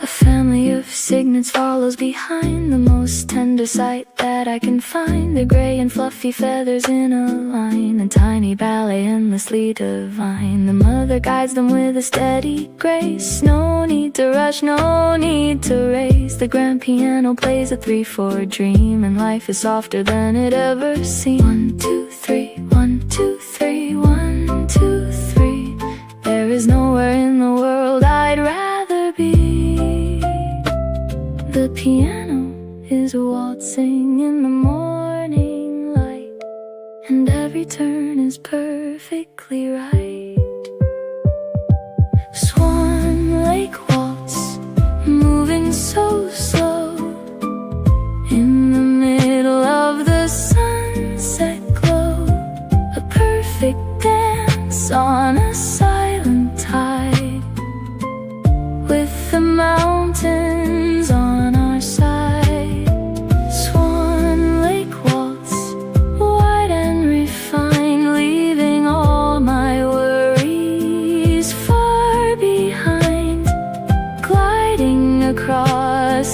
A family of cygnets follows behind, the most tender sight that I can find. Their gray and fluffy feathers in a line, a tiny ballet endlessly divine. The mother guides them with a steady grace, no need to rush, no need to race. The grand piano plays a 3/4 dream, and life is softer than it ever seemed. 1, 2, 3, 1, 2, 3, 1, 2, 3. There is nowhere in the world I'd rather be. The piano is waltzing in the morning light, and every turn is perfectly right. Swan Lake waltz, moving so slow,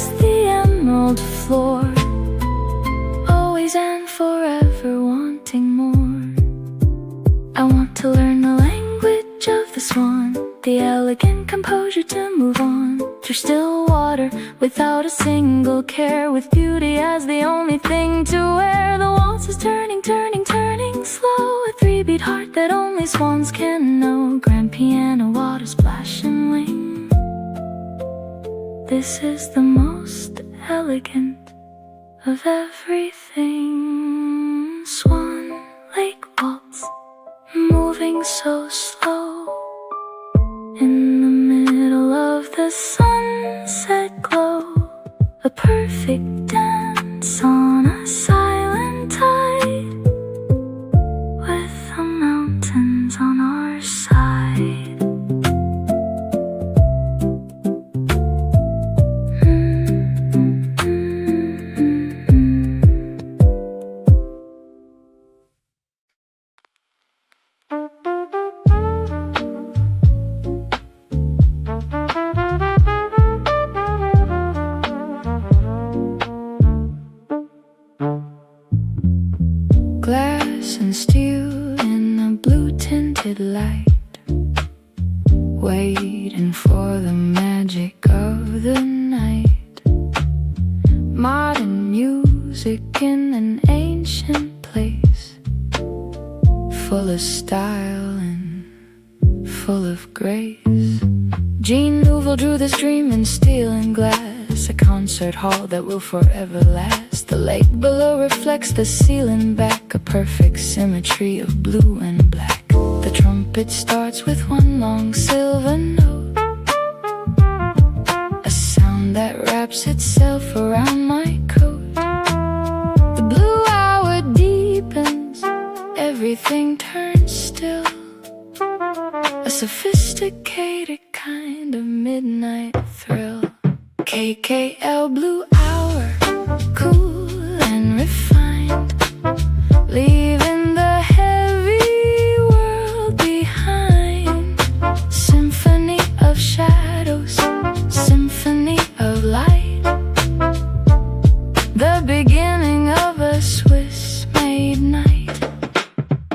kiss the emerald floor, always and forever wanting more. I want to learn the language of the swan, the elegant composure to move on through still water without a single care, with beauty as the only thing to wear. The waltz is turning, turning, turning slow, a 3-beat heart that only swans can know. Grand piano, water splash and wing. This is the most elegant of everything. Swan Lake waltz, moving so slow, in the middle of the sunset glow, a perfect dance on a silent tide, with the mountains on our side. Glass and steel in a blue-tinted light, waiting for the magic of the night. Modern music in an ancient place, full of style and full of grace. Jean Nouveau drew this dream in steel and glass, a concert hall that will forever last. The lake below reflects the ceiling back, a perfect symmetry of blue and black. The trumpet starts with one long silver note, a sound that wraps itself around my coat. The blue hour deepens, everything turns still, a sophisticated kind of midnight thrill. KKL blue hour, cool and refined, leaving the heavy world behind. Symphony of shadows, symphony of light, the beginning of a Swiss-made night.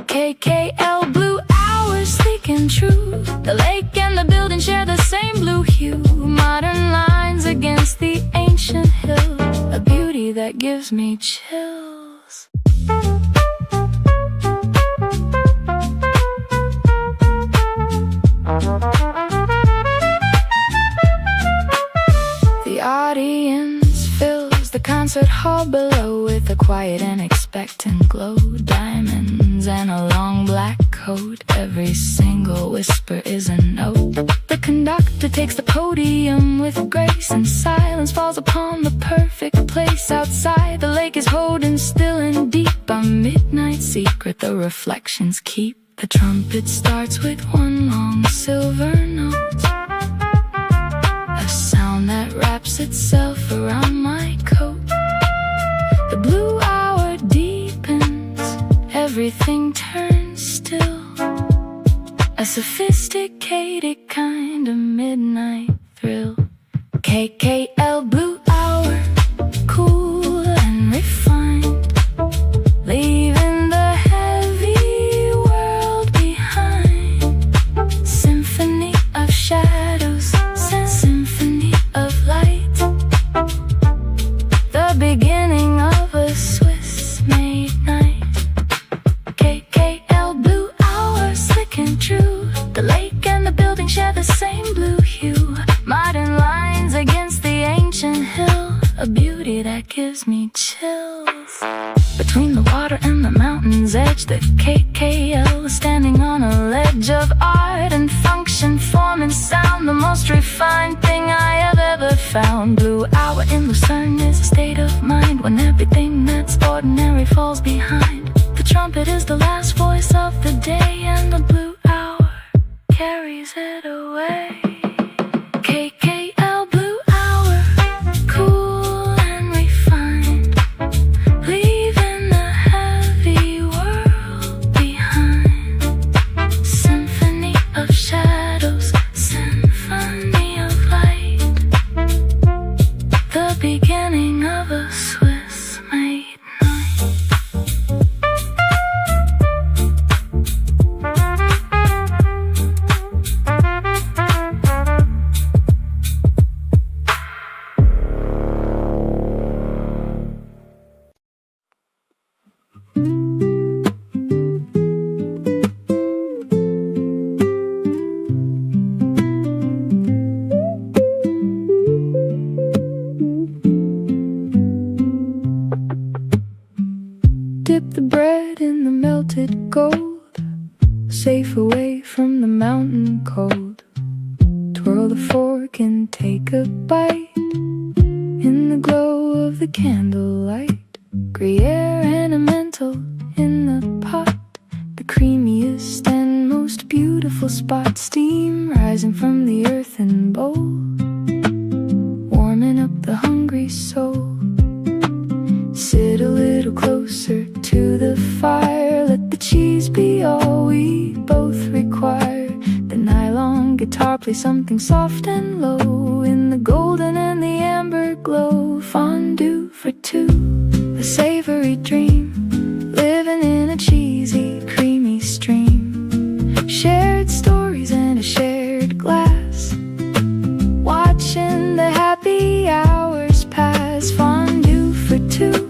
KKL blue hour, sleek and true, the lake and the building share the same blue hue. Modern lines against the ancient hill, a beauty that gives me chills. The audience fills the concert hall below with a quiet and expectant glow. Diamonds and a long black coat, every single whisper is a note. The conductor takes the podium with grace, and silence falls upon the perfect place. Outside, the lake is holding still and deep, a midnight secret the reflections keep. The trumpet starts with one long silver note, a sound that wraps itself around my coat. The blue hour deepens, everything turns still, a sophisticated kind of midnight thrill. KKL blue hour, cool and refined, leaving the heavy world behind. Symphony of shadows, symphony of light, the beginning of a Swiss-made night. KKL blue hour, slick and true, the lake and the building share the same blue hue. Modern lines against the ancient hill, a beauty that gives me chills. Between the water and the mountain's edge, the KKL is standing on a ledge of art and function, form and sound, the most refined thing I have ever found. Blue hour in Lucerne is a state of mind when everything that's ordinary falls behind. The trumpet is the last voice of the day, and the blue hour carries it away. KKL blue hour, cool and refined, leaving the heavy world behind. Symphony of shadows, symphony of light, the beginning of a Swiss-made night. Dip the bread in the melted gold, safe away from the mountain cold. Twirl the fork and take a bite in the glow of the candlelight. Gruyere and a mental in the pot, the creamiest and most beautiful spot. Steam rising from the earthen bowl, warming up the hungry soul. Sit a little closer to the fire, let the cheese be all we both require. The nylon guitar play something soft and low, in the golden and the amber glow. Fondue for two, a savory dream, living in a cheesy, creamy stream. Shared stories in a shared glass, watching the happy hours pass. Fondue for two,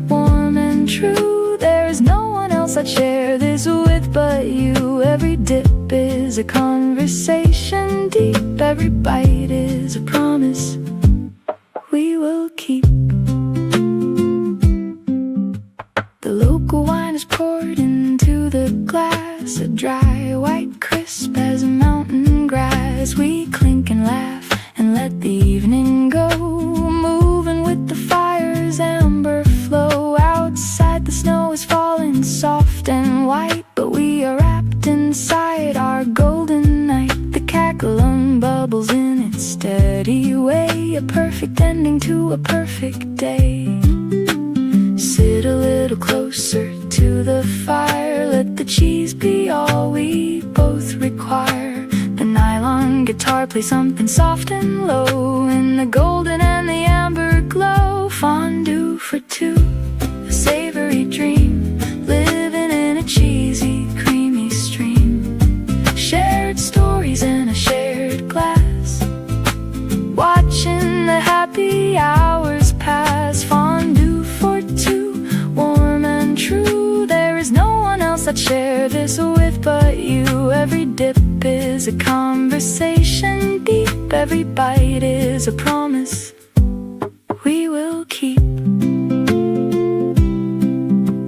warm and true. There is no one else I'd share this with but you. Every dip is a conversation deep, every bite is a promise we will keep. The local wine is poured into the glass, a dry white crisp as mountain grass. We clink and laugh and let the evening go, moving with the fire's amber flow. Outside the snow is falling soft and white, but we are wrapped inside our golden night. The cackling bubbles in its steady way, a perfect ending to a perfect day. Sit a little closer to the fire, let the cheese be all we both require. The nylon guitar play something soft and low, in the golden and the amber glow. Fondue for two, a savory dream, living in a cheesy, creamy stream. Shared stories in a shared glass, watching the happy hours pass. Fondue for two, warm and true. There is no one else I'd share this with but you. Every dip is a conversation deep, every bite is a promise we will keep.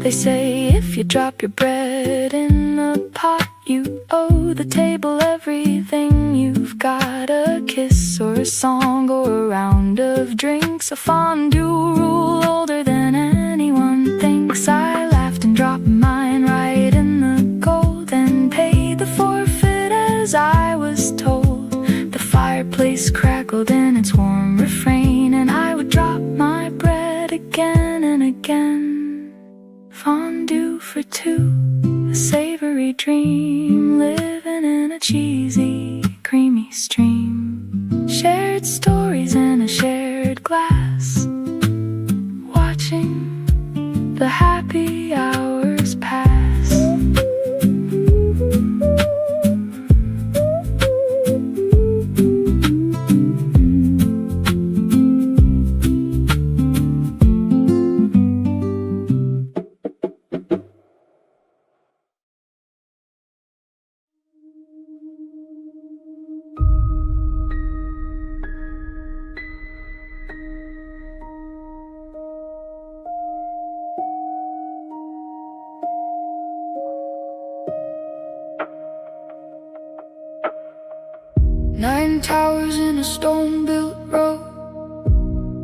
They say if you drop your bread in the pot, you owe the table everything you've got. A kiss or a song or a round of drinks, a fondue rule older than anyone thinks. I laughed and dropped mine right in the gold, and paid the forfeit as I was told. The fireplace crackled in its warm refrain, and I would drop my bread again and again. Fondue for two, a savory dream, living in a cheesy, creamy stream. Shared stories in a shared glass, watching the happy hours pass. Nine towers in a stone-built row,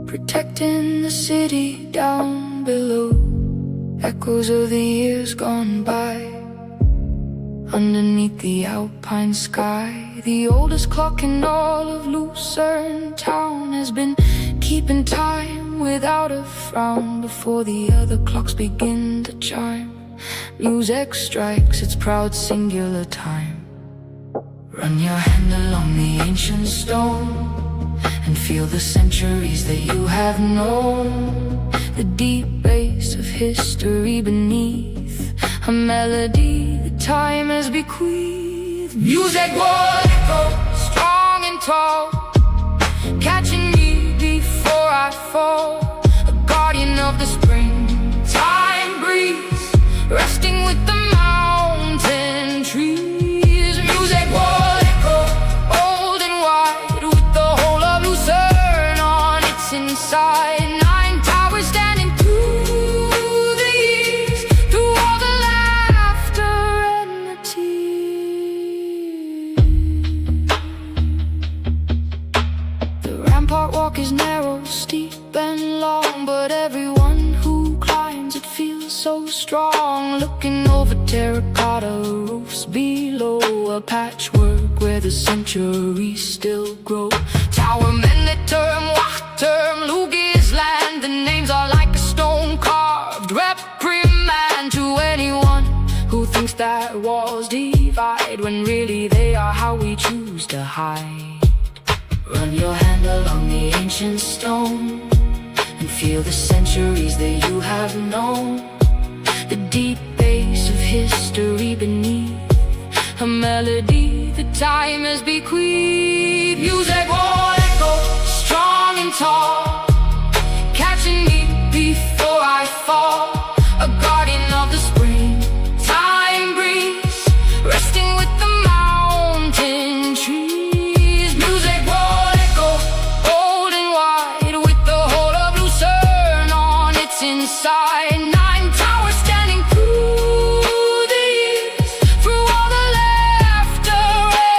protecting the city down below. Echoes of the years gone by, underneath the alpine sky. The oldest clock in all of Lucerne town has been keeping time without a frown. Before the other clocks begin to chime, music strikes its proud singular time. Run your hand along the ancient stone, and feel the centuries that you have known. The deep bass of history beneath a melody that time has bequeathed. Music will echo strong and tall, catching me before I fall. A guardian of the spring time breeze, resting with the mountain trees. Music will echo old and wide, with the whole of Lucerne on its inside. Nine towers standing through the years, through all the laughter and the tears. The rampart walk is narrow, steep and long, but everyone who climbs it feels so strong. Looking over terracotta roofs below, a patchwork where the centuries still grow. Tower men that term, walk term, Lugis land. The names are like a stone carved reprimand to anyone who thinks that walls divide, when really they are how we choose to hide. Run your hand along the ancient stone and feel the centuries that you have known. The deep bass of history beneath a melody that time has bequeathed. Music will echo strong and tall, catching me before I fall. A guardian of the spring time breeze, resting with the mountain trees. Music will echo old and wide, with the whole of Lucerne on its inside. Nine towers standing through the years, through all the laughter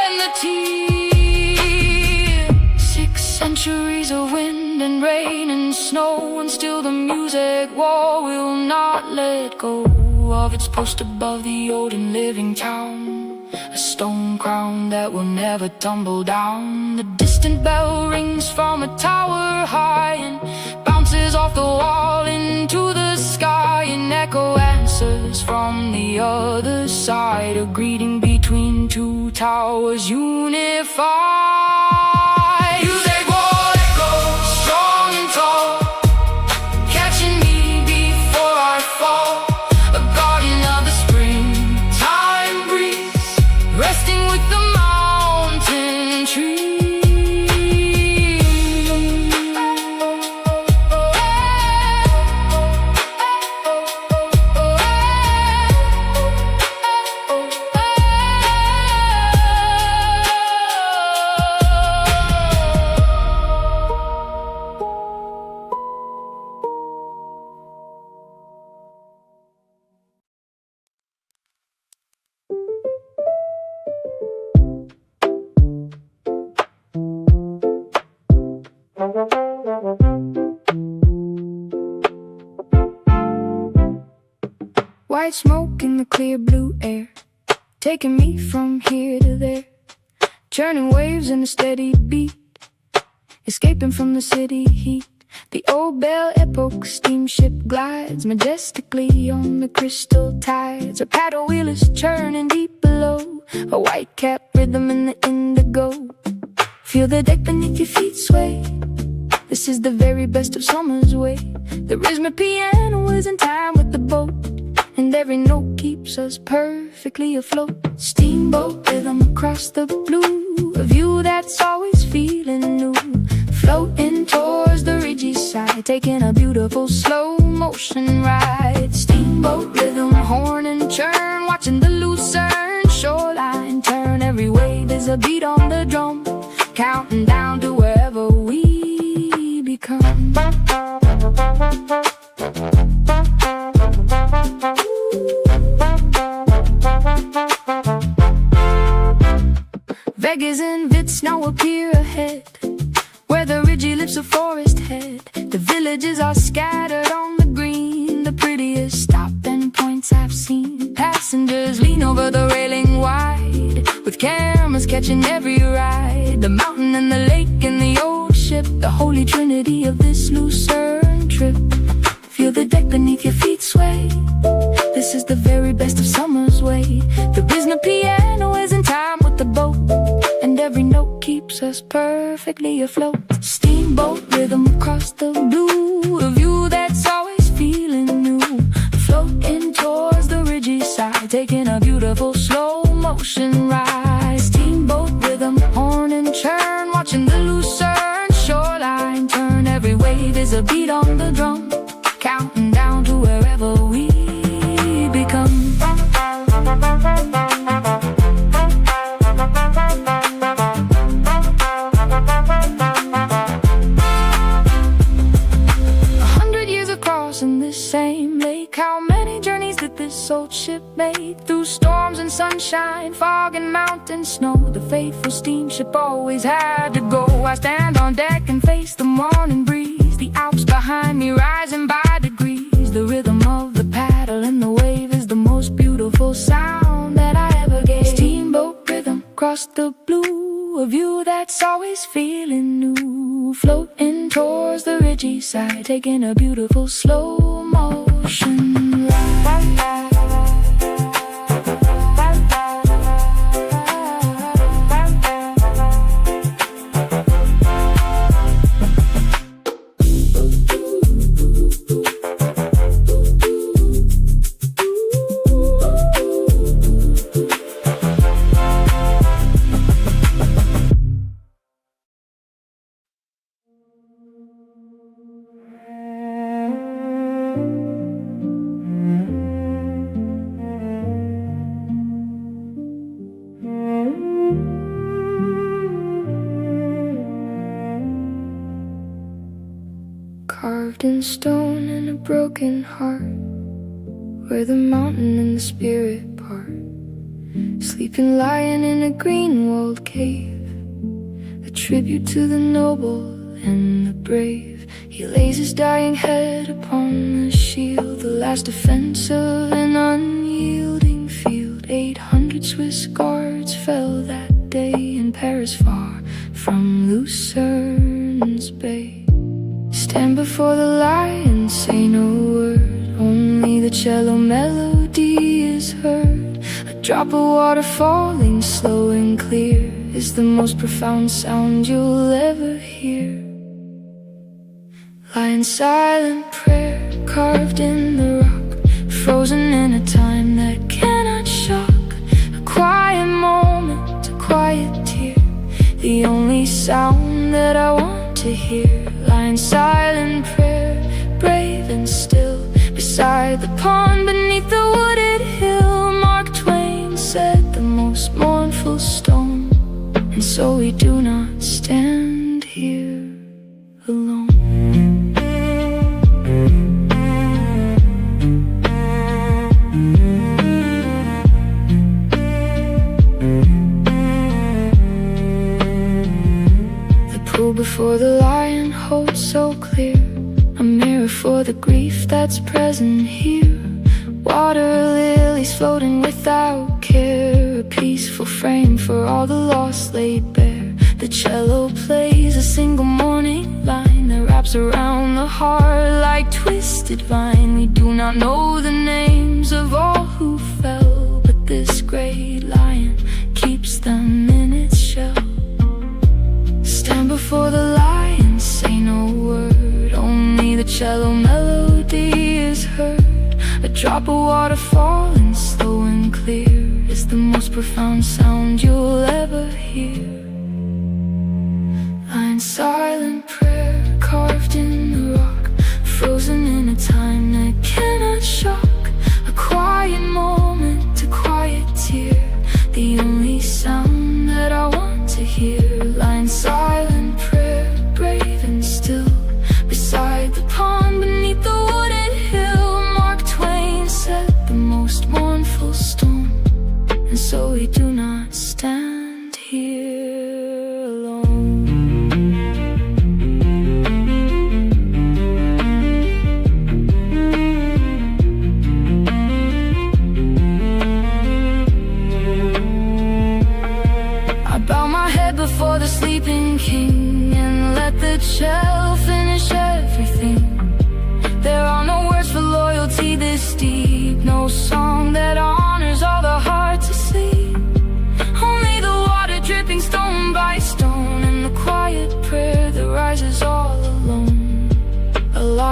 and the tears. 6 centuries of wind and rain and snow, and still the music war will not let go of its post above the old and living town. A stone crown that will never tumble down. The distant bell rings from a tower high and bounces off the wall into the sky. An echo answers from the other side, a greeting between two towers unified. Music will echo strong and tall, catching me before I fall. A guardian of the spring time breeze, resting with the mountain trees. White smoke in the clear blue air, taking me from here to there, churning waves in a steady beat, escaping from the city heat. The old Belle Epoque steamship glides majestically on the crystal tides. Our paddle wheel is churning deep below, a white cap rhythm in the indigo. Feel the deck beneath your feet sway. This is the very best of summer's way. The rhythmic piano is in time with the boat, and every note keeps us perfectly afloat. Steamboat rhythm across the blue, a view that's always feeling new. Floating towards the ridgy side, taking a beautiful slow motion ride. Steamboat rhythm, horn and churn, watching the Lucerne shoreline turn. Every wave is a beat on the drum, counting down to wherever we become. Vegas and Vits now appear ahead, where the ridgy lips of forest head. The villages are scattered on the green, the prettiest stopping points I've seen. Passengers lean over the railing wide, with cameras catching every ride. The mountain and the lake and the old ship, the holy trinity of this Lucerne trip. Feel the deck beneath your feet sway. This is the very best of summer's way. The rhythm piano is in time with the boat, and every note keeps us perfectly we afloat. Steamboat rhythm across the blue, a view that's always feeling new. Floating towards the ridgy side, taking a beautiful slow motion ride. Steamboat rhythm, horn and churn, watching the Lucerne shoreline turn. Every wave is a beat on the drum, counting down to wherever we become. 100 years across in this same lake, how many journeys did this old ship make? Through storms and sunshine, fog and mountain snow, the faithful steamship always had to go. I stand on deck and face the morning breeze, the Alps behind me rising by degrees. The rhythm of the paddle and the wave is the most beautiful sound that I ever gave. Steamboat rhythm across the blue, a view that's always feeling new. Floating towards the ridgy side, taking a beautiful slow motion ride. Carved in stone and a broken heart, where the mountain and the spirit part. Sleeping lion in a green-walled cave, a tribute to the noble and the brave. He lays his dying head upon the shield, the last defense of an unyielding field. 800 Swiss guards fell that day in Paris, far from Lucerne's bay. Stand before the lion, say no word, only the cello melody is heard. A drop of water falling slow and clear is the most profound sound you'll ever hear. Lion silent prayer carved in the rock, frozen in a time that cannot shock. A quiet moment, a quiet tear, the only sound that I want to hear. Lying silent prayer, brave and still, beside the pond beneath the wooded hill. Mark Twain said the most mournful stone, and so we do not stand here alone. Before the lion holds so clear, a mirror for the grief that's present here. Water lilies floating without care, a peaceful frame for all the lost laid bare. The cello plays a single morning line that wraps around the heart like twisted vine. We do not know the names of all who fell, but this great lion keeps them in its shell. Stand before the lion, say no word, only the cello melody is heard. A drop of water falling slow and clear is the most profound sound you'll ever hear. Lion silent prayer carved in the rock, frozen in a time that cannot shock. A quiet moment, a quiet tear, the only sound that I want to hear. Lion silent prayer, brave and still, beside the pond beneath the wooded hill. Mark Twain said the most mournful storm, and so we do not stand here alone. Before the sleeping king, and let the cello finish everything. There are no words for loyalty this deep, no song that honors all the hearts asleep. Only the water dripping stone by stone, and the quiet prayer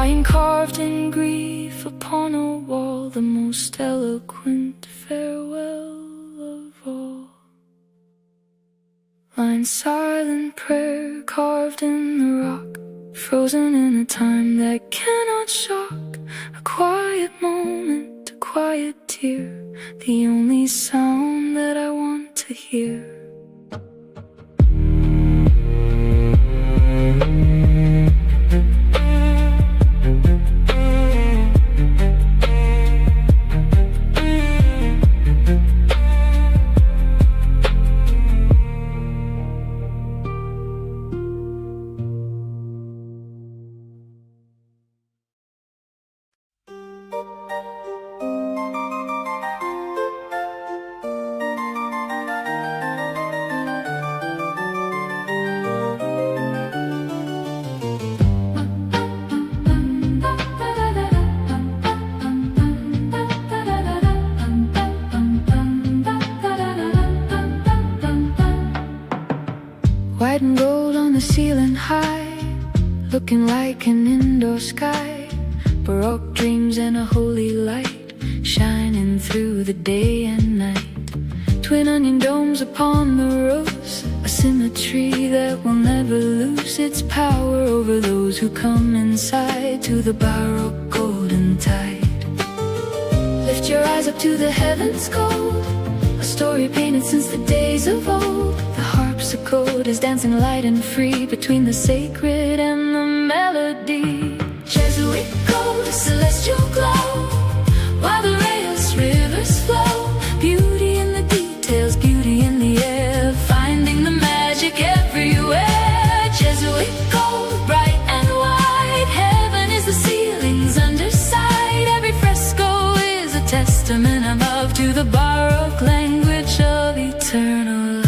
lying carved in grief upon a wall, the most eloquent farewell of all. Lying silent prayer carved in the rock, frozen in a time that cannot shock. A quiet moment, a quiet tear, the only sound that I want to hear. White and gold on the ceiling high, looking like an indoor sky. Baroque dreams and a holy light, shining through the day and night. Twin onion domes upon the roofs, a symmetry that will never lose its power over those who come inside to the Baroque golden tide. Lift your eyes up to the heavens gold, a story painted since the days of old. The harpsichord is dancing light and free between the sacred and the melody. Jesuit gold, celestial glow, while the rails rivers flow. Beauty in the details, beauty in the air, finding the magic everywhere. Jesuit gold, bright and white, heaven is the ceiling's underside. Every fresco is a testament of love to the Baroque language of eternal love.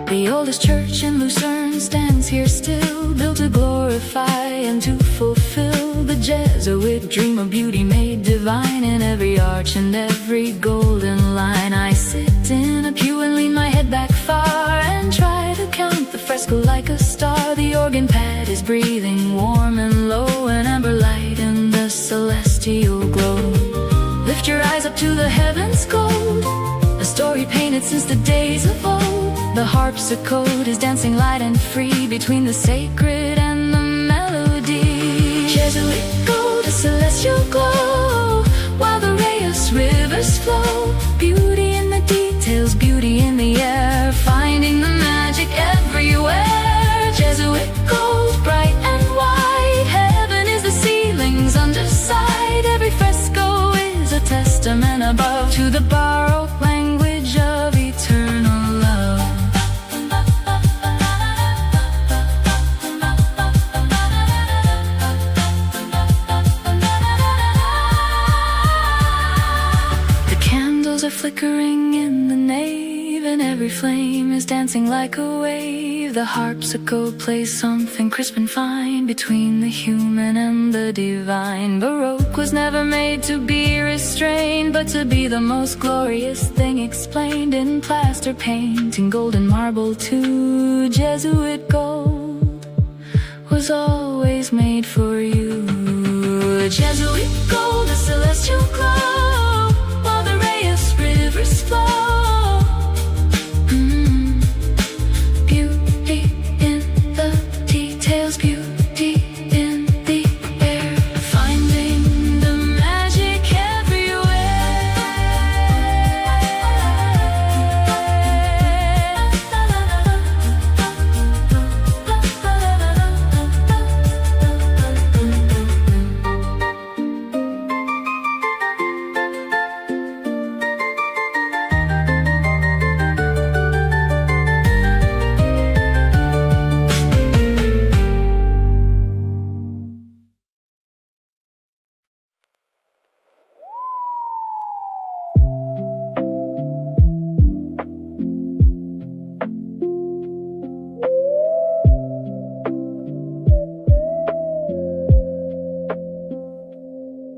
The oldest church in Lucerne stands here still, built to glorify and to fulfill the Jesuit dream of beauty made divine. In every arch and every golden line, I sit in a pew and lean my head back far and try to count the fresco like a star. The organ pad is breathing warm and low, an amber light in the celestial glow. Lift your eyes up to the heavens gold, a story painted since the days of old. The harpsichord is dancing light and free between the sacred and the melody. Jesuit gold, a celestial glow, while the Reyes rivers flow. Beauty in the details, beauty in the air, finding the magic everywhere. Jesuit gold, bright and white, heaven is the ceiling's underside. Every fresco is a testament above to the Baroque language of eternal love. Are flickering in the nave, and every flame is dancing like a wave. The harpsichord plays something crisp and fine between the human and the divine. Baroque was never made to be restrained, but to be the most glorious thing explained in plaster paint, in golden marble too. Jesuit gold was always made for you. Jesuit gold, a celestial glow, while the rivers flow. Beauty in the details, beauty in the air, finding the magic everywhere.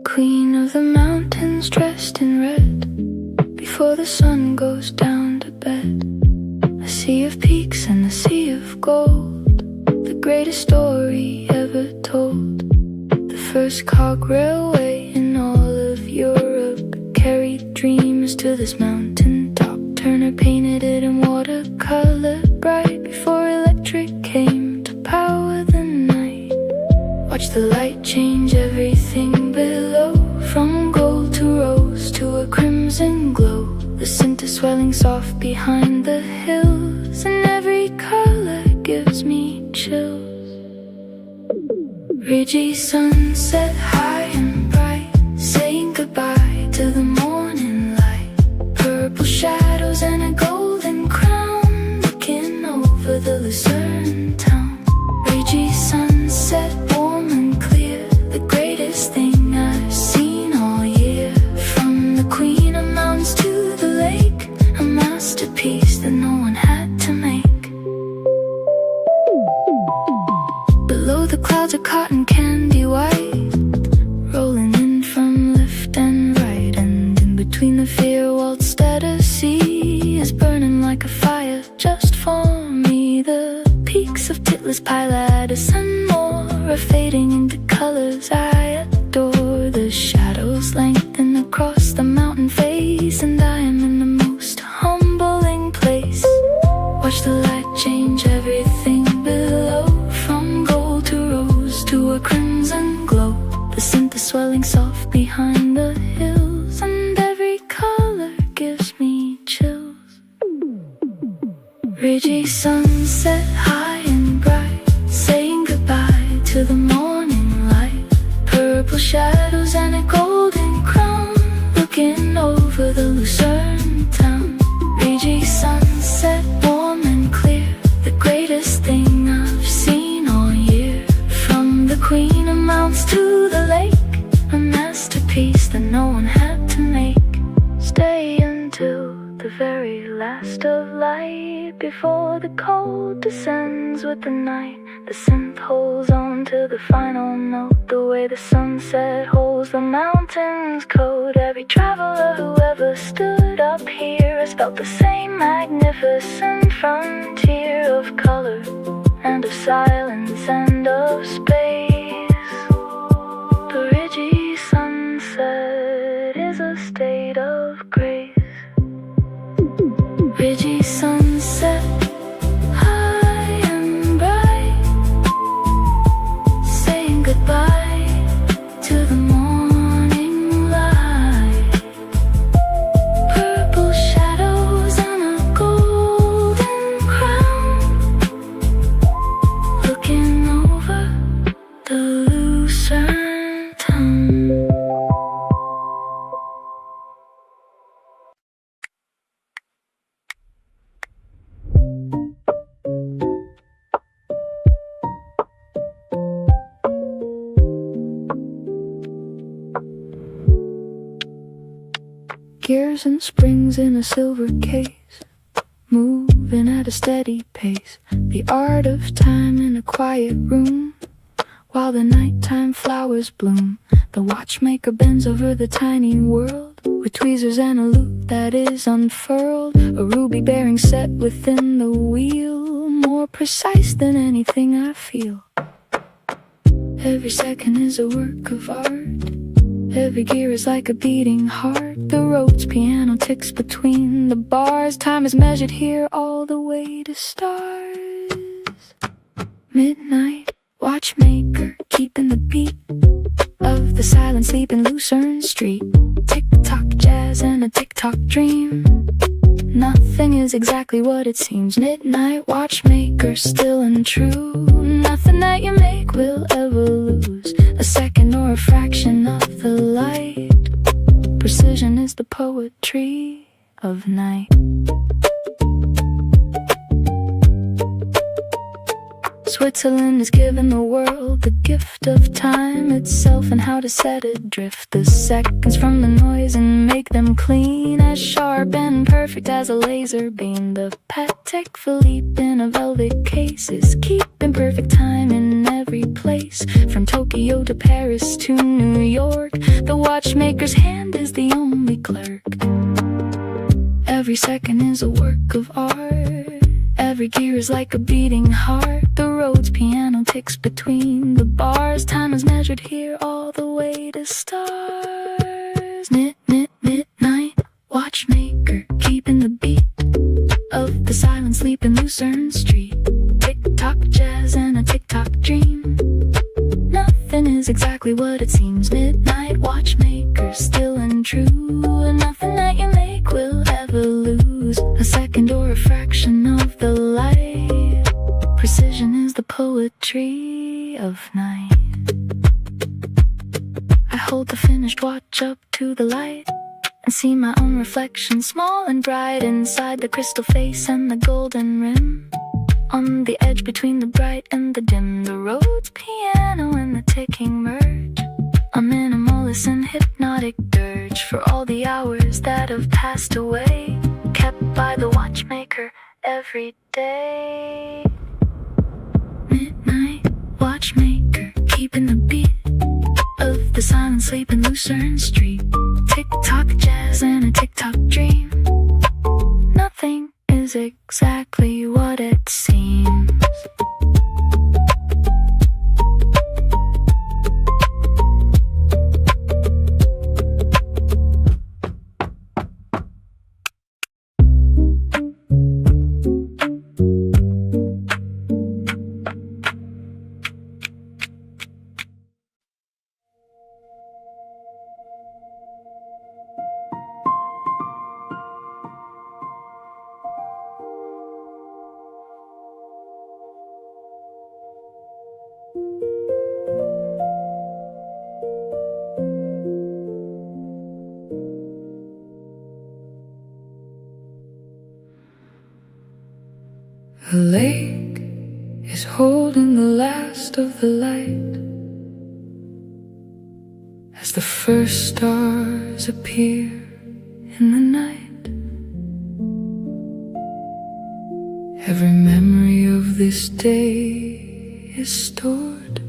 Queen of the mountains dressed in red, before the sun goes down to bed. A sea of peaks and a sea of gold, the greatest story ever told. The first cog railway in all of Europe carried dreams to this mountain top. Turner painted it in watercolor bright before electric came to power the night. Watch the light change everything below, from gold to rose to a crimson glow. The scent is swelling soft behind the hills, and every color gives me chills. Ridgy sunset high and bright, saying goodbye to the morning light. Purple shadows and a golden crown, looking over the Lucerne town. Ridgy sunset, warm and clear, the greatest thing I've seen all year. From the Queen of Mountains to the lake, a masterpiece that no one had to make. Below the clouds are cotton candy white, rolling in from left and right. And in between the fear Waldstätter sea is burning like a fire just for me. The peaks of Titler's Pilatus and more are fading into colors I adore. The shadows lengthen across the mountain face, and I am in the most humbling place. Watch the light change everything below, from gold to rose to a crimson glow. The scent is swelling soft behind the hills, and every color gives me chills. Ridgy sunset high and bright, saying goodbye to the morning light. Purple shadows and a golden crown, looking over the Lucerne town. Ridgy sunset, warm and clear, the greatest thing I've seen all year. From the Queen of Mountains to the lake, a masterpiece that no one had to make. Stay until the very last of light, before the cold descends with the night. The synth holds on to the final note, the way the sunset holds the mountain's code. Every traveler who ever stood up here has felt the same magnificent frontier of color and of silence and of space. The ridgy sunset is a state of grace. Ridgy sunset, high and bright, saying goodbye to the morning light. Purple shadows and a golden crown, looking over the Lucerne town. Gears and springs in a silver case, moving at a steady pace. The art of time in a quiet room, while the nighttime flowers bloom. The watchmaker bends over the tiny world, with tweezers and a loop that is unfurled. A ruby bearing set within the wheel, more precise than anything I feel. Every second is a work of art, every gear is like a beating heart. The Rhodes piano ticks between the bars. Time is measured here all the way to stars. Midnight watchmaker keeping the beat of the silent sleep in Lucerne Street. Tick-tock jazz and a tick-tock dream. Nothing is exactly what it seems. Midnight watchmaker, still and true. Nothing that you make will ever lose a second or a fraction of the light. Precision is the poetry of night. Switzerland has given the world the gift of time itself, and how to set it adrift. The seconds from the noise and make them clean, as sharp and perfect as a laser beam. The Patek Philippe in a velvet case is keeping perfect time in every place. From Tokyo to Paris to New York, the watchmaker's hand is the only clerk. Every second is a work of art. Every gear is like a beating heart. The road's piano ticks between the bars. Time is measured here all the way to stars. Midnight watchmaker, keeping the beat of the silent sleep in Lucerne Street. Tick-tock jazz and a tick-tock dream. Nothing is exactly what it seems. Midnight watchmaker, still and true. Nothing that you make will ever lose a second or a fraction of the light. Precision is the poetry of night. I hold the finished watch up to the light and see my own reflection, small and bright, inside the crystal face and the golden rim. On the edge between the bright and the dim, the road's piano and the ticking merge. A minimalist and hypnotic dirge for all the hours that have passed away, kept by the watchmaker every day. Midnight watchmaker, keeping the beat of the silent sleep in Lucerne Street. Tick-tock jazz and a tick-tock dream. Nothing is exactly what it seems. The lake is holding the last of the light as the first stars appear in the night. Every memory of this day is stored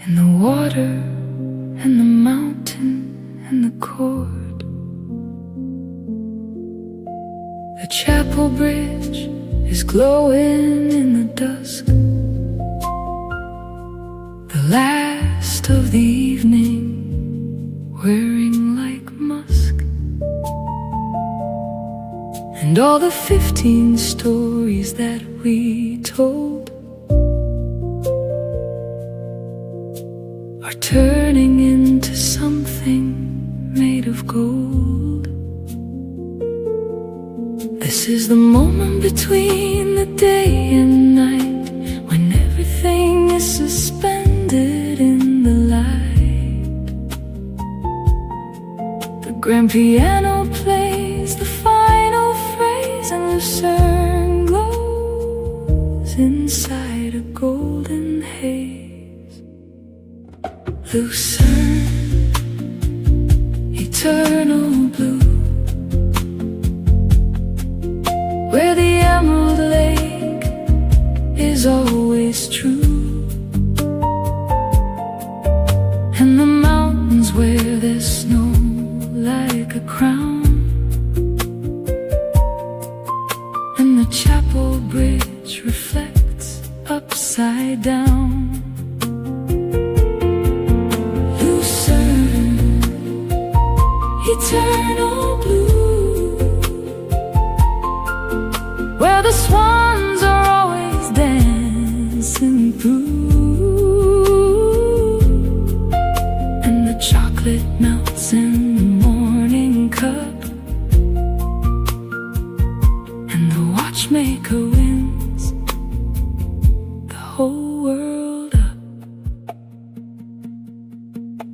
in the water and the mountain and the cord. The chapel bridge is glowing in the dusk, the last of the evening, wearing like musk. And all the 15 stories that we told are turning into something made of gold. This is the moment between the day and night, when everything is suspended in the light. The grand piano plays the final phrase, and Lucerne glows inside a golden haze. Lucerne, eternal blue, where the emerald lake is always true, and the mountains wear their snow like a crown, and the chapel bridge reflects upside down. Lucerne, eternal blue, where the swans are always dancing through, and the chocolate melts in the morning cup, and the watchmaker wins the whole world up.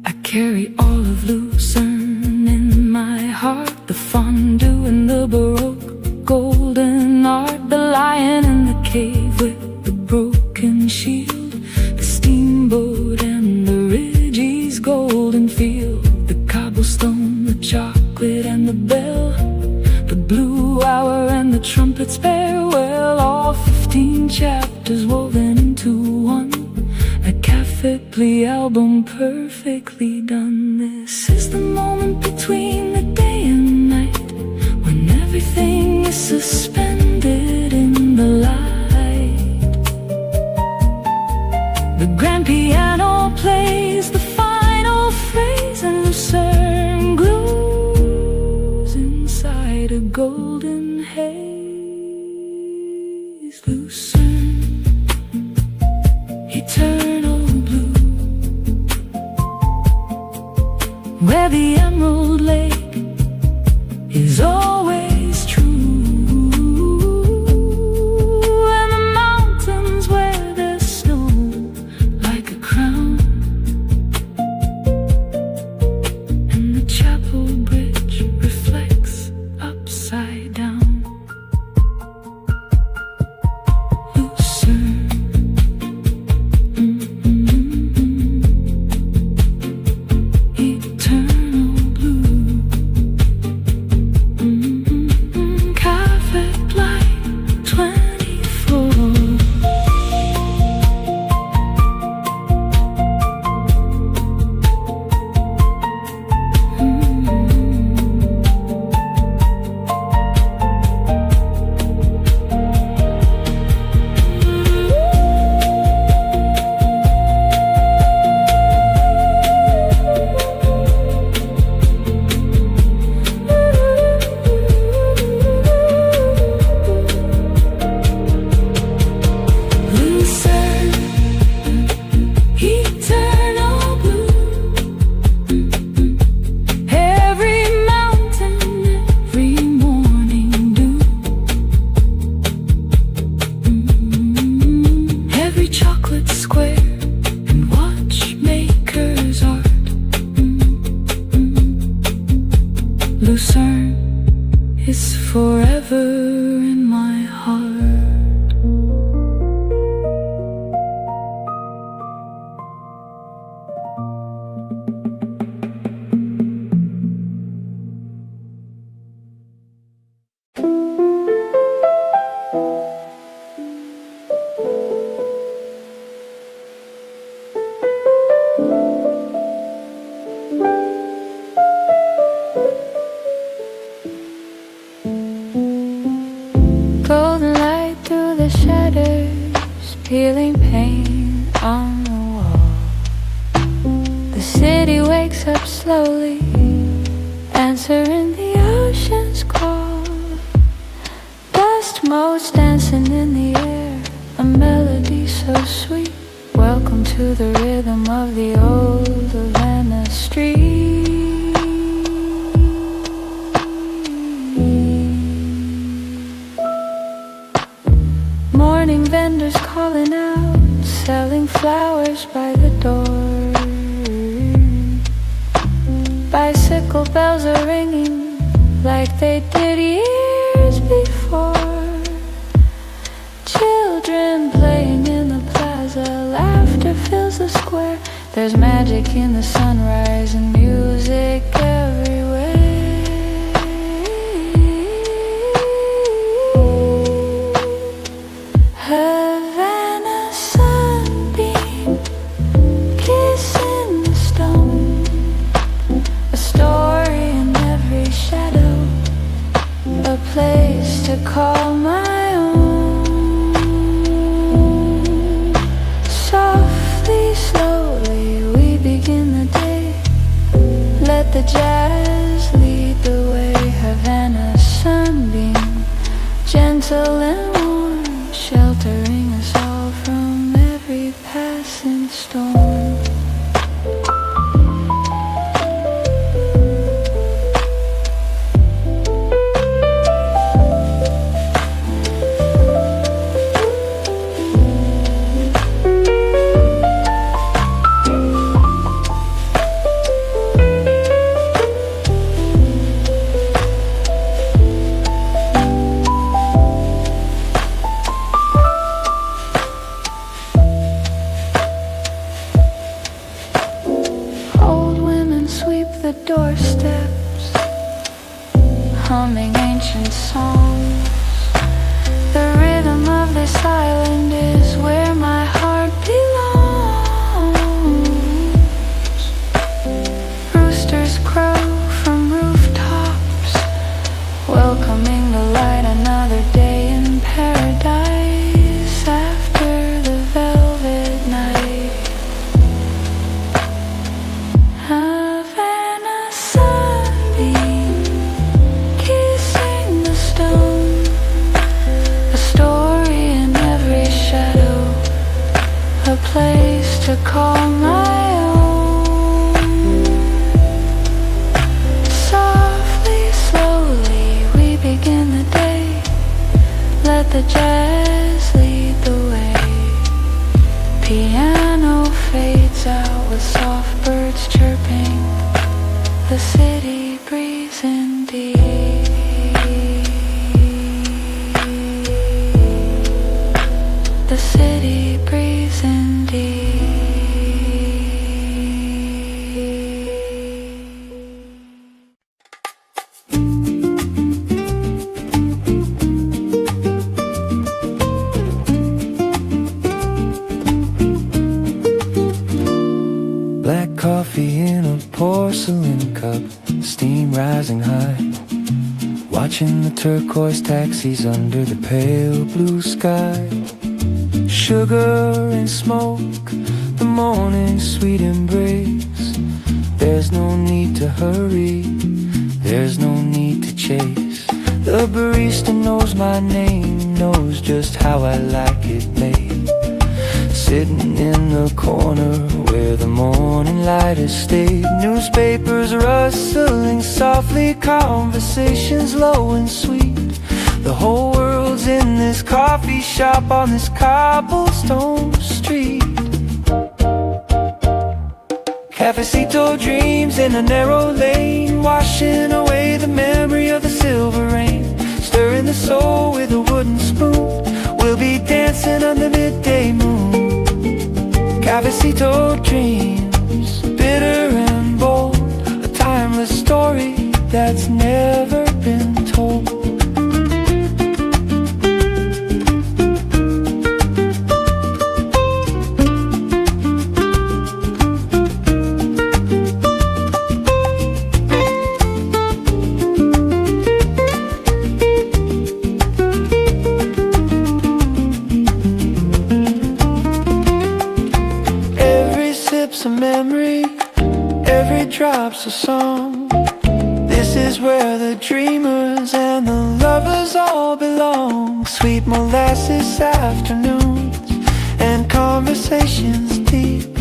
I carry all of Lucerne in my heart, the fondue and the baroque golden art, the lion in the cave with the broken shield, the steamboat and the Ridgey's golden field, the cobblestone, the chocolate and the bell, the blue hour and the trumpet's farewell. All 15 chapters woven into one, a Cafe-Pli album perfectly done. This is the moment between the day and Lucerne is forever in my heart. Golden light through the shutters, peeling paint on the wall. The city wakes up slowly, answering the ocean's call. Dust motes dancing in the air, a melody so sweet. Welcome to the rhythm of the old Havana street. Morning vendors calling out, selling flowers by the door. Bicycle bells are ringing like they did years before. Children playing in the plaza, laughter fills the square. There's magic in the sunrise and music everywhere. Havana sunbeam, kissing the stone. A story in every shadow, a place to call my own. Softly, slowly, we begin the day. Let the jazz lead the way. Havana sunbeam, gentle and warm, sheltering us all from every passing storm. Old women sweep the doorsteps, humming ancient songs. The rhythm of this island is where my heart belongs. Roosters crow from rooftops, welcoming the light. Another day in paradise after the velvet night. Havana sunbeam, kissing the stone. A story in every shadow, a place to call my own. Softly, slowly, we begin the day. Let the jazz lead the way. Piano fades out with soft birds chirping. The city breathes in deep. The city breathes in deep. Black coffee in a porcelain cup, steam rising high. Watching the turquoise taxis under the pale blue sky. Sugar and smoke, the morning's sweet embrace. There's no need to hurry, there's no need to chase. The barista knows my name, knows just how I like it made. Sitting in the corner where the morning light has stayed. Newspapers rustling softly, conversations low and sweet. The whole world's in this coffee shop on this cobblestone street. Cafecito dreams in a narrow lane, washing away the soul with a wooden spoon. We'll be dancing under midday moon. Cafecito dreams, bitter and bold, a timeless story that's never been told. A memory, every drop's a song. This is where the dreamers and the lovers all belong. Sweet molasses afternoons and conversations deep.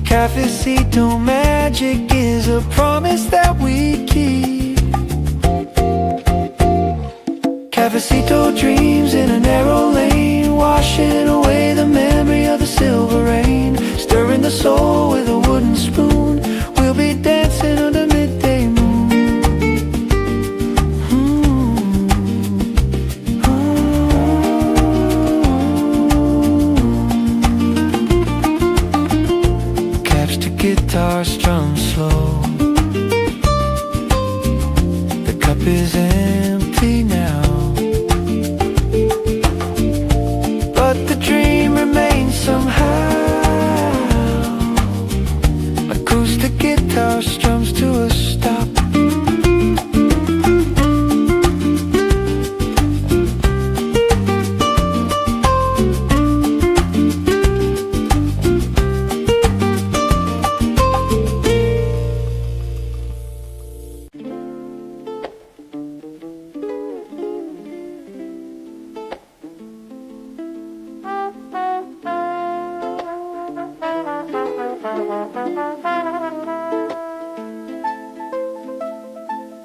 Cafecito magic is a promise that we keep. Cafecito dreams in a narrow lane, washing away the memory of the silver rain. Stirring the soul with a wooden spoon. We'll be dancing under midday moon. Caps to guitar strum slow. The cup is empty now, but the dream remains somehow. Acoustic guitar strums to a stop.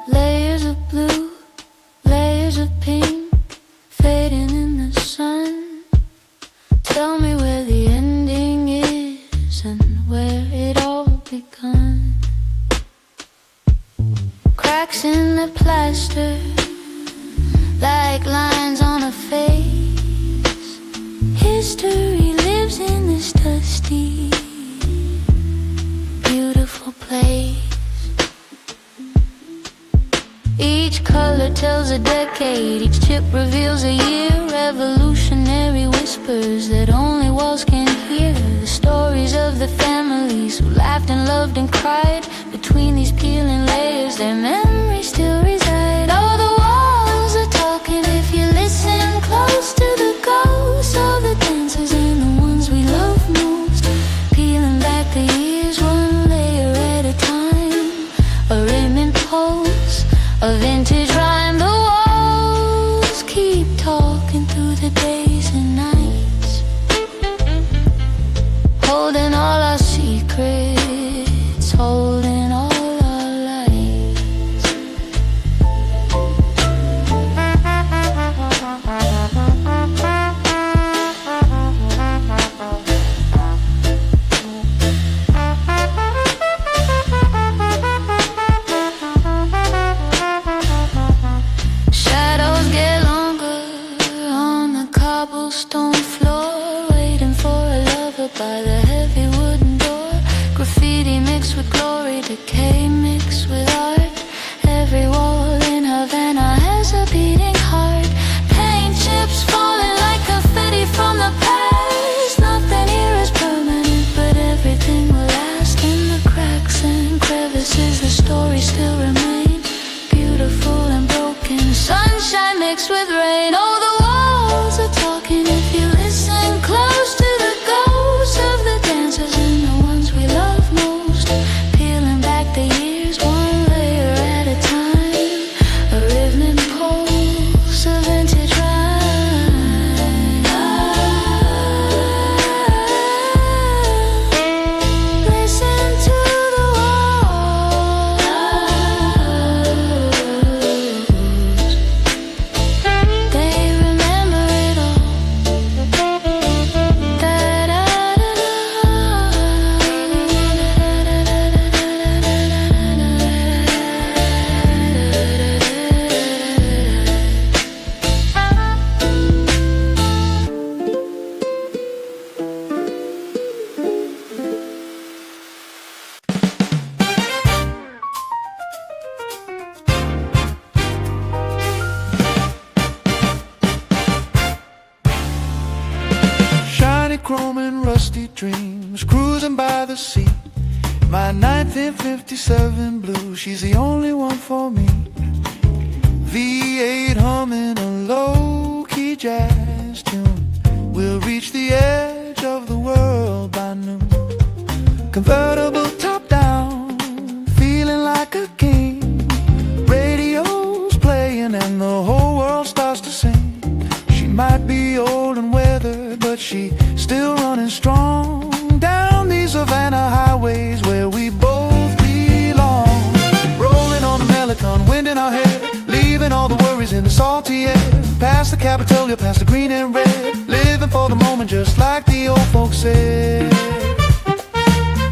Layers of blue, layers of pink, fading in the sun. Tell me where the ending is and where it all begun. Cracks in the plaster, like lines on a face. History lives in this dusty, beautiful place. Each color tells a decade, each chip reveals a year. Revolutionary whispers that only walls can hear. The stories of the families who laughed and loved and cried. Between these peeling layers, their memories still reside. Oh, the walls are talking if you listen close to the ghosts of the dancers and the ones we love most. Peeling back the years one layer at a time. A remnant pulse, a vintage rhyme. The walls keep talking through the days and nights, holding all our secrets, holding all our lights. monochrome and rusty dreams, cruising by the sea. My 1957 blue, she's the only one for me. V8 humming a low-key jazz tune. We'll reach the edge of the world by noon. Convertible top down, feeling like a king. Radio's playing and the whole world starts to sing. She might be old and weathered, but she still running strong down these Savannah highways where we both belong. Rolling on the Melicon, wind in our hair, leaving all the worries in the salty air. Past the Capitol, past the green and red, living for the moment just like the old folks said.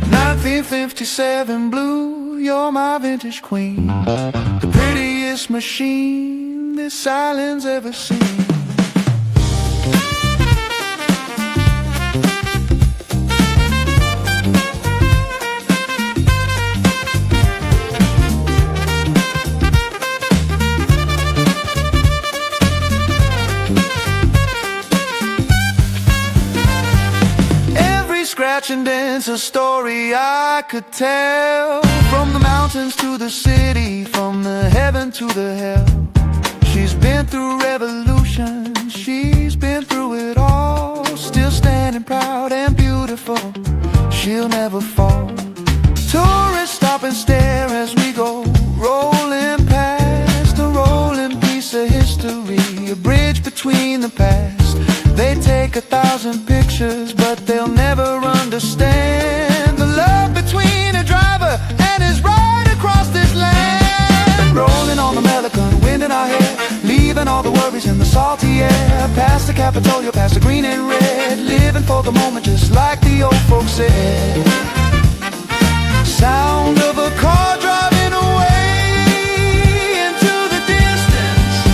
1957 blue, you're my vintage queen, the prettiest machine this island's ever seen. Scratch and dance, a story I could tell. From the mountains to the city, from the heaven to the hell. She's been through revolution, she's been through it all. Still standing proud and beautiful, she'll never fall. Tourists stop and stare as we go rolling past a rolling piece of history, a bridge between the past. They take 1,000 pictures, but they'll never understand the love between a driver and his ride across this land. Rolling on the Melicon, wind in our hair, leaving all the worries in the salty air. Past the Capitol, past the green and red, living for the moment just like the old folks said. Sound of a car driving away into the distance.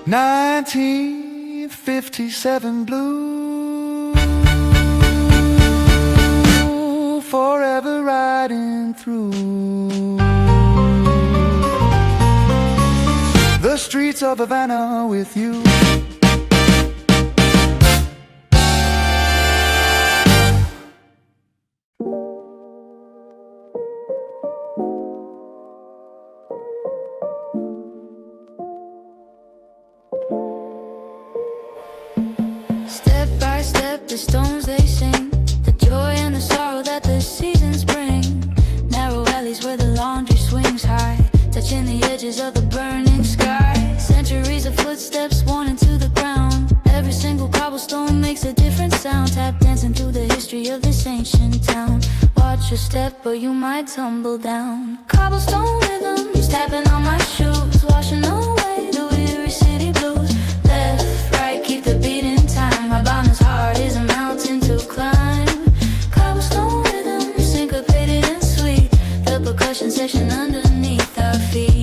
1957 blue, forever riding through the streets of Havana with you. Step by step, the stones they sing, the joy and the sorrow that the seasons bring. Narrow alleys where the laundry swings high, touching the edges of the burning sky. Centuries of footsteps worn into the ground. Every single cobblestone makes a different sound. Tap dancing through the history of this ancient town. Watch your step or you might tumble down. Cobblestone rhythms tapping on my shoes, washing away the weary city blues. Left, right, keep the beat in time. My boundless heart is a mountain to climb. Cobblestone rhythms syncopated and sweet, the percussion section underneath our feet.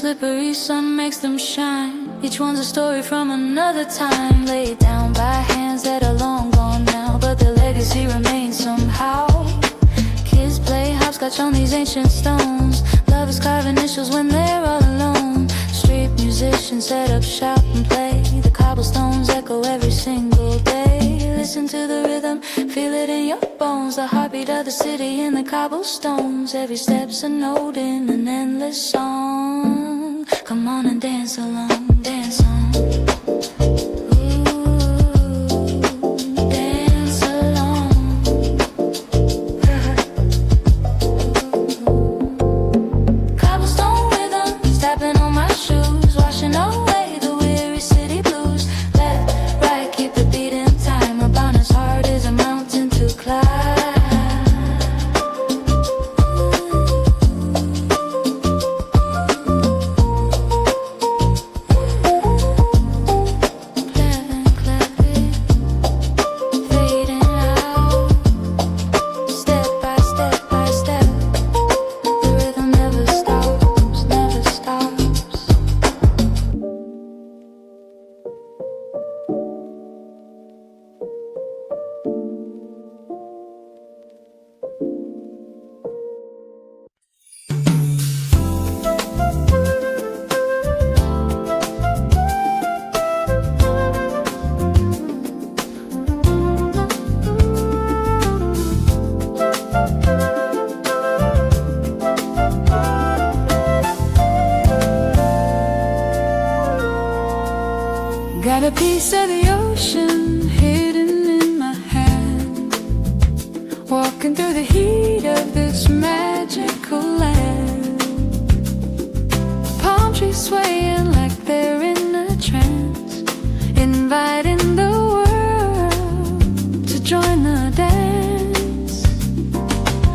Slippery sun makes them shine. Each one's a story from another time, laid down by hands that are long gone now, but their legacy remains somehow. Kids play hopscotch on these ancient stones. Lovers carve initials when they're all alone. Street musicians set up shop and play. The cobblestones echo every single day. Listen to the rhythm, feel it in your bones. The heartbeat of the city in the cobblestones. Every step's a note in an endless song. Come on and dance along, dance on. Dance along. Cobblestone rhythms tapping on my shoes, washing away the weary city blues. Left, right, keep the beat in time. A boundless heart is a mountain to climb. Got a piece of the ocean hidden in my hand, walking through the heat of this magical land. Palm trees swaying like they're in a trance, inviting the world to join the dance.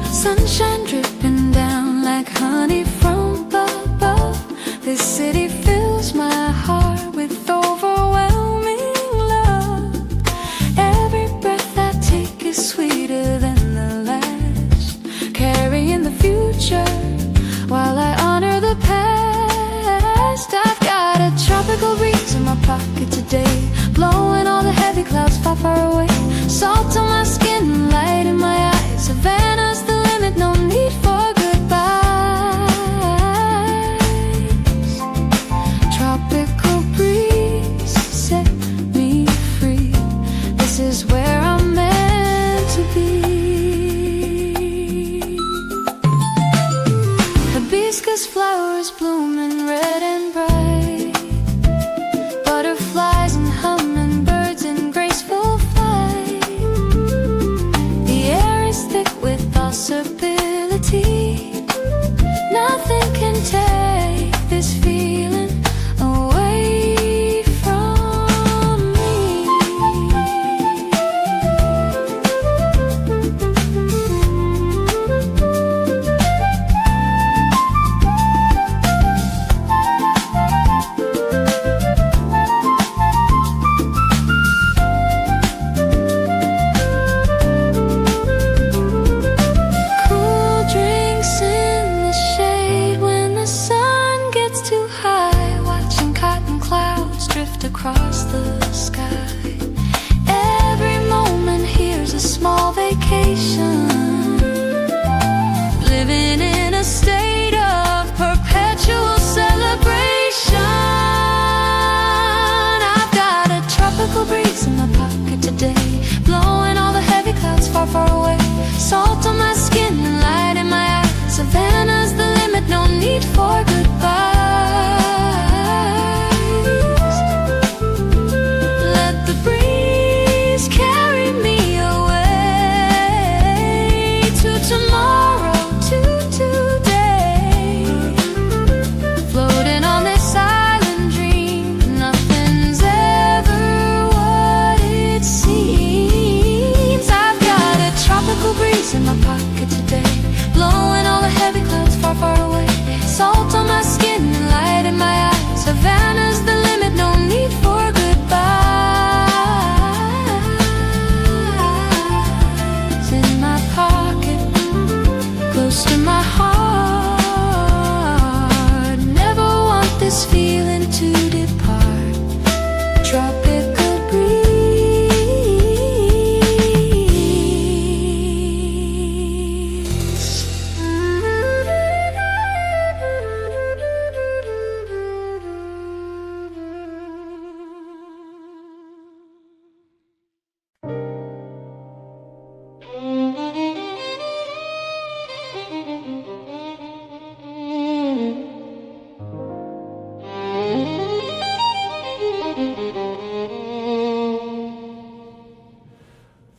Sunshine dripping down like honey from above. This city fills my heart with overwhelming love. Every breath I take is sweeter than the last, carrying the future while I honor the past. I've got a tropical breeze in my pocket today, blowing all the heavy clouds far, far away. Salt on my skin, light in my eyes. Savannah's the limit, no need for goodbyes. Tropical breeze set me free. This is where I'm meant to be. Hibiscus flowers blooming red and bright, butterflies and hummingbirds in graceful flight. The air is thick with possibility. Nothing can take this feeling away from me. Cool drinks in the shade when the sun gets too high, watching cotton clouds drift across the sky. Every moment here's a small vacation, living in a state of perpetual celebration. I've got a tropical breeze in my pocket today, blowing all the heavy clouds far, far away. Salt on my skin and light in my eyes. Savannah's the limit, no need for goodbyes. Let the breeze carry me away to tomorrow, to today. Floating on this island dream, nothing's ever what it seems. I've got a tropical breeze in my pocket today, blowing all the heavy clouds far, far away. Salt on my skin and light in my eyes. Savannah's the limit, no need for goodbyes. In my pocket, close to my heart. Never want this feeling to depart. Tropical breeze.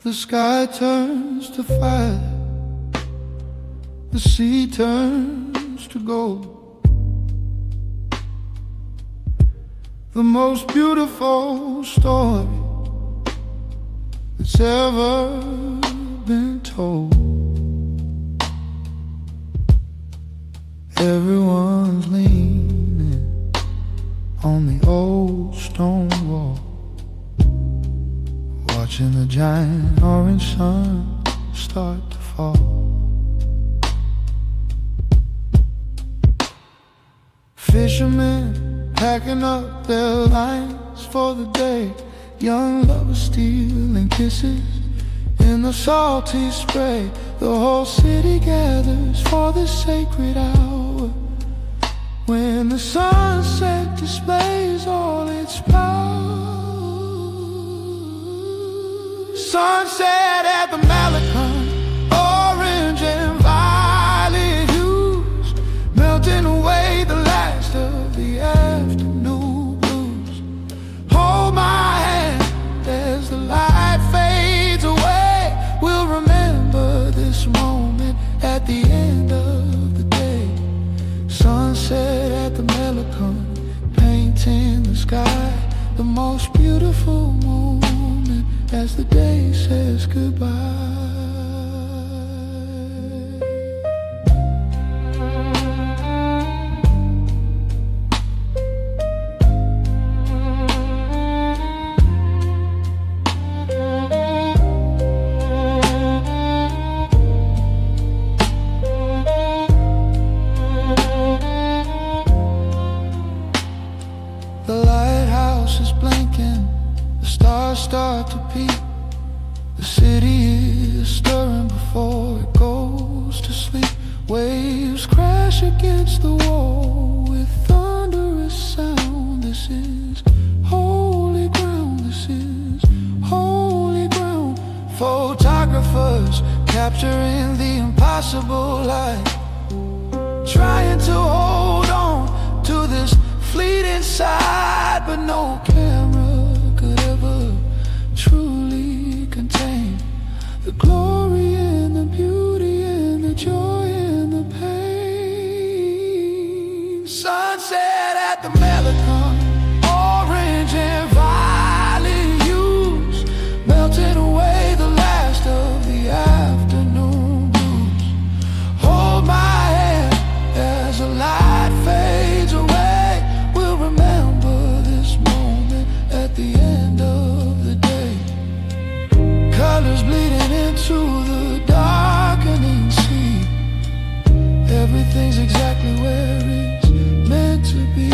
The sky turns to fire, the sea turns to gold. The most beautiful story that's ever been told. Everyone's leaning on the old stone wall, watching the giant orange sun start to fall. Fishermen packing up their lines for the day, young lovers stealing kisses in the salty spray. The whole city gathers for this sacred hour, when the sunset displays all its power. Sunset at the Malecon, orange and violet hues, melting away the last of the afternoon blues. Hold my sky, the most beautiful moment as the day says goodbye. The lighthouse is blinking, the stars start to peep. The city is stirring before it goes to sleep. Waves crash against the wall with thunderous sound. This is holy ground, this is holy ground. Photographers capturing the impossible light, trying to hold on to this fleeting sight, but no camera could ever truly contain the glory and the beauty and the joy and the pain. Sunset at the Malecon, orange and violet hues, melting away the last of the afternoon blues. Hold my hand as the light fades away. We'll remember this moment at the end of the day. Colors bleeding into the darkening sea. Everything's exactly where it's meant to be.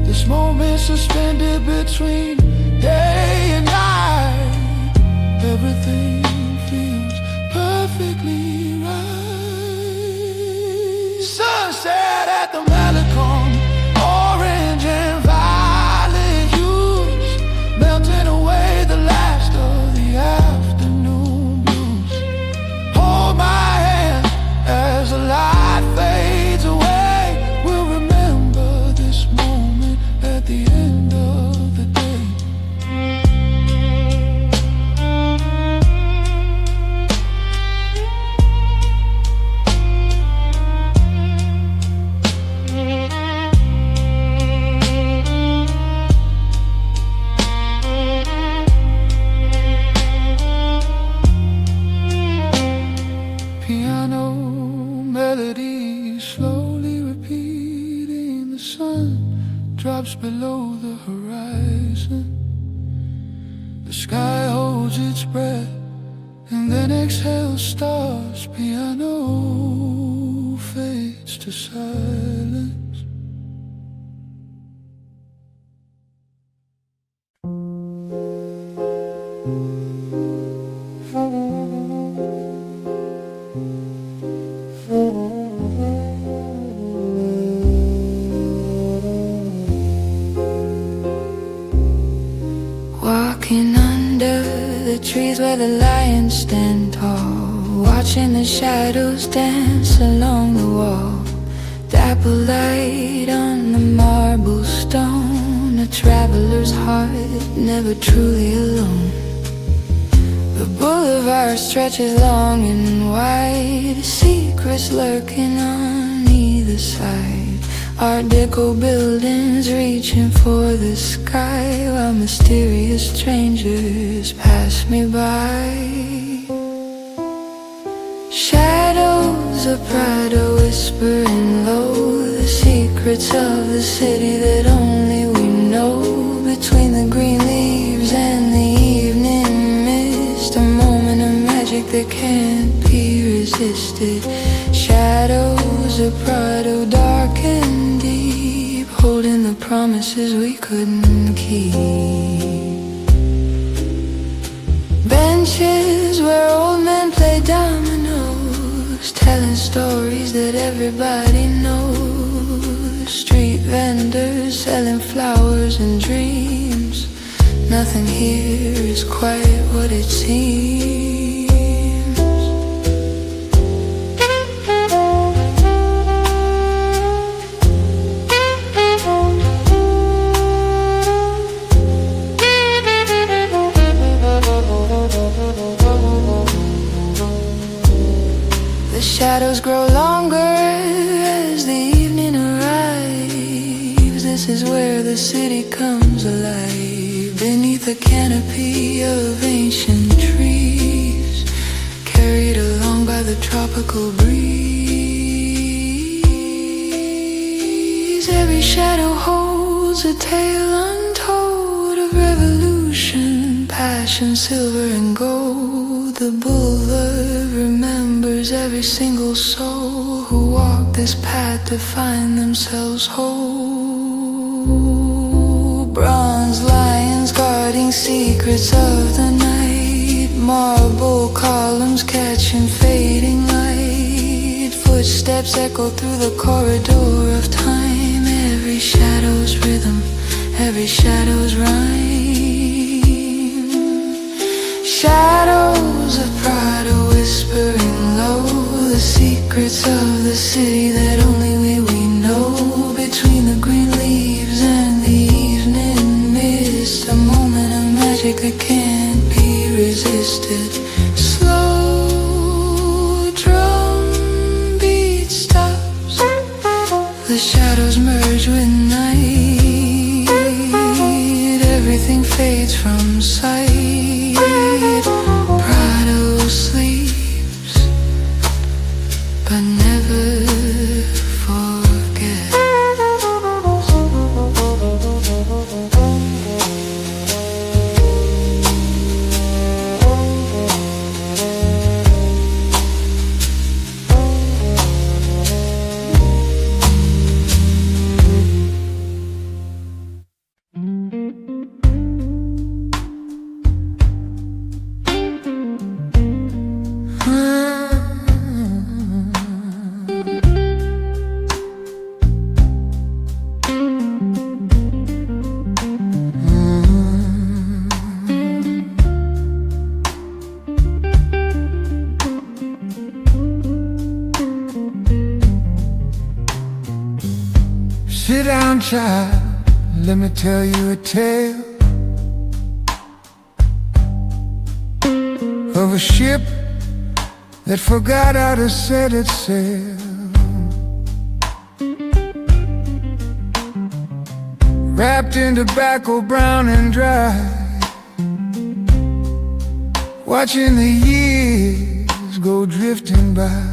This moment suspended between day and night. Everything feels perfectly right. Sunset at the Malecon, orange and violet hues, melting away the last of the afternoon blues. Hold my hand as the light fades away. We'll remember this moment at the end of the day. Piano melody slowly repeating. The sun drops below the horizon. The sky holds its breath and then exhales stars. Piano fades to silence. Walking under the trees where the lions stand tall, watching the shadows dance along the wall. Dapple light on the marble stone, a traveler's heart never truly alone. The boulevard stretches long and wide, secrets lurking on either side. Art Deco buildings reaching for the sky, while mysterious strangers pass me by. Shadows of Prado whispering low, the secrets of the city that only we know. Between the green leaves and the evening mist, a moment of magic that can't be resisted. Shadows of Prado, dark and deep, holding the promises we couldn't keep. Benches where old men play dominoes, telling stories that everybody knows. Street vendors selling flowers and dreams. Nothing here is quite what it seems. Shadows grow longer as the evening arrives. This is where the city comes alive beneath a canopy of ancient trees, carried along by the tropical breeze. Every shadow holds a tale untold of revolution, passion, silver and gold. The boulevard remembers every single soul who walked this path to find themselves whole. Bronze lions guarding secrets of the night, marble columns catching fading light, footsteps echo through the corridor of time. Every shadow's rhythm, every shadow's rhyme. Shadows of pride are whispering low, the secrets of the city that only we know. Between the green leaves and the evening mist, a moment of magic that can't be resisted. Slow drum beat stops, the shadows merge with night, everything fades from sight. Prado sleeps, but never forgets. Sit down, child, let me tell you a tale of a ship that forgot how to set its sail. Wrapped in tobacco, brown and dry, watching the years go drifting by.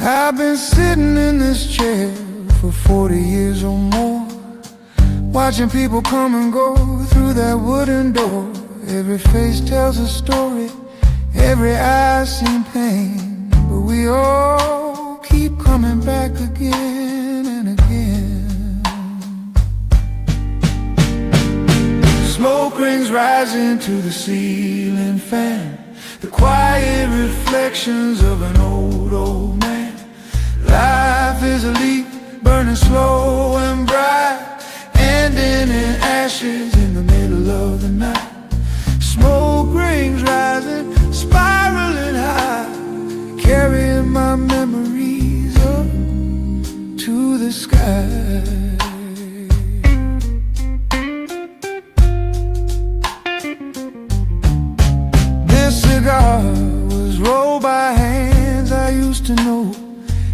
I've been sitting in this chair for 40 years or more, watching people come and go through that wooden door. Every face tells a story, every eye seen pain, but we all keep coming back again and again. Smoke rings rising to the ceiling fan, the quiet reflections of an old man. Life is a leaf, burning slow and bright, ending in ashes in the middle of the night. Smoke rings rising, spiraling high, carrying my memories up to the sky. This cigar was rolled by hands I used to know,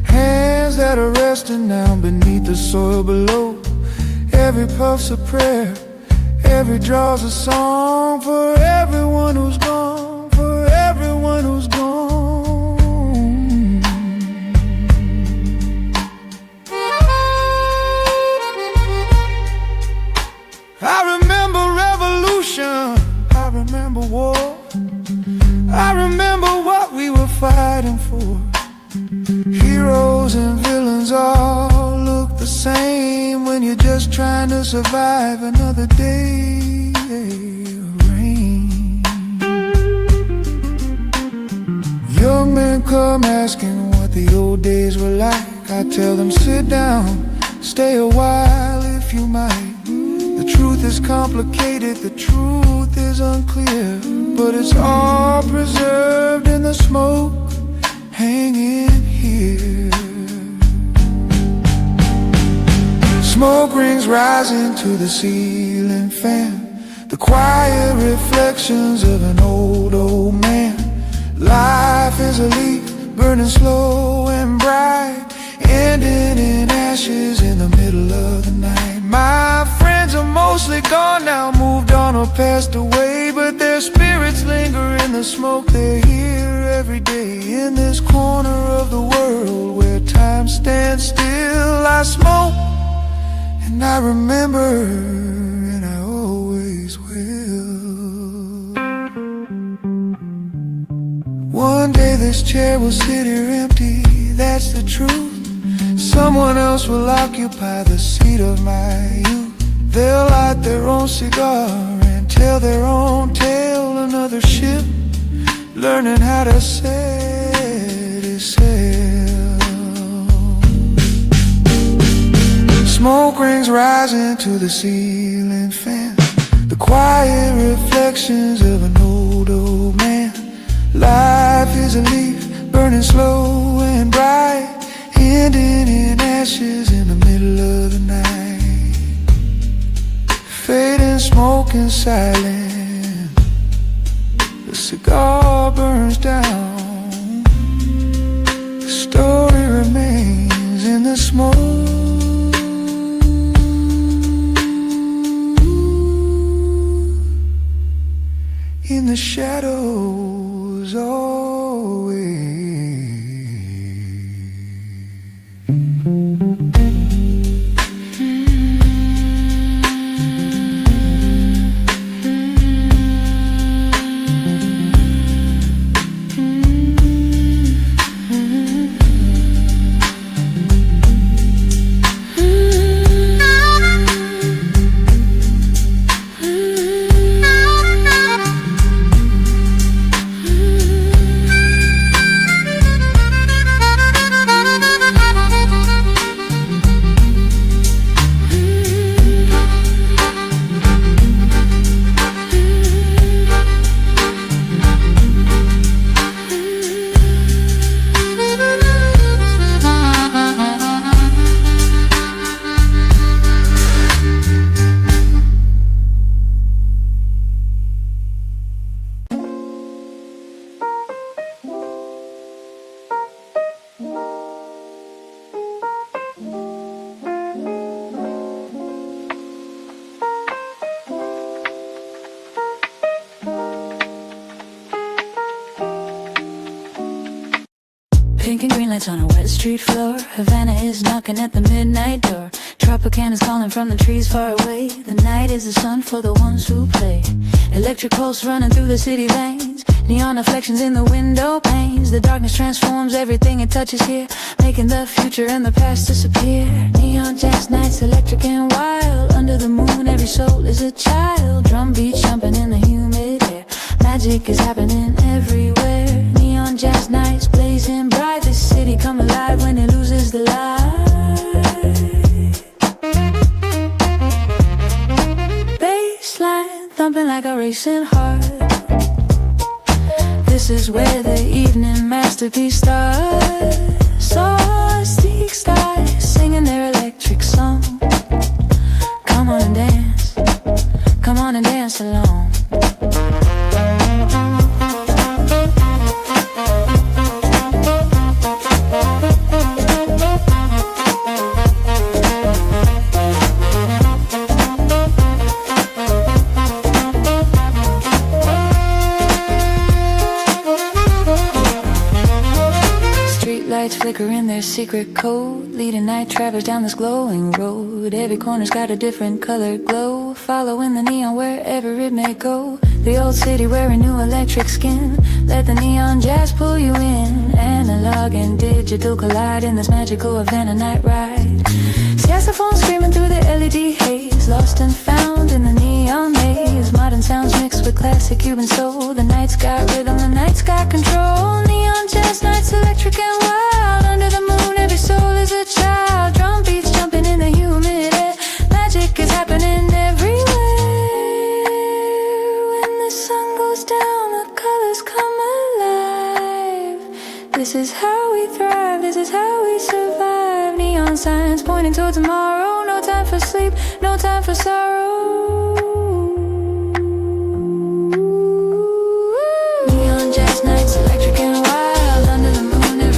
hands that are resting down beneath the soil below. Every puff's a prayer, every draw's a song for everyone who's gone, for everyone who's gone. I remember revolution, I remember war, I remember what we were fighting for. Heroes and villains all look the same when you're just trying to survive another day of rain. Young men come asking what the old days were like. I tell them sit down, stay a while if you might. The truth is complicated, the truth is unclear, but it's all preserved in the smoke hanging here. Smoke rings rising to the ceiling fan, the quiet reflections of an old man. Life is a leaf, burning slow and bright, ending in ashes in the middle of the night. My friends are mostly gone now, moved on or passed away, but their spirits linger in the smoke. They're here every day in this corner of the world where time stands still. I smoke and I remember, and I always will. One day this chair will sit here empty, that's the truth. Someone else will occupy the seat of my youth. They'll light their own cigar and tell their own tale. Another ship learning how to set its sail. Smoke rings rising to the ceiling fan, the quiet reflections of an old man. Life is a leaf burning slow and bright, ending in ashes in the middle of the night. Fading smoke and silence, the cigar burns down. The story remains in the smoke. In the shadows always. Pink and green lights on a wet street floor. Havana is knocking at the midnight door. Tropicana's calling from the trees far away. The night is the sun for the ones who play. Electric pulse running through the city veins. Neon reflections in the window panes. The darkness transforms everything it touches here, making the future and the past disappear. Neon jazz nights, electric and wild. Under the moon, every soul is a child. Drum beats jumping in the humid air. Magic is happening everywhere. Neon jazz nights blazing bright. This city come alive when it loses the light. Bassline thumping like a racing heart. This is where the evening masterpiece starts. Soft stars singing their electric song. Come on and dance, come on and dance along. Flicker in their secret code, leading night travelers down this glowing road. Every corner's got a different colored glow, following the neon wherever it may go. The old city wearing new electric skin, let the neon jazz pull you in. Analog and digital collide in this magical Havana night ride. Saxophone screaming through the LED haze, lost and found in the neon maze. Modern sounds mixed with classic Cuban soul. The night's got rhythm, the night's got control. Neon jazz nights, electric and wild. Under the moon, every soul is a child. Drum beats jumping in the humid air. Magic is happening everywhere. When the sun goes down, the colors come alive. This is how we thrive, this is how we survive. Neon signs pointing toward tomorrow. No time for sleep, no time for sorrow. Neon jazz nights, electric and wild. Under the moon, every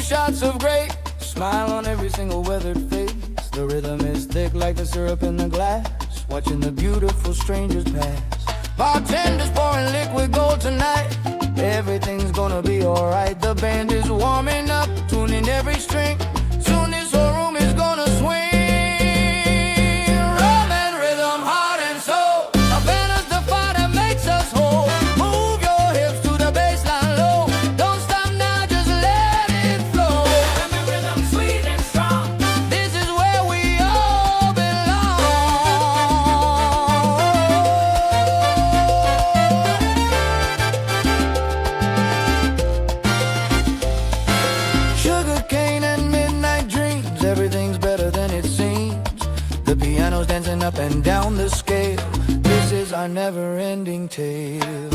shots of grape. Smile on every single weathered face. The rhythm is thick like the syrup in the glass. Watching the beautiful strangers pass. Bartenders pouring liquid gold tonight. Everything's gonna be alright. The band is warming up, tuning every string. Soon this whole room is gonna swing. Rum and rhythm, heart and soul. A banner's the fire that makes us whole. Move your hips to the baseline low. Don't stop now, just let it flow. Rum and rhythm, sweet and strong. This is where we all belong. Sugar cane and midnight dreams. Everything's better than it seems. The piano's dancing up and down the scale. This is our never-ending tale.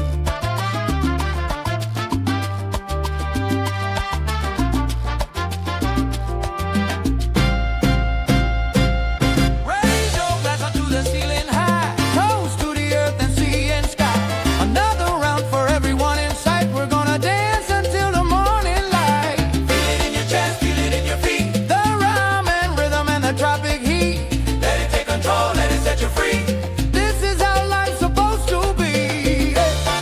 Raise your glass up to the ceiling high. Toast to the earth and sea and sky. Another round for everyone in sight. We're gonna dance until the morning light. Feel it in your chest, feel it in your feet. The rhyme and rhythm and the tropic heat. Let it take control, let it set you free. This is how life's supposed to be. Hey.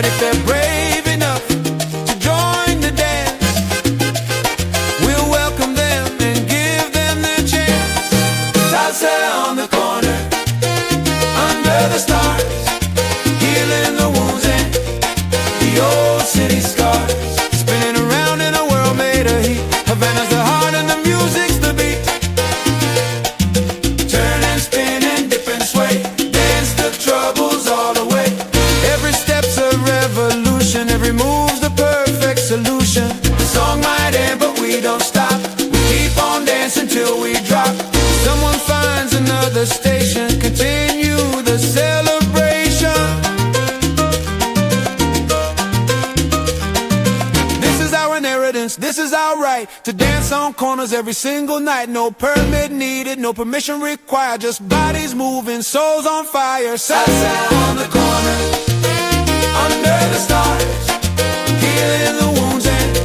But if they're brave enough to join the dance, we'll welcome them and give them their chance. Salsa on the corner, under the stars, healing the wounds and the old city scars. Spinning around in a world made of heat. Havana's the heart and the music's the beat. Turn and spin and dip and sway, dance the troubles all away. Every step's a revolution, every move's the perfect solution. The song might end but we don't stop, we keep on dancing till we drop. Someone finds another station, continue the celebration. This is our inheritance, this is our right, to dance on corners every single night. No permit needed, no permission required, just bodies moving, souls on fire. Salsa on the corner, under the stars, healing the wounds and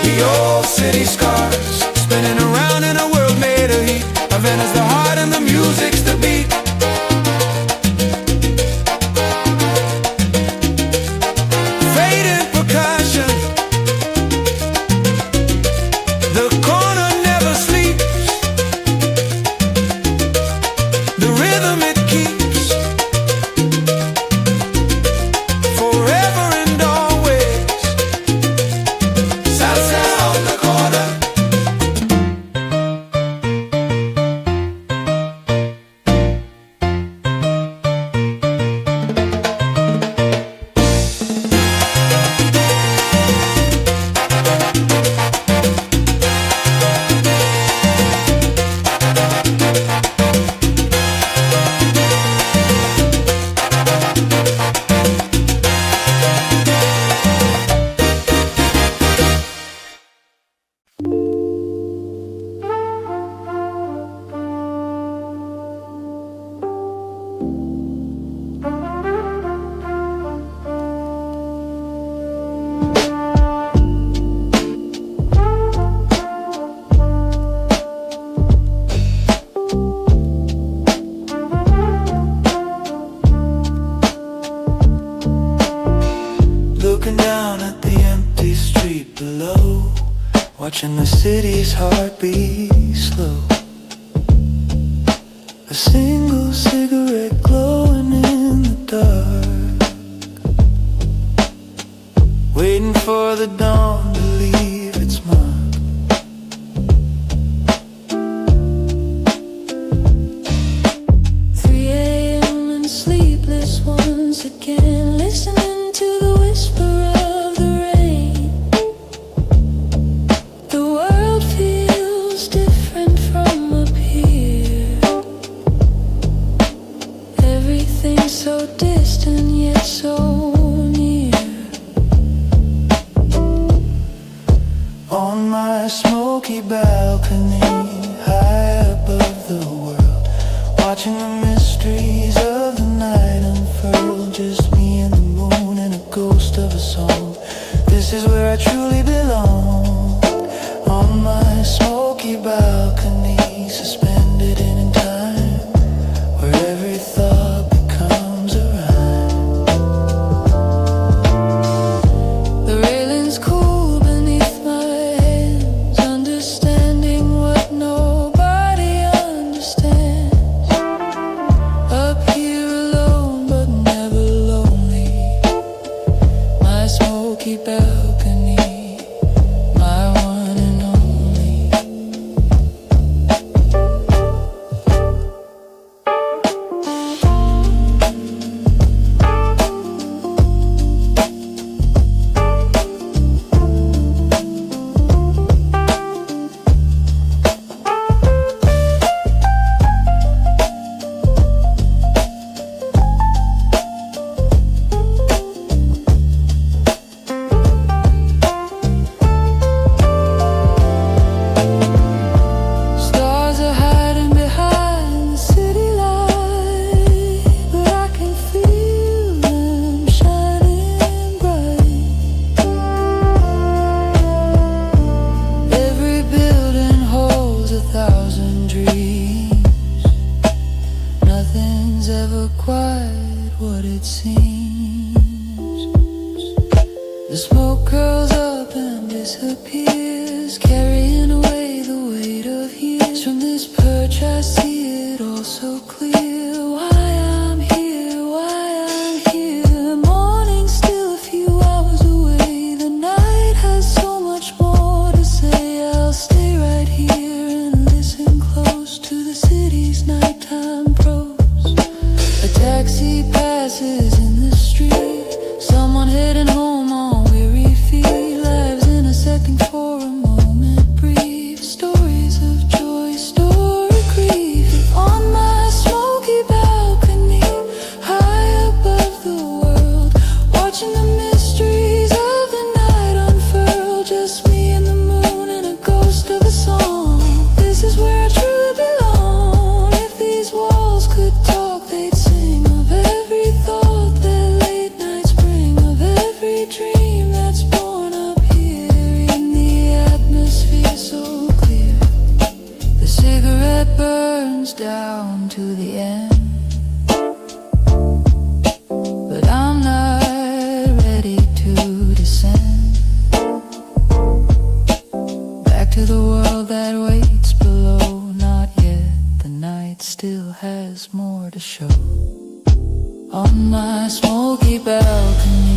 the old city scars. Spinning around in a world made of heat. Havana's the heart and the music's the beat. Fading percussion, the corner never sleeps. The rhythm it keeps, forever and always. Salsa on the corner. Looking down at the empty street below, watching the city's heartbeat slow. A single cigarette glowing in the dark, waiting for the dawn to leave its mark. 3 a.m. and sleepless once again, listening to the whisper of the rain. The world feels different from up here. Everything's so distant yet so near. On my smoky balcony, high above the world, watching the mysteries of the night unfurl. Just me and the moon and a ghost of a song. This is where I truly belong. On my smoky balcony, suspended in time, where every thought becomes a rhyme. The railing's cool beneath my hands, understanding what nobody understands. Up here alone but never lonely. My smoky balcony, my one and only. Stars are hiding behind the city light, but I can feel them shining bright. Every building holds 1,000 dreams. Nothing's ever quite what it seems. The smoke curls up and disappears, carrying away the weight of years. From this perch I see it all so clear. Why I'm here, why I'm here. Morning's still a few hours away. The night has so much more to say. I'll stay right here and listen close to the city's nighttime prose. A taxi passes in the street, someone heading home on weary feet. Lives in a second for a moment brief. Stories of joy, story grief. On my smoky balcony, high above the world, watching the mysteries of the night unfurl. Just me and the moon and a ghost of a song. This is where I truly belong. If these walls could talk, they'd sing of every thought that late nights bring, of every dream that's born up here in the atmosphere so clear. The cigarette burns down to the end, but I'm not ready to descend back to the world that waits below. Not yet, the night still has more to show. On my smoky balcony,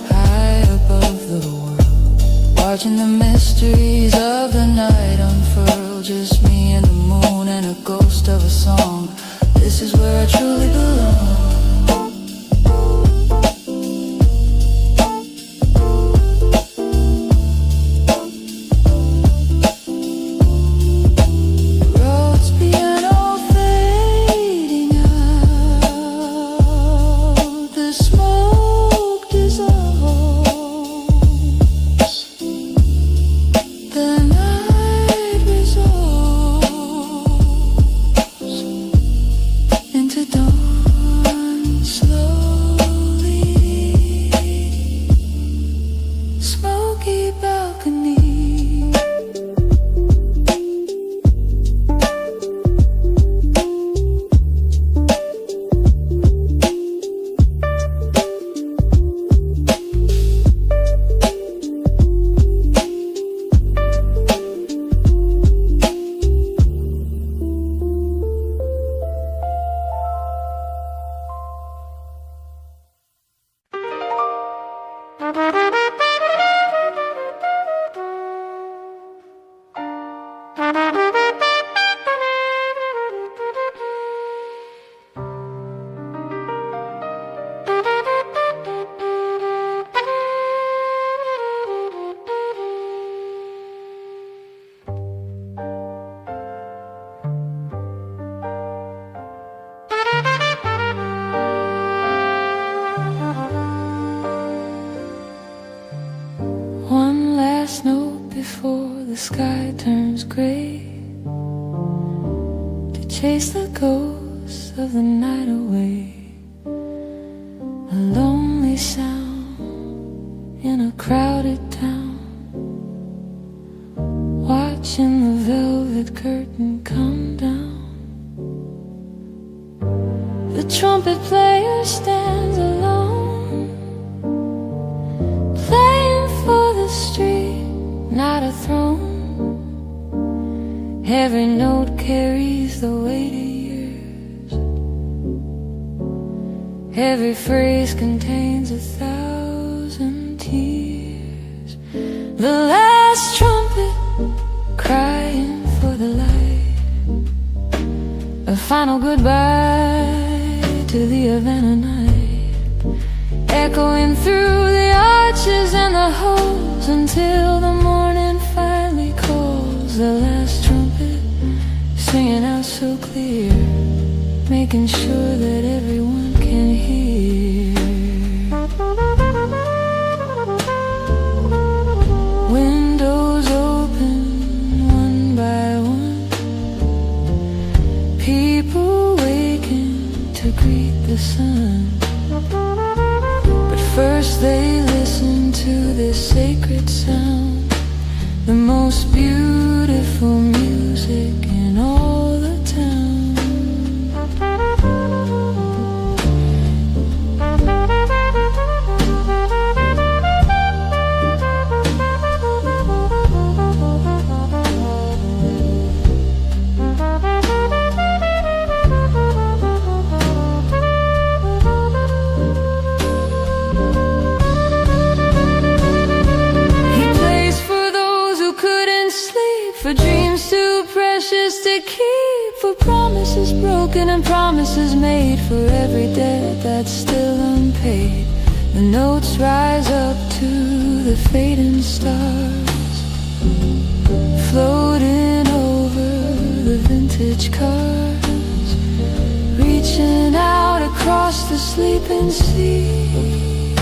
high above the world, watching the mysteries of the night unfurl. Just me and the moon and a ghost of a song. This is where I truly belong. Roads piano fading out, the smoke dissolves, the night resolves into dawn slowly. Smoky balcony. One last note before the sky turns gray, to chase the ghosts of the night away. A lonely sound in a crowded town, watching the velvet curtain come down. The trumpet player stands alone, playing for the street, not a throne. Every note carries the weight of years. Every phrase contains 1,000 tears. The last trumpet crying for the light, a final goodbye to the Havana night, echoing through the arches and the halls until the morning finally calls. The last trumpet singing out so clear, making sure that everyone can hear. Windows open one by one, people waking to greet the sun. But first they listen to this sacred sound, the most beautiful music in all the town. broken and promises made for every debt that's still unpaid. The notes rise up to the fading stars, floating over the vintage cars, reaching out across the sleeping sea.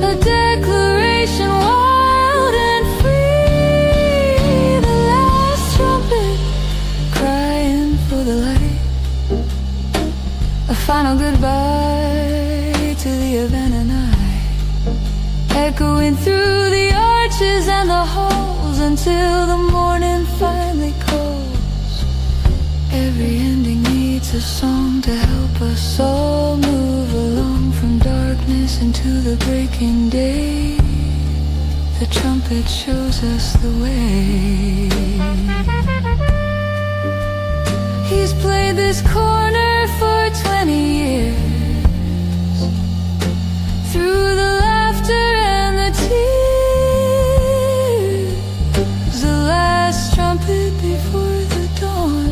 A declaration wild and free. The last trumpet crying for the light. A final goodbye to the event and I, echoing through the arches and the halls until the morning finally calls. Every ending needs a song to help us all move along from darkness into the breaking day. The trumpet shows us the way. He's played this corner for 20 years, through the laughter and the tears. The last trumpet before the dawn,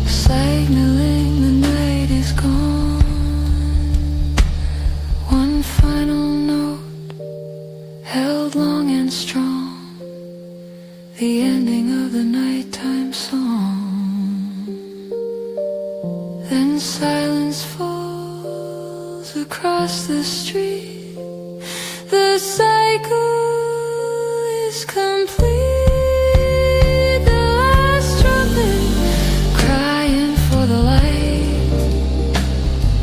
signaling the night is gone. One final note, held long and strong, the ending of the nighttime song. Then silence falls across the street. The cycle is complete. The last trumpet crying for the light.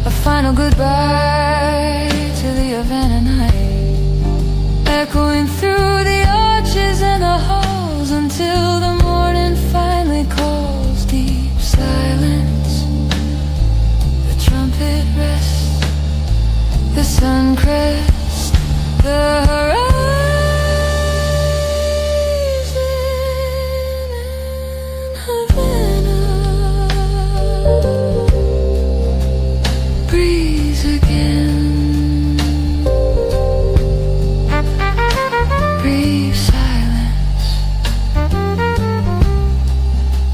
A final goodbye to the event and night, echoing through the arches and the halls until the morning finally calls. Deep silence, the trumpet rests, the sun crests the horizon, and Havana breathes again. Brief silence,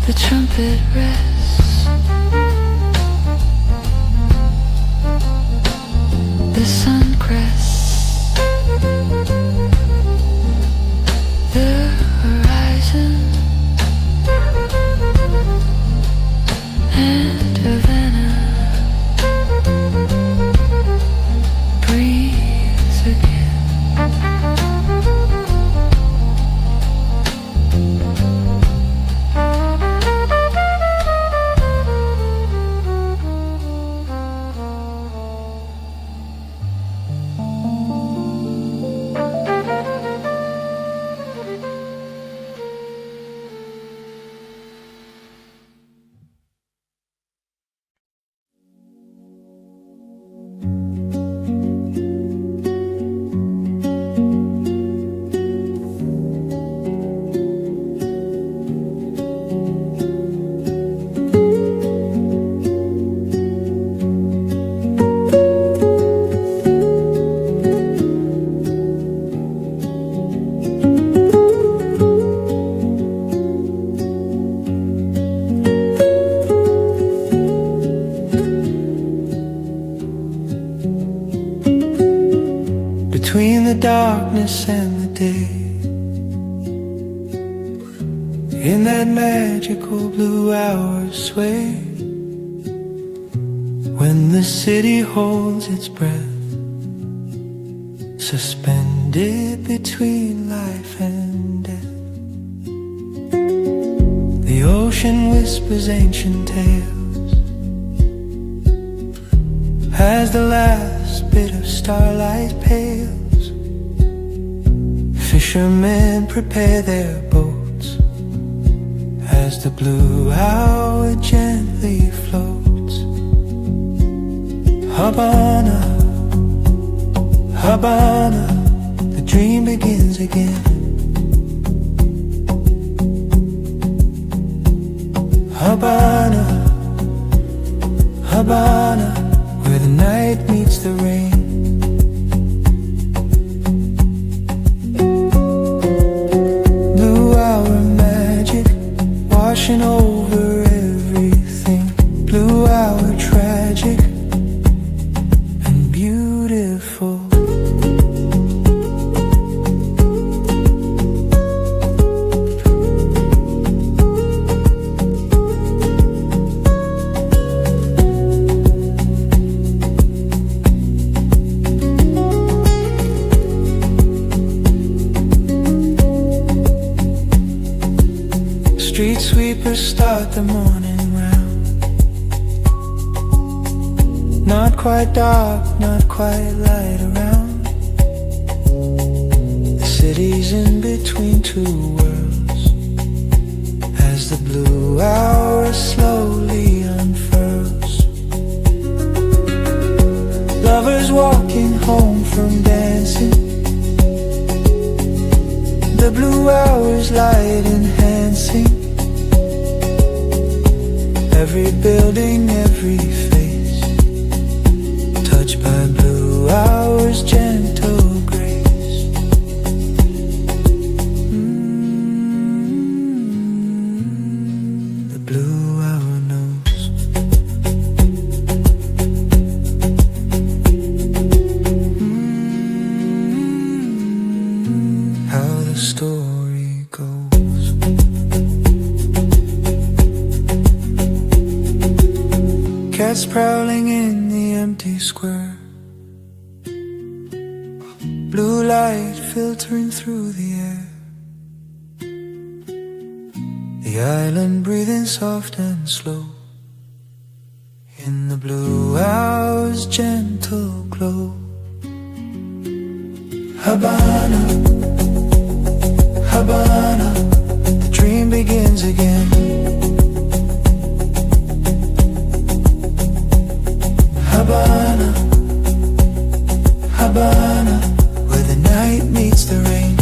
the trumpet rests, the sun crests the horizon, and Havana breathes again. Between the darkness and the day, in that magical blue hour sway, when the city holds its breath, suspended between life and death. The ocean whispers ancient tales as the last bit of starlight pales. Fishermen prepare their boats as the blue hour gently floats. Havana, Havana, the dream begins again. Havana, Havana, where the night meets the rain. Blue hour magic washing over got the morning round. Not quite dark, not quite light around. The city's in between two worlds as the blue hour slowly unfurls. Lovers walking home from dancing, the blue hours light enhancing every building, every face, touched by blue hours' gentle grace. The blue hour knows. How the story goes. Cats prowling in the empty square, blue light filtering through the air, the island breathing soft and slow in the blue hour's gentle glow. Havana, Havana, the dream begins again. Havana, Havana, where the night meets the rain.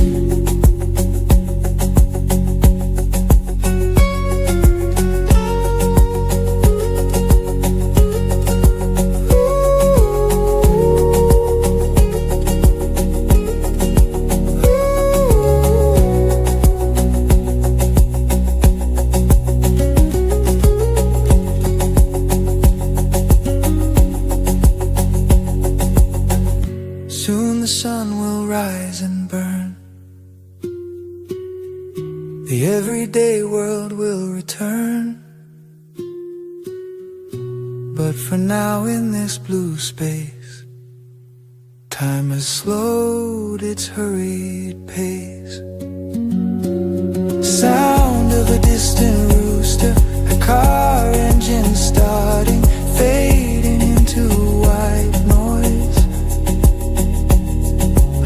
Soon the sun will rise and burn. The everyday world will return. But for now in this blue space, time has slowed its hurried pace. Sound of a distant rooster, a car engine starting, fading into white noise.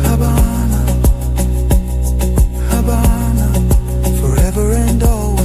Havana, Havana, forever and always.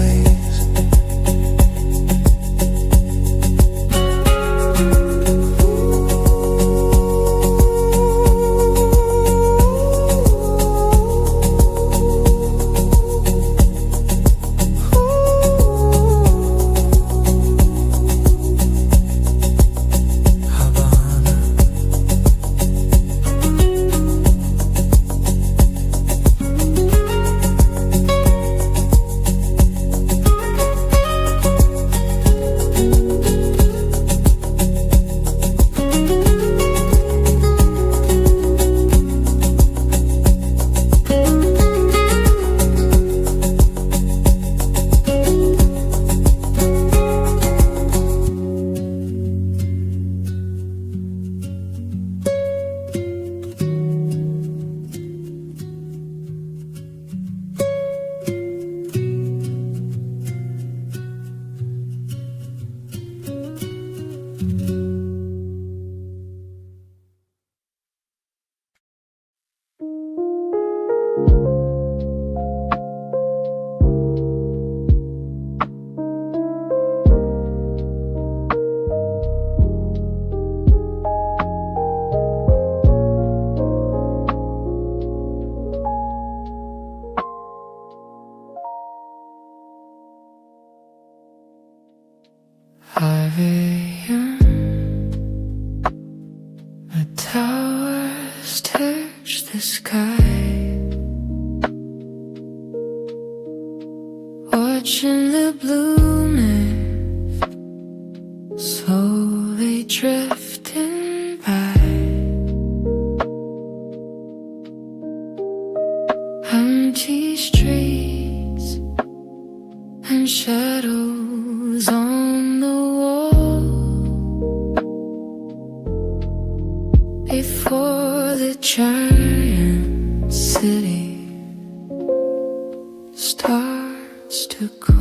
The towers touch the sky, watching the blue mist slowly drifting by. Empty streets and shadows on the wall before the giant city starts to call.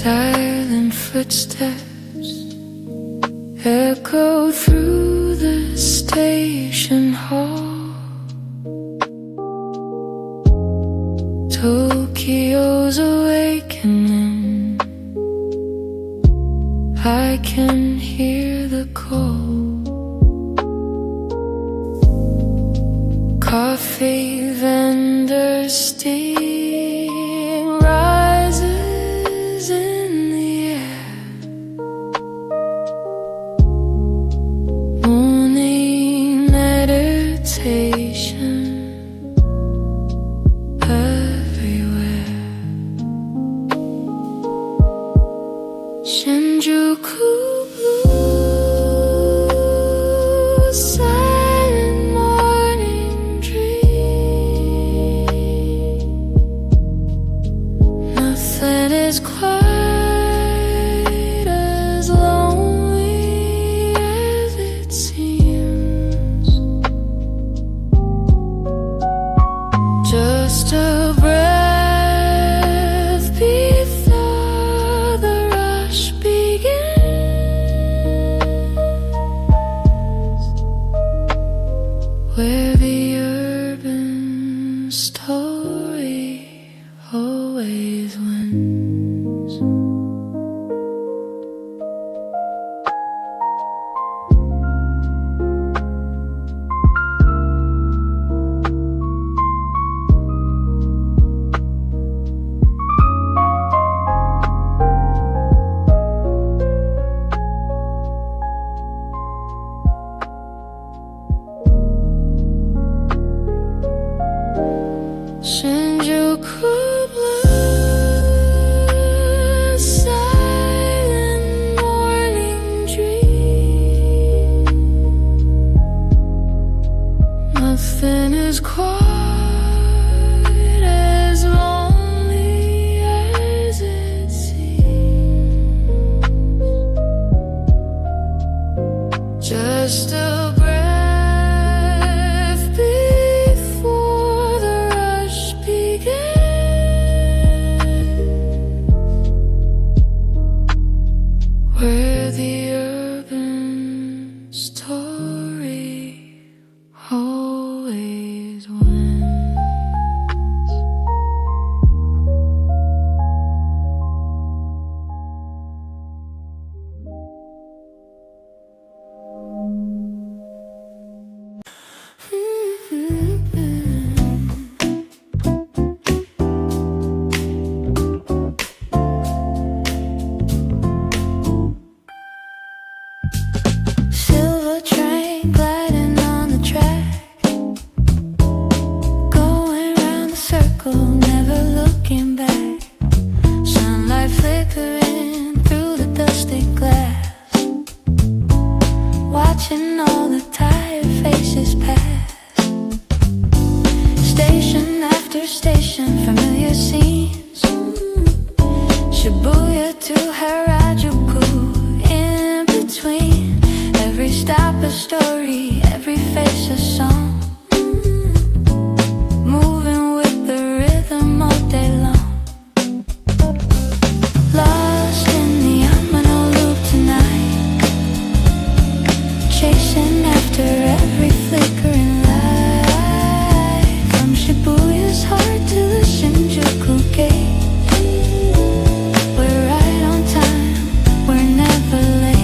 Silent footsteps echo through the station hall. Tokyo's awakening. I can hear the call. Coffee vendors sting rises in the air. Morning meditation everywhere. Shinjuku blue, silent morning dream. Nothing is quite as lonely as it seems. Just a breath before the rush begins, where the urban story always wins. Shinjuku blue, silent morning dream. Nothing is quite as lonely as it seems. Just a breath before the rush begins, where the urban story always wins. Silver train gliding on the track, going round the circle, never looking back. Sunlight flickering through the dusty glass, watching all the tired faces pass. Station after station, familiar scenes. Shibuya to Harajuku, in between. Every stop a story, every face a song. Moving with the rhythm all day long. Lost in the Amano loop tonight, chasing after every flickering light. From Shibuya's heart to the Shinjuku gate, we're right on time, we're never late.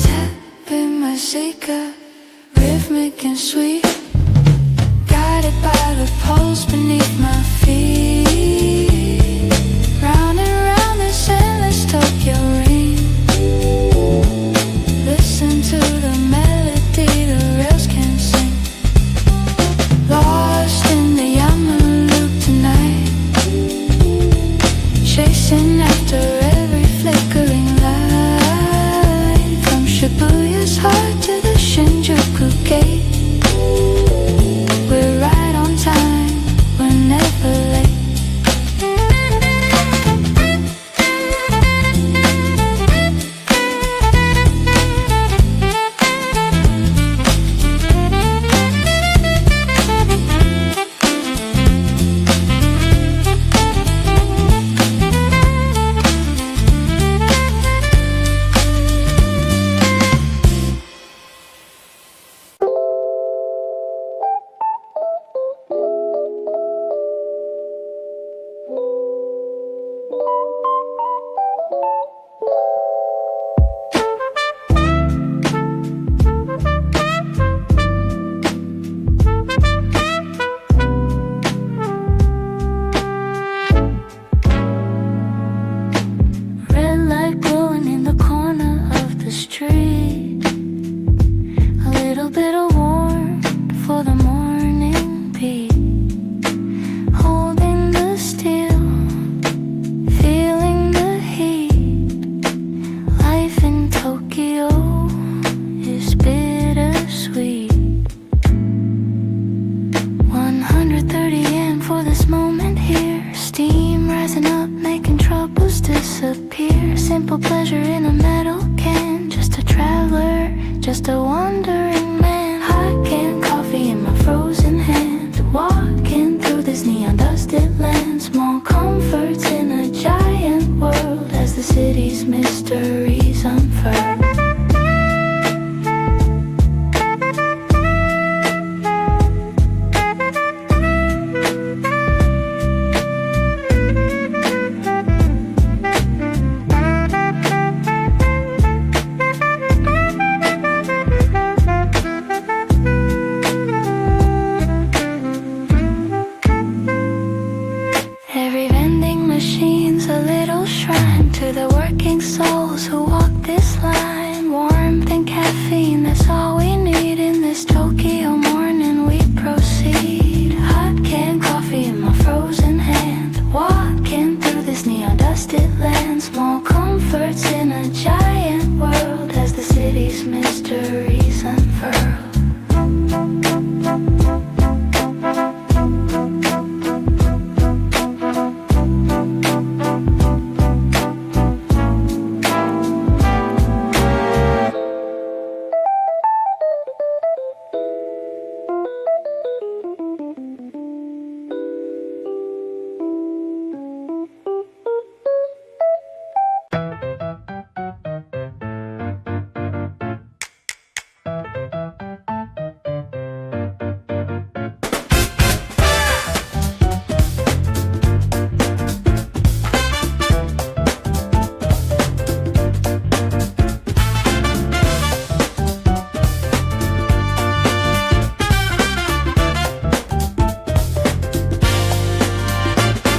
Tapping my Seika, rhythmic and sweet, guided by the pulse beneath my feet. Round and round this endless Tokyo ring. Listen to the melody the rails can sing. Lost in the Yamano loop tonight, chasing after every flickering light. From Shibuya's heart to the Shinjuku gate, we're little bit of warmth for the morning beat. Holding the steel, feeling the heat. Life in Tokyo is bittersweet. 130 yen for this moment here. Steam rising up, making troubles disappear. Simple pleasure in a metal can. Just a traveler, just a wandering man. Hot canned coffee in my frozen hand. Walking through this neon dusted land. Small comforts in a giant world as the city's mysteries unfurl. Every vending machine's a little shrine to the working souls who walk this line. Warmth and caffeine, that's all we need in this Tokyo morning. We proceed. Hot canned coffee in my frozen hand. Walking through this neon dusted land. Small comforts in a giant world as the city's mysteries unfurl.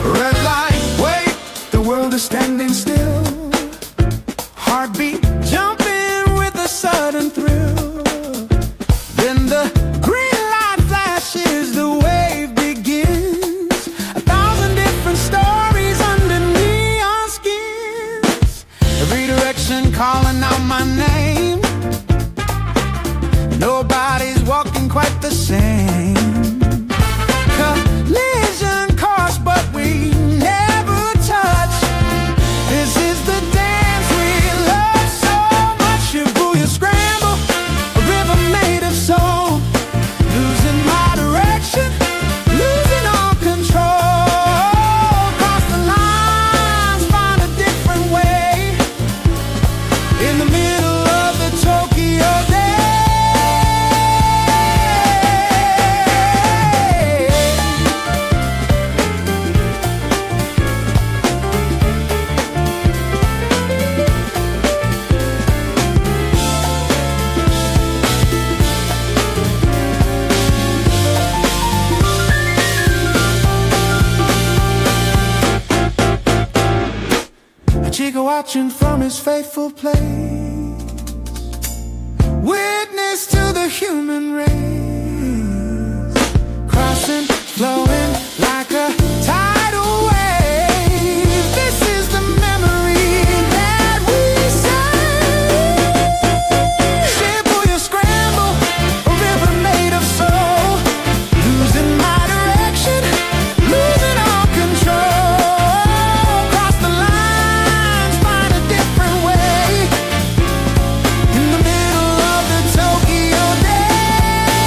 Red light, wait, the world is standing still. Heartbeat jumping with a sudden thrill. Then the green light flashes, the wave begins. 1,000 different stories under neon skins. Every direction calling out my name. Nobody's walking quite the same. Collision course, but we never touch. This is the dance we love so much. Shibuya scramble, a river made of soul. Losing my direction, losing all control. Cross the lines, find a different way. In the middle of the Tokyo day. A chica watching from his faithful place. Witness to the human race. Crossing, flowing like a tidal wave. This is the memory that we save. Shibuya scramble, a river made of soul. Losing my direction, losing all control. Cross the lines, find a different way. In the middle of the Tokyo day.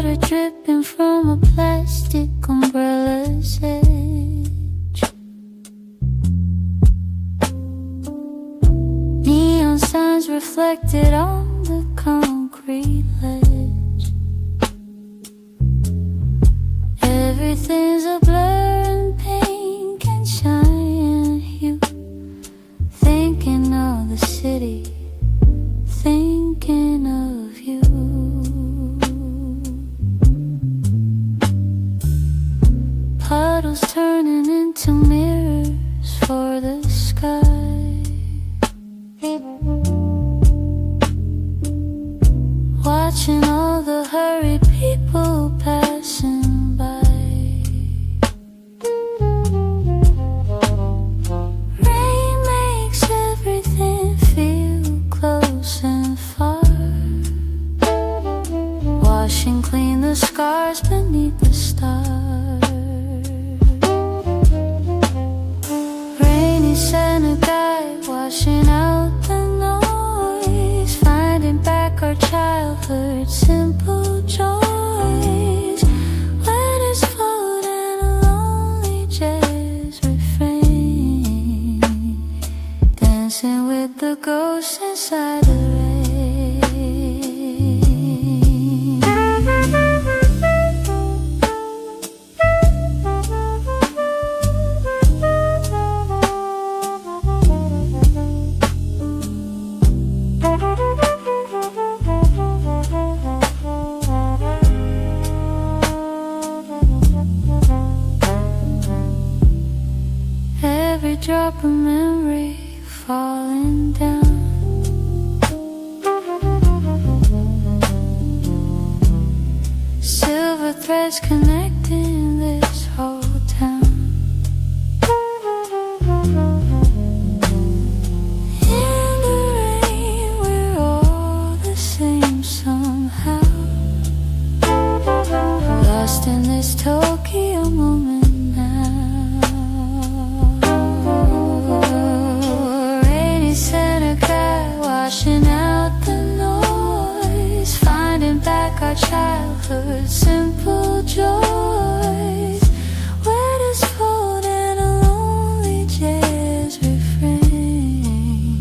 water dripping from a plastic umbrella's edge. Neon signs reflected on the concrete ledge. Everything's a blur in pink and shiny hue. Thinking of the city, thinking of you. Puddles turning into mirrors for the sky. Watching all the hurried people passing by. Rain makes everything feel close and far, washing clean the scars beneath the stars. Rainy Santa guy washing out the noise, finding back our childhood simple joys. Letters float and a lonely jazz refrain, dancing with the ghosts inside the rain. Every drop of memory falling down. Silver threads connecting this whole town. In the rain, we're all the same somehow. Lost in this Tokyo moment now. Rainy Santa guy washing out the noise, finding back our childhood simple joys. Letters fold in a lonely jazz refrain,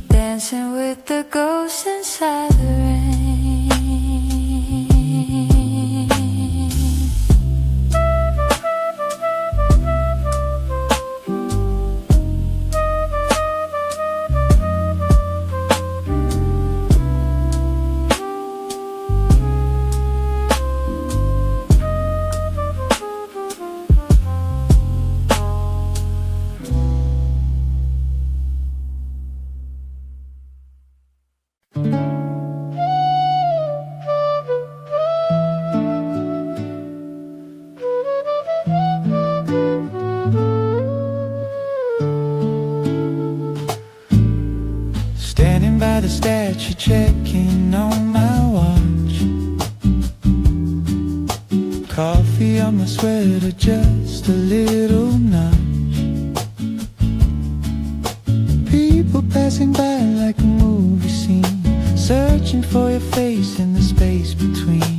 dancing with the ghosts inside the rain. Standing by the statue, checking on my watch. Coffee on my sweater, just a little notch. People passing by like a movie scene, searching for your face in the space between.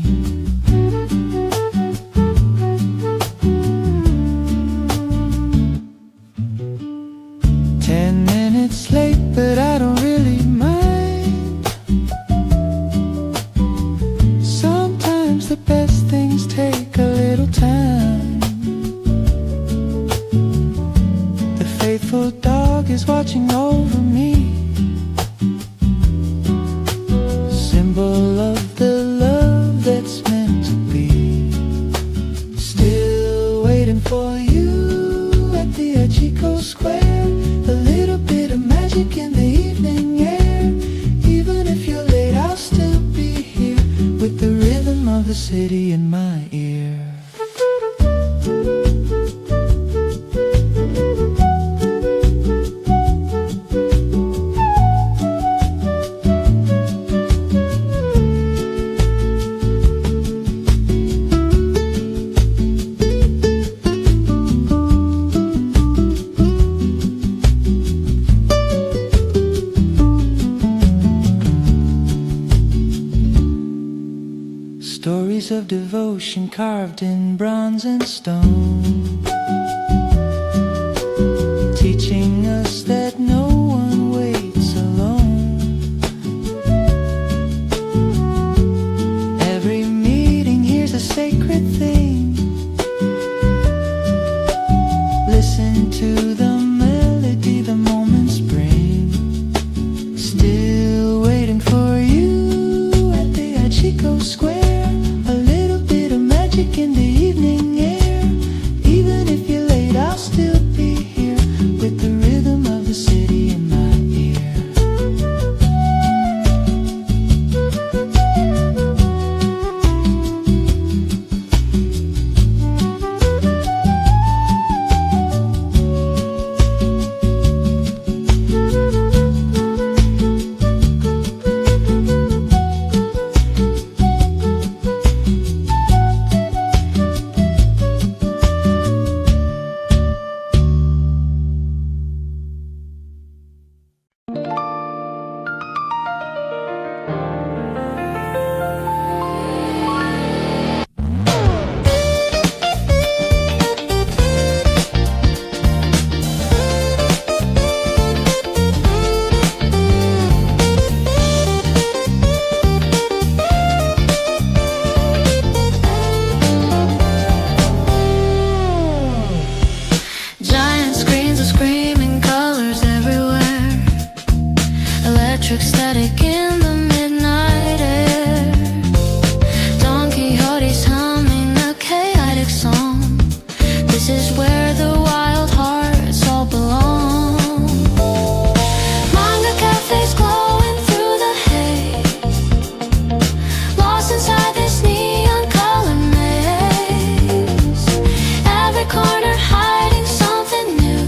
10 minutes late, but I don't really mind. Sometimes the best things take a little time. The faithful dog is watching over me, symbol of the love that's meant to be. Still waiting for you at the Hachiko Square. A little bit of magic in the evening air. Even if you're late, I'll still be here with the rhythm of the city in my ear. Stories of devotion carved in bronze and stone, teaching us that no one waits alone. Every meeting here's a sacred thing. Listen to the melody the moments bring. Still waiting for you at the Chico Square. A little bit of magic in the evening air. Even if you're late, I'll still be here with the rhythm of the city in my ear. Giant screens of screaming colors everywhere. Electric static in the midnight air. Don Quixote's humming a chaotic song. This is where the wild hearts all belong. Manga cafes glowing through the haze. Lost inside this neon color maze. Every corner hiding something new.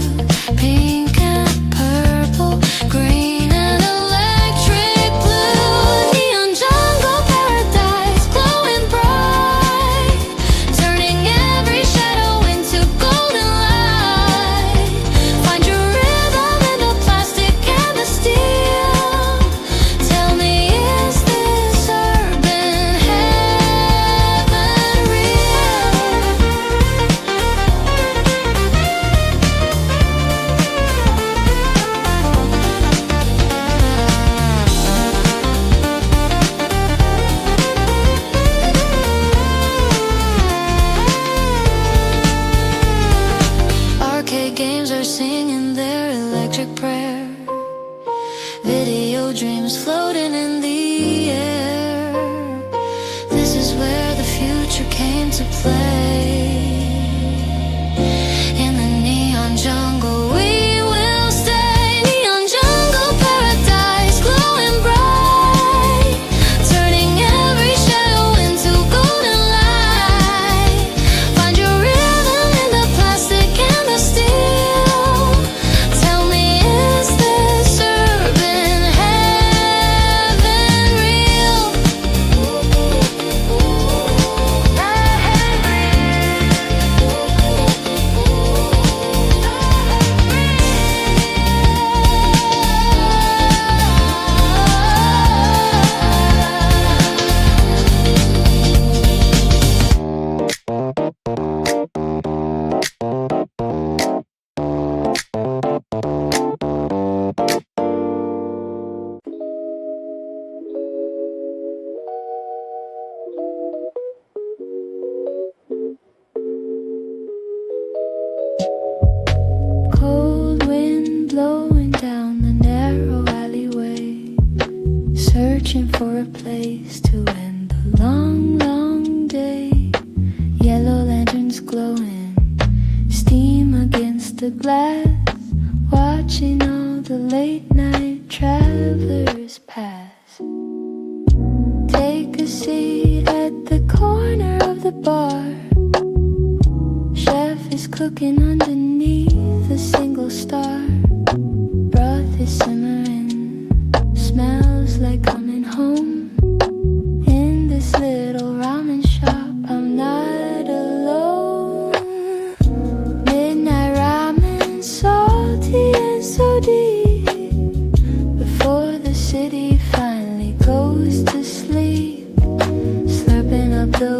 Pink and purple, green and electric blue. Neon jungle paradise glowing bright, turning every shadow into golden light. Find your rhythm in the plastic and the steel. Tell me, is this urban heaven real? Arcade games are singing their electric prayer. Video dreams floating in the air. This is where the future came to play. In the neon jungle we will stay. Neon jungle paradise glowing bright, turning every shadow into golden light. Find your rhythm in the plastic and the steel. Tell me, is this urban heaven real? Cold wind blowing down the narrow alleyway, searching for a place to end the long, long day. Yellow lanterns glowing, steam against the glass, watching all the late night travelers pass. Take a seat at the corner of the bar. Chef is cooking underneath a single star. Broth is simmering, smells like coming home. In this little ramen shop, I'm not alone. Midnight ramen, salty and so deep. Before the city finally goes to sleep, slurping up the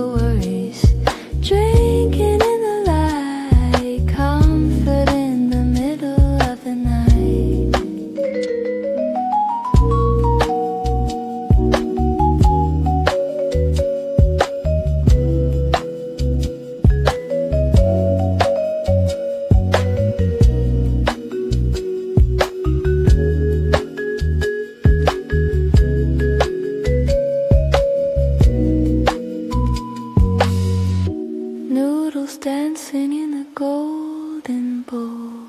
dancing in the golden bowl,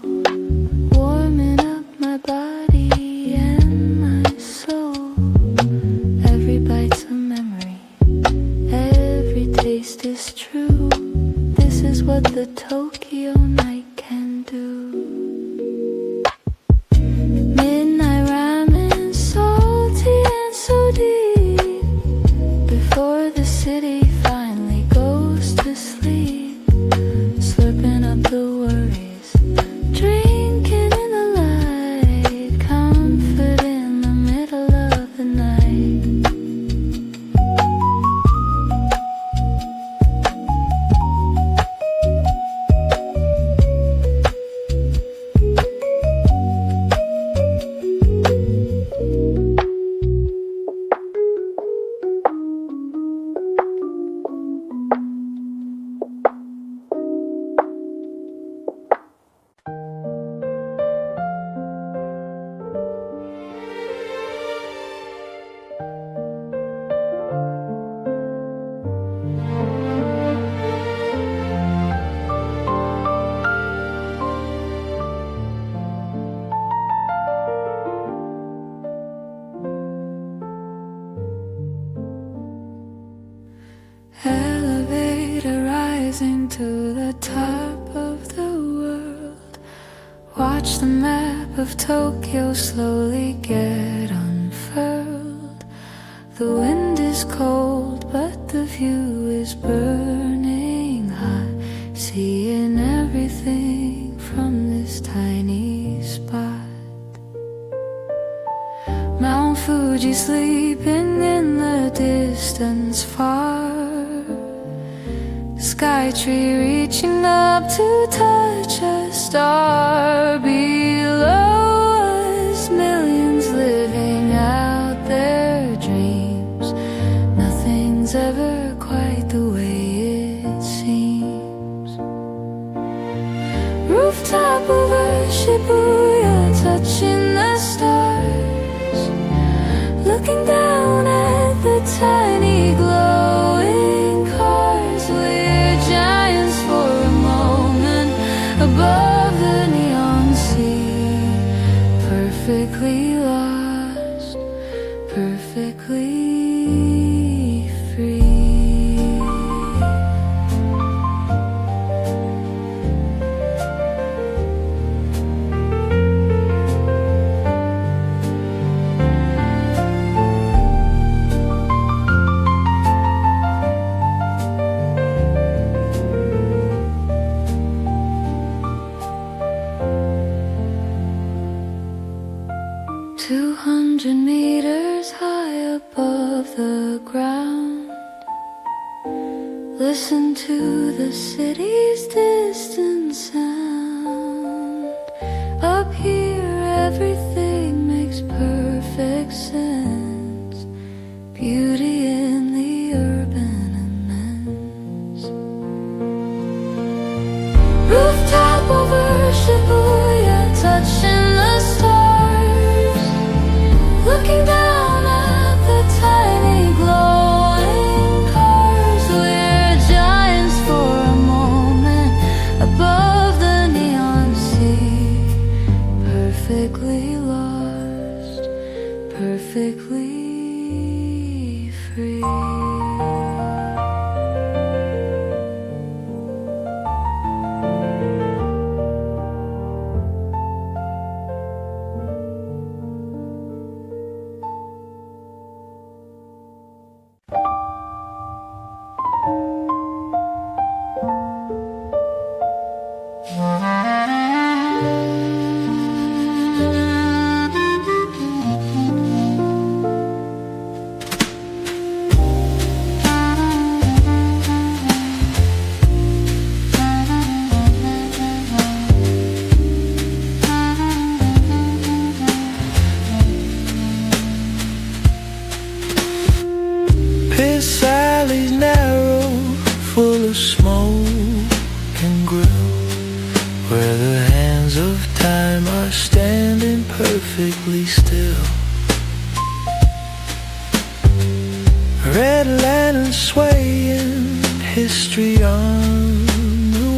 warming up my body and my soul. Every bite's a memory, every taste is true. This is what the Tokyo night can do. Midnight ramen, salty and so deep, before the city finally goes to sleep. Slurping up the worries, drinking in the light, comfort in the middle of the night. Elevator rising to the top of the world. Watch the map of Tokyo slowly get unfurled. The wind is cold, but the view is burning hot. Seeing everything from this tiny spot. Mount Fuji sleeping in the distance far. Sky tree reaching up to touch a star. Below us, millions living out their dreams. Nothing's ever quite the way it seems. Rooftop over Shibuya, touching the stars. Looking down at the tiny glowing cars. We're giants for a moment above the neon sea. Perfectly lost, perfectly free. 200 meters high above the ground. Listen to the city's distant sound. Up here everything makes perfect sense. Beauty in the urban immense. Rooftop over Shibuya, touching the stars. Looking down at the tiny glowing cars. We're giants for a moment above the neon sea. Perfectly lost, perfectly free. This alley's narrow, full of smoke and grill, where the hands of time are standing perfectly still. Red lantern swaying, history on the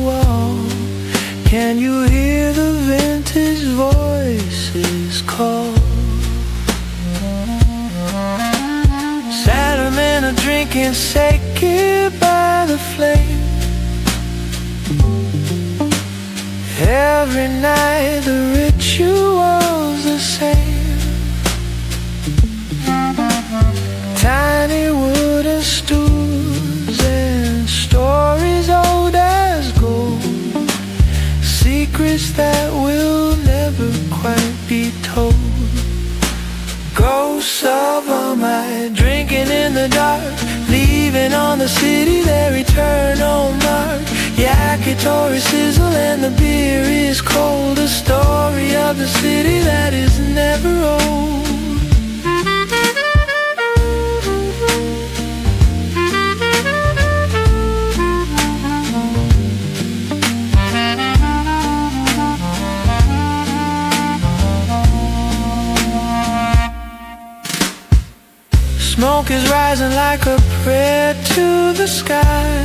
Can you hear the vintage voices call? Sailormen are drinking sake by the flame. Every night the ritual's the same. Tiny wooden stools and stories old as gold, secrets that will never quite be told. Ghosts of all night, drinking in the dark, leaving on the city their eternal mark. Yakitori sizzle and the beer is cold, a story of the city that is never old. Smoke is rising like a prayer to the sky.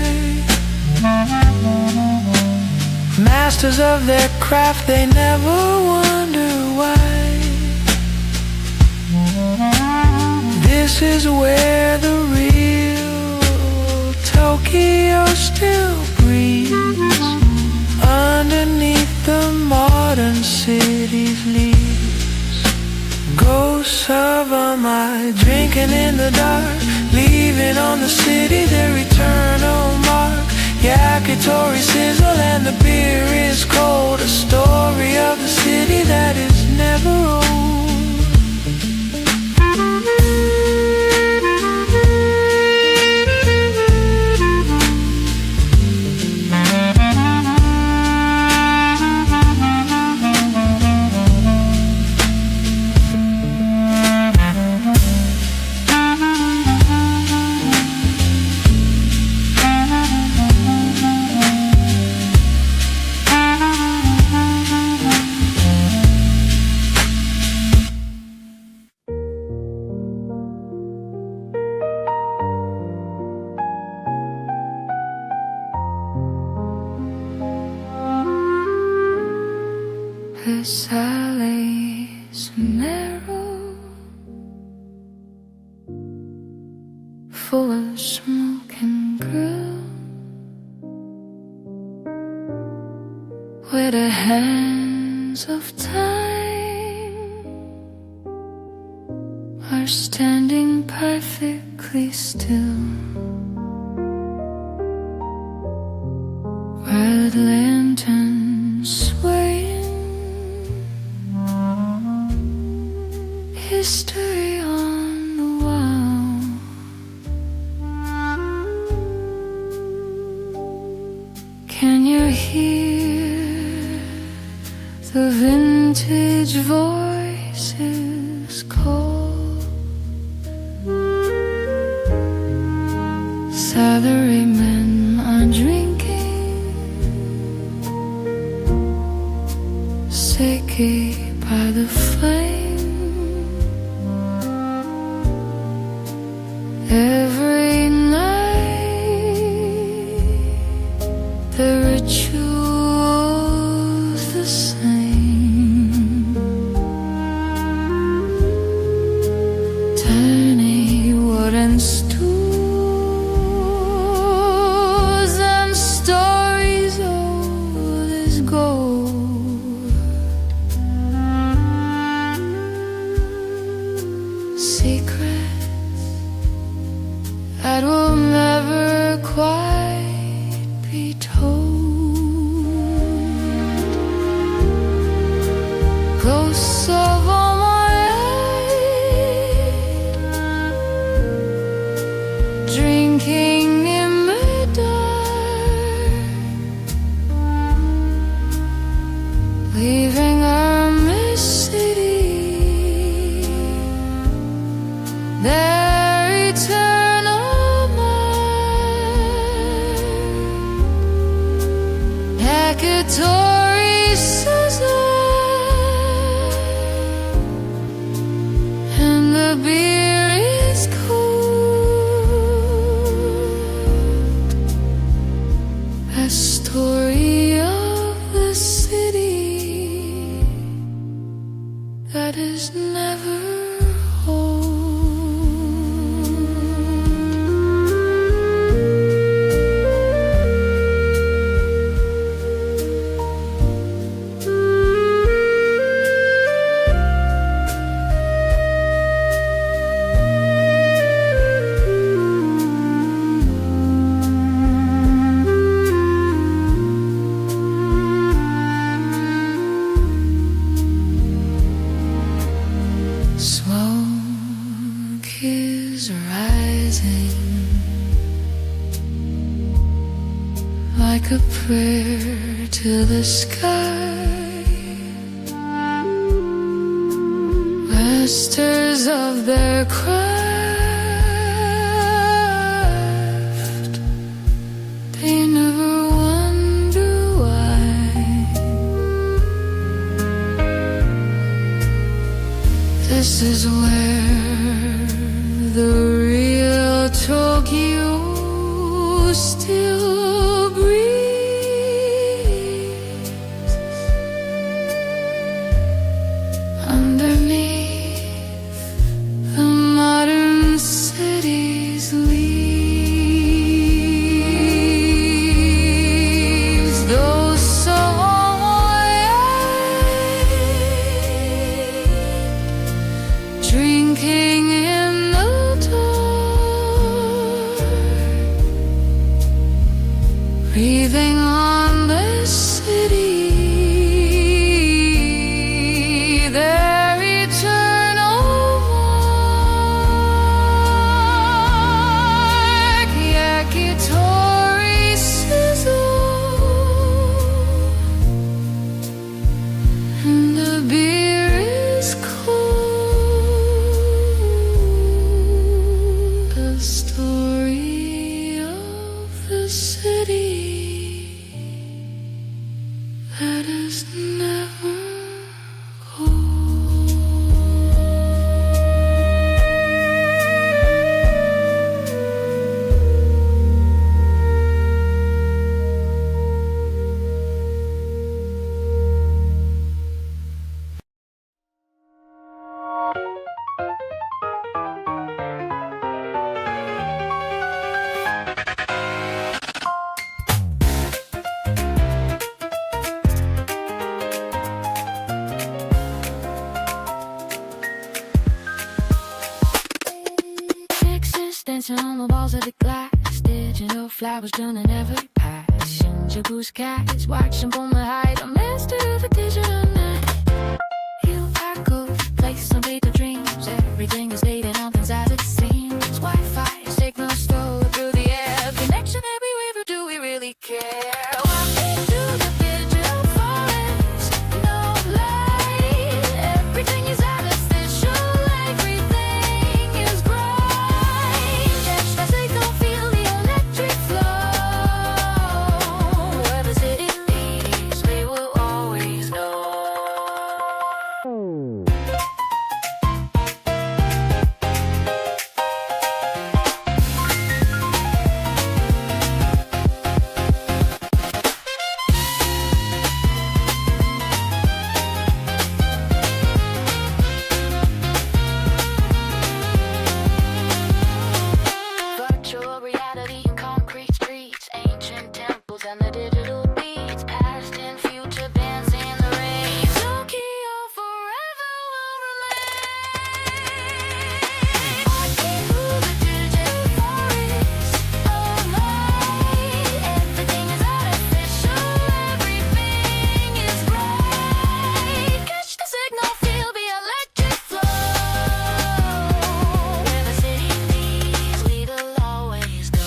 Masters of their craft, they never wonder why. This is where the real Tokyo still breathes, underneath the modern city's leaves. Ghosts of all night, drinking in the dark, leaving on the city their eternal mark. Yakitori sizzle and the beer is cold, a story of the city that is never old. This alley's narrow, full of smoke and grill, where the hands of time are standing perfectly still. Red lanterns swaying, history on the wall. Can you hear the vintage voices call? Salarymen are drinking sake by the flame. Every night the ritual's the same. Tiny wooden stools and stories old as gold, secrets that will never quite be told. Ghosts of all my life, drinking in the dark, leaving our city their eternal mark. Yakitori sizzle and the beer is cold, a story of the city like a prayer to the sky, masters of their craft. They never wonder why. This is where the real Tokyo still breathes. Underneath the modern city's leaves, though so young, drinking in the dark, breathing on the city, their eternal mark. Yakitori sizzle, and the beer is cold. The story of the city that is never gold. Dancing on the walls of the glass, digital flowers turning every pass. Shinjuku's cats watching from the height, a master of the digital night. You pack a place, some beta dreams. Everything is dated, nothing's as it seems. Wi-Fi signals flow through the air, connection every river. Do we really care? Walking through the digital forest, no light. Everything is artificial, everything is bright. Catch the signal, feel the electric flow. Where the city leads, we will always know. Virtual reality and concrete streets, ancient temples and the digital beats, past and future dance in the rain. Tokyo forever will remain. Walking through the digital forest of light. Everything is artificial, everything is bright. Catch the signal, feel the electric flow. Where the city leads, we will always go.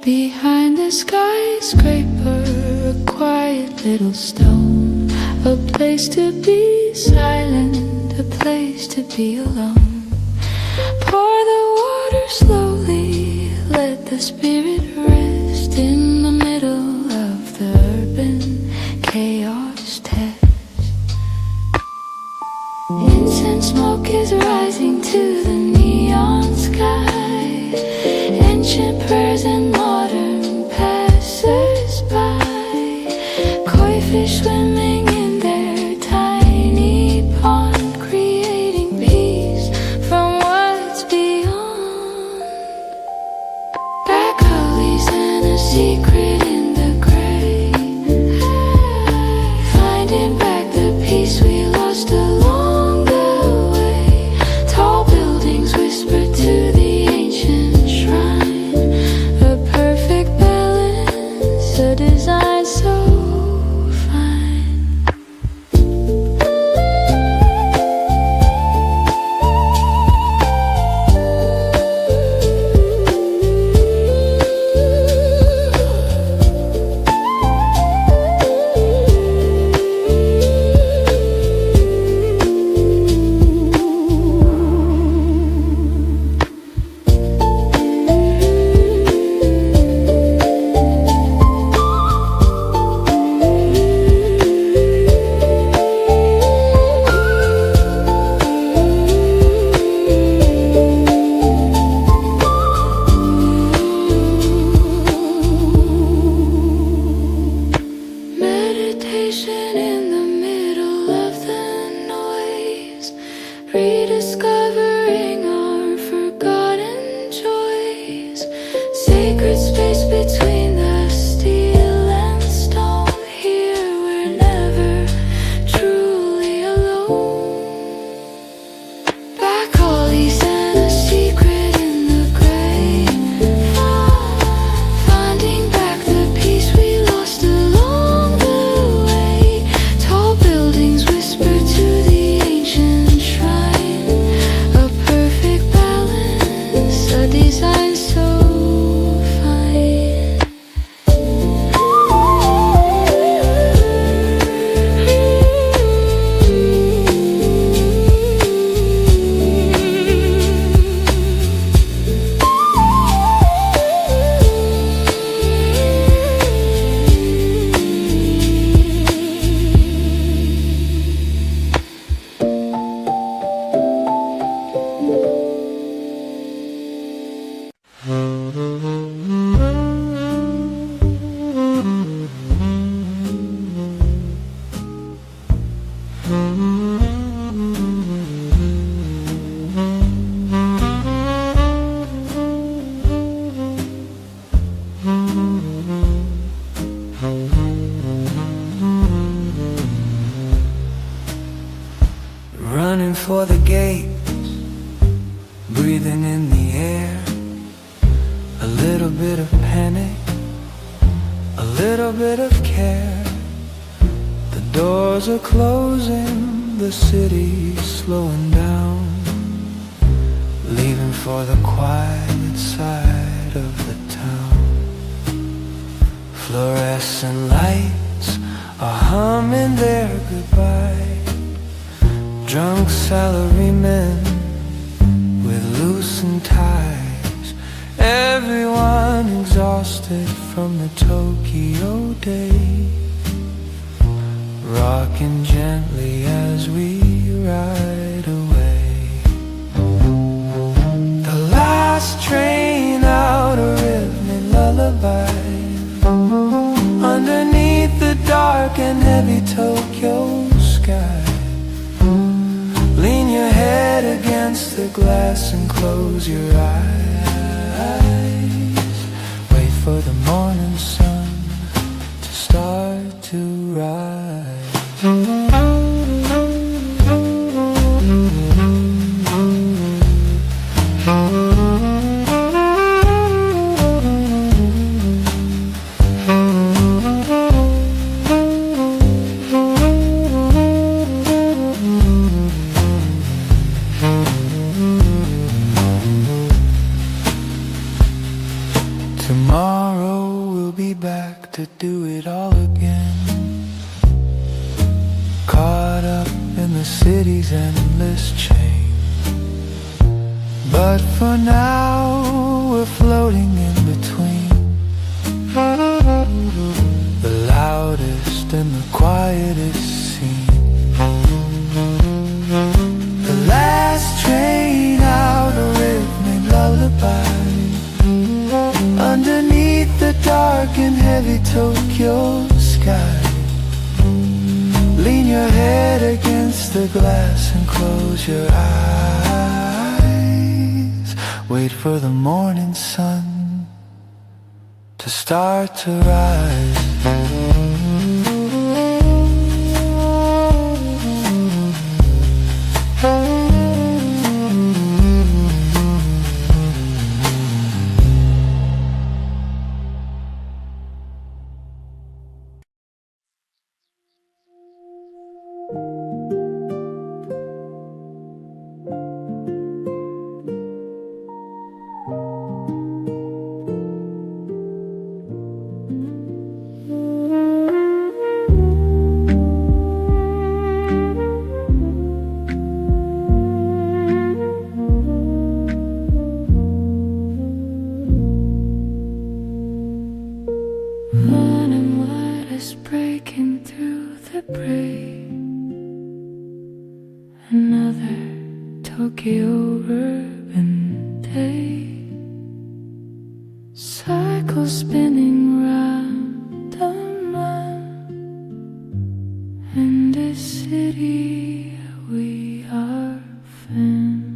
Behind the skyscraper, a quiet little stone, a place to be silent, a place to be alone. Pour the water slowly, let the spirit rest in the middle of the urban chaos. is rising to the neon sky. Ancient prayers and modern passers-by. Koi fish swimming in their tiny pond, creating peace from what's beyond. Back alleys and a secret in the gray. Finding back the peace we lost along the way. Tall buildings whisper to the ancient shrine. A perfect balance, a design so fine. Meditation in the middle of the noise, rediscovering our forgotten joys. Sacred space between the steel and stone. Here we're never truly alone. Back alleys and a secret in the gray. Finding back the peace we lost along the way. Tall buildings whisper to the ancient shrine. A perfect balance, a design so fine. Running for the gates, breathing in the air. A little bit of panic, a little bit of care. The doors are closing, the city's slowing down. Leaving for the quiet side of the town. Fluorescent lights are humming their goodbye. Drunk salarymen with loosened ties. Everyone exhausted from the Tokyo day. Rocking gently as we ride away. The last train out, a rhythmic lullaby. Underneath the dark and heavy Tokyo sky. Lean your head against the glass and close your eyes. Wait for the morning sun to start to rise. Tomorrow we'll be back to do it all again. Caught up in the city's endless chain. But for now we're floating in between the loudest and the quietest scene. The last dark and heavy Tokyo sky. Lean your head against the glass and close your eyes. Wait for the morning sun to start to rise. Morning light is breaking through the break. Another Tokyo urban day. Cycle spinning round and round. In this city we are found.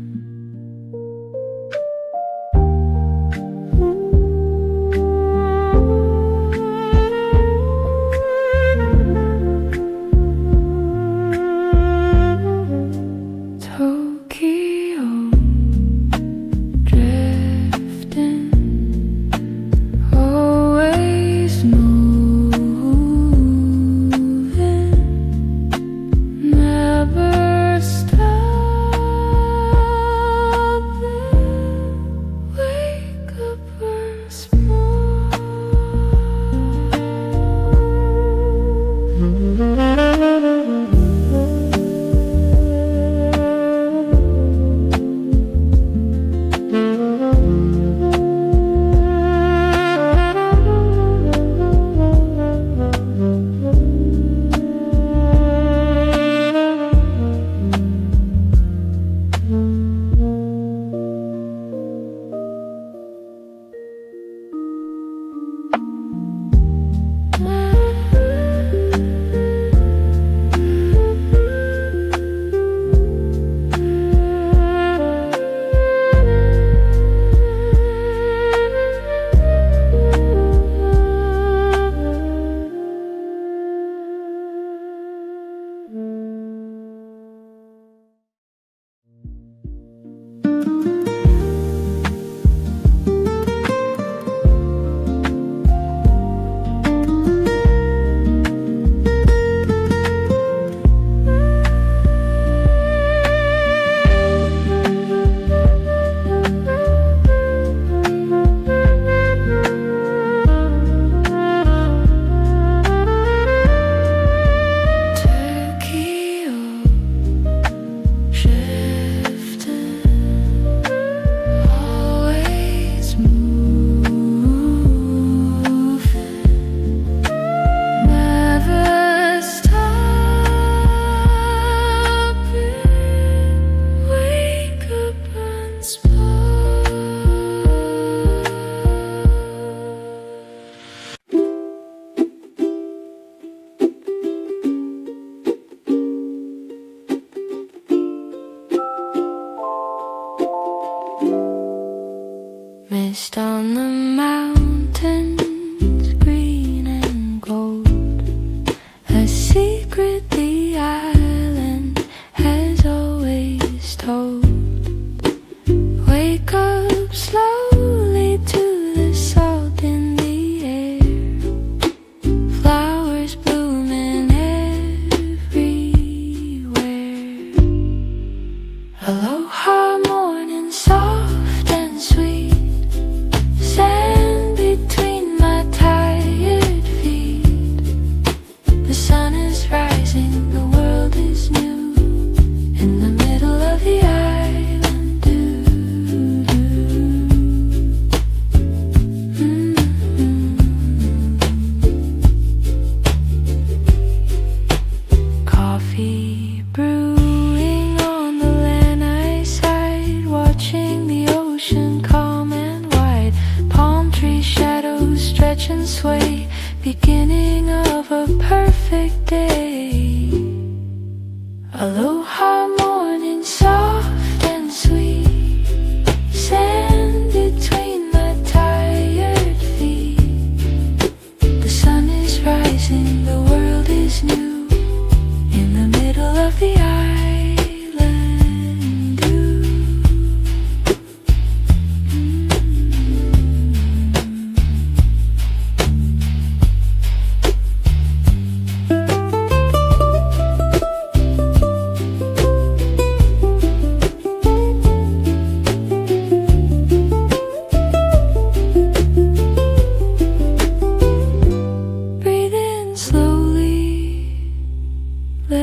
Mist on the mountains, green and gold. A secret the island has always told. Wake up slowly to the salt in the air. Flowers blooming everywhere. Aloha morning, soft and sweet. Sand between my tired feet. The sun is rising, the world is new. In the middle of the island, Coffee brewing on the lanai side, watching the ocean calm and wide. Palm tree shadows stretching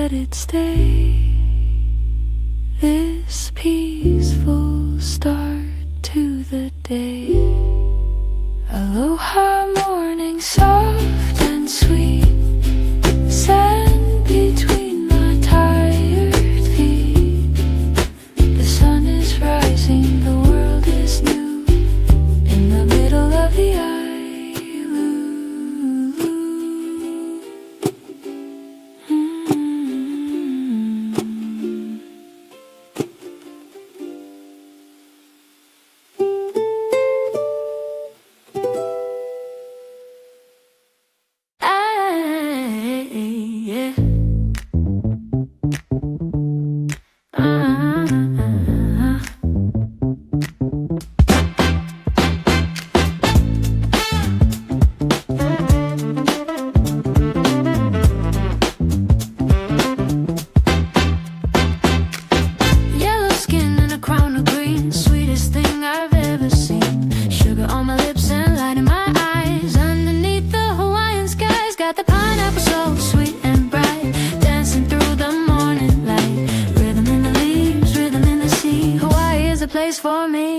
let it stay. This peaceful start to the day. Aloha morning, soft and sweet. Sand between my tired feet. The sun is rising, the world is new. In the middle of the island. Place for me.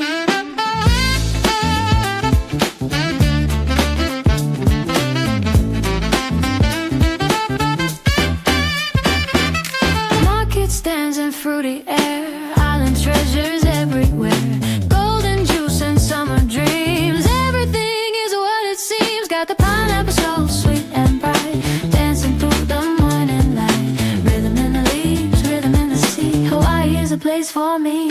Market stands and fruity air, island treasures everywhere, golden juice and summer dreams. Everything is what it seems. Got the pineapple so sweet and bright, dancing through the morning light. Rhythm in the leaves, rhythm in the sea. Hawaii is a place for me.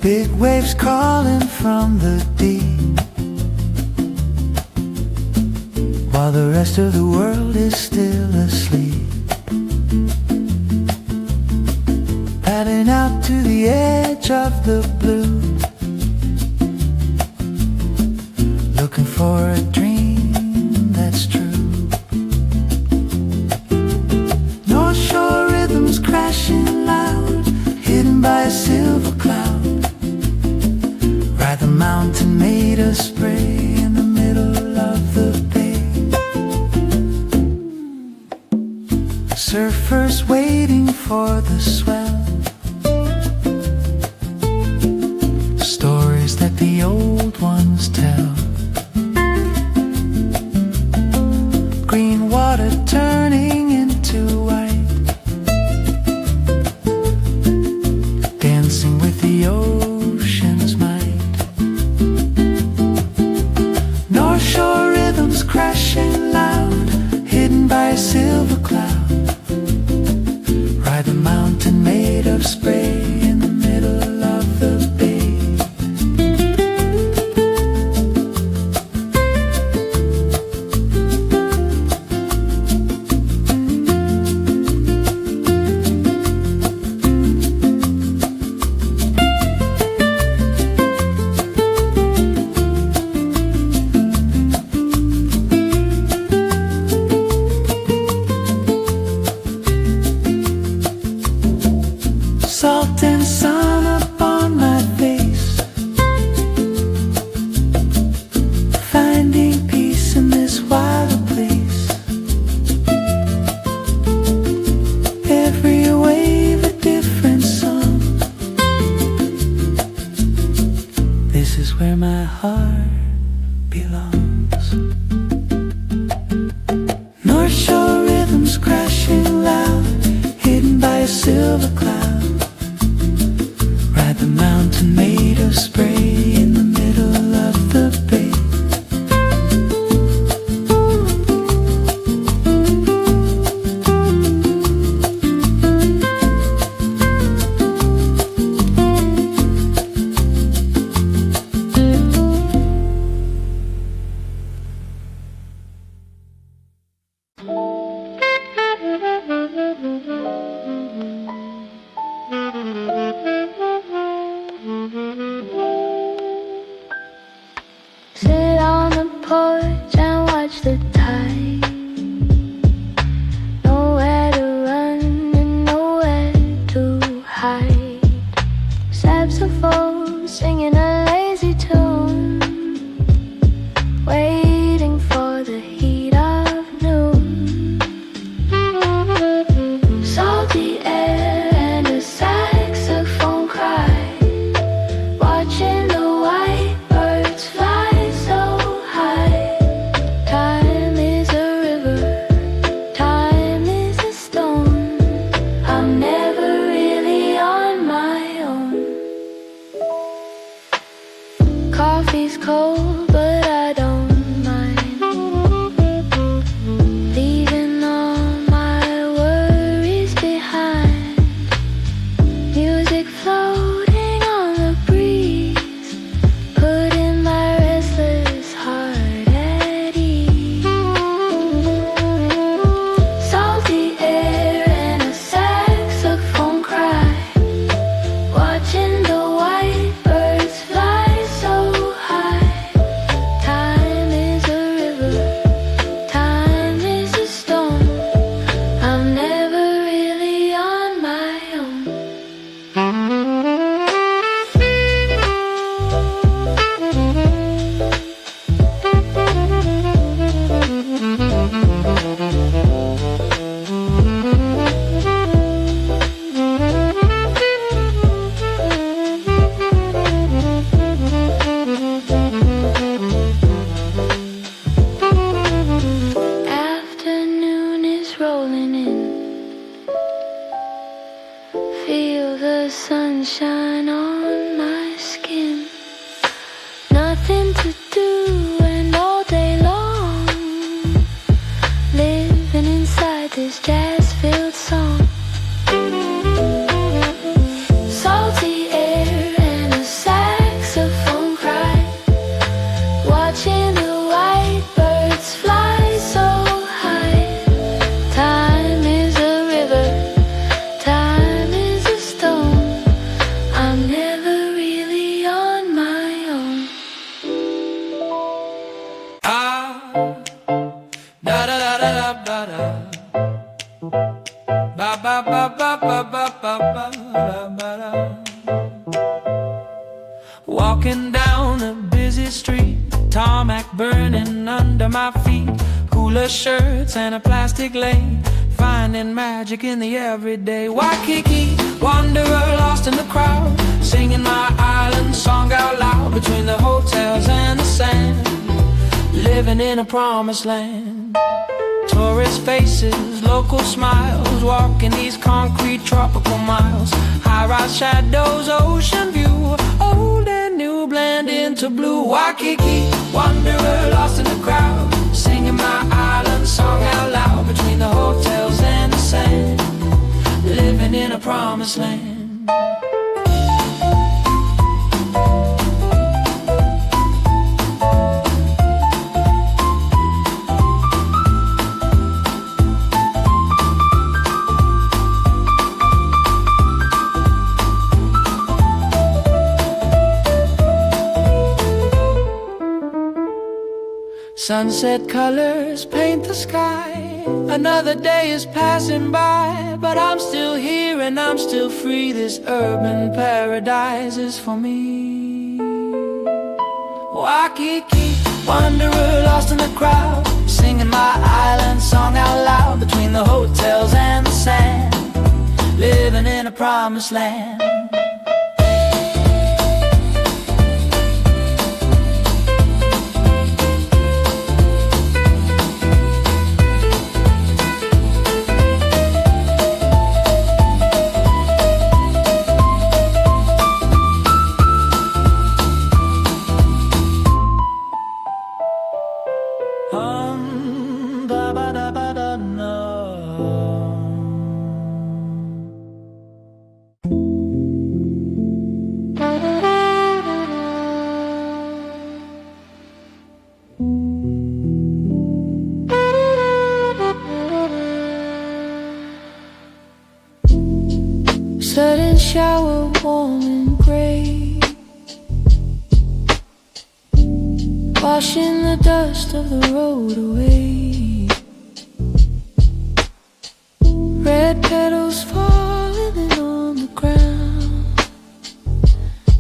Big waves calling from the deep, while the rest of the world is still asleep. Paddling out to the edge of the blue, looking for a dream that's true. North Shore rhythms crashing loud, hidden by a silver cloud. Ride the mountain made of spray in the middle of the bay. Surfers waiting for the swell, stories that the old ones tell. Green water turning into white, dancing with the ocean's might. North Shore rhythms crashing loud, hidden by a silver cloud. Ride the mountain made of spray in the middle of the bay. sunshine on my skin. Nothing to do and all day long, living inside this jazz-filled song. Salty air and a saxophone cry, watching the white birds fly so high. Time is a river, time is a stone. I'm never really on my own. Da da da da da da. Ba ba ba ba ba ba ba ba ba da. Walking down a busy street, tarmac burning under my feet, cooler shirts and a plastic lane, finding magic in the everyday. Waikiki, wanderer lost in the crowd, singing my island song out loud between the hotels and the sand, living in a promised land. Tourist faces, local smiles, walking these concrete tropical miles. High-rise shadows, ocean view, old and new blend into blue. Waikiki, wanderer lost in the crowd, singing my island song out loud between the hotels and the sand, living in a promised land. Sunset colors paint the sky. Another day is passing by, but I'm still here and I'm still free. This urban paradise is for me. Waikiki, wanderer lost in the crowd, singing my island song out loud between the hotels and the sand, living in a promised land. Sudden shower, warm and gray, washing the dust of the road away. Red petals falling on the ground.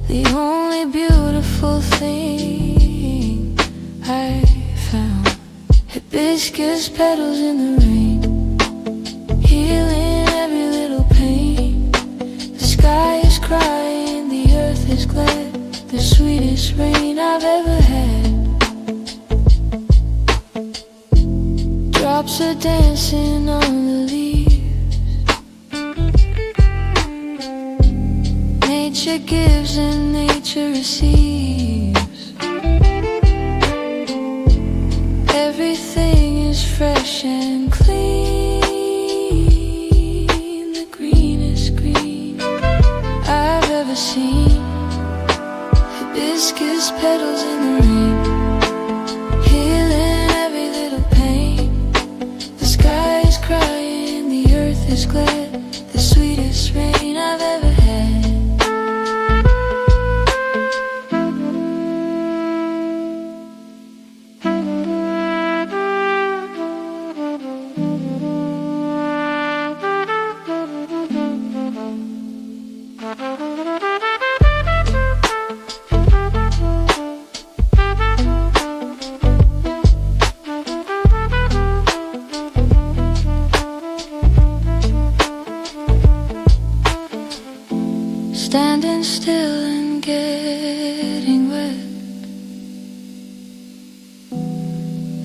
The only beautiful thing I found. Hibiscus petals in the rain, healing every little pain. The sky is crying, the earth is glad. The sweetest rain I've ever had. Drops are dancing on the leaves. Nature gives and nature receives. Everything is fresh and clean. The greenest green I've ever seen. Hibiscus petals in the rain, healing every little pain. The sky is crying, the earth is glad. The sweetest rain I've ever had. Standing still and getting wet.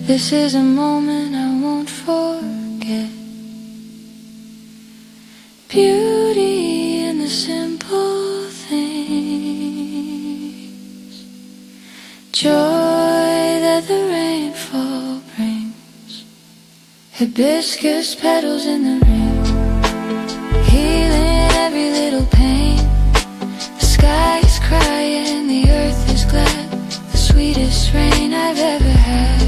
This is a moment I won't forget. Beauty in the simple Hibiscus petals in the rain, healing every little pain. The sky is crying, the earth is glad. The sweetest rain I've ever had.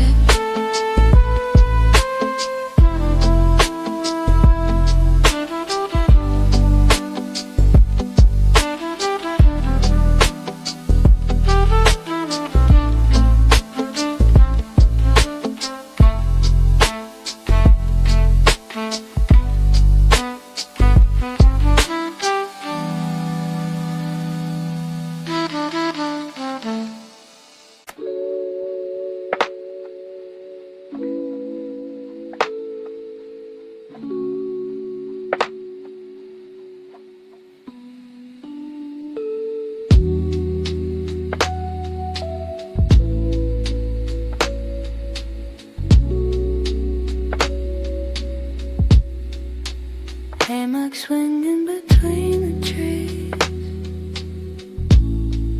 Hammock swinging between the trees,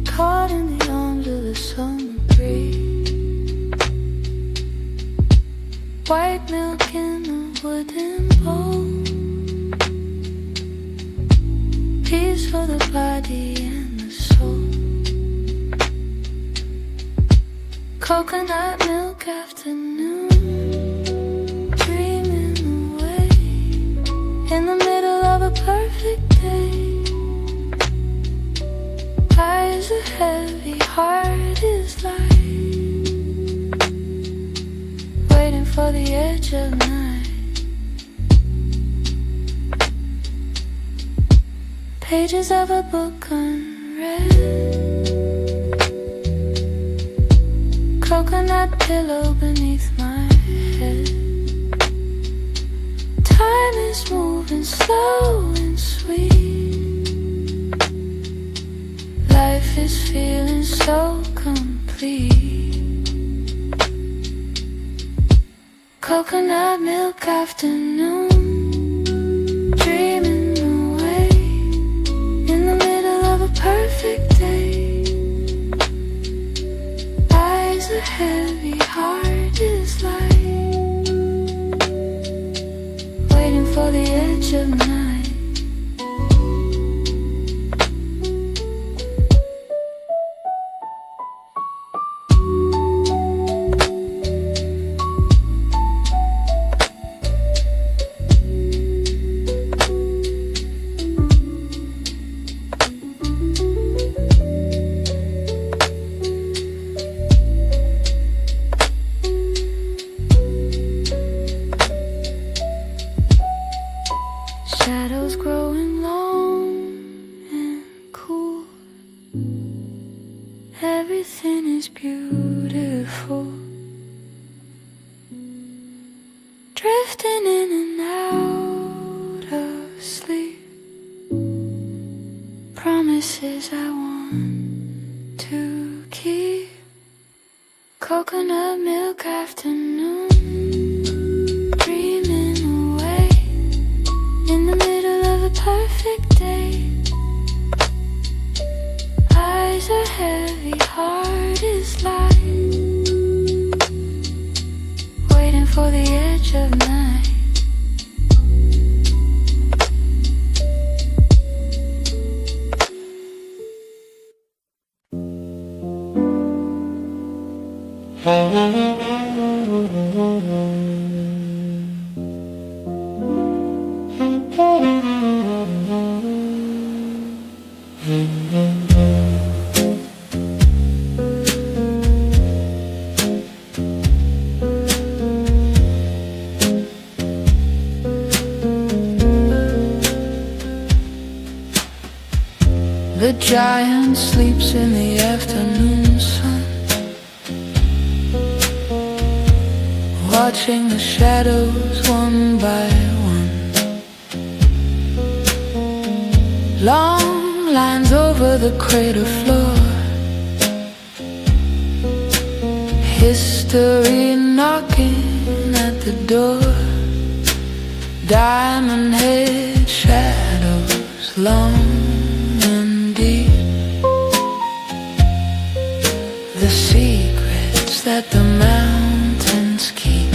caught in the arms of the summer breeze. White milk in the wooden bowl, peace for the body and the soul. Coconut milk afternoon, in the middle of a perfect day. Eyes are heavy, heart is light, waiting for the edge of night. Pages of a book unread, coconut pillow beneath my head. Time is moving slow and sweet, life is feeling so complete. Coconut milk afternoon, dreaming away, in the middle of a perfect day. Eyes are heavy, heart is light, waiting for the edge of night. Shadows growing long and cool, everything is beautiful, drifting in and out of sleep, promises I want to keep. Coconut milk afternoon, dreaming away, in the middle of a perfect day. Eyes are heavy, heart is light, waiting for the edge of night. The giant sleeps in the afternoon sun, watching the shadows one by one. Long lines over the crater floor, history knocking at the door. Diamond head shadows long and deep, the secrets that the mountains keep.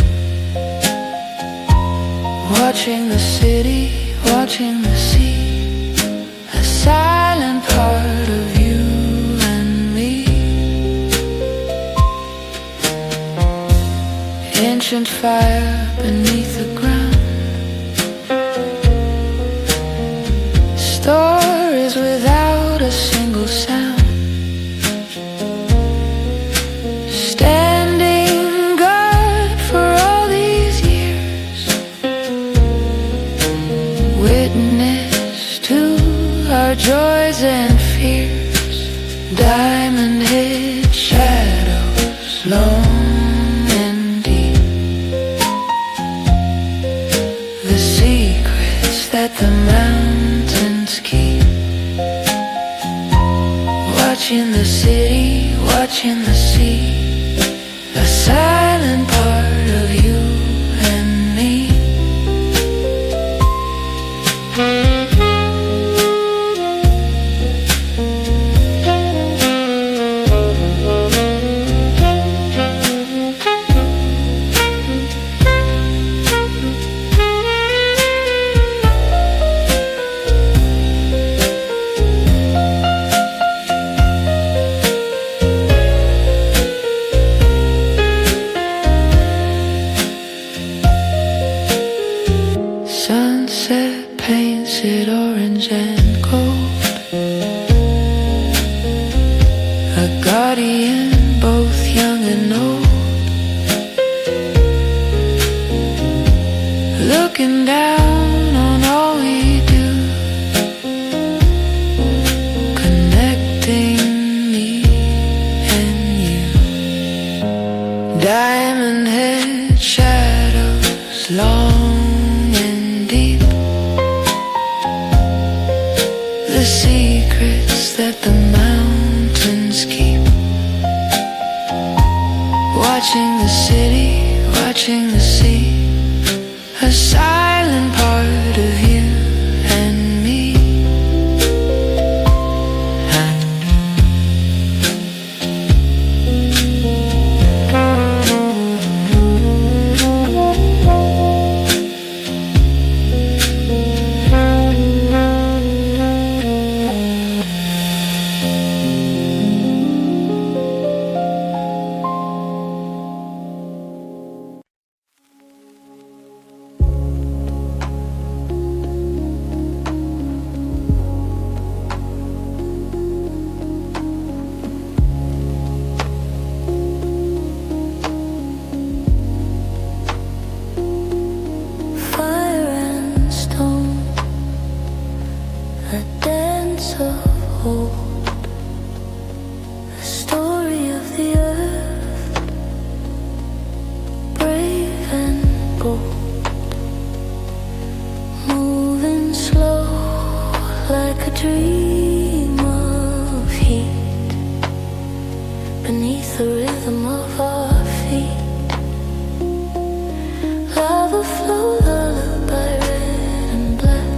Watching the city, watching the sea, a silent part of you and me. Ancient fire beneath the ground, stories without a single sound. Standing guard for all these years, witness to our joys and fears. Diamond hid shadows long and deep, the secrets that the mountains keep. Watching the city, watching the sea, a silent part of you and me. Sunset paints it orange and gold, a guardian both young and old, looking down on all we do, connecting me and you. Diamond head shadows long and deep, the secrets that the mountains keep. Watching the city, watching the sea, a silent part of you and me. Fire and stone, a dance of old, a story of the earth, brave and bold, moving slow like a dream of heat, beneath the rhythm of our feet. Lava flow, lullaby, red and black.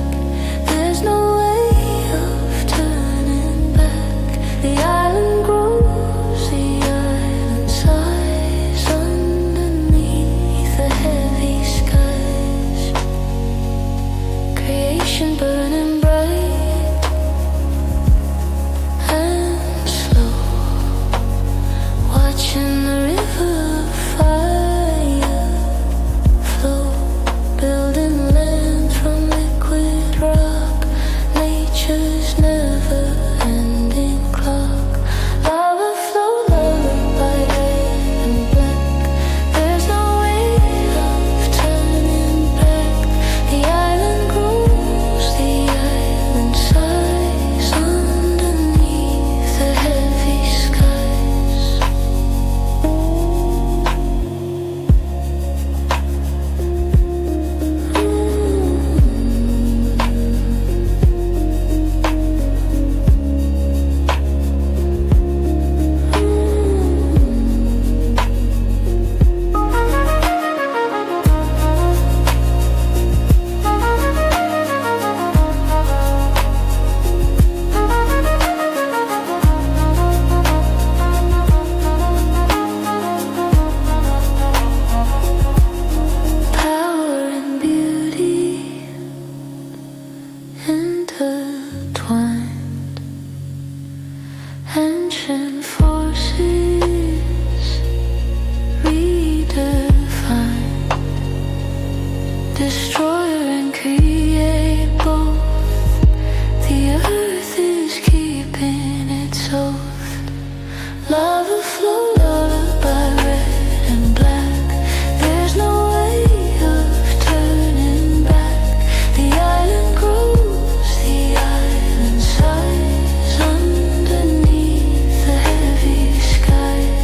There's no way of turning back. The island grows, the island sighs underneath the heavy skies. Creation burning bright, destroyer and create both. The earth is keeping its oath. Love will flow, lullaby red and black. There's no way of turning back. The island grows, the island sighs underneath the heavy skies.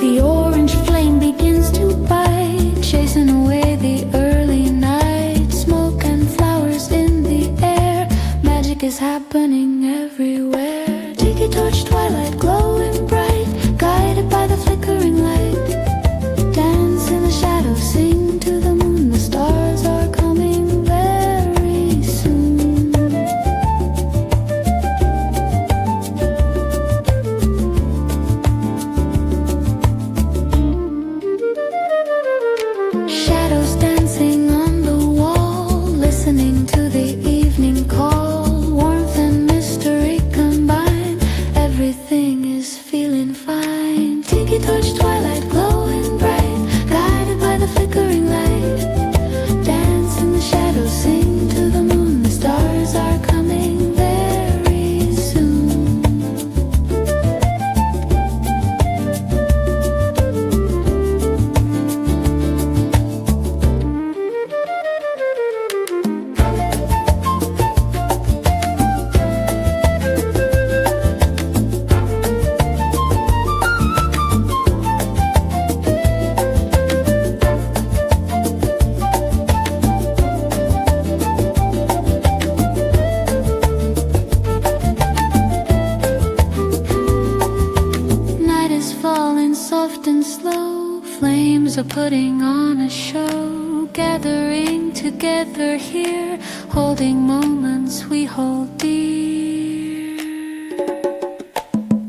The orange flame begins to bite, chasing away the early night. Smoke and flowers in the air, magic is happening everywhere. Tiki torch twilight glowing bright, guided by the flickering light. Dance in the shadows, sing to the moon, the stars are coming very soon. Shadows dancing on the wall, listening to the evening call. Warmth and mystery combine, everything is feeling fine. Tiki torch twilight glowing bright, guided by the flickering light. Dance in the shadows, sing to the moon, the stars are coming very soon. Night is falling soft and slow, flames are putting on a show. Gathering together here, holding moments we hold dear.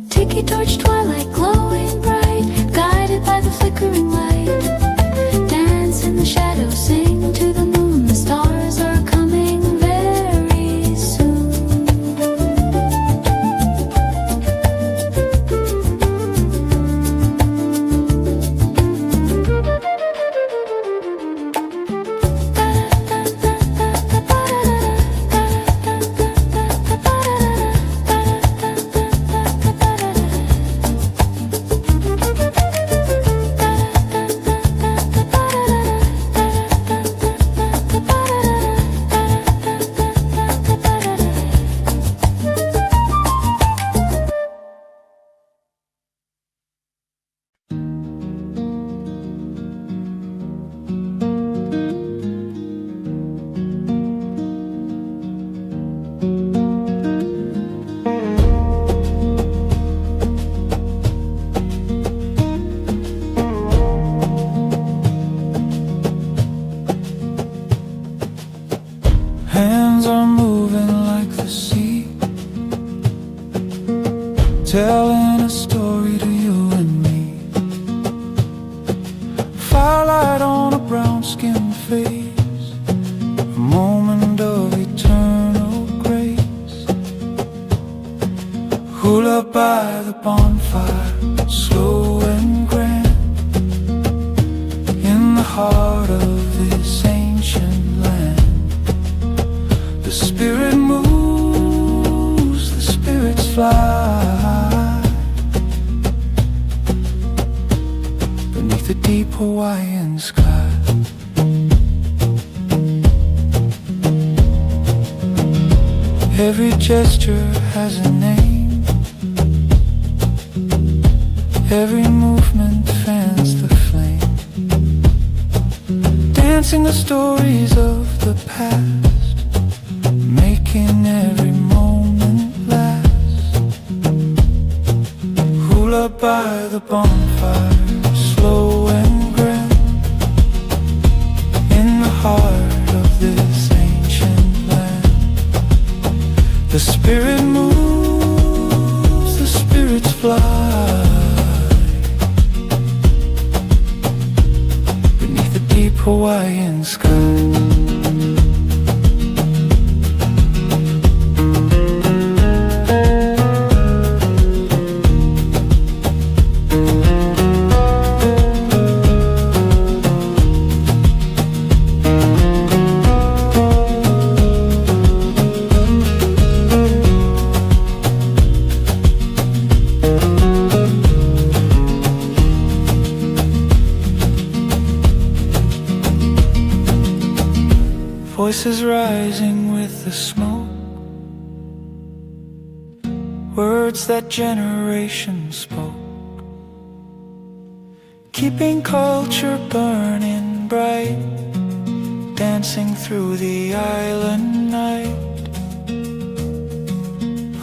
Tiki torch twilight glowing bright, guided by the flickering light. Dance in the shadows, sing to the moon, the stars are coming very soon. Hands are moving like the sea, telling a story to you and me. Firelight on a brown-skinned face, a moment of eternal grace. Hula by the bonfire, slow and grand, in the heart of this ancient land. The spirit moves, the spirits fly beneath the deep Hawaiian sky. Every gesture has a name, every move Reminiscing the stories of the past, making every moment last. Hula by the bonfire, slow and grim, in the heart of this ancient land. The spirit moves, the spirits fly beneath the deep Hawaiian sky. Voices rising with the smoke, words that generations spoke, keeping culture burning bright, dancing through the island night.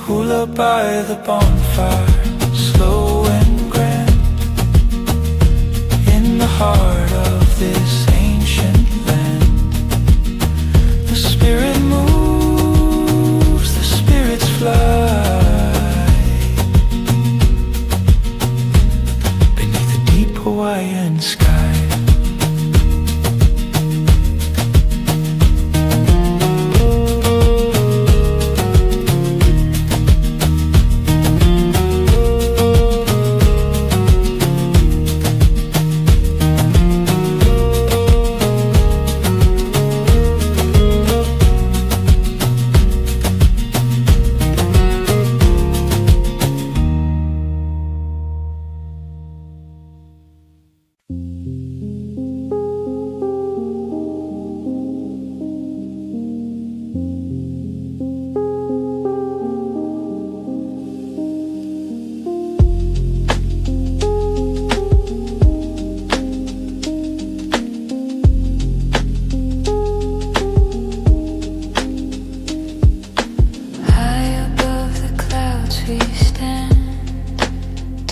Hula by the bonfire, slow and grand, in the heart of this ancient land. The spirit moves, the spirits fly beneath the deep Hawaiian sky.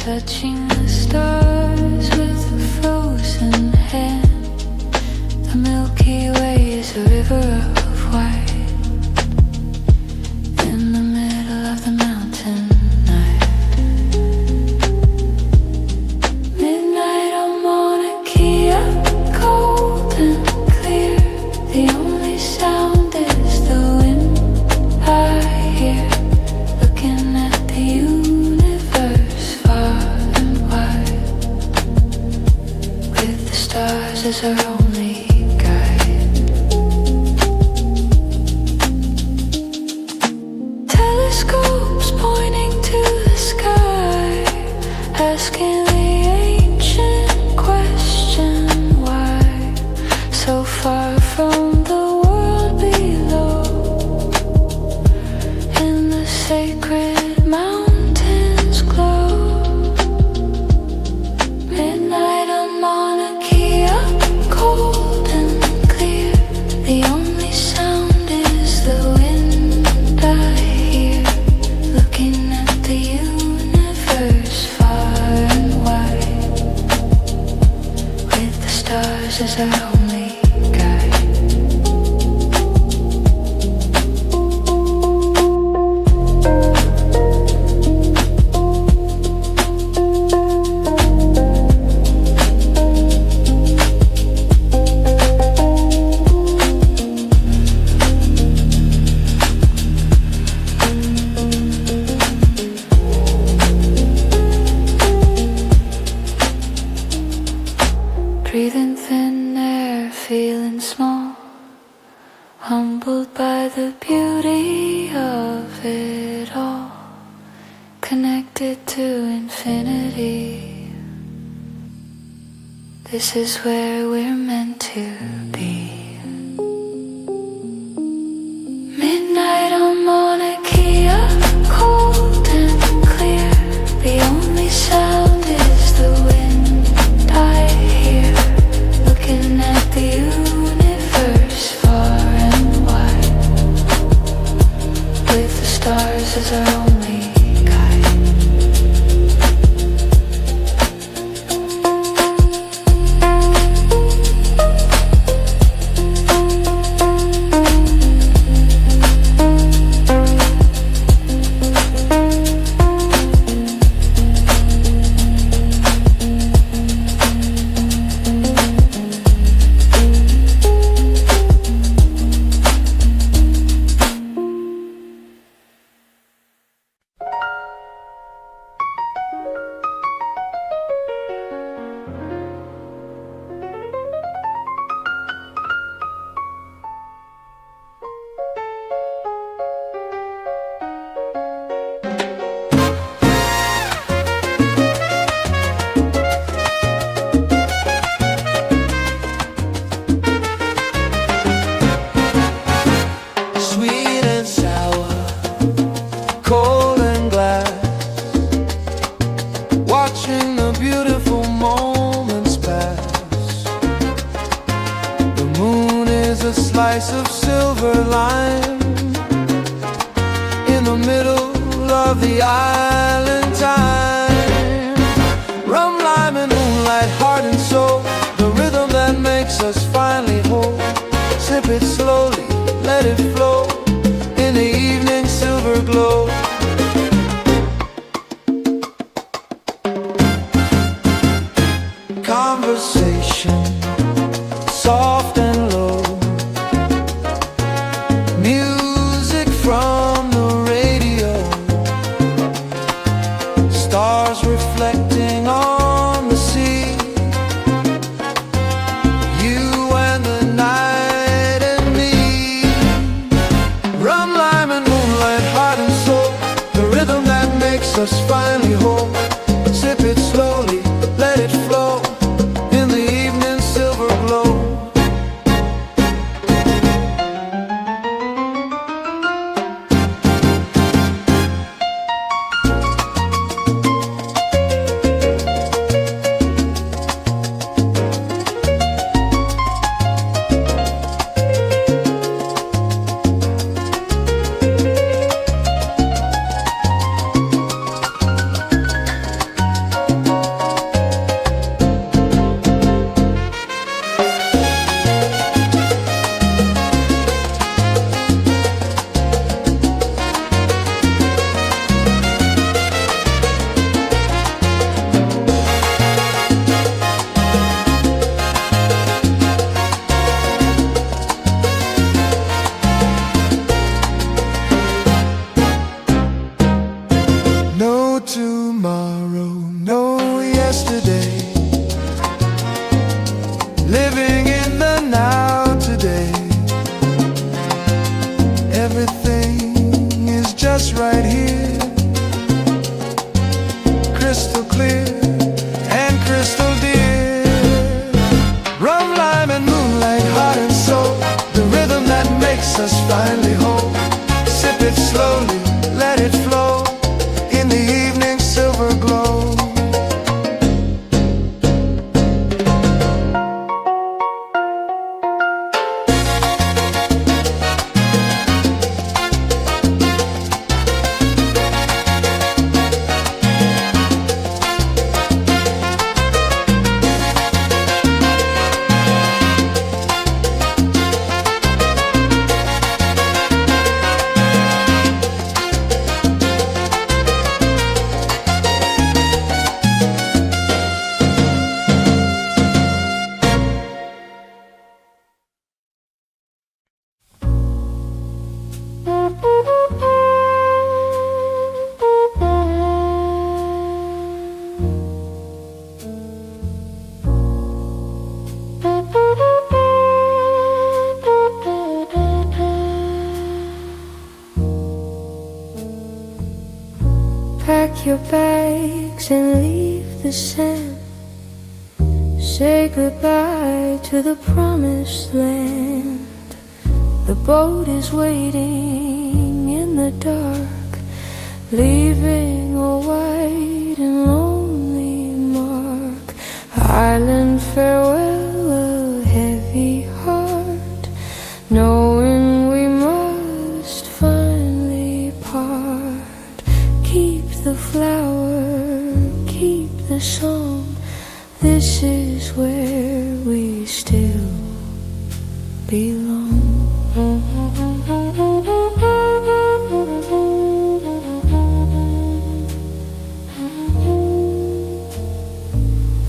Touching the stars with a frozen hand. The Milky Way is a river of white in the middle of the mountain night. Midnight on Mauna Kea, cold and clear. The only sound is the wind I hear. Looking at the universe far and wide, with the stars as our only guide. Telescopes pointing to the sky, asking the ancient question why. So far from the world below, in the sacred mountains glow. Midnight on Mauna Kea, cold and clear. The only sound is the wind I hear. Looking at the universe far and wide, with the stars as our only guide. Breathing thin air, feeling small, humbled by the beauty of it all, connected to infinity. This is where we're meant to be. Midnight on Mauna Kea, cold and clear. The only sound is the wind I hear. Looking at the universe beautiful moments pass. The moon is a slice of silver lime in the middle of the island time. Rum, lime and moonlight, heart and soul, the rhythm that makes us finally whole. Sip it slowly, let it flow in the evening silver glow. Conversation, soft and low. Music from the radio. Stars reflecting on the sea. You and the night and me. Rum, lime and moonlight, heart and soul, the rhythm that makes us finally whole. Sip it slowly, let it flow in the evening silver glow. No tomorrow, no yesterday. Living in the now today. Everything is just right here. Crystal clear and crystal dear. Rum, lime and moonlight, heart and soul, the rhythm that makes us finally whole. Sip it slowly, let it flow in the evening silver glow. Pack your bags and leave the sand. Say goodbye to the promised land. The boat is waiting in the dark, leaving a white and lonely mark. Island farewell, a heavy heart, knowing we must finally part. Keep the flower, keep the song. This is where we still belong.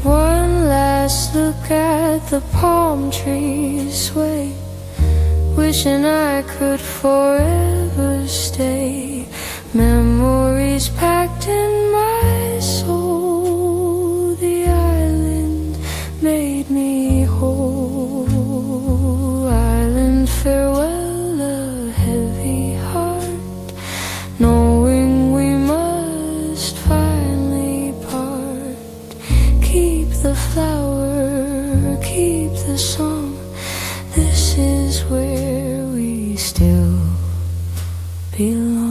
One last look at the palm trees sway, wishing I could forever stay. Memories packed in my soul. The island made me whole. Island farewell, a heavy heart, knowing we must finally part. Keep the flower, keep the song. This is where we still belong.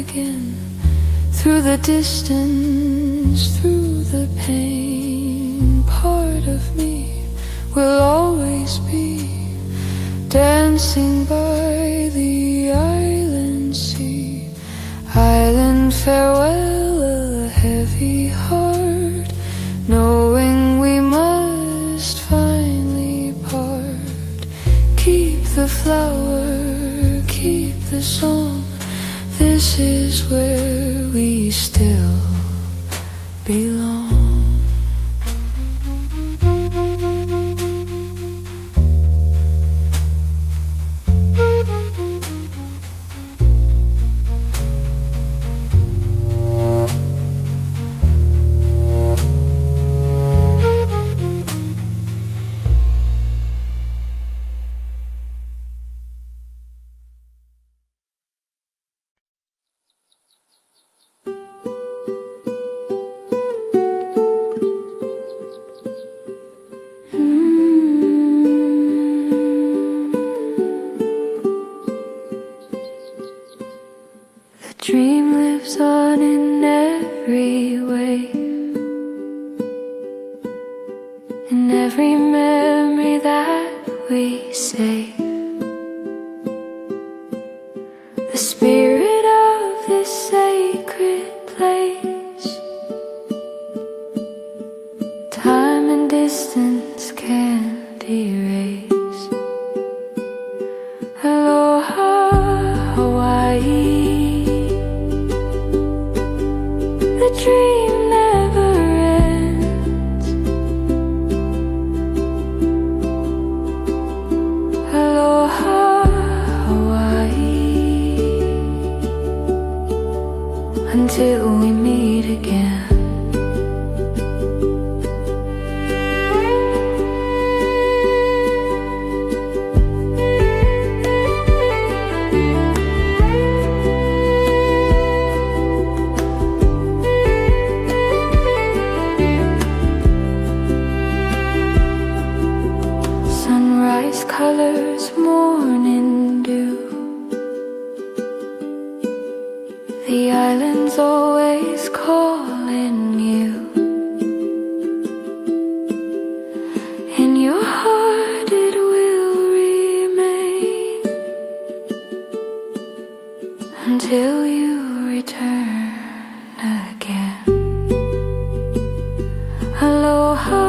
again. Through the distance, through the pain, part of me will always be dancing by the island sea. Island farewell, a heavy heart, knowing we must finally part. Keep the flower, keep the song. This is where we still belong. Dream lives on in every wave, in every memory that we save. The spirit of this sacred place, time and distance can't erase. Aloha, Hawaii. The dream never ends. Aloha, Hawaii. Until we meet again. Colors, morning dew. The island's always calling you. In your heart it will remain until you return again. Aloha,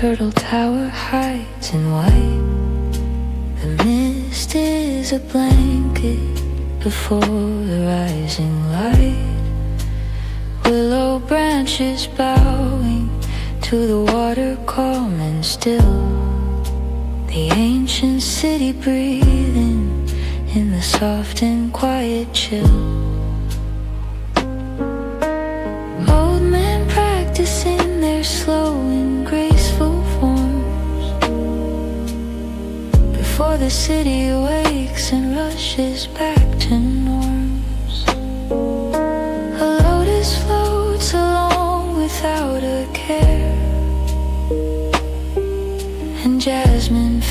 Turtle Tower hides in white. The mist is a blanket before the rising light. Willow branches bowing to the water calm and still. The ancient city breathing in the soft and quiet chill. Old men practicing their slow and graceful before the city awakes and rushes back to norms. A lotus floats along with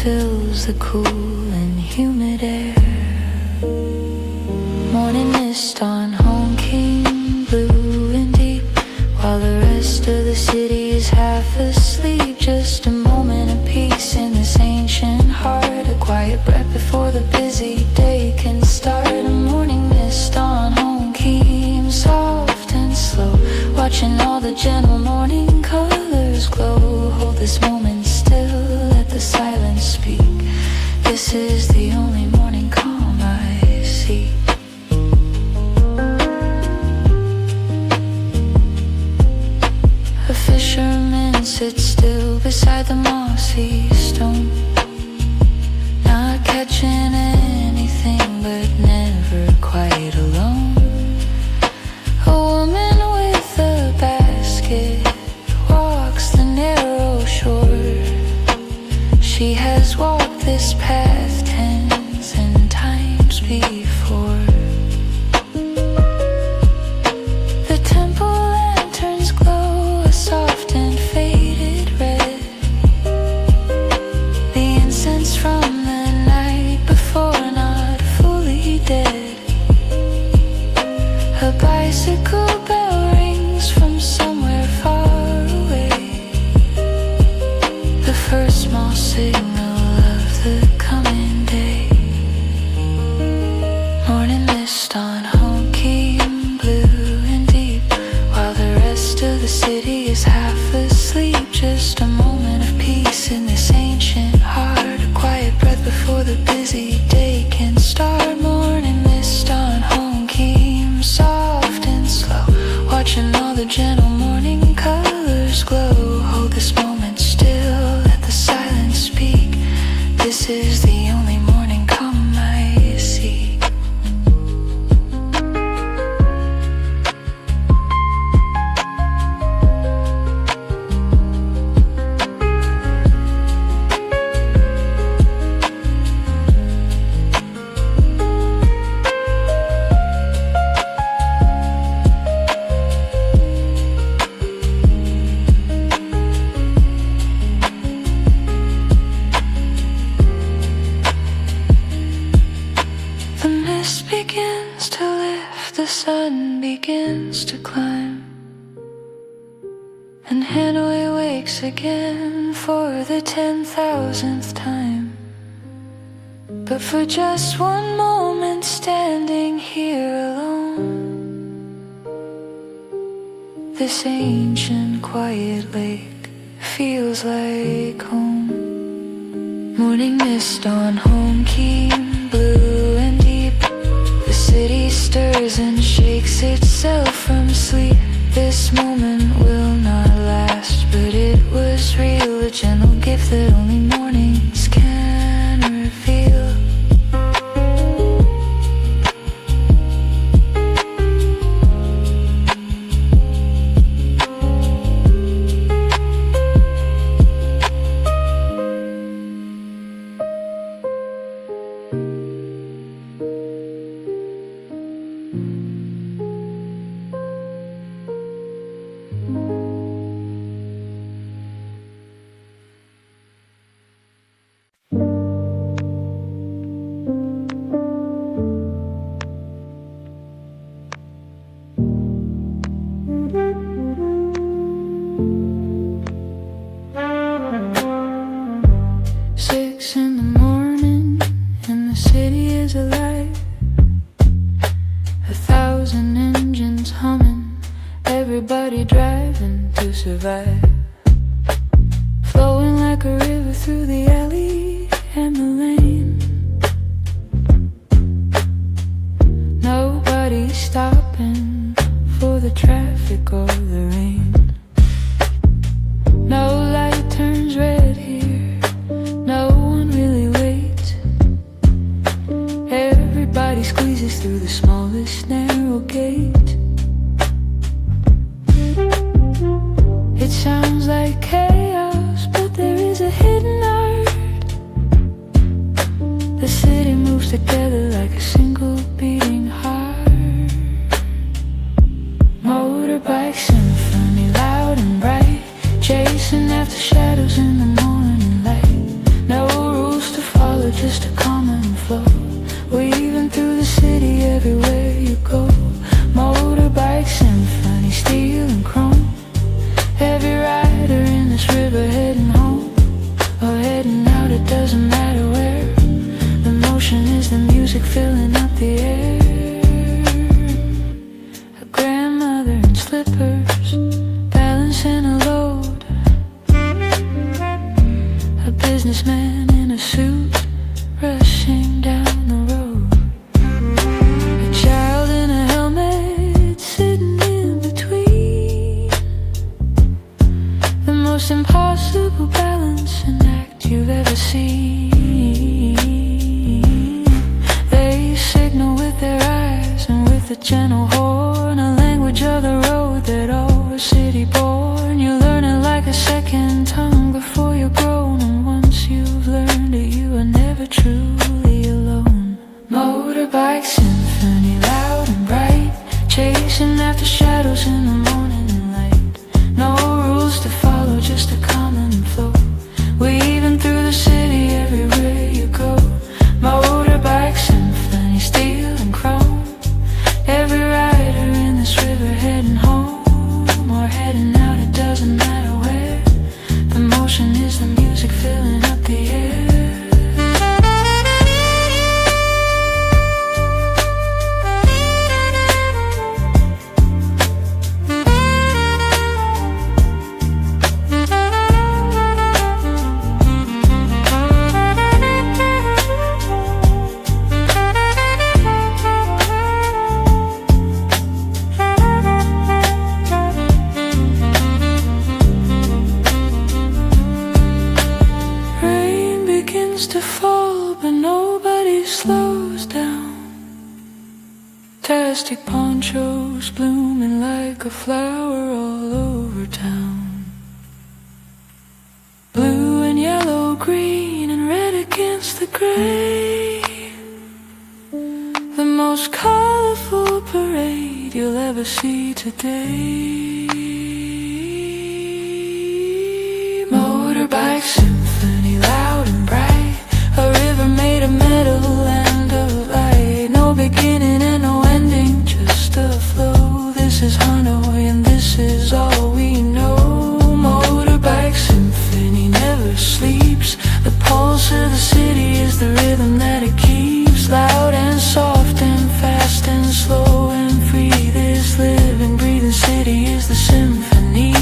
fills the cool and humid air. Morning mist on home king, blue and deep, while the rest of the city is half asleep. Just a moment of peace in this ancient heart, a quiet breath before the busy day can start. A morning mist on home king, soft and slow, watching all the gentle morning colors glow. Hold this moment still, let the silence speak. This is the only morning calm I see. A fisherman sits still beside the mossy stone, not catching anything but never quite alone. A woman with a basket walks the narrow shore. She has walked this path tens and times before. The temple lanterns glow a soft and faded red, the incense from the night before, not fully dead. A bicycle bell rings from somewhere far away, the first small signal of the coming day. Morning mist on home king, blue and deep, while the rest of the city is half asleep. Just a moment of peace in this ancient heart, a quiet breath before the busy day can start. Morning mist on home king, soft and slow, watching all the gentle morning colors glow. Hold this moment still, let the silence speak. This is the only morning calm I see. The mist begins to lift, the sun begins to climb, and Hanoi wakes again for the 10,000th time. But for just one moment standing here alone, this ancient quiet lake feels like home. Morning mist on home king, blue and deep, the city stirs and shakes itself from sleep. This moment will not last, but it was real, a gentle gift that only mornings can reveal. Everybody driving to survive, flowing like a river through the alley and the lane. Nobody's stopping for the traffic or the rain. No light turns red here, no one really waits. Everybody squeezes through the smallest narrow gate. It sounds like chaos, but there is a hidden art. The city moves together like a single beating heart. Motorbike symphony, loud and bright, chasing after shadows in the morning light. No rules everywhere you go. Motorbike symphony, steel and chrome. Every rider in this river heading home or heading out, it doesn't matter where. The motion is the music filling up the air. A grandmother in slippers balancing a load. A businessman in a suit rushing down the road. A child in a helmet sitting in between. The most impossible balancing act you've ever seen. They signal with their eyes and with a gentle horn, a language of the road that all city born. You learn it like a second tongue before you're grown, and once you've learned it, you are never truly alone. Motorbike symphony, loud and bright, chasing after shadows in the morning light. No rules to follow, just a common flow, weaving through the city everywhere you go. Motorbike symphony, steel and chrome. Every rider in this river heading home or heading out, it doesn't matter where. The motion is the music filling up the air. Rain begins to fall, but nobody slows down. Plastic ponchos blooming like a flower all over town. Blue and yellow, green and red against the gray. The most colorful parade you'll ever see today. Motorbike symphony, loud and bright. A river made of metal and of light. No beginning and no ending, just a flow. This is Hanoi and this is all we know. Motorbike symphony never sleeps. The pulse of the city is the rhythm that it keeps. Loud and soft and fast and slow and free. This living, breathing city is the symphony.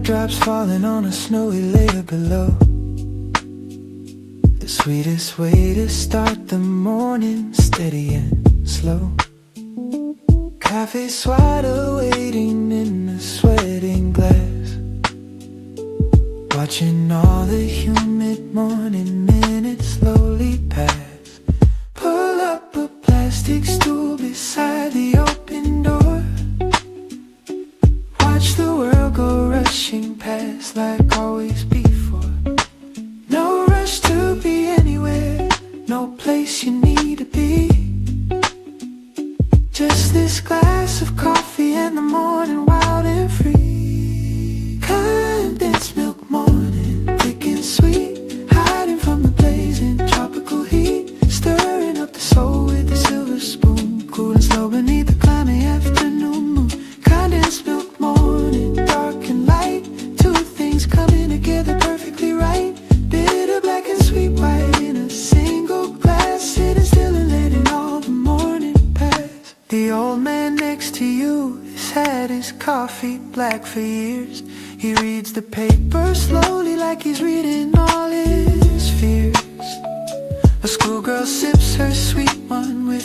Drops falling on a snowy layer below. The sweetest way to start the morning, steady and slow. Cafe swatter waiting in a sweating glass, watching all the humid morning minutes slowly pass. Pull up a plastic stool beside the open door. Watch the world go rushing past like always before. No rush to be anywhere, no place you need to be. Just this glass of coffee and the morning wild and free. Condensed milk morning, thick and sweet, hiding from the blazing tropical heat. Stirring up the soul with a silver spoon, cool and slow beneath the cloudy afternoon moon. Condensed milk morning, dark and light, two things coming together perfectly right. Bitter black and sweet white in a single glass, sitting still and letting all the morning pass. The old man next to you has had his coffee black for years. He reads the paper slowly like he's reading all his fears. A schoolgirl sips her sweet one with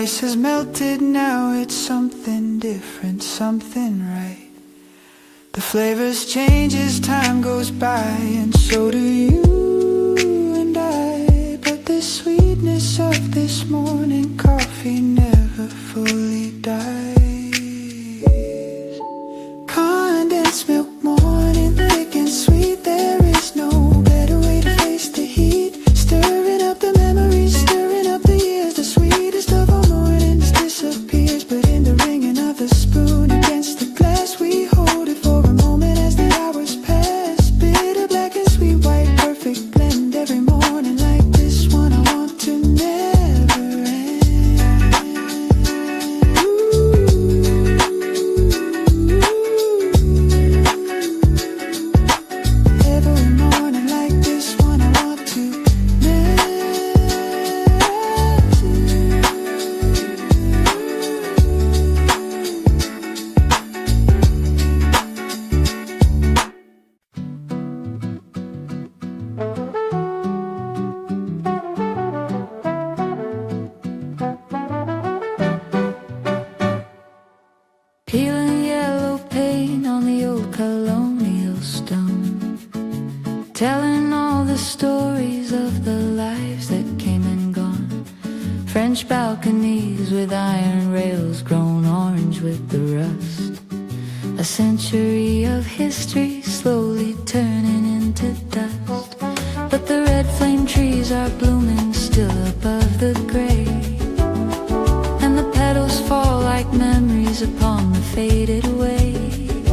ice has melted, now it's something different, something right. The flavors change as time goes by, and so do you and I. But the sweetness of this morning coffee never fully dies. Condensed milk morning, thick and sweet, there is no better way to face the heat. Stirring up the memories, stirring up the years. The sweetest of all mornings disappears, but in the ringing of the spoon against the glass, we hold it for a moment as the hours pass. Bitter black and sweet white, perfect blend. Every morning like this one, I want to never end. Every morning like this one, I want to never end. Peeling yellow paint on the old colonial stone, telling all the stories of the lives that came and gone. French balconies with iron rails grown orange with the rust. A century of history slowly turning into dust. But the red flame trees are blooming still above the grave, and the petals fall like memories upon the faded wave.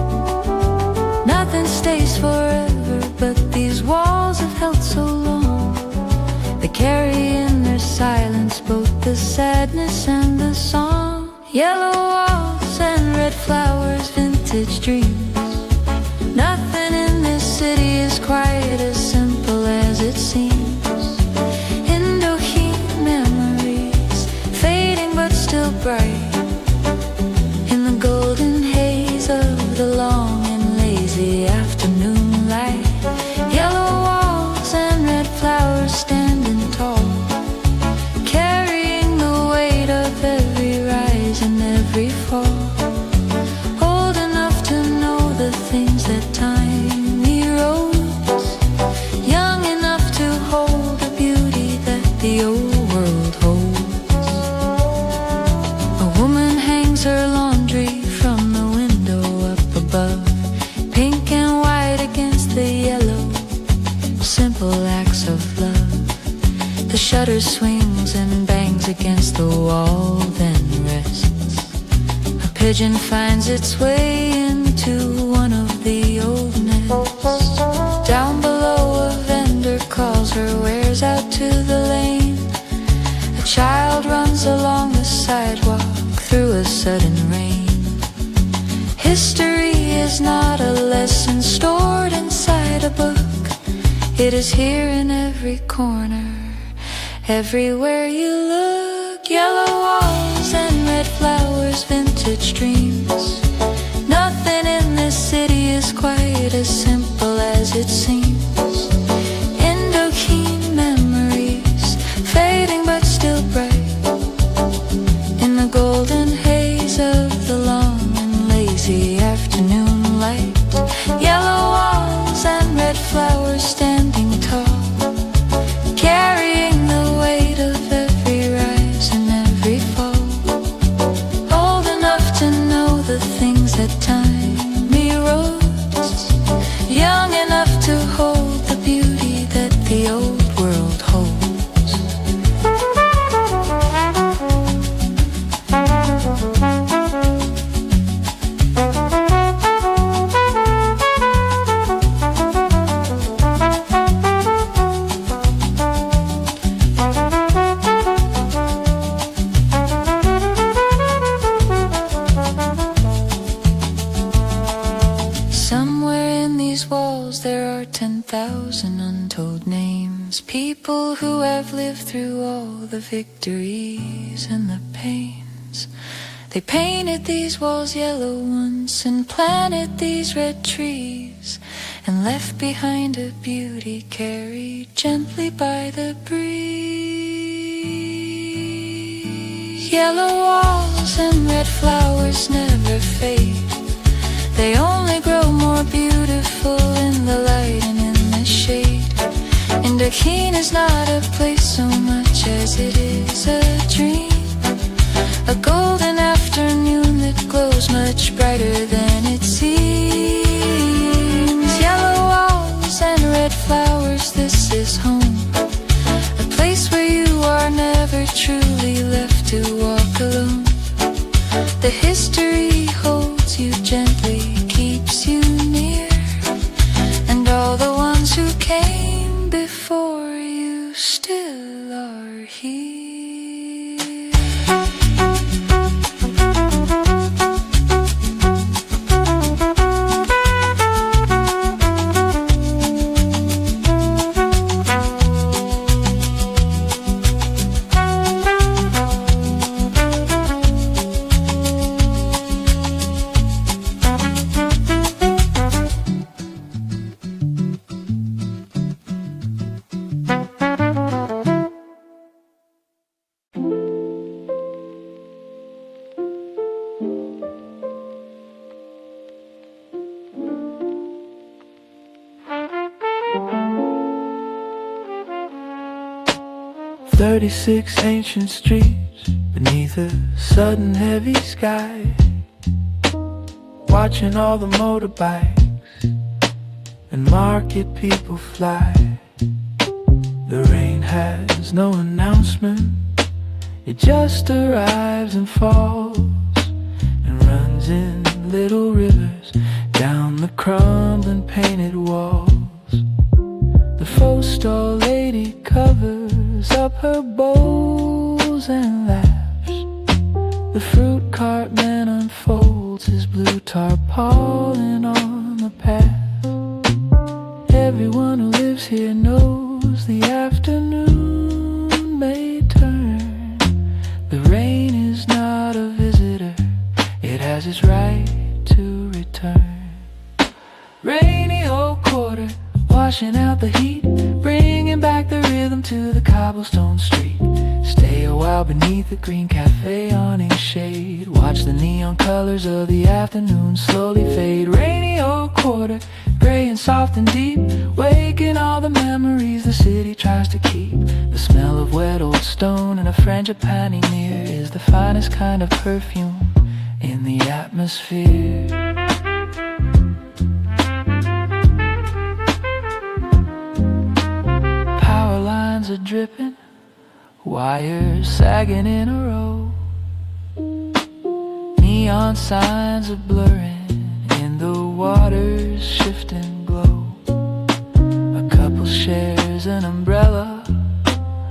Nothing stays forever, but these walls have held so long. They carry in their silence both the sadness and the song. Yellow walls and red flowers, vintage dreams. Nothing in this city is quite as simple as it seems. Indochine memories, fading but still bright, in the golden haze of the long and lazy afternoon light. Yellow walls and red flowers standing tall, carrying the weight of every rise and every fall. Old enough to know the things that time erodes, young enough to hold the beauty that the old world holds. A woman hangs her laundry from the window up above, pink and white against the yellow, simple acts of love. The shutter swings and bangs against the wall, then rests. A pigeon finds its way into one of the old nests. Down below, a vendor calls her wares out to the lane. A child runs along the sidewalk through a sudden rain. History is not a lesson stored inside a book. It is here in every corner, everywhere you look. Yellow walls and red flowers, vintage dreams. Nothing in this city is quite as simple as it seems. Indochine memories, fading but still bright, in the golden haze of the long and lazy afternoon light. Yellow walls and red flowers standing tall, carrying the weight of every rise and every fall. Old enough to know the things that time erodes, young enough to hold the beauty that the old world holds. Somewhere in these walls there are 10,000 untold names. People who have lived through all the victories and the pains. They painted these walls yellow once and planted these red trees, and left behind a beauty carried gently by the breeze. Yellow walls and red flowers never fade. They only grow more beautiful in the light and in the shade. And a keen is not a place so much as it is a dream. A golden afternoon that glows much brighter than it seems. Yellow walls and red flowers, this is home. A place where you are never truly left to walk alone. The history holds you gently, keeps you near. And all the ones who came before you still are here. "36 ancient streets beneath a sudden heavy sky, watching all the motorbikes and market people fly. The rain has no announcement, it just arrives and falls and runs in little rivers down the crumbling painted walls. The faux store lady covers up her bowls and laughs. The fruit cart man unfolds his blue tarpaulin on the path. Everyone who lives here knows the afternoon may turn. The rain is not a visitor, it has its right to return. Rainy old quarter, washing out the heat, bringing back the rhythm to the cobblestone street. Stay a while beneath the green cafe awning shade. Watch the neon colors of the afternoon slowly fade. Rainy old quarter, gray and soft and deep, waking all the memories the city tries to keep. The smell of wet old stone and a frangipani near is the finest kind of perfume in the atmosphere. Are dripping, wires sagging in a row. Neon signs are blurring in the water's shifting glow. A couple shares an umbrella,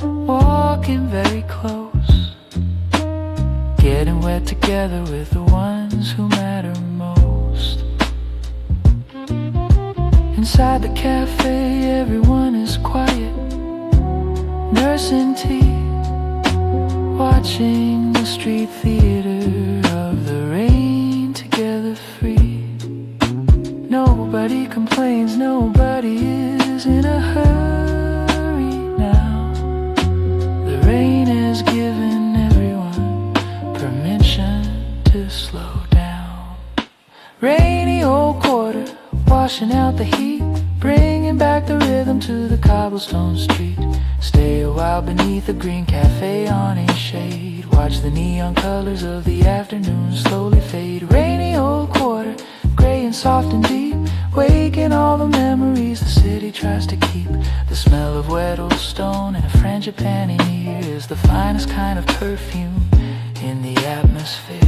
walking very close, getting wet together with the ones who matter most. Inside the cafe everyone is quiet, nursing tea, watching the street theater of the rain together free. Nobody complains, nobody is in a hurry now. The rain has given everyone permission to slow down. Rainy old quarter, washing out the heat, bringing back the rhythm to the cobblestone street. Stay a while beneath the green cafe awning shade. Watch the neon colors of the afternoon slowly fade. Rainy old quarter, gray and soft and deep, waking all the memories the city tries to keep. The smell of wet old stone and a frangipani near is the finest kind of perfume in the atmosphere.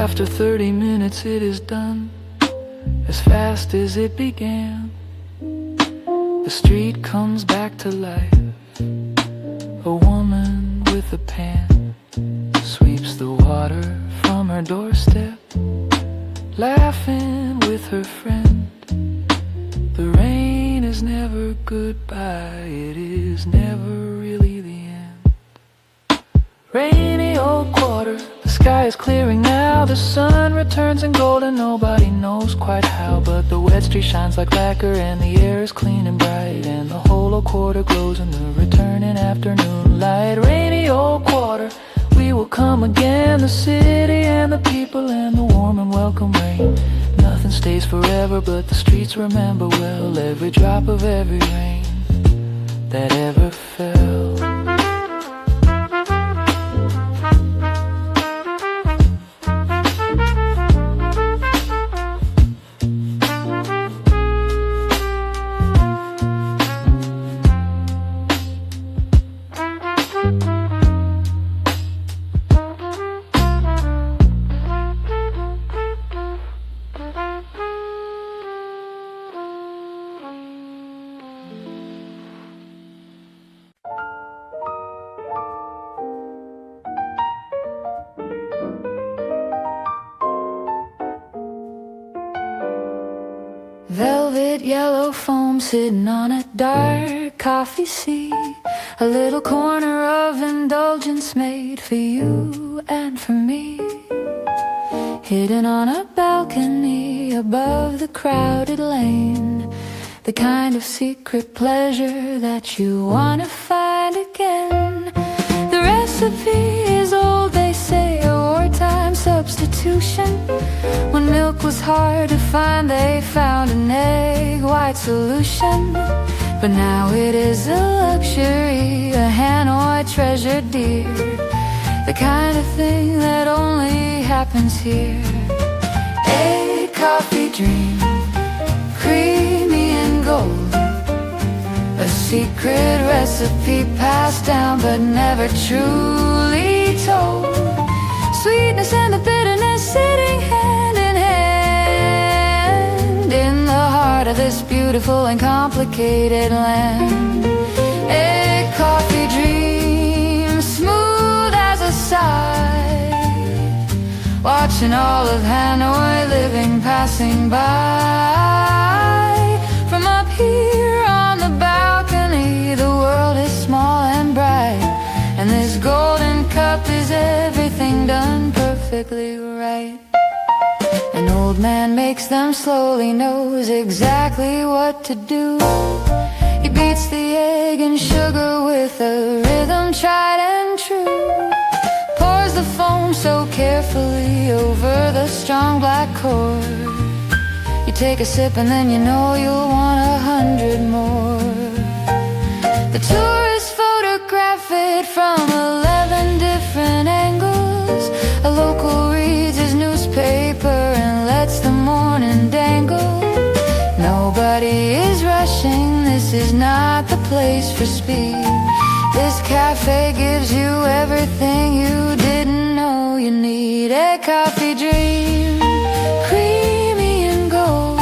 After 30 minutes it is done, as fast as it began. The street comes back to life. A woman with a pan sweeps the water from her doorstep, laughing with her friend. The rain is never goodbye, it is never really the end. Rainy old quarter, the sky is clearing now. The sun returns in gold and nobody knows quite how. But the wet street shines like lacquer and the air is clean and bright. And the whole old quarter glows in the returning afternoon light. Rainy old quarter, we will come again. The city and the people and the warm and welcome rain. Nothing stays forever but the streets remember well every drop of every rain that ever fell. Velvet yellow foam sitting on a dark coffee seat. A little corner of indulgence made for you and for me. Hidden on a balcony above the crowded lane. The kind of secret pleasure that you wanna find again. The recipe is old, they say, a wartime substitution. When milk was hard to find, they found an egg white solution. But now it is a luxury, a Hanoi treasure dear. The kind of thing that only happens here. Egg coffee dream, creamy and gold. A secret recipe passed down but never truly told. Sweetness and the bitterness sitting hand in hand in the heart of this beautiful and complicated land. Egg coffee dream, smooth as a sigh. Watching all of Hanoi living passing by. From up here on the balcony, the world is small and bright. And this golden cup is everything done perfectly right. An old man makes them slowly, knows exactly what to do. He beats the egg and sugar with a rhythm tried and true. Pours the foam so carefully over the strong black cord. You take a sip and then you know you'll want 100 more. The tourists photograph it from 11 different angles. A local reads his newspaper and lets the morning dangle. Nobody is rushing, this is not the place for speed. This cafe gives you everything you didn't know you need. A coffee dream, creamy and gold.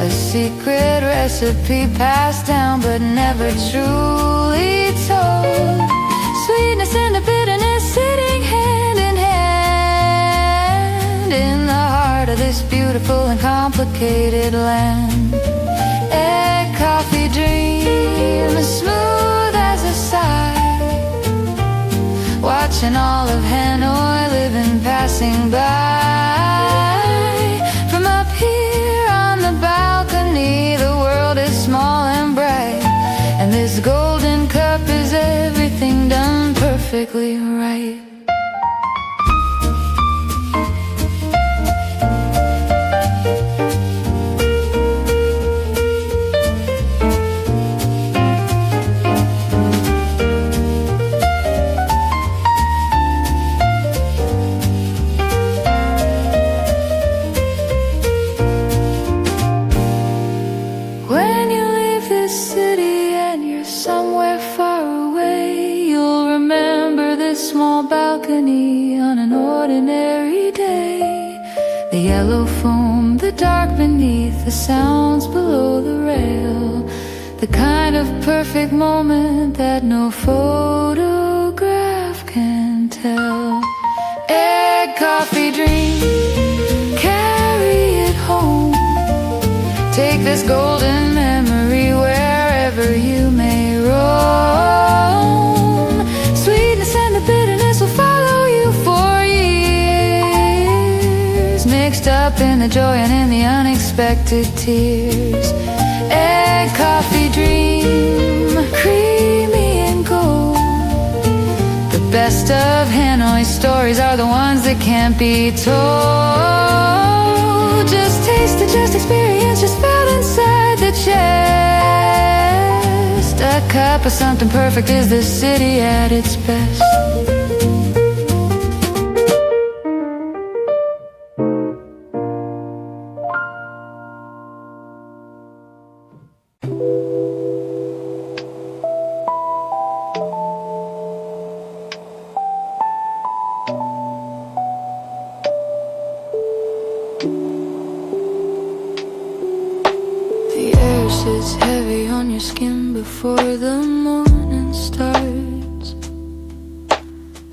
A secret recipe passed down but never truly told. Sweetness and the bitterness sitting hand in hand in the heart of this beautiful and complicated land. Egg coffee dream, smooth as a sigh. Watching all of Hanoi living passing by. From up here on the balcony, the world is small and bright. And this golden cup is everything done perfectly right. When you leave this city and you're somewhere far away, you'll remember this small balcony on an ordinary day. The yellow foam, the dark beneath, the sounds below the rail. The kind of perfect moment that no photograph can tell. Egg coffee dream, take this golden memory wherever you may roam. Sweetness and the bitterness will follow you for years, mixed up in the joy and in the unexpected tears. Egg coffee dream, creamy and gold. The best of Hanoi stories are the ones that can't be told. Just taste it, just experience, just felt inside the chest. A cup of something perfect is the city at its best. The air sits heavy on your skin before the morning starts.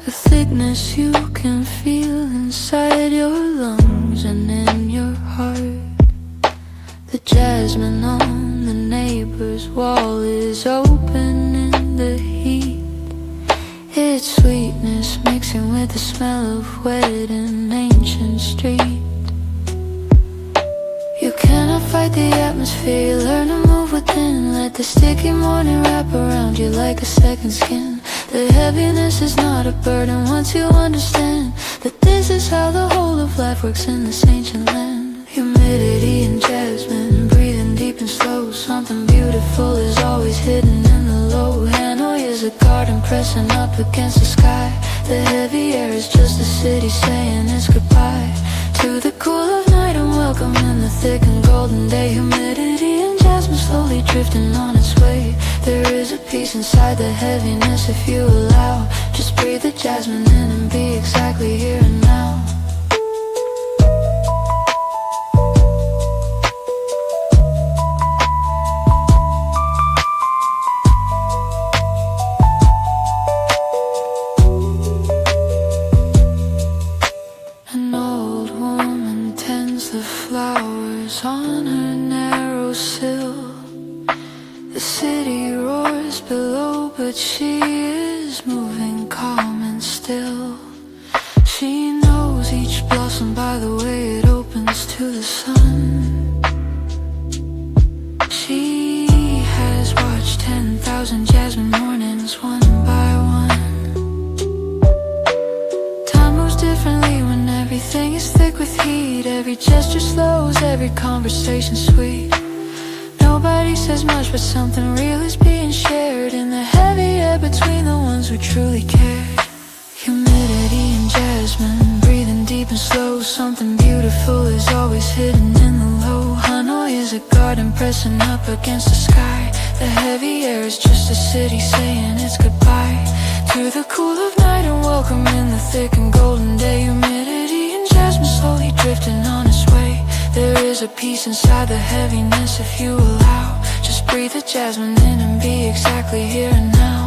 A thickness you can feel inside your lungs and in your heart. The jasmine on the neighbor's wall is open in the heat. Its sweetness mixing with the smell of wet and ancient street. You cannot fight the atmosphere, learn to move within. Let the sticky morning wrap around you like a second skin. The heaviness is not a burden once you understand that this is how the whole of life works in this ancient land. Humidity and jasmine, breathing deep and slow. Something beautiful is always hidden in the low. Hanoi is a garden pressing up against the sky. The heavy air is just the city saying its goodbye to the cool of night and welcome in the thick and golden day. Humidity and jasmine slowly drifting on its way. There is a peace inside the heaviness if you allow. Just breathe the jasmine in and be exactly here and now. An old woman tends the flowers on her narrow sill. The city roars below, but she is moving calm and still. She knows each blossom by the way it opens to the sun. She has watched 10,000 jasmine mornings one by one. Time moves differently when everything is thick with heat. Every gesture slows, every conversation sweet. Nobody says much, but something real is being shared in the heavy air between the ones who truly care. Humidity and jasmine, breathing deep and slow. Something beautiful is always hidden in the low. Hanoi is a garden pressing up against the sky. The heavy air is just a city saying its goodbye to the cool of night and welcome in the thick and golden day. Humidity and jasmine slowly drifting on its way. There is a peace inside the heaviness if you allow. Just breathe the jasmine in and be exactly here and now.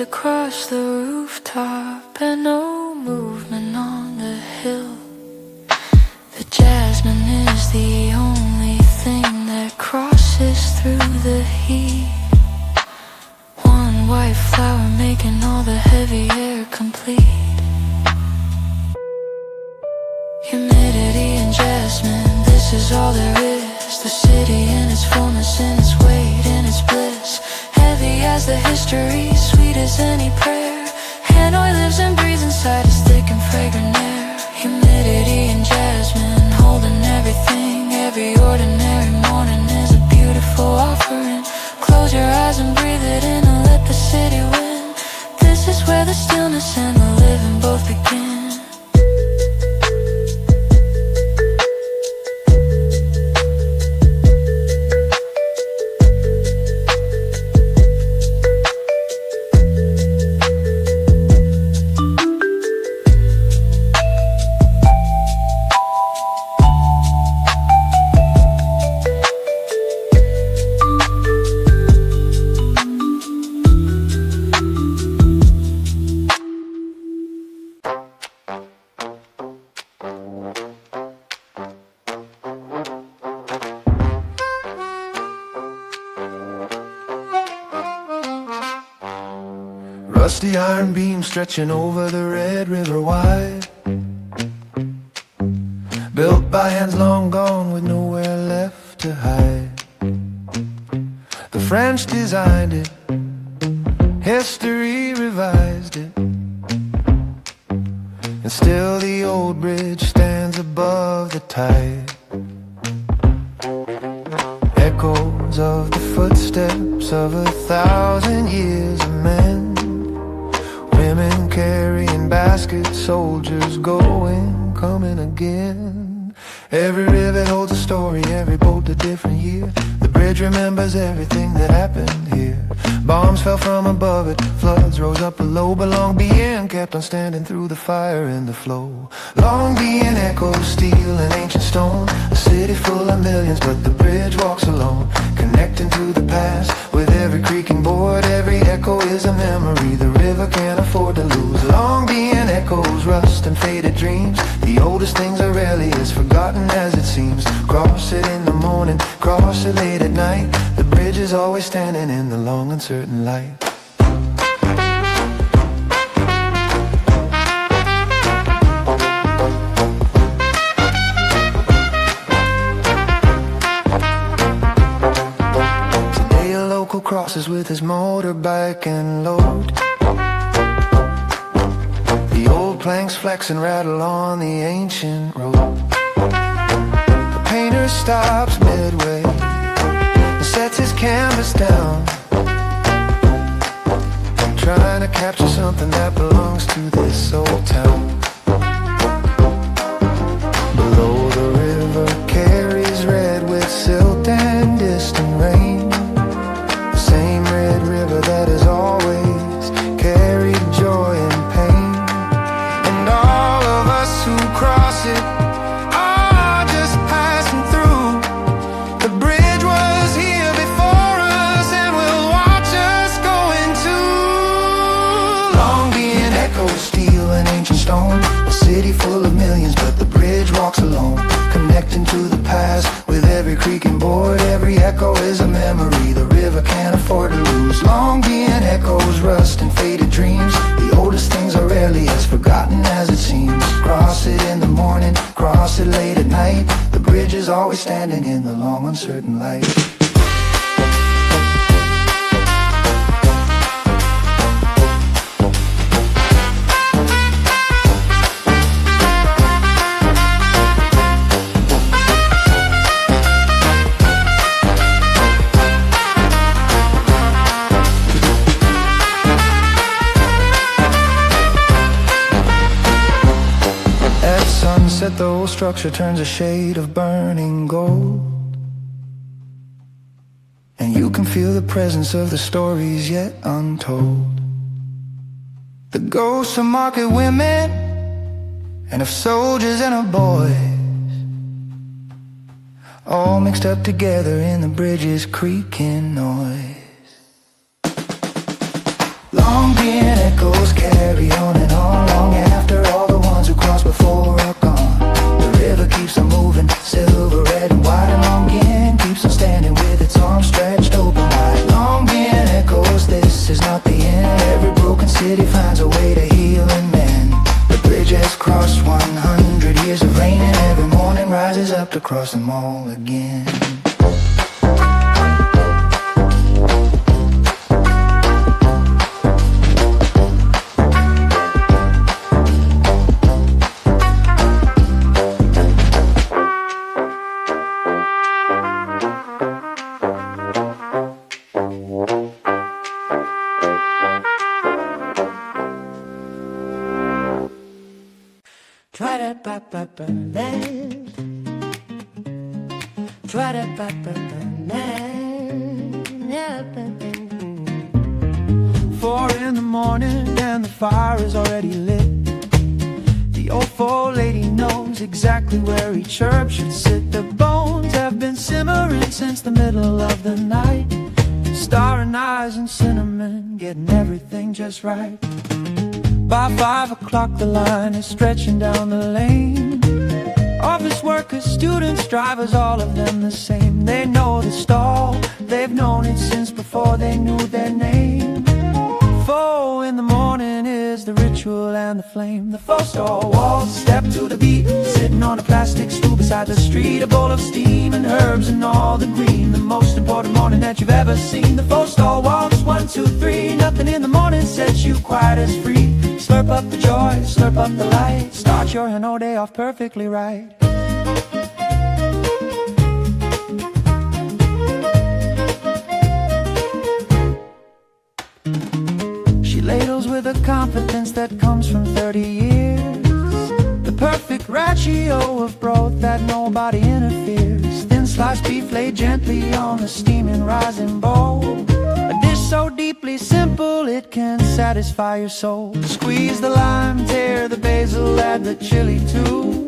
Across the rooftop and no movement on the hill. The jasmine is the only thing that crosses through the heat. One white flower making all the heavy air complete. Humidity and jasmine, this is all there is. The city in its fullness, in its weight, in its bliss. Heavy as the history, sweet as any prayer. Hanoi lives and breathes inside its thick and fragrant air. Humidity and jasmine, holding everything. Every ordinary morning is a beautiful offering. Close your eyes and breathe it in and let the city win. This is where the stillness and the living both begin. Rusty iron beam stretching over the Red River wide, built by hands long gone with nowhere left to hide. The French designed it, history revised it, and still the old bridge stands above the tide. Echoes of the footsteps of 1,000 years of men, women carrying baskets, soldiers going, coming again. Every rivet holds a story, every boat a different year. The bridge remembers everything that happened here. Bombs fell from above it, floods rose up below, but long being kept on standing through the fire and the flow. Long being echoes, steel and ancient stone, a city full of millions, but the bridge walks alone, connecting to the past with every creaking board. Every echo is a memory the river can't afford to lose. Long being echoes, rust and faded dreams, the oldest things are rarely as forgotten as it seems. Cross it in the morning, cross it late at night, the bridge is always standing in the long uncertain light. Today a local crosses with his motorbike and load. The old planks flex and rattle on the ancient road. The painter stops midway and sets his canvas down, trying to capture something that belongs to this old town. Below the river carries red with silt and distant rain, the same red river that has always carried joy and pain. And all of us who cross it are just passing through. The bridge was here before us and will watch us go into. Long being echoes, steel and ancient stone, a city full of millions, but the bridge walks alone, connecting to the past with every creaking board. Every echo is a memory the river can't afford to lose. Long being echoes, rust and faded dreams, the oldest things are rarely as forgotten as it seems. Cross it in the morning, cross it late at night, the bridge is always standing in the long uncertain light. Sunset, the whole structure turns a shade of burning gold, and you can feel the presence of the stories yet untold. The ghosts of market women and of soldiers and of boys, all mixed up together in the bridge's creaking noise. Long being echoes carry on and on, long after all the ones who crossed before are gone. The river keeps on moving, silver, red and white, and long being keeps on standing with its arms stretched open wide. Long being echoes, this is not the end. Every broken city finds a way to heal and mend. The bridge has crossed 100 years of rain, and every morning rises up to cross them all again. Four in the morning and the fire is already lit. The old old lady knows exactly where each herb should sit. The bones have been simmering since the middle of the night. Star and eyes and cinnamon, getting everything just right. By 5 o'clock the line is stretching down the lane. Office workers, students, drivers, all of them the same. They know the stall, they've known it since before they knew their name. 4 in the morning ritual and the flame. The four-star walls step to the beat, sitting on a plastic stool beside the street. A bowl of steam and herbs and all the green, the most important morning that you've ever seen. The four-star walls, 1, 2, 3. Nothing in the morning sets you quiet as free. Slurp up the joy, slurp up the light. Start your whole day off perfectly right. She ladles with a confidence that comes from 30 years. The perfect ratio of broth that nobody interferes. Thin sliced beef laid gently on the steaming rising bowl. A dish so deeply simple it can satisfy your soul. Squeeze the lime, tear the basil, add the chili too.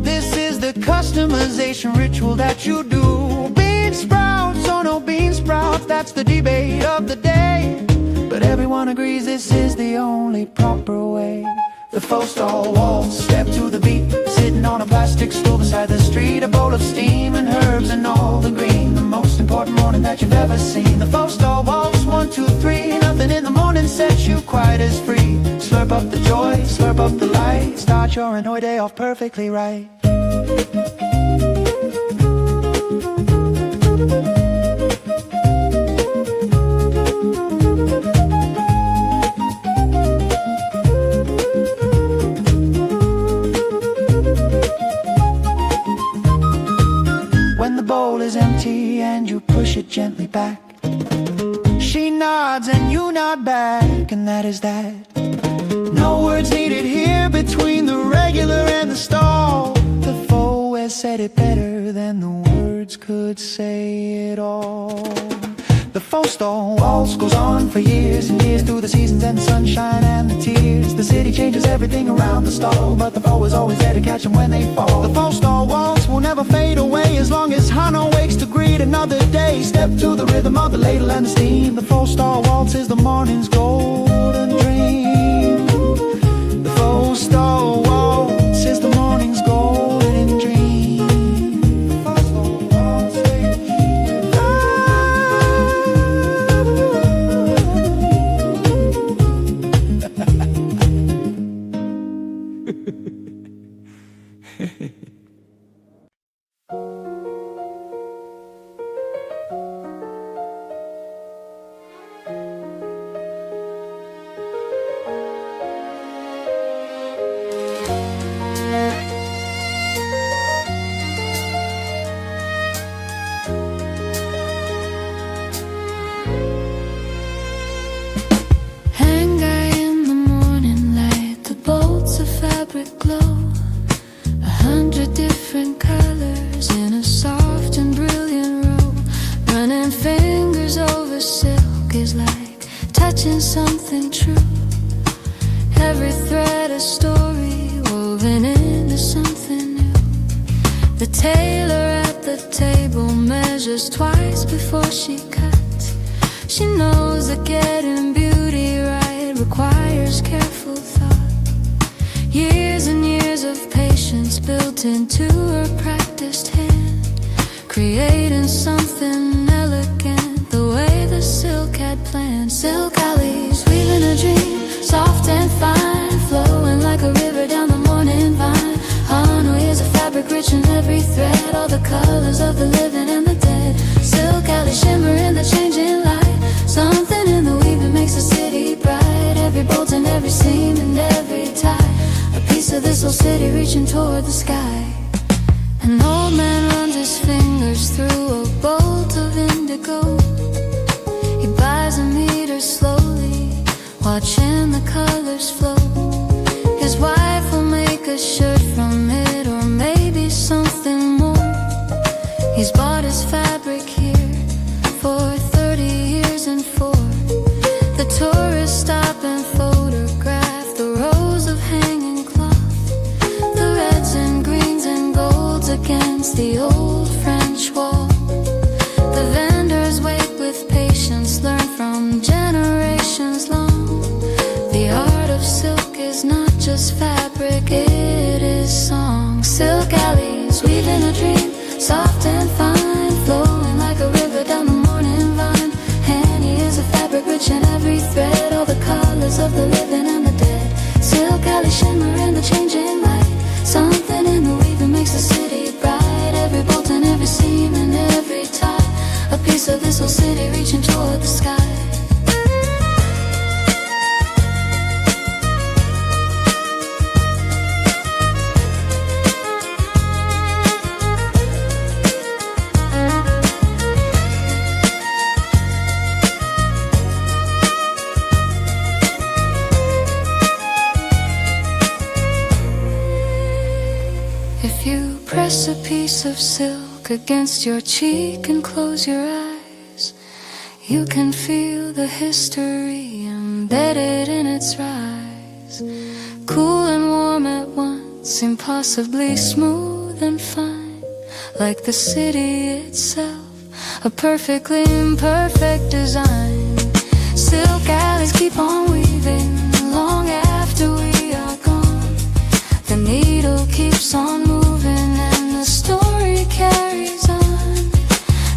This is the customization ritual that you do. Bean sprouts or no bean sprouts, that's the debate of the day. But everyone agrees this is the only proper way. The four-star walls step to the beat, sitting on a plastic stool beside the street. A bowl of steam and herbs and all the green, the most important morning that you've ever seen. The four-star walls, 1, 2, 3. Nothing in the morning sets you quite as free. Slurp up the joy, slurp up the light. Start your annoyed day off perfectly right. When the bowl is empty and you push it gently back, she nods and you nod back, and that is that. No words needed here between the regular and the stall. The foe has said it better than the words could say it all. The four-star waltz goes on for years and years, through the seasons and the sunshine and the tears. The city changes everything around the stall, but the foe is always there to catch them when they fall. The four-star waltz will never fade away as long as Hano wakes to greet another day. Step to the rhythm of the ladle and the steam. The four-star waltz is the morning's golden dream. The four-star waltz is the morning's golden dream. Glow 100 different colors in a soft and brilliant row. Running fingers over silk is like touching something true. Every thread a story woven into something new. The tailor at the table measures twice before she cuts. She knows that getting beauty right requires careful thought. Years and years of patience built into her practiced hand, creating something elegant the way the silk had planned. Silk alleys weaving a dream, soft and fine, flowing like a river down the morning vine. Hano is a fabric rich in every thread, all the colors of the living and the dead. Silk alley shimmer in the changing light, something in the weaving makes the city bright. Every bolt and every seam and every tie, a piece of this old city reaching toward the sky. An old man runs his fingers through a bolt of indigo. He buys a meter slowly, watching the colors flow. His wife will make a shirt from it, or maybe something more. He's bought his fabric here for 30 years and for the tourists stop and photograph the rows of hanging cloth, the reds and greens and golds against the old French wall. The vendors wait with patience, learn from generations long. The art of silk is not just fabric, it is song. Silk alleys weaving a dream, soft and fine, flowing like a river down the morning vine. Hanny is a fabric rich in every thread, all the colors of the living and the If you press a piece of silk against your cheek and close your eyes, you can feel the history embedded in its rise. Cool and warm at once, impossibly smooth and fine, like the city itself, a perfectly imperfect design. Silk alleys keep on weaving long after we are gone. The needle keeps on moving and the story carries on.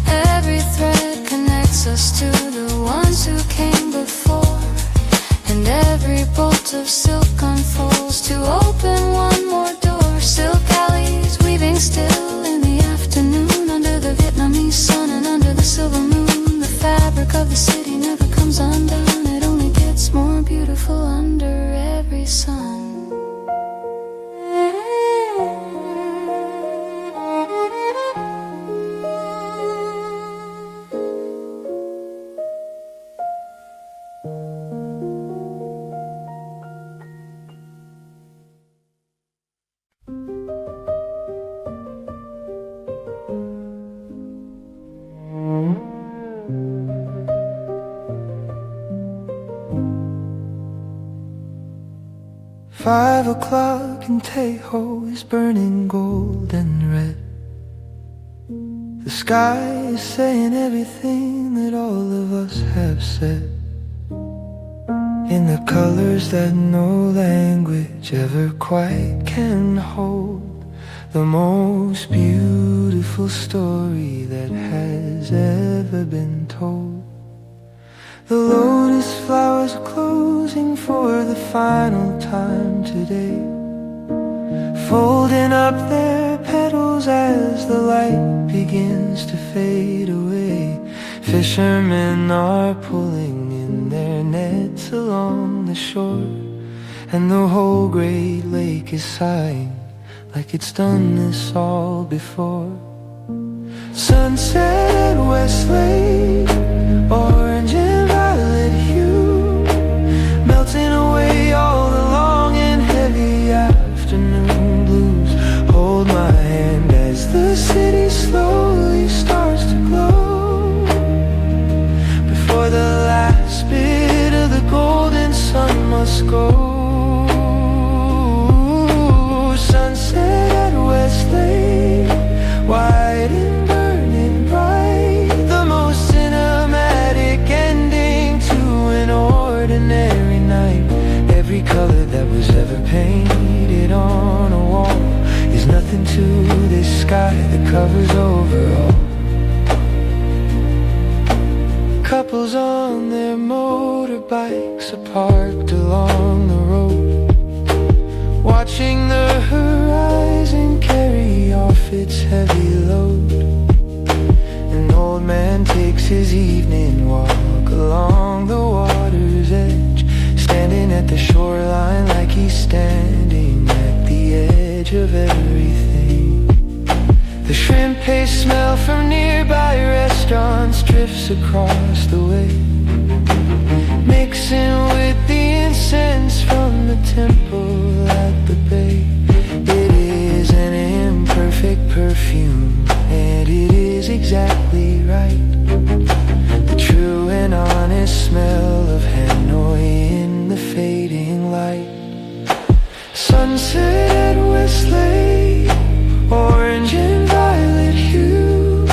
Every thread connects us to the ones who came before, and every bolt of silk unfolds to open one more door. Silk alleys weaving still in the afternoon, under the Vietnamese sun and under the silver moon. The fabric of the city never comes undone, it only gets more beautiful under every sun. "5 o'clock in Tahoe is burning gold and red. The sky is saying everything that all of us have said, in the colors that no language ever quite can hold. The most beautiful story that has ever been told. The lotus flowers are closing for the final time today, folding up their petals as the light begins to fade away. Fishermen are pulling in their nets along the shore, and the whole great lake is sighing like it's done this all before. Sunset at Westlake, orange and violet hue, melting away all the long and heavy afternoon blues. Hold my hand as the city slowly starts to glow, before the last bit of the golden sun must go. Sunset at Westlake, white and burning bright, the most cinematic ending to an ordinary night. Every color that was ever painted on a wall is nothing to this sky that covers over all. Couples on their motorbikes are parked along the road, watching the horizon carry off its heavy load. An old man takes his evening walk along the water's edge, standing at the shoreline like he's standing at the edge of everything. The shrimp paste smell from nearby restaurants drifts across the way, mixing with the incense from the temple at the bay. It is an imperfect perfume, and it is exactly right. The true and honest smell of Hanoi in the fading light. Sunset at Westlake, orange and violet hue,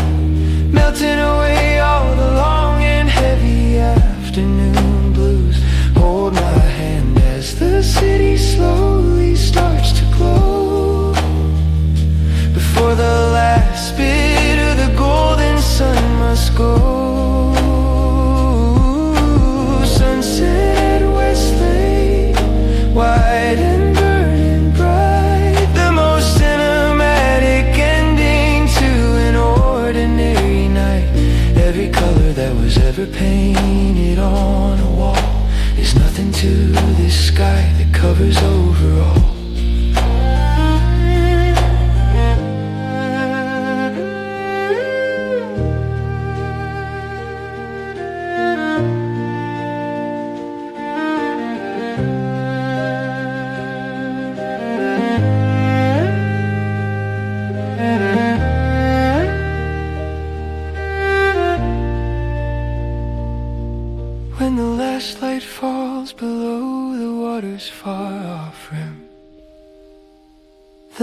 melting away all the long and heavy afternoon blues. Hold my hand as the city slowly starts to glow, before the last bit of the golden sun must go.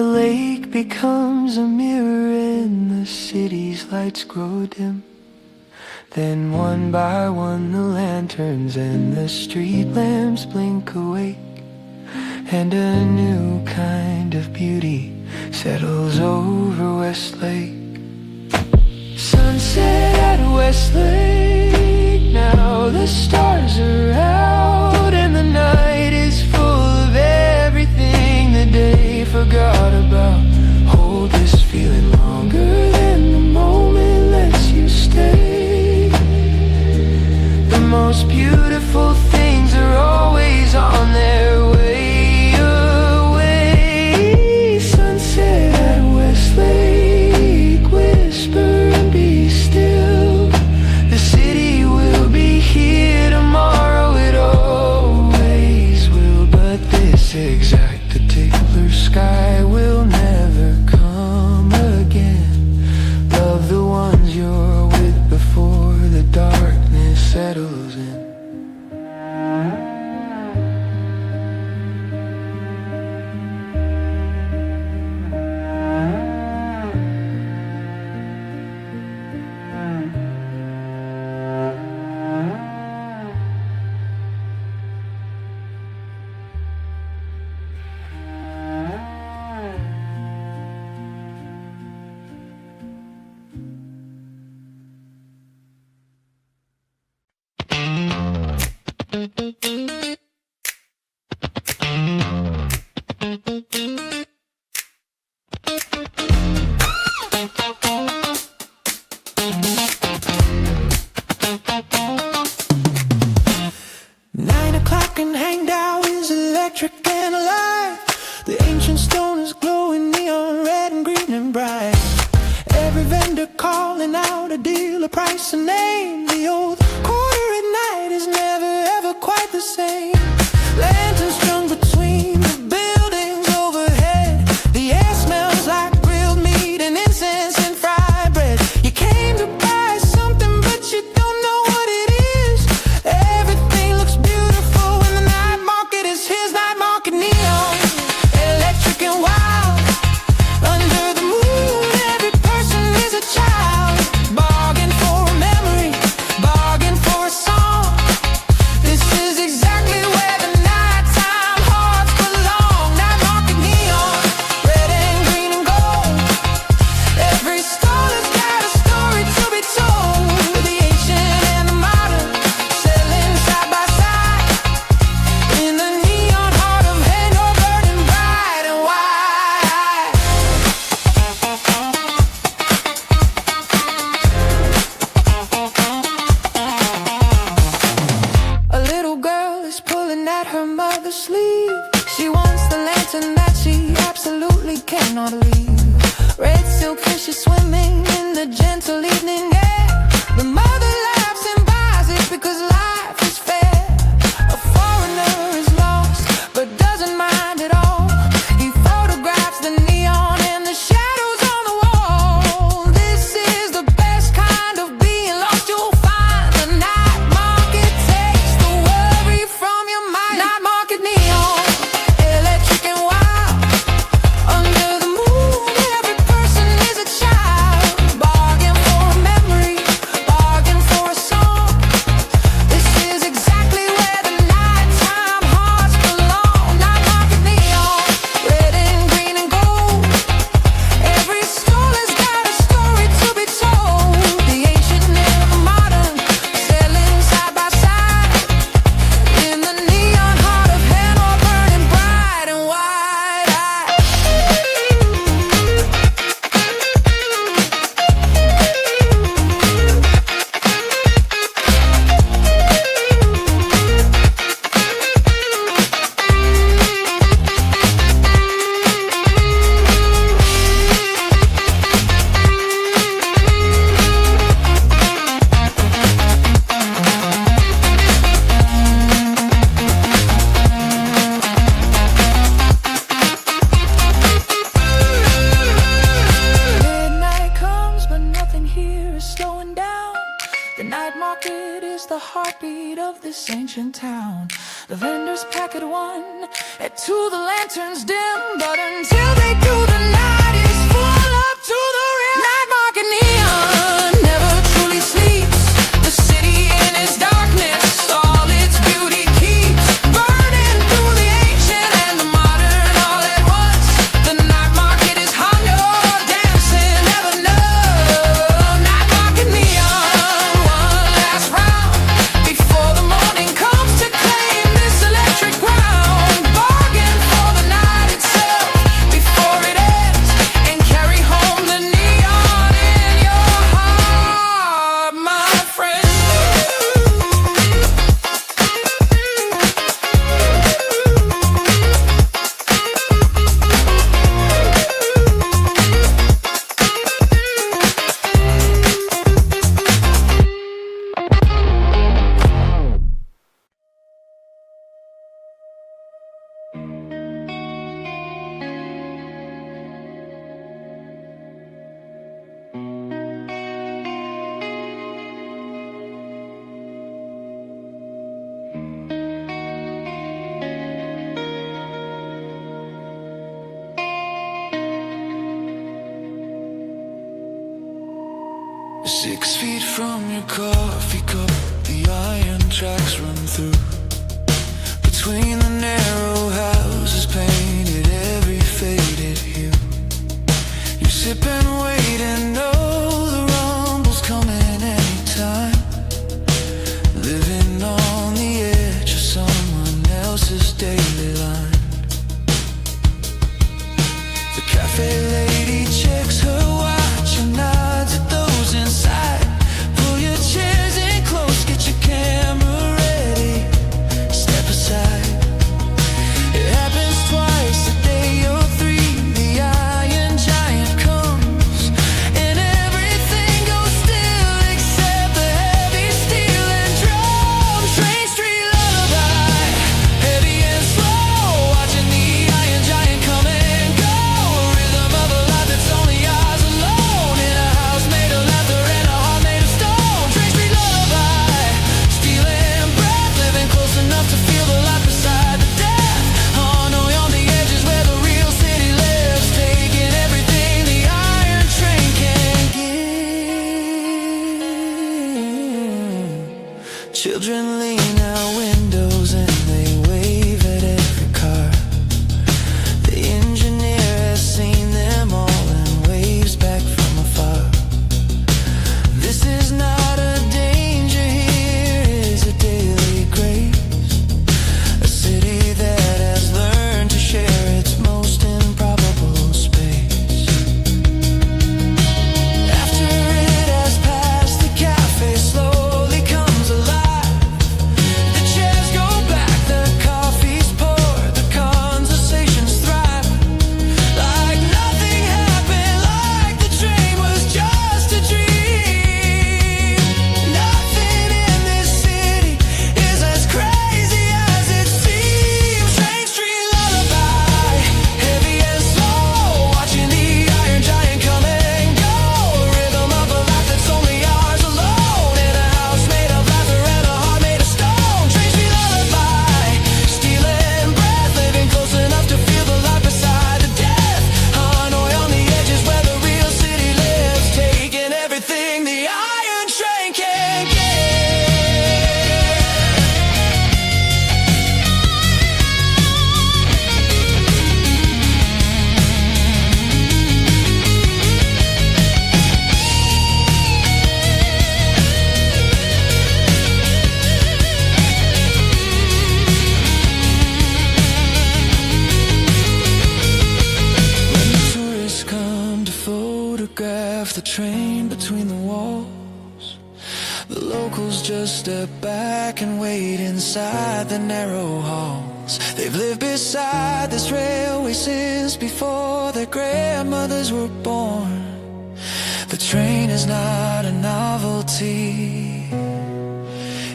lake becomes a mirror and the city's lights grow dim. Then one by one the lanterns and the street lamps blink awake, and a new kind of beauty settles over Westlake. Sunset at Westlake, now the stars are out and the night is full of everything the day forgot about. Hold this feeling longer than the moment lets you stay. The most beautiful things are always on their way away. Sunset at Westlake, whisper and be still. The city will be here tomorrow, it always will. But this exact particular sky will never come again. Love the ones you're with before the darkness settles in. the heartbeat of this ancient town. The vendors pack at 1, at 2 the lanterns dim, but until they do the night is full up to the rim. Night market neon never truly sleeps. The city in its darkness, all its beauty keeps burning through the ancient and the modern all at once. The night market is hung or dancing, never know. Night market neon, one last round before the morning comes to claim this electric ground. Bargain for the night itself before it ends, and carry home the neon in your heart, my friend. Six feet from your coffee cup, the iron tracks run through. Between the narrow houses painted every faded hue. You sip and wait and know the rumble's coming anytime. Living on the edge of someone else's daily line. The cafe lady checks her watch and nods at those inside. Pull your chairs in close, get your camera ready. Step aside. It happens twice a day or 3. The iron giant comes and everything goes still except the heavy steel and drum. Train street lullaby, heavy and slow. Watching the iron giant come and go. Rhythm of a life that's only ours alone. In a house made of leather and a heart made of stone. Train street lullaby, stealing breath, living close enough to feel the light beside the death. On the edges where the real city lives, taking everything the iron train can give. Children lean out windows and they wave at every car. The engineer has seen them all and waves back from afar. This is not a danger, here is a daily grace. A city that has learned to share its most improbable space. After it has passed, the cafe slowly comes alive. The chairs go back, the coffee's poured, the conversations thrive. Like nothing happened, like the train was just a dream. Nothing in this city is as crazy as it seems. Train street lullaby, heavy and slow. Watching the iron giant come and go. Rhythm of a life that's only ours alone. In a house made of leather and a heart made of stone. Train street lullaby, stealing breath, living close enough to feel the light beside the death. Hanoi on the edges where the real city lives, taking everything the iron train can give. When the tourists come to photograph the train between the walls, the locals just step back and wait inside the narrow halls. They've lived beside this railway since before their grandmothers were born. The train is not a novelty,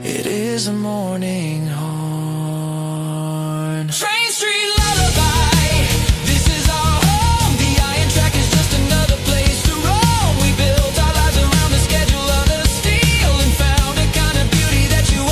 it is a morning horn. Train street lullaby, this is our home. The iron track is just another place to roam. We built our lives around the schedule of the steel and found a kind of beauty that you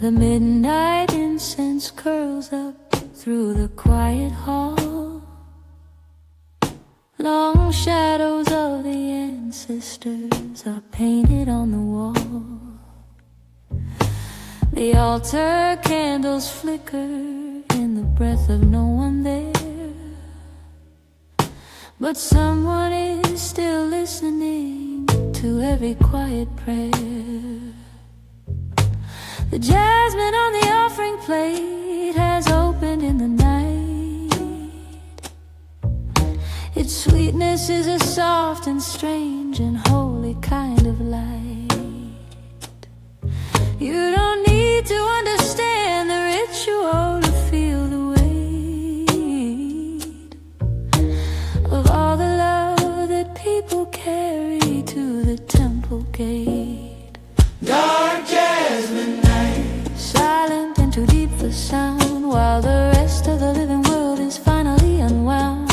The midnight incense curls up through the quiet hall. Long shadows of the ancestors are painted on the wall. The altar candles flicker in the breath of no one there. But someone is still listening to every quiet prayer. The jasmine on the offering plate has opened in the night. Its sweetness is a soft and strange and holy kind of light. You don't need to understand the ritual to feel the weight of all the love that people carry to the temple gate. Dark jasmine night, Silent and too deep for sound, while the rest of the living world is finally unwound.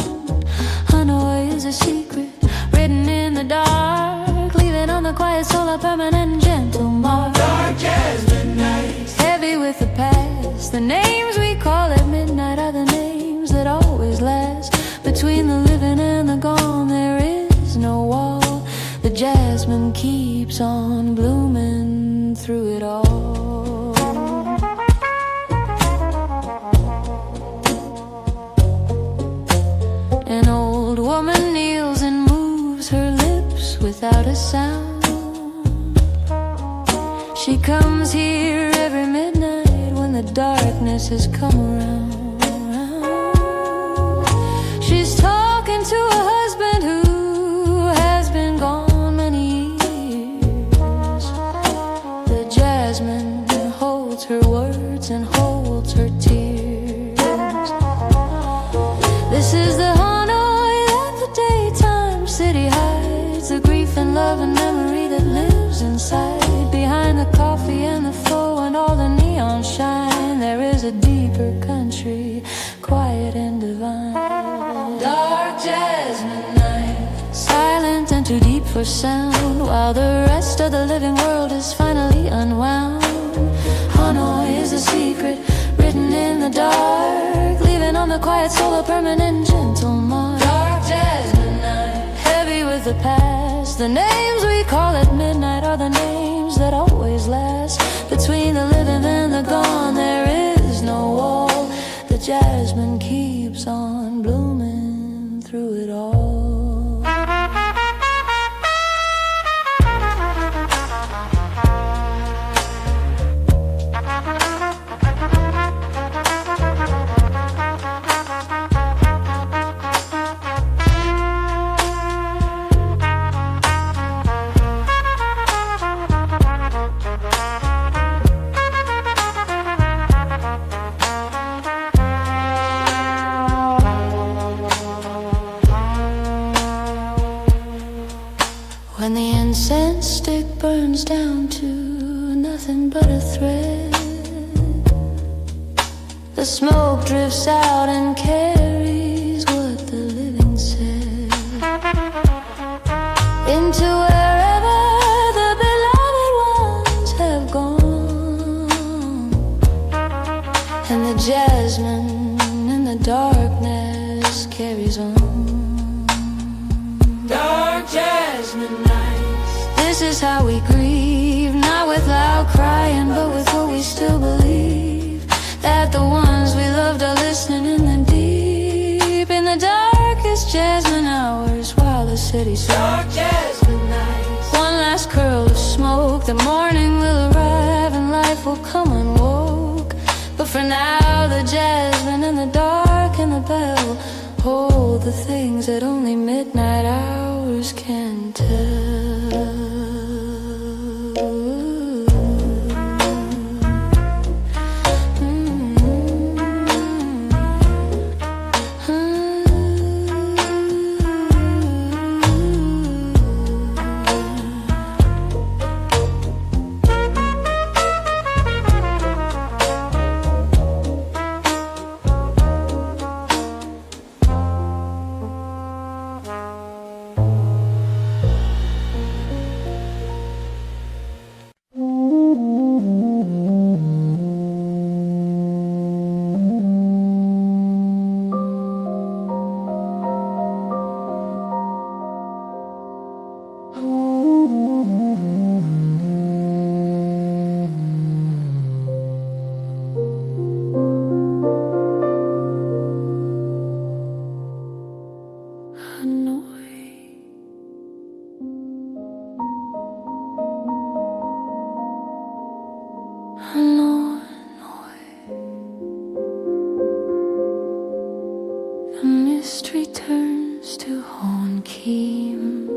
Hanoi is a secret written in the dark, leaving on the quiet soul a permanent gentle mark. dark jasmine night, Heavy with the past, the names we call at midnight are the names that always last. Between the living and the gone there is no wall. The jasmine keeps on blooming through it all. An old woman kneels and moves her lips without a sound. She comes here every midnight when the darkness has come around. She's talking to a husband who has been gone many years. The jasmine holds her words and holds her tears. This is the Hanoi that the daytime city hides, the grief and love and memory that lives inside. Behind the coffee and the pho and all the neon shine, there is a deeper country, quiet and divine. Dark jasmine night, silent and too deep for sound, while the rest of the living world is finally unwound. Hanoi is a secret written in the dark, leaving on the quiet soul a permanent gentle mark. Dark jasmine night, heavy with the past, the names we call at midnight are the names that always last. Between the living and the gone there is no wall. The jasmine keeps on blooming through it all. When the incense stick burns down to nothing but a thread, the smoke drifts out and carries what the living said into wherever the beloved ones have gone. And the jasmine in the darkness carries on. dark jasmine nights, This is how we grieve, not with loud crying, but with what we still believe. That the ones we loved are listening in the deep, in the darkest jasmine hours, while the city sleeps. dark jasmine nights, One last curl of smoke, the morning will arrive and life will come unwoke. But for now, the jasmine and the dark and the bell hold the things that only midnight hours can tell. mist returns to Honkeem.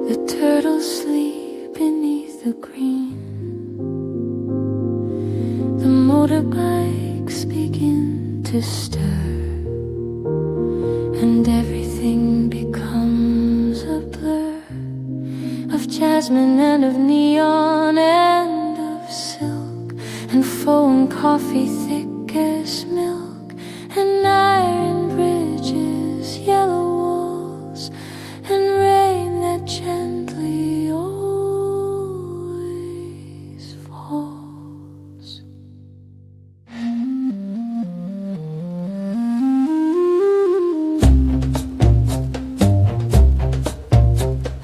The turtles sleep beneath the green. The motorbikes begin to stir, and everything becomes a blur of jasmine and of neon and of silk, and foam coffee thick as milk, and iron bridges, yellow walls, and rain that gently always falls.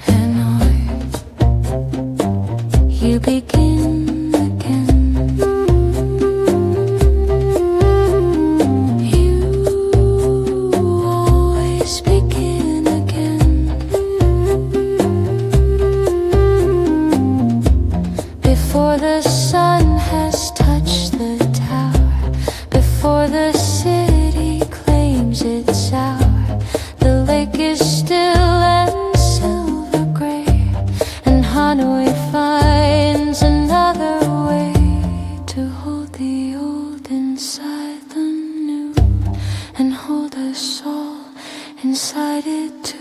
Hanoi, you begin again. You always begin again. Before the sun has touched the tower, before the city claims its hour, the lake is still and silver gray, and Hanoi finds another way to hold the old inside the new, and hold us all inside it too.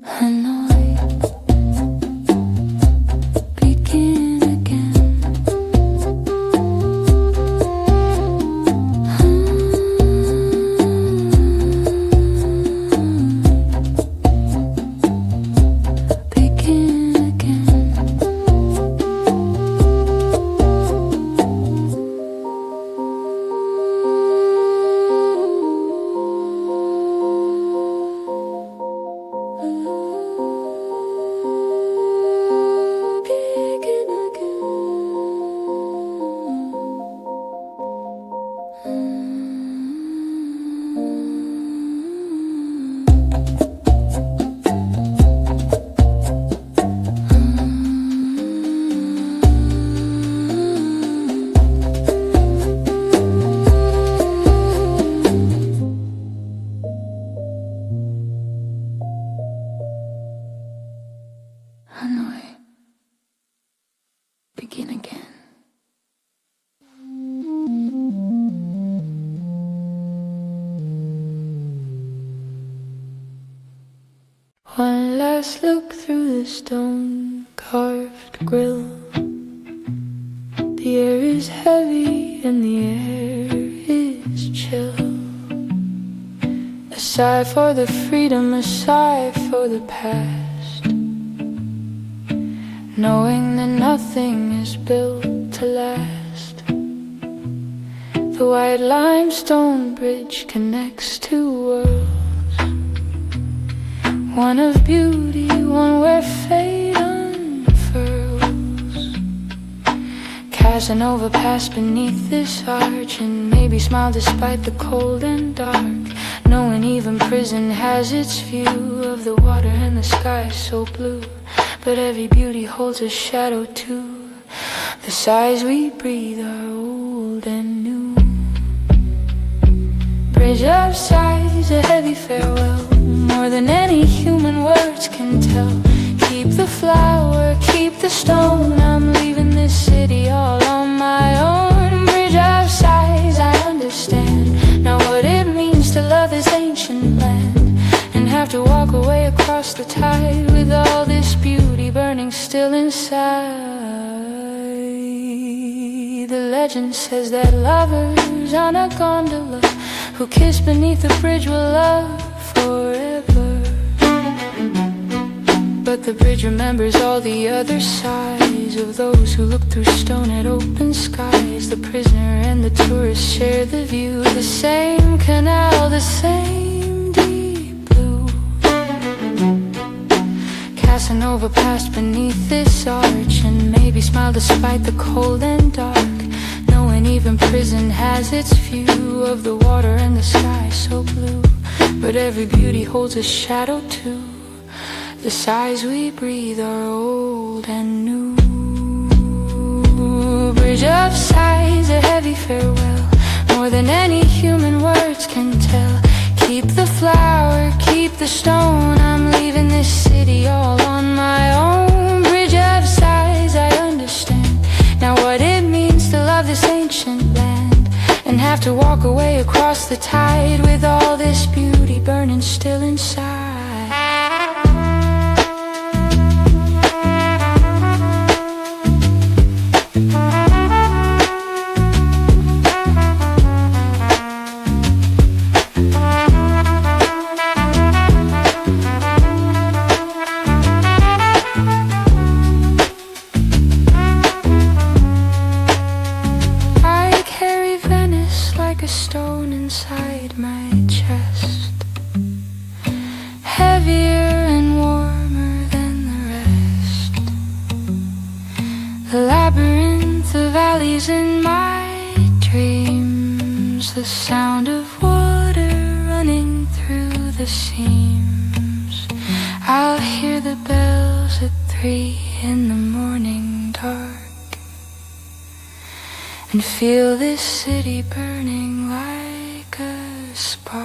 Hanoi, begin again. Begin again. Begin Hanoi, begin again. One last look through the stone-carved grill. The air is heavy and the air is chill. A sigh for the freedom, a sigh for the past, knowing that nothing is built to last. The white limestone bridge connects two worlds, one of beauty, one where fate unfurls. Casanova passed beneath this arch, and maybe smiled despite the cold and dark, knowing even prison has its view of the water and the sky so blue. But every beauty holds a shadow too. The sighs we breathe are old and new. Bridge of sighs, a heavy farewell, more than any human words can tell. Keep the flower, keep the stone, I'm leaving this city all on my own. Bridge of sighs, I understand now what it means to love this ancient land, and have to walk away across the tide with all this beauty burning still inside. The legend says that lovers on a gondola who kiss beneath the bridge will love forever. But the bridge remembers all the other sides of those who look through stone at open skies. The prisoner and the tourist share the view, the same canal, the same deep passing over past beneath this arch, and maybe smile despite the cold and dark, knowing even prison has its view of the water and the sky so blue. But every beauty holds a shadow too. The sighs we breathe are old and new. Bridge of sighs, a heavy farewell, more than any human words can tell. Keep the flower, keep the stone, I'm leaving this city all on my own. Bridge of sighs, I understand now what it means to love this ancient land, and have to walk away across the tide with all this beauty burning still inside. A stone inside my chest, heavier and warmer than the rest. The labyrinth of alleys in my dreams, the sound of water running through the seams. I'll hear the bells at 3 in the morning dark, and feel this city burning like a spark.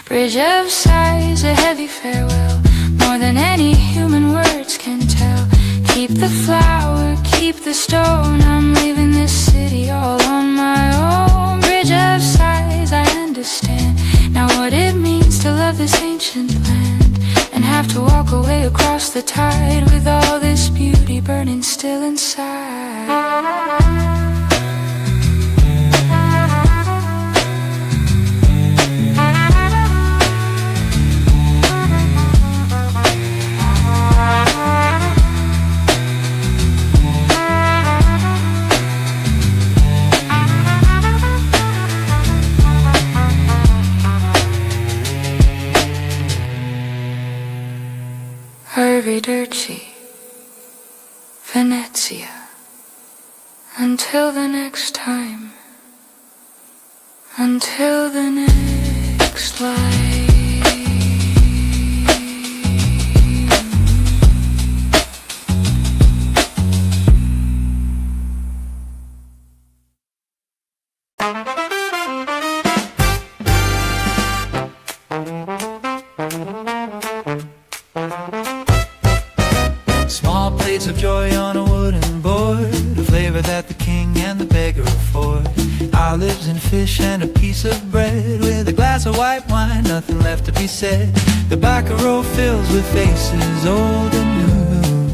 Bridge of sighs, a heavy farewell, more than any human words can tell. Keep the flower, keep the stone, I'm leaving this city all on my own. Bridge of sighs, I understand now what it means to love this ancient land, and have to walk away across the tide with all this beauty burning still inside. Arrivederci, Venezia. Until the next time, until the next life. Small plates of joy on a wooden board, a flavor that the king and the beggar afford. Olives and fish and a piece of bread, with a glass of white wine, nothing left to be said. The back row fills with faces old and new.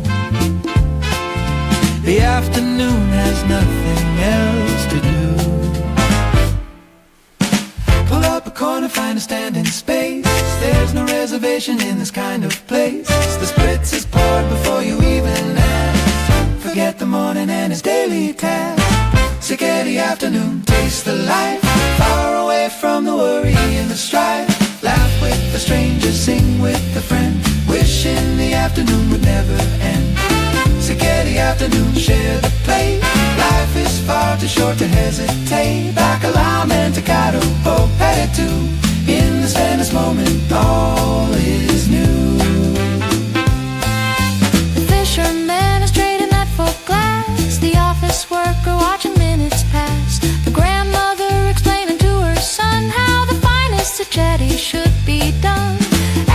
The afternoon has nothing else to do. Pull up a corner, find a standing space. There's no reservation in this kind of place. The spritz is poured before you even ask. Forget the morning and its daily task. Sick of the afternoon, taste the life. Far away from the worry and the strife. Laugh with a stranger, sing with a friend. Wishing the afternoon would never end. Sick of the afternoon, share the plate. Life is far too short to hesitate. Bacalao, mentacado, oh, petty too. In this Venice moment, all is new. The fisherman is trading that for glass. The office worker watching minutes pass. The grandmother explaining to her son how the finest spaghetti should be done.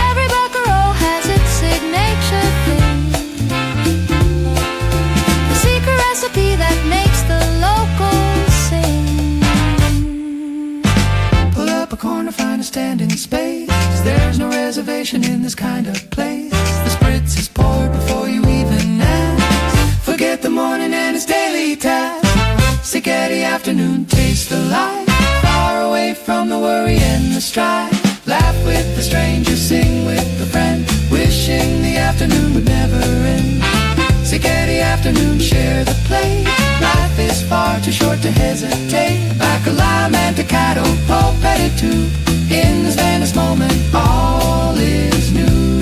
Every buckaroo has its signature thing, the secret recipe that makes the locals sing. Pull up a corner, find a standing space. There's no reservation in this kind of place. The spritz is poured before you even ask. Forget the morning and its daily task. Sick of the afternoon, taste the light. Far away from the worry and the strife. Laugh with the stranger, sing with a friend. Wishing the afternoon would never end. Sick of the afternoon, share the plate. Life is far too short to hesitate. Bacalao, mentacado, oh, petty too. In this Venice moment, all is new.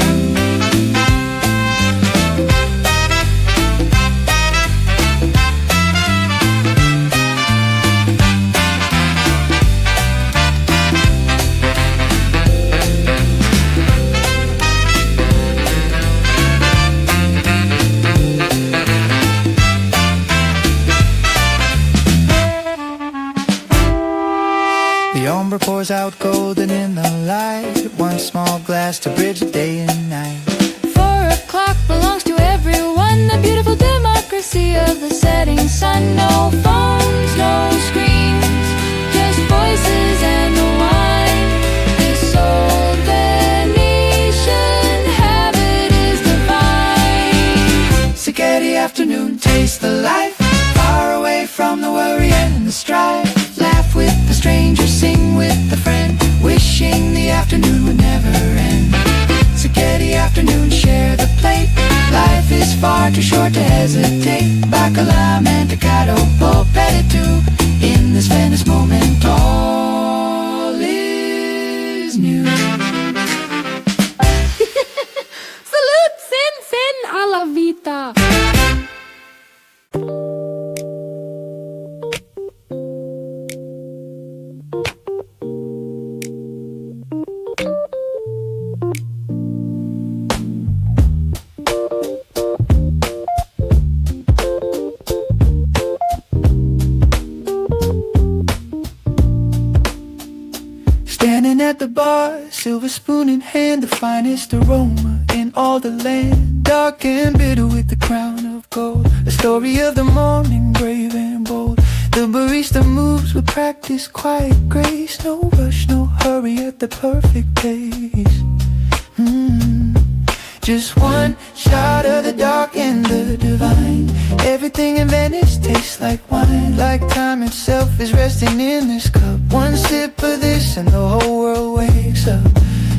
umber pours out golden in the light. One small glass to bridge the day and night. 4 o'clock belongs to everyone. The beautiful democracy of the setting sun. No phones, no screens, just voices and the wine. This old Venetian habit is divine. Spaghetti afternoon, taste the life. Far away from the worry and the strife. Laugh with the stranger, sing with a friend. Wishing the afternoon would never end. Spaghetti afternoon, share the plate. Life is far too short to hesitate. Bacala, mentecado, polpettito. In this Venice moment, all is new. Salute, sen a la vita. Standing at the bar, silver spoon in hand, the finest aroma in all the land. Dark and bitter with the crown of gold, a story of the morning, brave and bold. The barista moves with practice, quiet grace. No rush, no hurry at the perfect pace. Just one shot of the dark and the divine. Everything in Venice tastes like wine. Like time itself is resting in this cup. One sip of this and the whole world wakes up.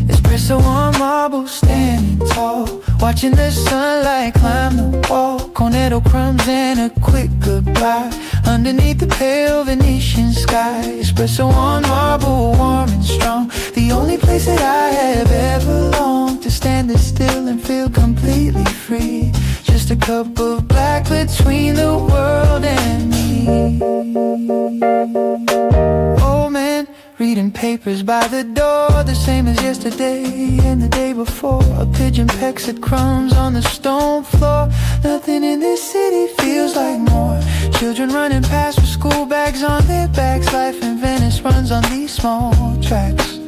Espresso on marble, standing tall, watching the sunlight climb the wall. Cornetto crumbs and a quick goodbye underneath the pale Venetian sky. Espresso on marble, warm and strong. The only place that I have ever longed to stand this still and feel completely free. Just a cup of black between the world and me. Old man reading papers by the door, the same as yesterday and the day before. A pigeon pecks at crumbs on the stone floor. Nothing in this city feels like more. Children running past with school bags on their backs. Life in Venice runs on these small tracks.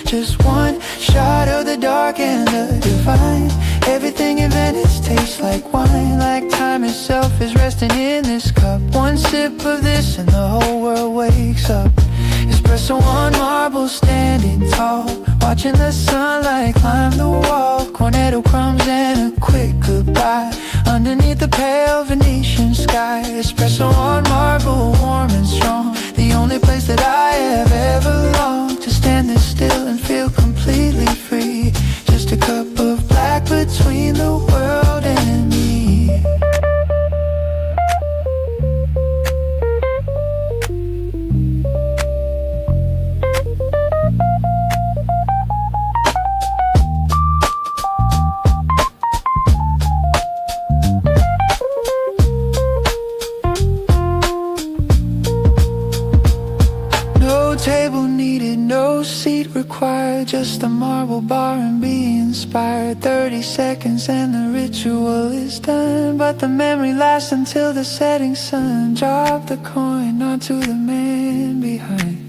Just one shot of the dark and the divine. Everything in Venice tastes like wine. Like time itself is resting in this cup. One sip of this and the whole world wakes up. Espresso on marble, standing tall, watching the sunlight climb the wall. Cornetto crumbs and a quick goodbye underneath the pale Venetian sky. Espresso on marble, warm and strong. The only place that I have ever longed to stand this still and feel completely free. Just a cup of black between the world and me. Table needed, no seat required. Just a marble bar and be inspired. 30 seconds and the ritual is done, but the memory lasts until the setting sun. Drop the coin onto the man behind.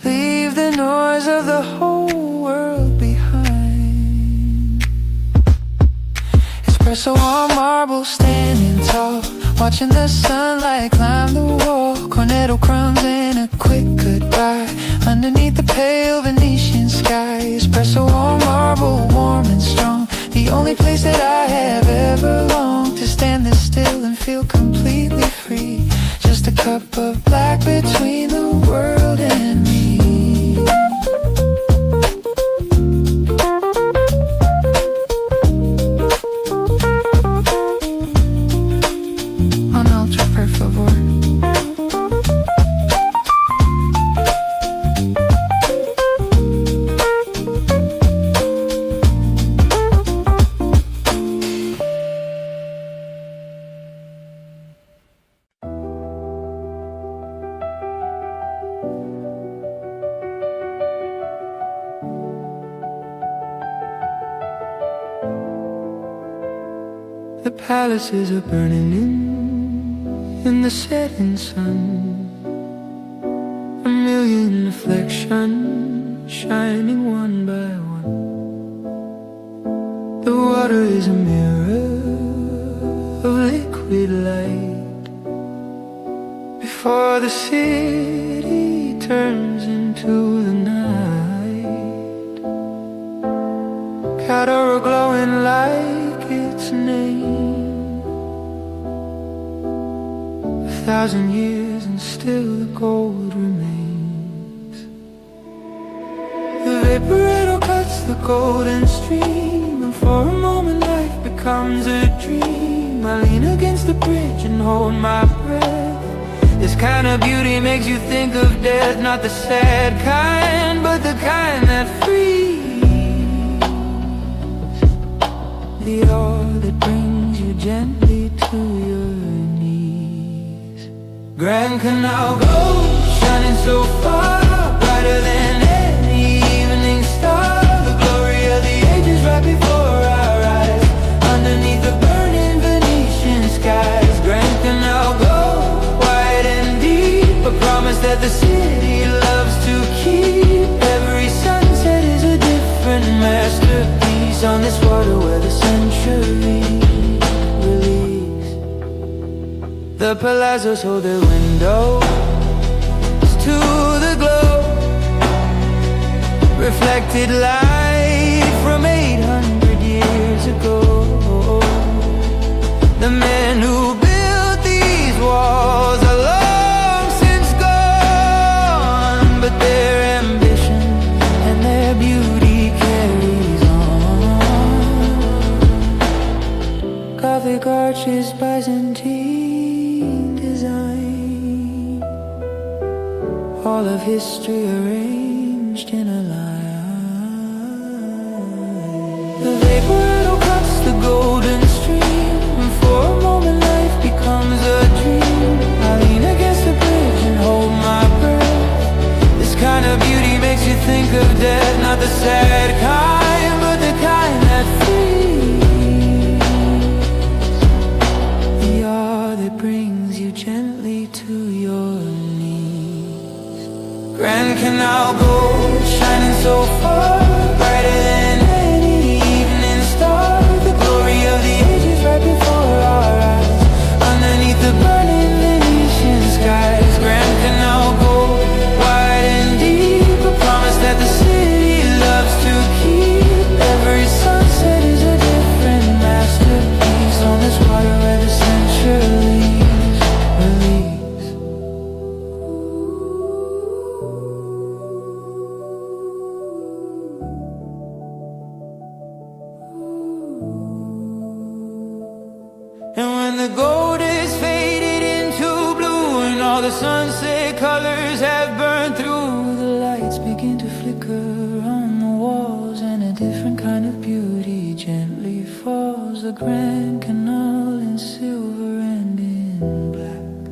Leave the noise of the whole world behind. Espresso on marble, standing tall, watching the sunlight climb the wall. Cornetto crumbs and a quick goodbye underneath the pale Venetian sky. Espresso on marble, warm and strong. The only place that I have ever longed to stand this still and feel completely free. Just a cup of black between the world and me. The palaces are burning in the setting sun. million reflections shining one by one. The water is a mirror of liquid light before the city turns into the night. Cattle glowing like its name. 1,000 years and still the gold remains. The vaporetto cuts the golden stream, and for a moment life becomes a dream. I lean against the bridge and hold my breath. This kind of beauty makes you think of death, not the sad kind, but the kind that frees. The awe that brings you gently to your knees. Grand Canal gold, shining so far, brighter than any evening star. The glory of the ages right before our eyes, underneath the burning Venetian skies. Grand Canal gold, wide and deep, a promise that the city loves to keep. Every sunset is a different masterpiece on this water where the centuries release. The palazzos hold their windows to the glow, reflected light from 800 years ago. The men who built these walls are long since gone, but their ambition and their beauty carries on. Gothic arches, Byzantine design, all of history arranged in a line. The vaporetto cuts the golden stream, and for a moment life becomes a dream. I lean against the bridge and hold my breath. This kind of beauty makes you think of death, not the sad kind, but the kind that frees. The awe that brings you gently to your knees. Grand Canal gold, shining so far, brighter than any evening star. The glory of the ages right before our eyes, underneath the burning Venetian skies. Grand Canal gold, wide and deep, a promise that the city loves to keep. Every sunset is a different masterpiece on this water where the centuries release. And when the gold is faded into blue, and all the sunset colors have burned through, the lights begin to flicker on the walls, and a different kind of beauty gently falls. The Grand Canal in silver and in black,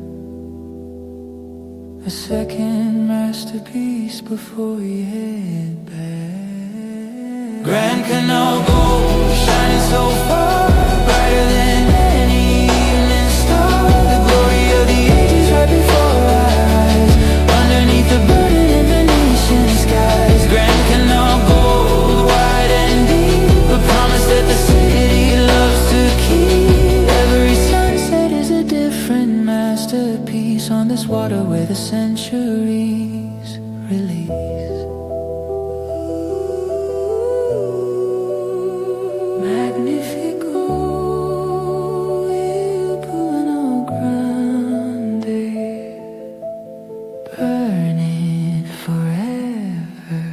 a second masterpiece before you head back. Grand Canal gold, shining so far, brighter than any evening star. The glory of the ages right before our eyes, underneath the burning Venetian skies. Grand Canal gold, wide and deep, a promise that the city loves to keep. Every sunset is a different masterpiece on this water where the centuries release. Magnifico, il Pulano Grande, burning forever.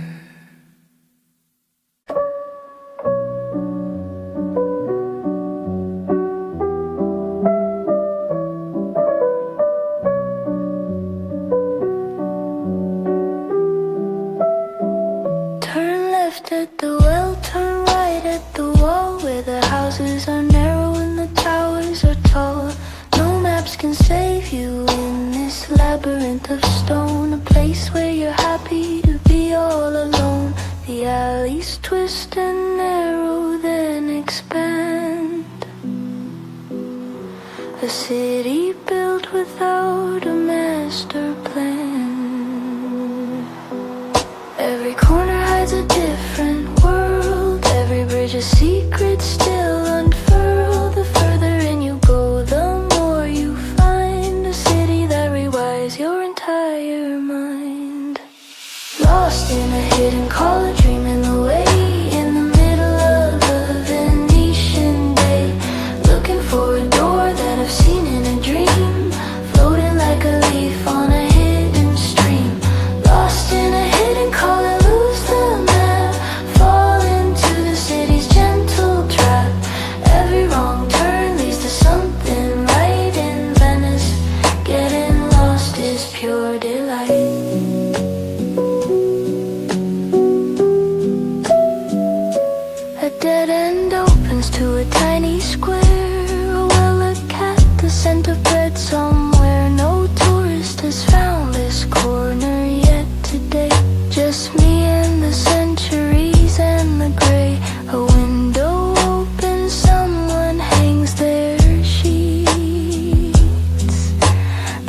Turn left at the well, turn right at the wall, where the houses are narrow and the towers are tall. No maps can save you in this labyrinth of stone, a place where you're happy to be all alone. The alleys twist and narrow, then expand. A city built without a master plan.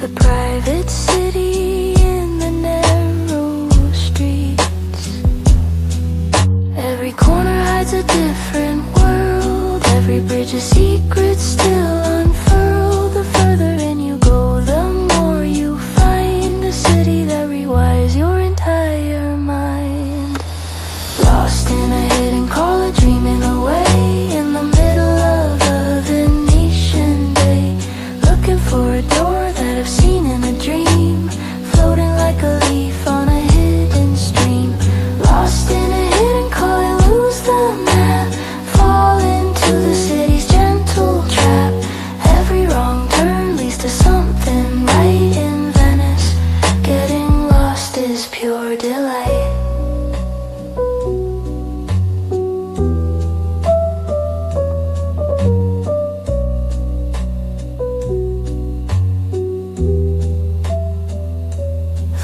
the private city in the narrow streets. Every corner hides a different world. Every bridge a secret still unfurled. The further in you go, the more you find a city that rewires your entire mind. Lost in a hidden collar, dreaming away in the middle of a Venetian day. Looking for a door that I've seen in a dream, floating like a leaf on a hidden stream. Lost in a hidden collar, lose the map, fall into the city's gentle trap. Every wrong turn leads to something right in Venice. Getting lost is pure delight.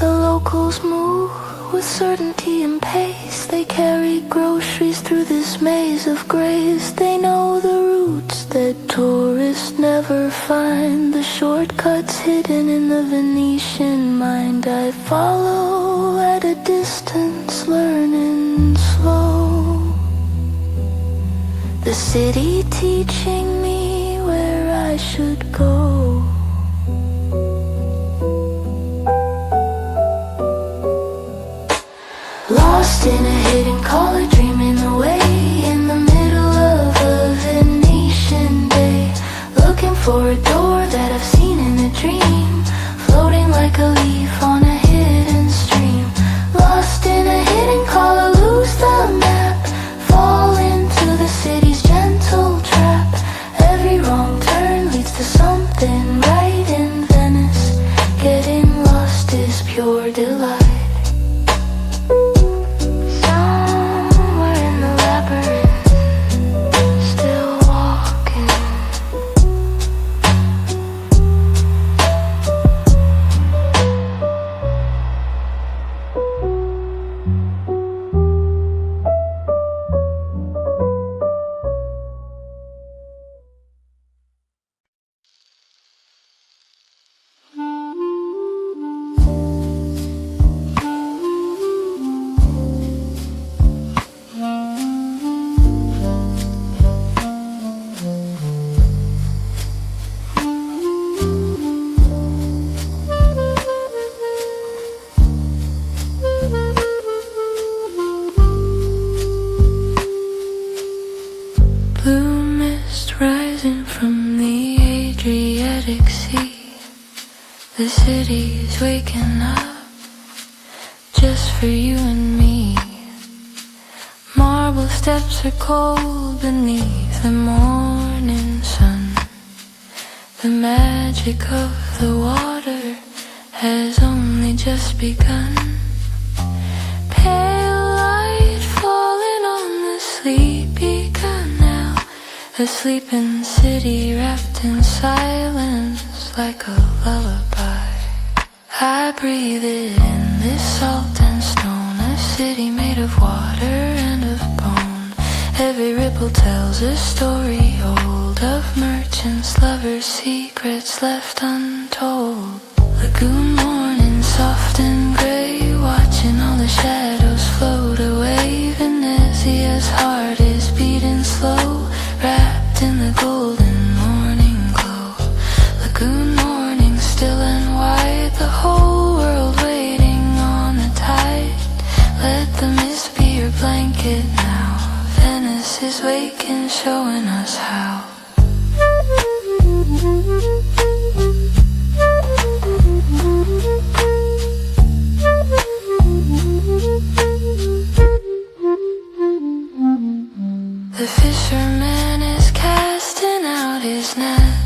The locals move with certainty and pace. They carry groceries through this maze of graves. They know the routes that tourists never find, the shortcuts hidden in the Venetian mind. I follow at a distance, learning slow. The city teaching me where I should go. Lost in a hidden collar, dreaming away in the middle of a Venetian day. Looking for a door that I've seen in a dream, floating like a leaf on a hidden stream. Lost in a hidden collar, lose the map, fall into the city's gentle trap. Every wrong turn leads to something right in Venice. Getting lost is pure delight. Blue mist rising from the Adriatic Sea. The city's waking up just for you and me. Marble steps are cold beneath the morning sun. The magic of the water has only just begun. Pale light falling on the sleepy canal. A sleeping city wrapped in silence like a lullaby. I breathe it in, this salt and stone. A city made of water and of bone. Every ripple tells a story old of merchants, lovers, secrets left untold. Lagoon morning, soft and grey, watching all the shadows float away. Venezia's heart is beating slow, wrapped in the golden morning glow. Lagoon morning, still and white, the whole world waiting on the tide. Let the mist be your blanket now. Venice is waking, showing us how. The fisherman is casting out his net.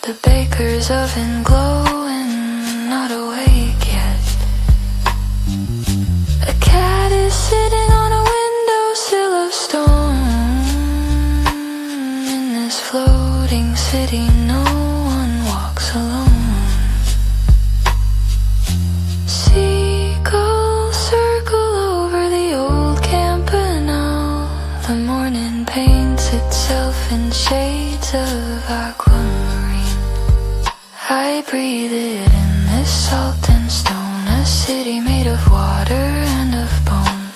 The baker's oven glowing, not awake yet. A cat is sitting on a windowsill of stone. In this floating city, no one walks alone. Seagulls circle over the old campanile. The morning paints itself in shades of aquamarine. I breathe it in, this salt and stone, a city made of water and of bone.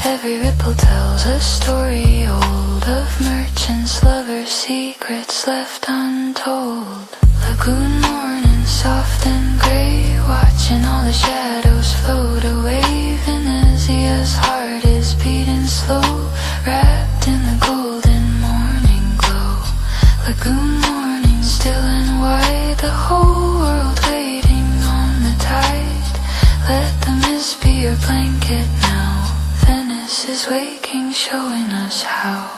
Every ripple tells a story old of merchants, lovers, secrets left untold. Lagoon morning, soft and grey, watching all the shadows float away. Venezia's heart is beating slow, wrapped in the golden morning glow. Lagoon morning, still and wide, the whole world waiting on the tide. Let the mist be your blanket now. Venice is waking, showing us how.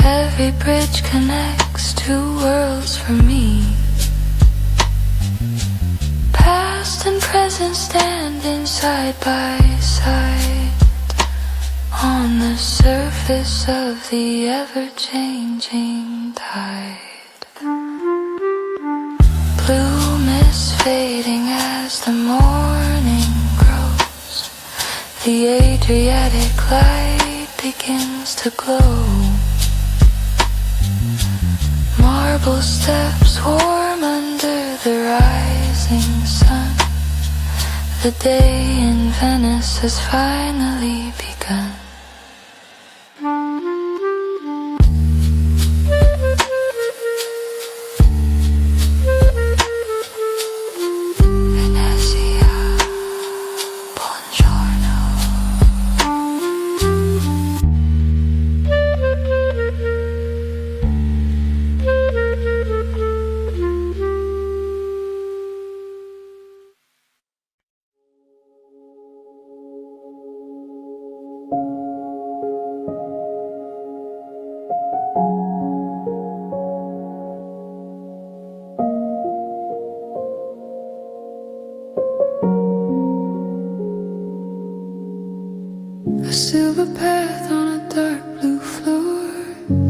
Every bridge connects two worlds for me. Past and present standing side by side on the surface of the ever-changing tide. Blue mist fading as the morning grows. The Adriatic light begins to glow. Marble steps warm under the rising sun. The day in Venice has finally begun. A silver path on a dark blue floor,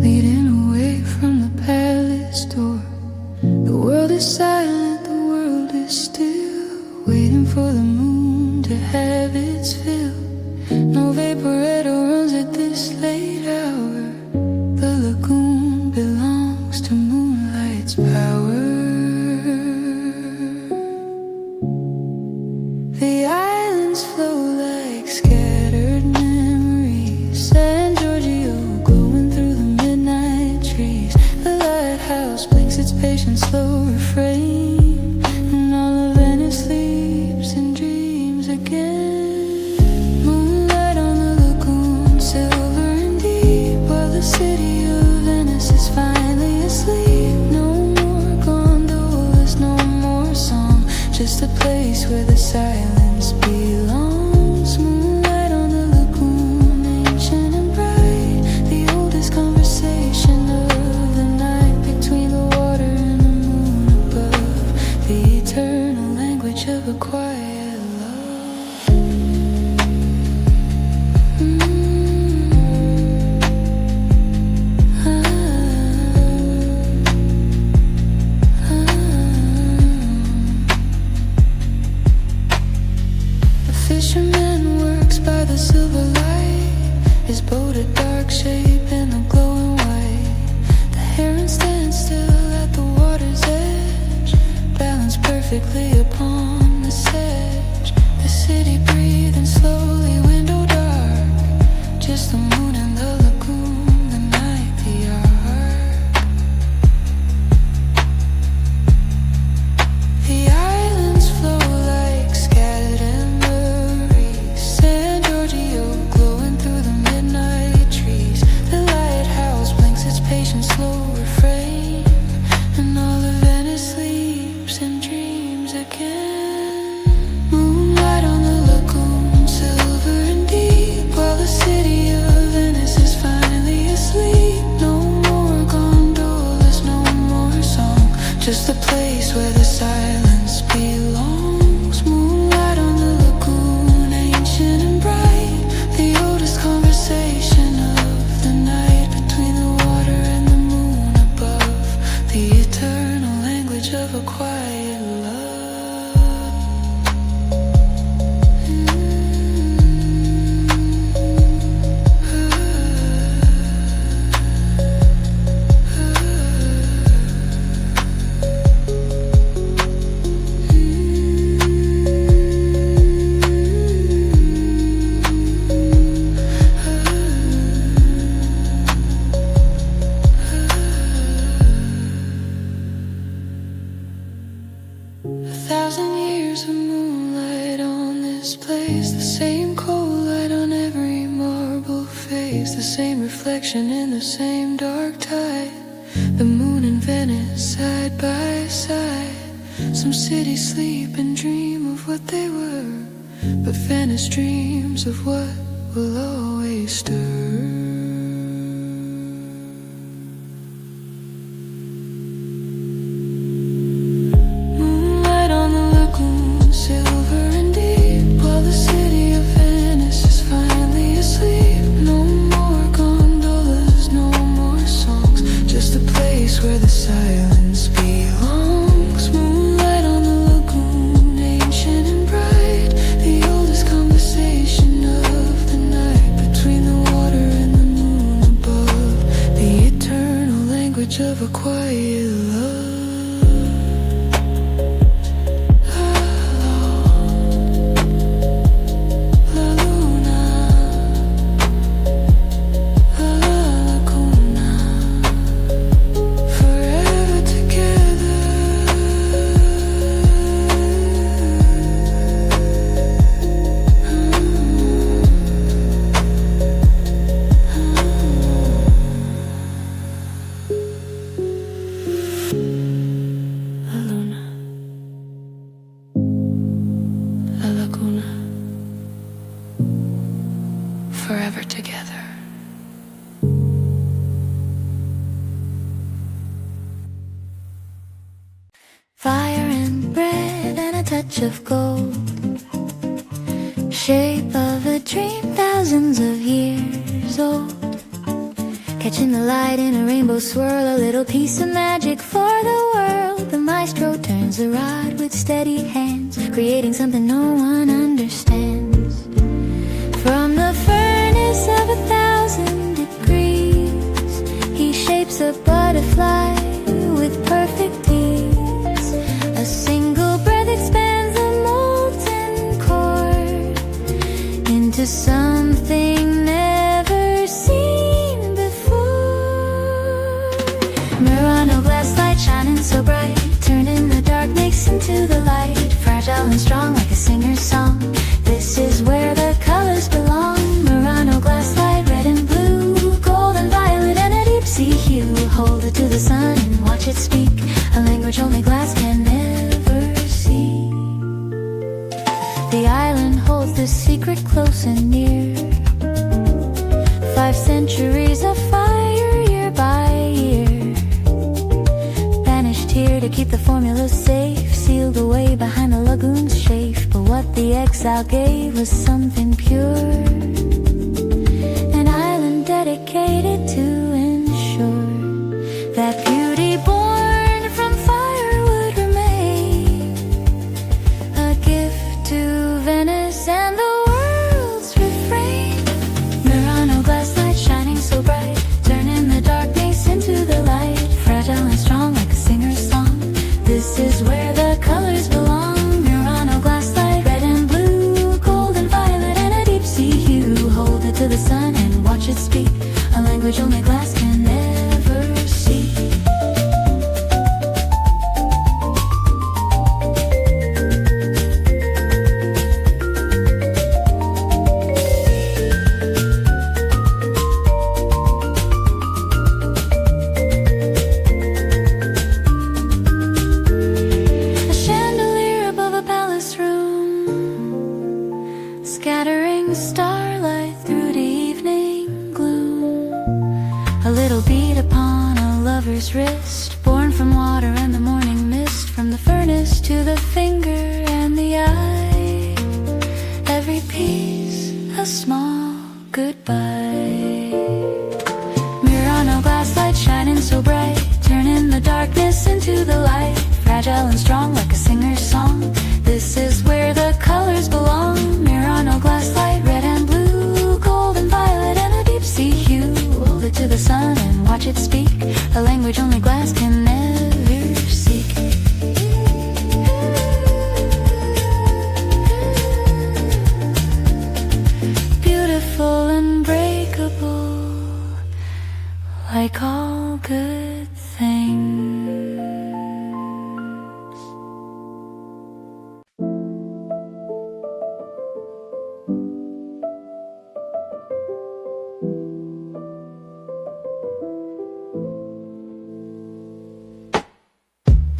leading away from the palace door. The world is silent, the world is still, waiting for the moon to have its fill. No vaporetto runs at this late hour. The lagoon belongs to moonlight's power. The islands flow like scattered memories. San Giorgio glowing through the midnight trees. The lighthouse blinks its patient slow refrain, and all of Venice sleeps and dreams again. Moonlight on the lagoon, silver and deep, while the city of Venice is finally asleep. No more gondolas, no more song, just a place where the silence belongs. Moonlight on the lagoon, ancient and bright, the oldest conversation of the night, between the water and the moon above, the eternal language of a quiet love. The fisherman works by the silver light, his boat a dark shape in the glowing white. The heron stands still at the water's edge, balanced perfectly upon the sedge. The city breathing slowly, window dark, just the moon and the lagoon, the night, the ark. The islands flow like scattered memories. San Giorgio glowing through the midnight trees. The lighthouse blinks its patient slow refrain, and all of Venice sleeps and dreams again. Moonlight on the lagoon, silver and deep, while the city of just a place where the silence belongs. Moonlight on the lagoon, ancient and bright, the oldest conversation of the night, between the water and the moon above, the eternal language of a quiet love. 1,000 years of moonlight on this place, the same cold light on every marble face, the same reflection in the same dark tide, the moon and Venice side by side. Some cities sleep and dream of what they were, but Venice dreams of what will always stir. Where the silence belongs. Moonlight on the lagoon, ancient and bright, the oldest conversation of the night, between the water and the moon above, the eternal language of a quiet love. Forever together. Fire and bread and a touch of gold, shape of a dream thousands of years old. Catching the light in a rainbow swirl, a little piece of magic for the world. The maestro turns the rod with steady hands, creating something no one understands. From the furnace of 1,000 degrees, he shapes a butterfly with perfect ease. A single breath expands the molten core into something never seen before. Murano glass light shining so bright, turning the dark makes into the light. Fragile and strong like a singer's song, this is where the colors belong. Murano glass light, red and blue, gold and violet and a deep sea hue. Hold it to the sun and watch it speak a language only glass can never see. The island holds the secret close and near, 5 centuries of fire year by year, banished here to keep the formula safe, sealed away behind the lagoon's shape. But what the exile gave was something pure, an island dedicated to ensure that beauty born from fire would remain a gift to Venice and the world's refrain. Murano glass light shining so bright, turning the darkness into the light. Fragile and strong like a singer's song, this is where the colors belong. Murano glass light, red and blue, gold and violet and a deep sea hue. Hold it to the sun and watch it speak a language only glass can never see. A chandelier above a palace room, scattering starlight through the evening gloom.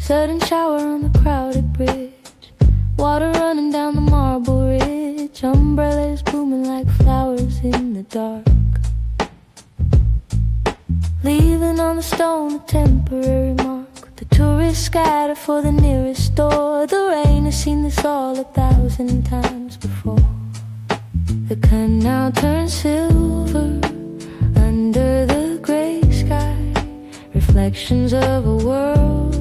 Sudden shower on the crowded bridge, water running down the marble ridge, umbrellas blooming like flowers in the dark, leaving on the stone a temporary mark. The tourists scatter for the nearest door. The rain has seen this all 1,000 times before. The canal turns silver under the gray sky, reflections of a world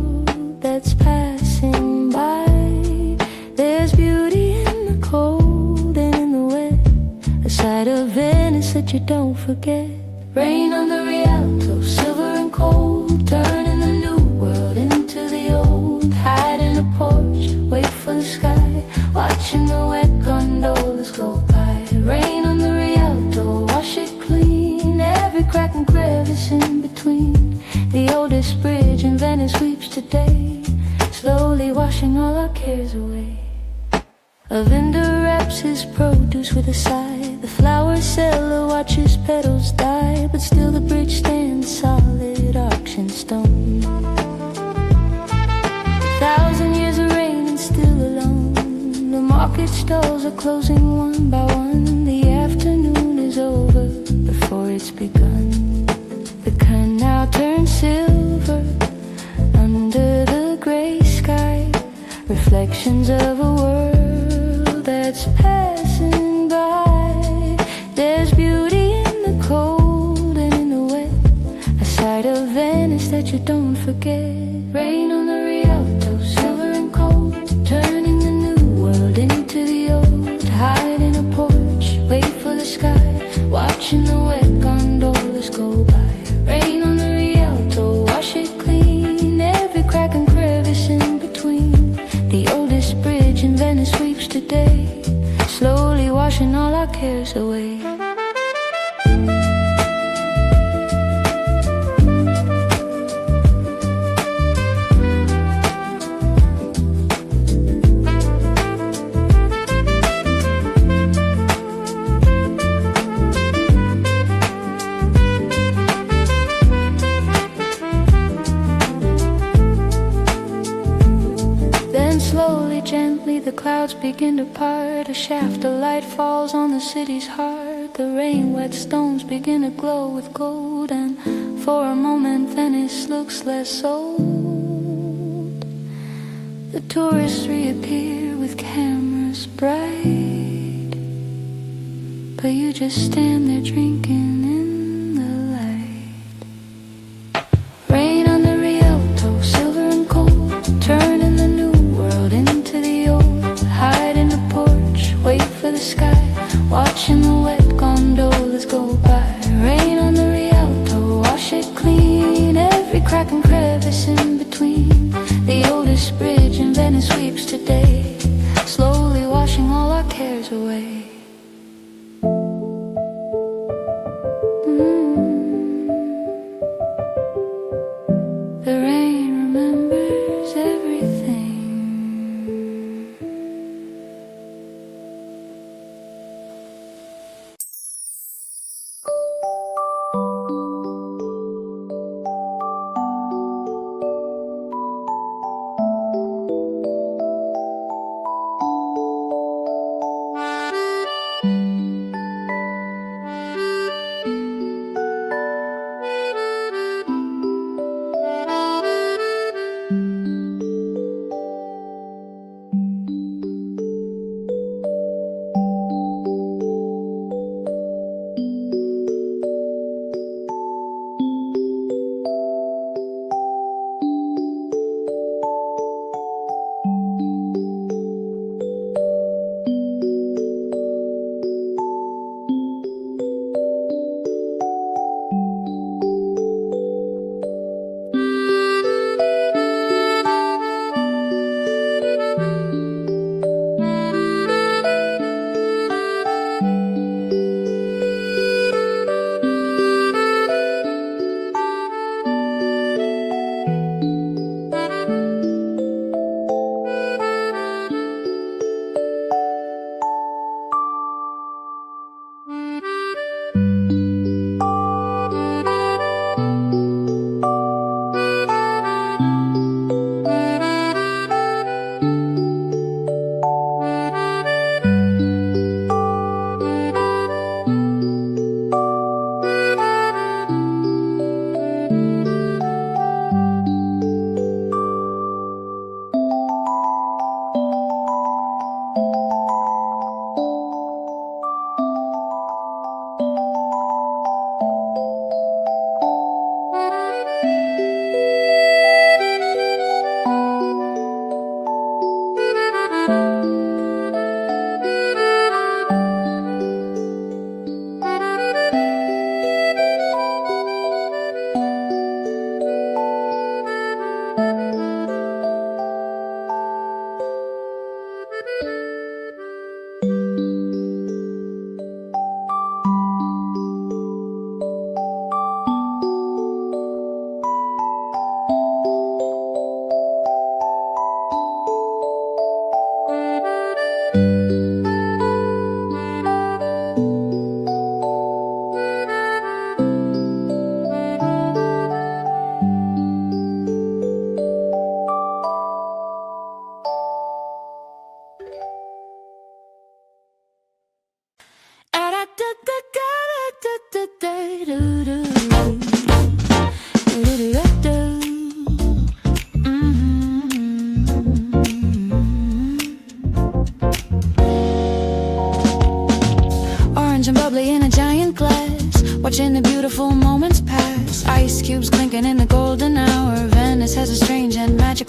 that's passing by. There's beauty in the cold and in the wet, a side of Venice that you don't forget. Rain on the Rialto, silver and cold, turning the new world into the old. Hide in a porch, wait for the sky, watching the wet gondolas go by. Rain on the Rialto, wash it clean, every crack and crevice in between. The oldest bridge in Venice weeps today, slowly washing all our cares away. A vendor wraps his produce with a sigh. The flower seller watches petals die, but still the bridge stands solid, auction stone. 1,000 years of rain and still alone. The market stalls are closing one by one. The afternoon is over before it's begun. The canal turns silver under the gray sky, reflections of a world that's passing by. There's beauty in the cold and in the wet, a side of Venice that you don't forget. Rain on the Rialto, silver and cold, turning the new world into the old. Hide in a porch, wait for the sky, watching the wet gondolas go by. Rain on the Rialto, wash it clean, every crack and crevice in between. The oldest bridge in Venice sweeps today, slowly washing all our cares away. Gently the clouds begin to part, a shaft of light falls on the city's heart. The rain-wet stones begin to glow with gold, and for a moment Venice looks less old. The tourists reappear with cameras bright, but you just stand there drinking in the light. Rain on the Rialto, silver and cold, turning the new world into the old. Hide in the porch, wait for the sky, watching the wet gondolas go by. Rain on the Rialto, wash it clean, every crack and crevice in between. The oldest bridge in Venice sweeps today, slowly washing all our cares away. The rain remembers everything.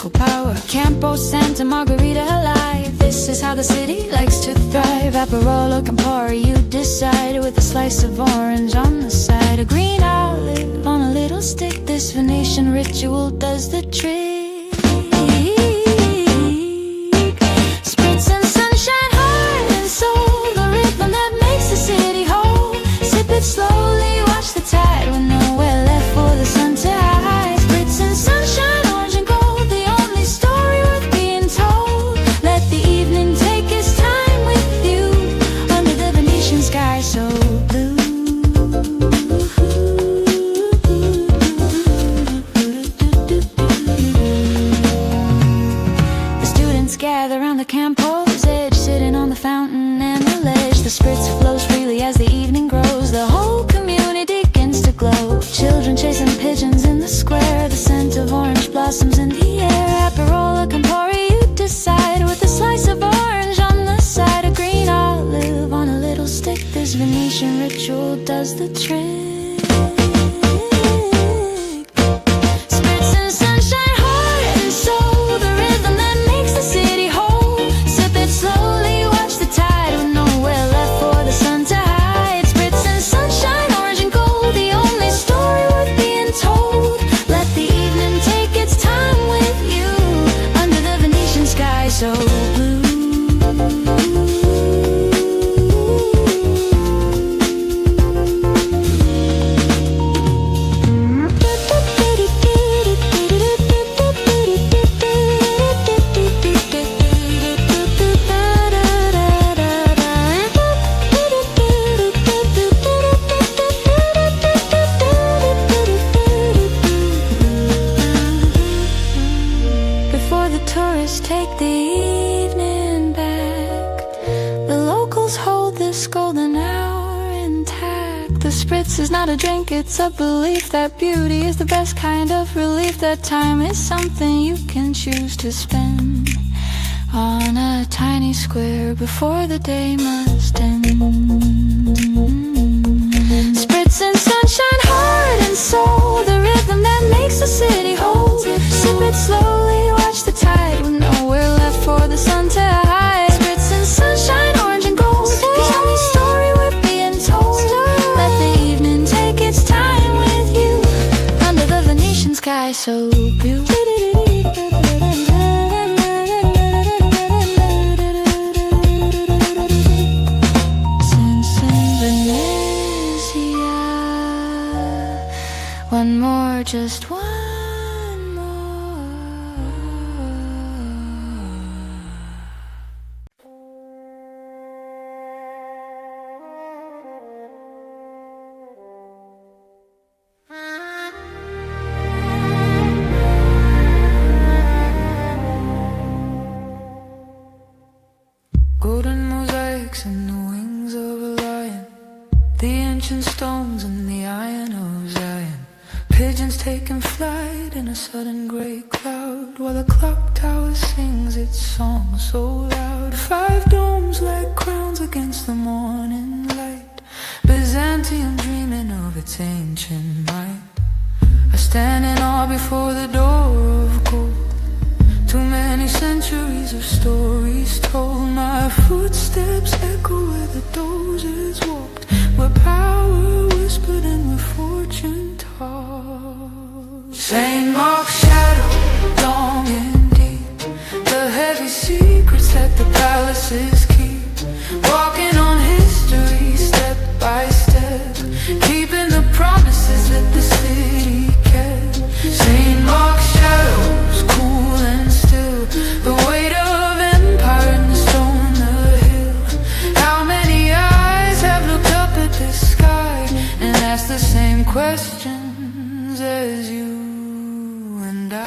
magical power. Can't boast Santa Margarita alive. This is how the city likes to thrive. Aperol or Campari, you decide, with a slice of orange on the side. A green olive on a little stick. This Venetian ritual does the trick. Spritz and sunshine, heart and soul, the rhythm that makes the city whole. Sip it slowly, watch the tide with nowhere left for the sun to hide. Spritz and sunshine, orange and gold, the only story worth being told. Let the evening take its time with you under the Venetian sky so blue. The students gather round the campus edge, sitting on the fountain and the ledge. The spritz flows freely as the evening grows. The whole community begins to glow. Children chasing pigeons in the square. The scent of orange blossoms in the air. Aperol or Campari, you decide, with a slice of orange on the side. A green olive on a little stick. This Venetian ritual does the trick. Spritz and sunshine, heart and soul, the rhythm that makes the city whole. Sip it slowly, watch the tide with nowhere left for the sun to hide. Spritz and sunshine, orange and gold, the only story worth being told. Let the evening take its time with you under the Venetian sky so blue. Before the tourists take the evening back, the locals hold this golden hour intact. The spritz is not a drink, it's a belief that beauty is the best kind of relief. That time is something you can choose to spend on a tiny square before the day must end. Spritz and sunshine, heart and soul, the rhythm that makes the city whole. Sip it slowly, watch the tide with nowhere left for the sun to hide. Spritz and sunshine, orange and gold, the only story worth being told. Let the evening take its time with you under the Venetian sky so blue. Since in Venezia, one more, just one more. Golden mosaics and the wings of a lion, the ancient stones and the iron of Zion. Pigeons taking flight in a sudden grey cloud, while the clock tower sings its song so loud. 5 domes like crowns against the morning light, Byzantium dreaming of its ancient might. I stand in awe before the door of gold. Too many centuries of stories told. My footsteps echo where the dozers walked, where power whispered and where fortune talked. St. Mark's shadow, long and deep, the heavy secrets that the palaces keep. Walking on history step by step, keeping the promises that the city kept. St. Mark's shadows, cool and still, the weight of empire and the stone, the hill. How many eyes have looked up at the sky and asked the same questions as you and I?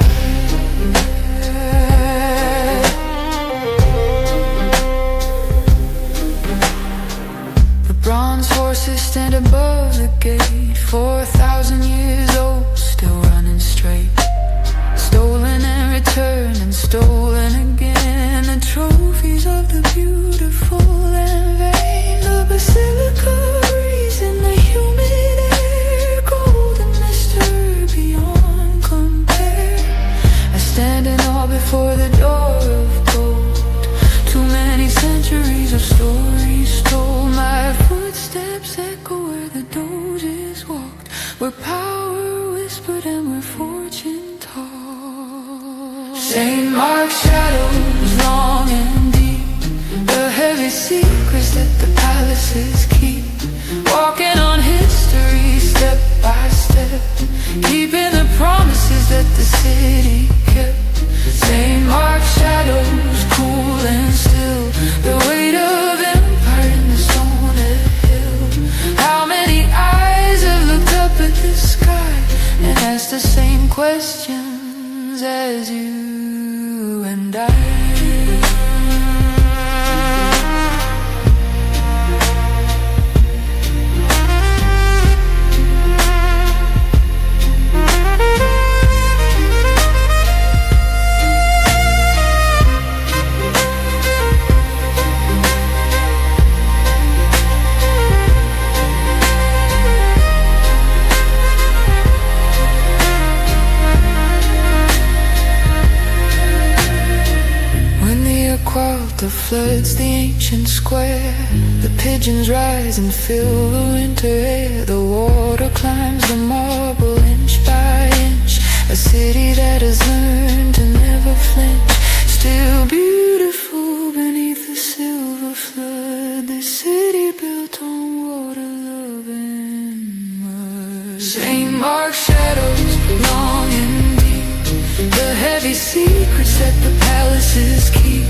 The bronze horses stand above the gate, 4,000 years old, still running straight. Stolen and returned and stolen again, the trophies of the beautiful and vain. The basilica breeze in the humid air, golden mystery beyond compare. I stand in awe stories told, my footsteps echo where the doges walked, where power whispered and where fortune talked. St. Mark's shadows long and deep, the heavy secrets that the palaces keep, walking on history step by step, keeping the promises that the city kept. St. Mark's shadows cool and still, the weight of empire in the stone hill. How many eyes have looked up at the sky and asked the same questions as you and I? The floods the ancient square, the pigeons rise and fill the winter air, the water climbs the marble inch by inch, a city that has learned to never flinch, still beautiful beneath the silver flood, the city built on water, love and mud. St. Mark's shadows long and deep, the heavy secrets that the palaces keep,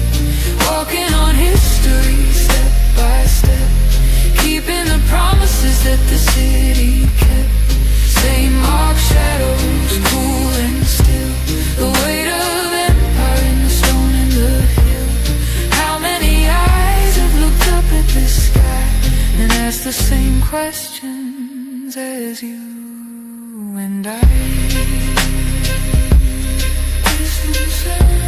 walking on history step by step, keeping the promises that the city kept. St. Mark's shadows cool and still, the weight of empire in the stone and the hill. How many eyes have looked up at the sky and asked the same questions as you and I? Listen,